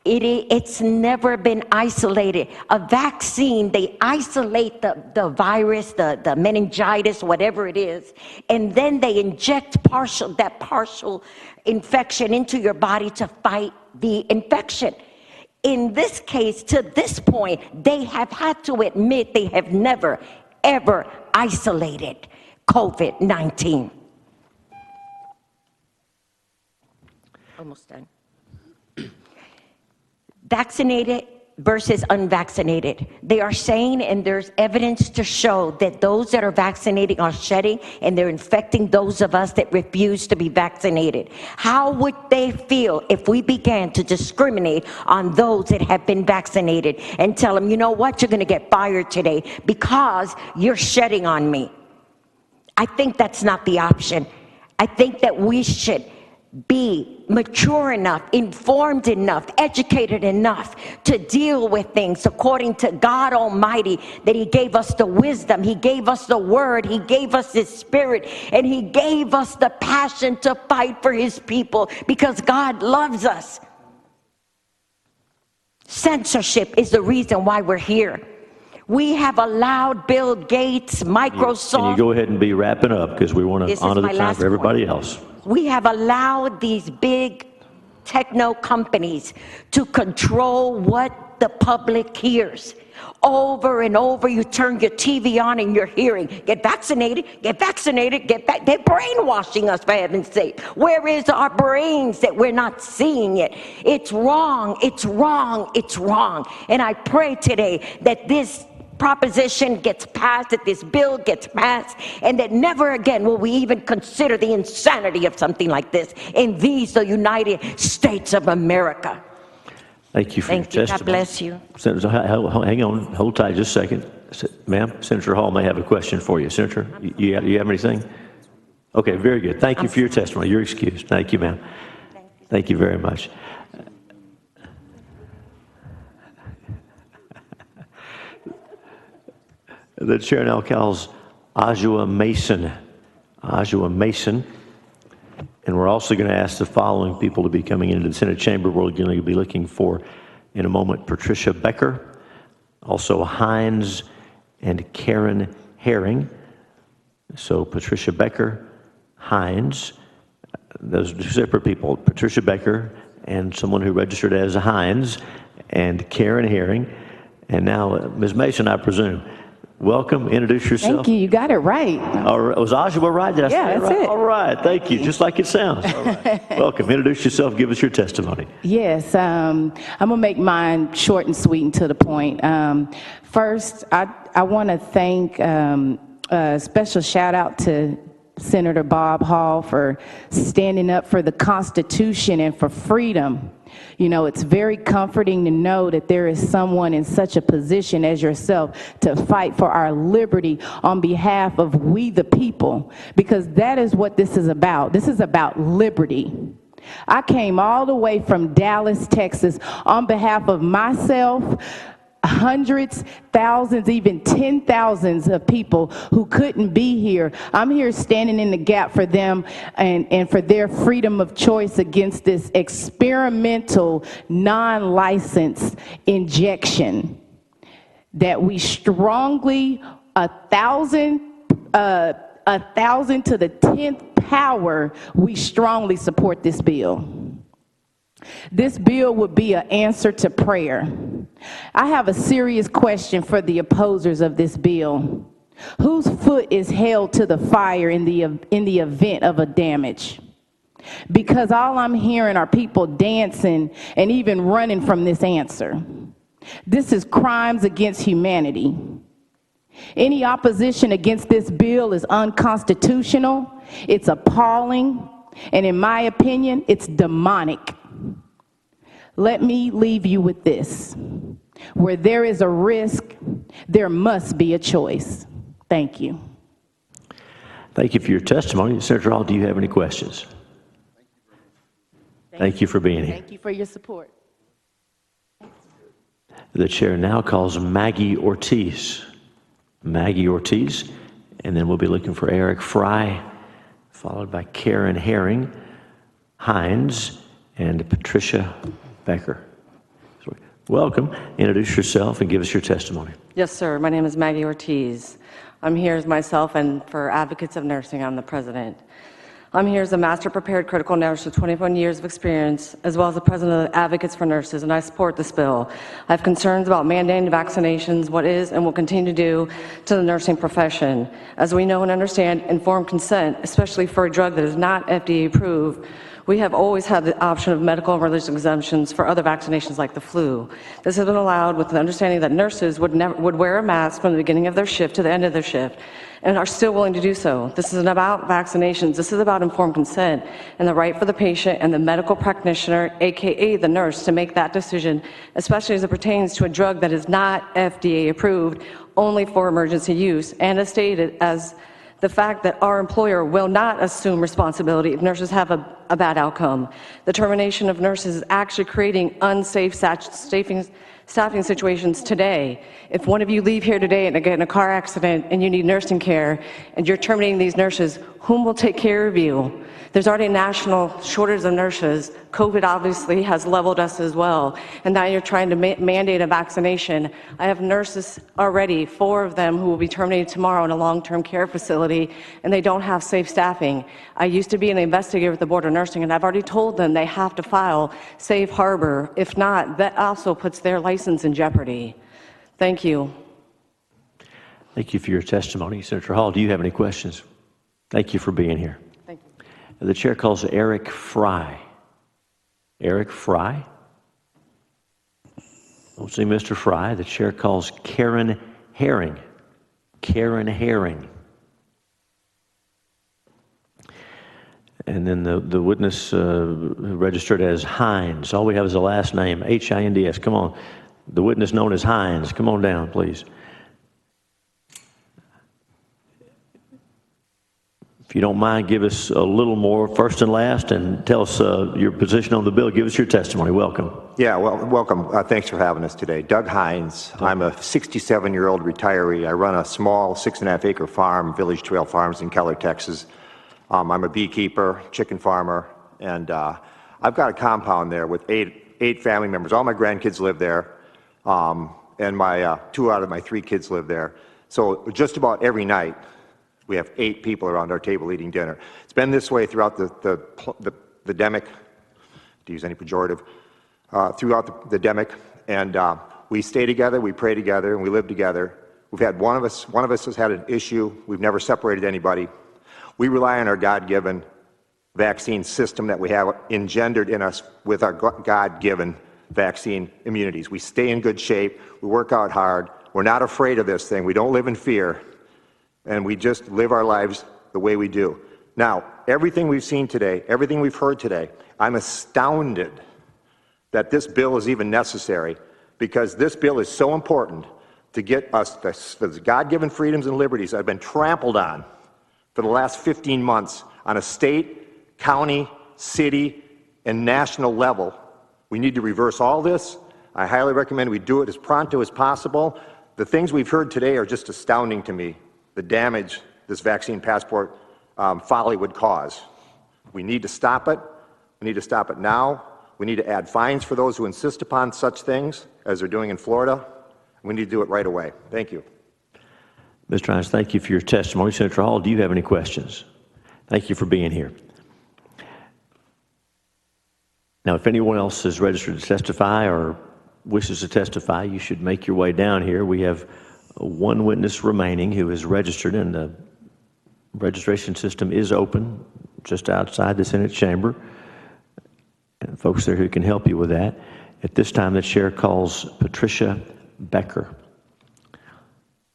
It's never been isolated. A vaccine, they isolate the virus, the meningitis, whatever it is, and then they inject that partial infection into your body to fight the infection. In this case, to this point, they have had to admit they have never, ever isolated COVID-19. Almost done. Vaccinated versus unvaccinated. They are saying, and there's evidence to show, that those that are vaccinating are shedding and they're infecting those of us that refuse to be vaccinated. How would they feel if we began to discriminate on those that have been vaccinated and tell them, you know what, you're going to get fired today because you're shedding on me? I think that's not the option. I think that we should be mature enough, informed enough, educated enough to deal with things according to God Almighty, that He gave us the wisdom, He gave us the word, He gave us His Spirit, and He gave us the passion to fight for His people because God loves us. Censorship is the reason why we're here. We have allowed Bill Gates, Microsoft. Can you go ahead and be wrapping up, because we want to honor the time for everybody else. We have allowed these big techno companies to control what the public hears. Over and over, you turn your TV on and you're hearing, get vaccinated, get vaccinated, get back. They're brainwashing us, for heaven's sake. Where is our brains that we're not seeing it? It's wrong, it's wrong, it's wrong. And I pray today that this proposition gets passed, that this bill gets passed, and that never again will we even consider the insanity of something like this in these, the United States of America. Thank you for your testimony. God bless you. Senator, hang on, hold tight just a second. Ma'am, Senator Hall may have a question for you. Senator, you have anything? Okay, very good. Thank you for your testimony. You're excused. Thank you, ma'am. Thank you very much. The chair now calls Ajua Mason. Ajua Mason. And we're also going to ask the following people to be coming into the Senate chamber. We're going to be looking for, in a moment, Patricia Becker, also Hines and Karen Herring. So Patricia Becker, Hines, those are two separate people. Patricia Becker and someone who registered as Hines, and Karen Herring. And now, Ms. Mason, I presume. Welcome. Introduce yourself. Thank you. You got it right. All right. Was Ajua right? Did I say it right? That's it. All right. Thank you. Just like it sounds. All right. Welcome. Introduce yourself. Give us your testimony. Yes. I'm going to make mine short and sweet and to the point. First, I want to thank a special shout out to Senator Bob Hall for standing up for the Constitution and for freedom. You know, it's very comforting to know that there is someone in such a position as yourself to fight for our liberty on behalf of we the people, because that is what this is about. This is about liberty. I came all the way from Dallas, Texas, on behalf of myself, hundreds, thousands, even 10,000s of people who couldn't be here. I'm here standing in the gap for them and for their freedom of choice against this experimental, non-licensed injection that we strongly, 1,000 to the 10th power, we strongly support this bill. This bill would be an answer to prayer. I have a serious question for the opposers of this bill. Whose foot is held to the fire in the event of a damage? Because all I'm hearing are people dancing and even running from this answer. This is crimes against humanity. Any opposition against this bill is unconstitutional, it's appalling, and in my opinion, it's demonic. Let me leave you with this. Where there is a risk, there must be a choice. Thank you. Thank you for your testimony. Senator Hall, do you have any questions? Thank you for being here. Thank you for your support. The chair now calls Maggie Ortiz. Maggie Ortiz, and then we'll be looking for Eric Fry, followed by Karen Herring, Hines, and Patricia Becker. So, welcome. Introduce yourself and give us your testimony. Yes, sir. My name is Maggie Ortiz. I'm here as myself, and for Advocates of Nursing, I'm the president. I'm here as a master prepared critical nurse with 21 years of experience, as well as the president of Advocates for Nurses, and I support this bill. I have concerns about mandating vaccinations, what is and will continue to do to the nursing profession. As we know and understand, informed consent, especially for a drug that is not FDA approved, we have always had the option of medical and religious exemptions for other vaccinations like the flu. This has been allowed with the understanding that nurses would wear a mask from the beginning of their shift to the end of their shift, and are still willing to do so. This isn't about vaccinations. This is about informed consent and the right for the patient and the medical practitioner, aka the nurse, to make that decision, especially as it pertains to a drug that is not FDA approved, only for emergency use, and as stated, as the fact that our employer will not assume responsibility if nurses have a bad outcome. The termination of nurses is actually creating unsafe staffing situations today. If one of you leave here today and get in a car accident and you need nursing care and you're terminating these nurses, whom will take care of you? There's already a national shortage of nurses. COVID obviously has leveled us as well. And now you're trying to mandate a vaccination. I have nurses already, 4 of them, who will be terminated tomorrow in a long-term care facility, and they don't have safe staffing. I used to be an investigator with the Board of Nursing, and I've already told them they have to file safe harbor. If not, that also puts their license in jeopardy. Thank you. Thank you for your testimony. Senator Hall, do you have any questions? Thank you for being here. Thank you. The chair calls Eric Fry. Eric Fry? Don't see Mr. Fry. The chair calls Karen Herring. Karen Herring. And then the witness registered as Hines. All we have is the last name, H-I-N-D-S. Come on. The witness known as Hines. Come on down, please. If you don't mind, give us a little more first and last, and tell us your position on the bill. Give us your testimony. Welcome. Yeah, well, welcome. Thanks for having us today. Doug Hines. I'm a 67-year-old retiree. I run a small 6.5-acre farm, Village Trail Farms in Keller, Texas. I'm a beekeeper, chicken farmer, and I've got a compound there with eight family members. All my grandkids live there, and my 2 out of my 3 kids live there. So just about every night, we have 8 people around our table eating dinner. It's been this way throughout the demic, to use any pejorative, throughout the demic, and we stay together, we pray together, and we live together. We've had one of us has had an issue. We've never separated anybody. We rely on our God-given vaccine system that we have engendered in us with our God-given vaccine immunities. We stay in good shape. We work out hard. We're not afraid of this thing. We don't live in fear. And we just live our lives the way we do. Now, everything we've seen today, everything we've heard today, I'm astounded that this bill is even necessary, because this bill is so important to get us the God-given freedoms and liberties that have been trampled on for the last 15 months on a state, county, city, and national level. We need to reverse all this. I highly recommend we do it as pronto as possible. The things we've heard today are just astounding to me, the damage this vaccine passport folly would cause. We need to stop it. We need to stop it now. We need to add fines for those who insist upon such things, as they're doing in Florida. We need to do it right away. Thank you. Mr. Hines, thank you for your testimony. Senator Hall, do you have any questions? Thank you for being here. Now, if anyone else is registered to testify or wishes to testify, you should make your way down here. We have one witness remaining who is registered, and the registration system is open just outside the Senate chamber. And folks there who can help you with that. At this time, the chair calls Patricia Becker.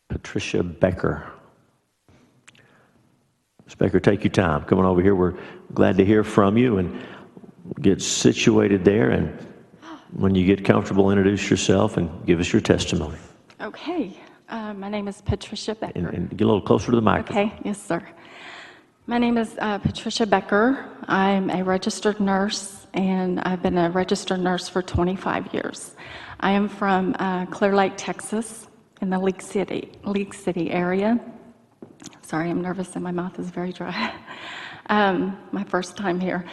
Patricia Becker. Ms. Becker, take your time. Come on over here. We're glad to hear from you, and get situated there. And when you get comfortable, introduce yourself and give us your testimony. Okay. My name is Patricia Becker. And get a little closer to the microphone. Okay. Yes, sir. My name is Patricia Becker. I'm a registered nurse, and I've been a registered nurse for 25 years. I am from Clear Lake, Texas, in the League City area. Sorry, I'm nervous and my mouth is very dry. My first time here.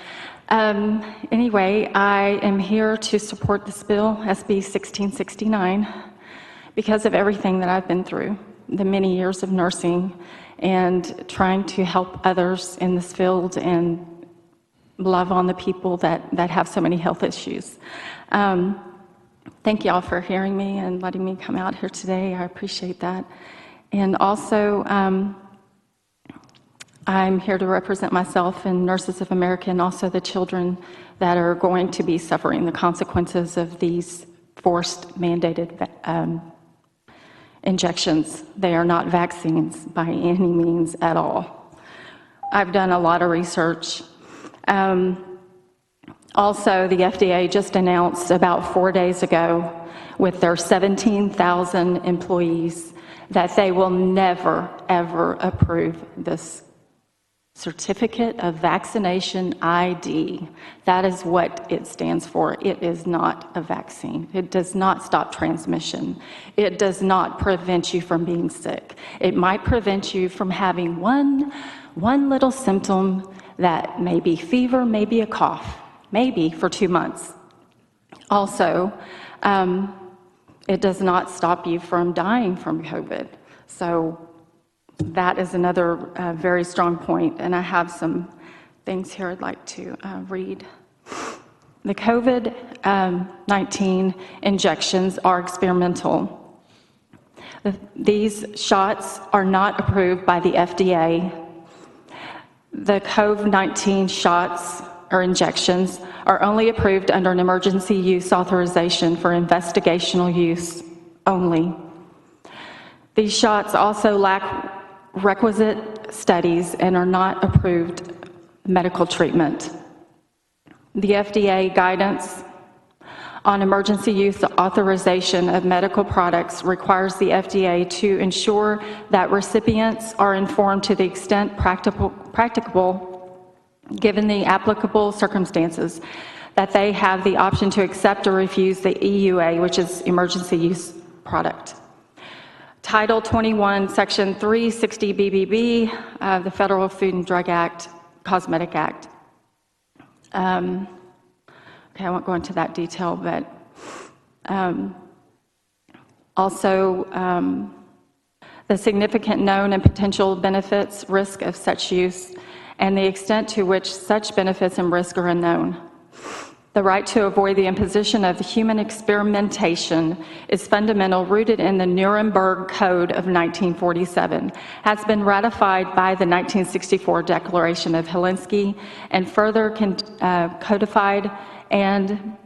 Anyway, I am here to support this bill, SB-1669, because of everything that I've been through, the many years of nursing and trying to help others in this field and love on the people that have so many health issues. Thank you all for hearing me and letting me come out here today. I appreciate that. And also, I'm here to represent myself and Nurses of America and also the children that are going to be suffering the consequences of these forced mandated injections. They are not vaccines by any means at all. I've done a lot of research. Also, the FDA just announced about 4 days ago with their 17,000 employees that they will never, ever approve this Certificate of Vaccination ID. That is what it stands for. It is not a vaccine. It does not stop transmission. It does not prevent you from being sick. It might prevent you from having one little symptom that may be fever, maybe a cough, maybe for 2 months. Also, it does not stop you from dying from COVID. So that is another very strong point, and I have some things here I'd like to read. The COVID-19 injections are experimental. These shots are not approved by the FDA. The COVID-19 shots or injections are only approved under an emergency use authorization for investigational use only. These shots also lack requisite studies and are not approved medical treatment. The FDA guidance on emergency use authorization of medical products requires the FDA to ensure that recipients are informed to the extent practicable, given the applicable circumstances, that they have the option to accept or refuse the EUA, which is emergency use product. Title 21, Section 360 BBB of the Federal Food and Drug Act, Cosmetic Act. Okay, I won't go into that detail, but also the significant known and potential benefits, risk of such use, and the extent to which such benefits and risk are unknown. The right to avoid the imposition of human experimentation is fundamental, rooted in the Nuremberg Code of 1947, has been ratified by the 1964 Declaration of Helsinki, and further codified and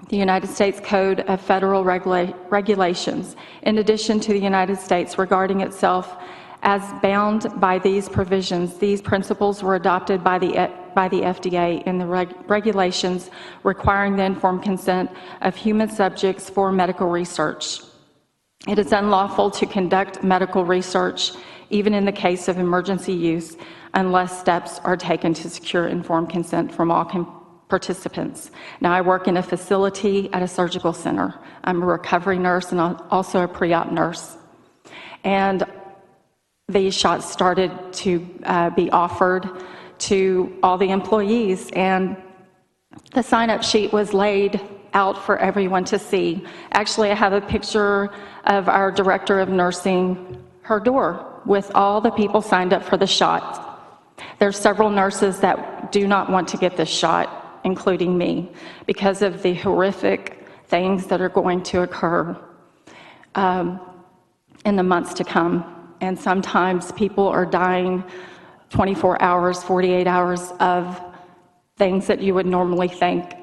the United States Code of Federal Regulations, in addition to the United States regarding itself as bound by these provisions. These principles were adopted by the FDA in the regulations requiring the informed consent of human subjects for medical research. It is unlawful to conduct medical research, even in the case of emergency use, unless steps are taken to secure informed consent from all participants. Now, I work in a facility at a surgical center. I'm a recovery nurse and also a pre-op nurse. And these shots started to be offered to all the employees, and the sign-up sheet was laid out for everyone to see. Actually, I have a picture of our director of nursing, her door, with all the people signed up for the shot. There's several nurses that do not want to get this shot, including me, because of the horrific things that are going to occur in the months to come. And sometimes people are dying 24 hours, 48 hours of things that you would normally think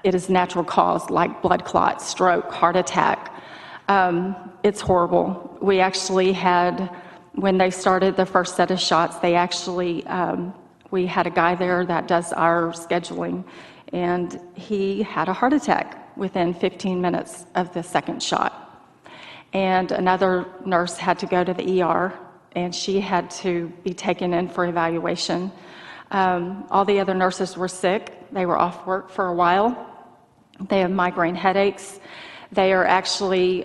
it is natural cause, like blood clot, stroke, heart attack. It's horrible. We actually had, when they started the first set of shots, they actually, we had a guy there that does our scheduling, and he had a heart attack within 15 minutes of the second shot. And another nurse had to go to the ER, and she had to be taken in for evaluation. All the other nurses were sick. They were off work for a while. They have migraine headaches. They are actually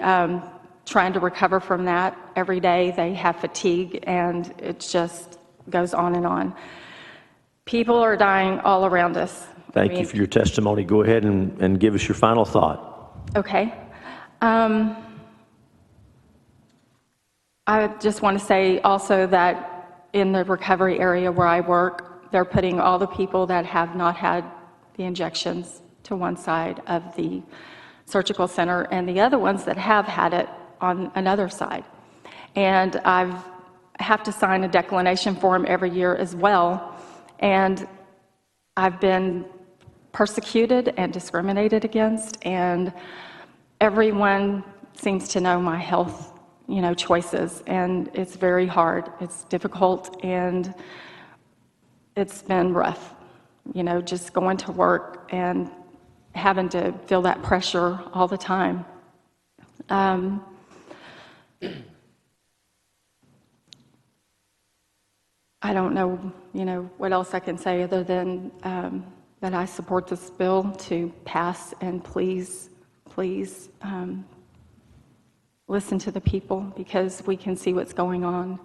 trying to recover from that every day. They have fatigue, and it just goes on and on. People are dying all around us. Thank you for your testimony. Go ahead and give us your final thought. Okay. I just want to say also that in the recovery area where I work, they're putting all the people that have not had the injections to one side of the surgical center, and the other ones that have had it on another side. And I have to sign a declination form every year as well, and I've been persecuted and discriminated against, and everyone seems to know my health, choices, and it's very hard. It's difficult, and it's been rough, just going to work and having to feel that pressure all the time. I don't know, what else I can say other than that I support this bill to pass, and please, listen to the people, because we can see what's going on.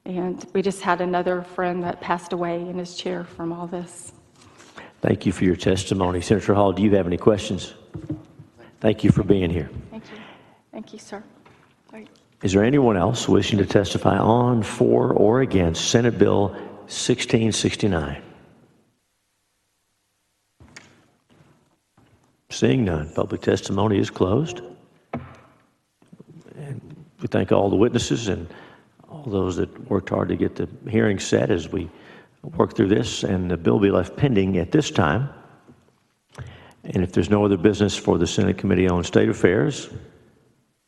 And we just had another friend that passed away in his chair from all this. Thank you for your testimony. Senator Hall, do you have any questions? Thank you for being here. Thank you. Thank you, sir. Sorry. Is there anyone else wishing to testify on, for, or against Senate Bill 1669? Seeing none, public testimony is closed. And we thank all the witnesses and all those that worked hard to get the hearing set as we work through this, and the bill will be left pending at this time. And if there's no other business for the Senate Committee on State Affairs,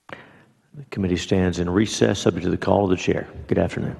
the committee stands in recess subject to the call of the chair. Good afternoon.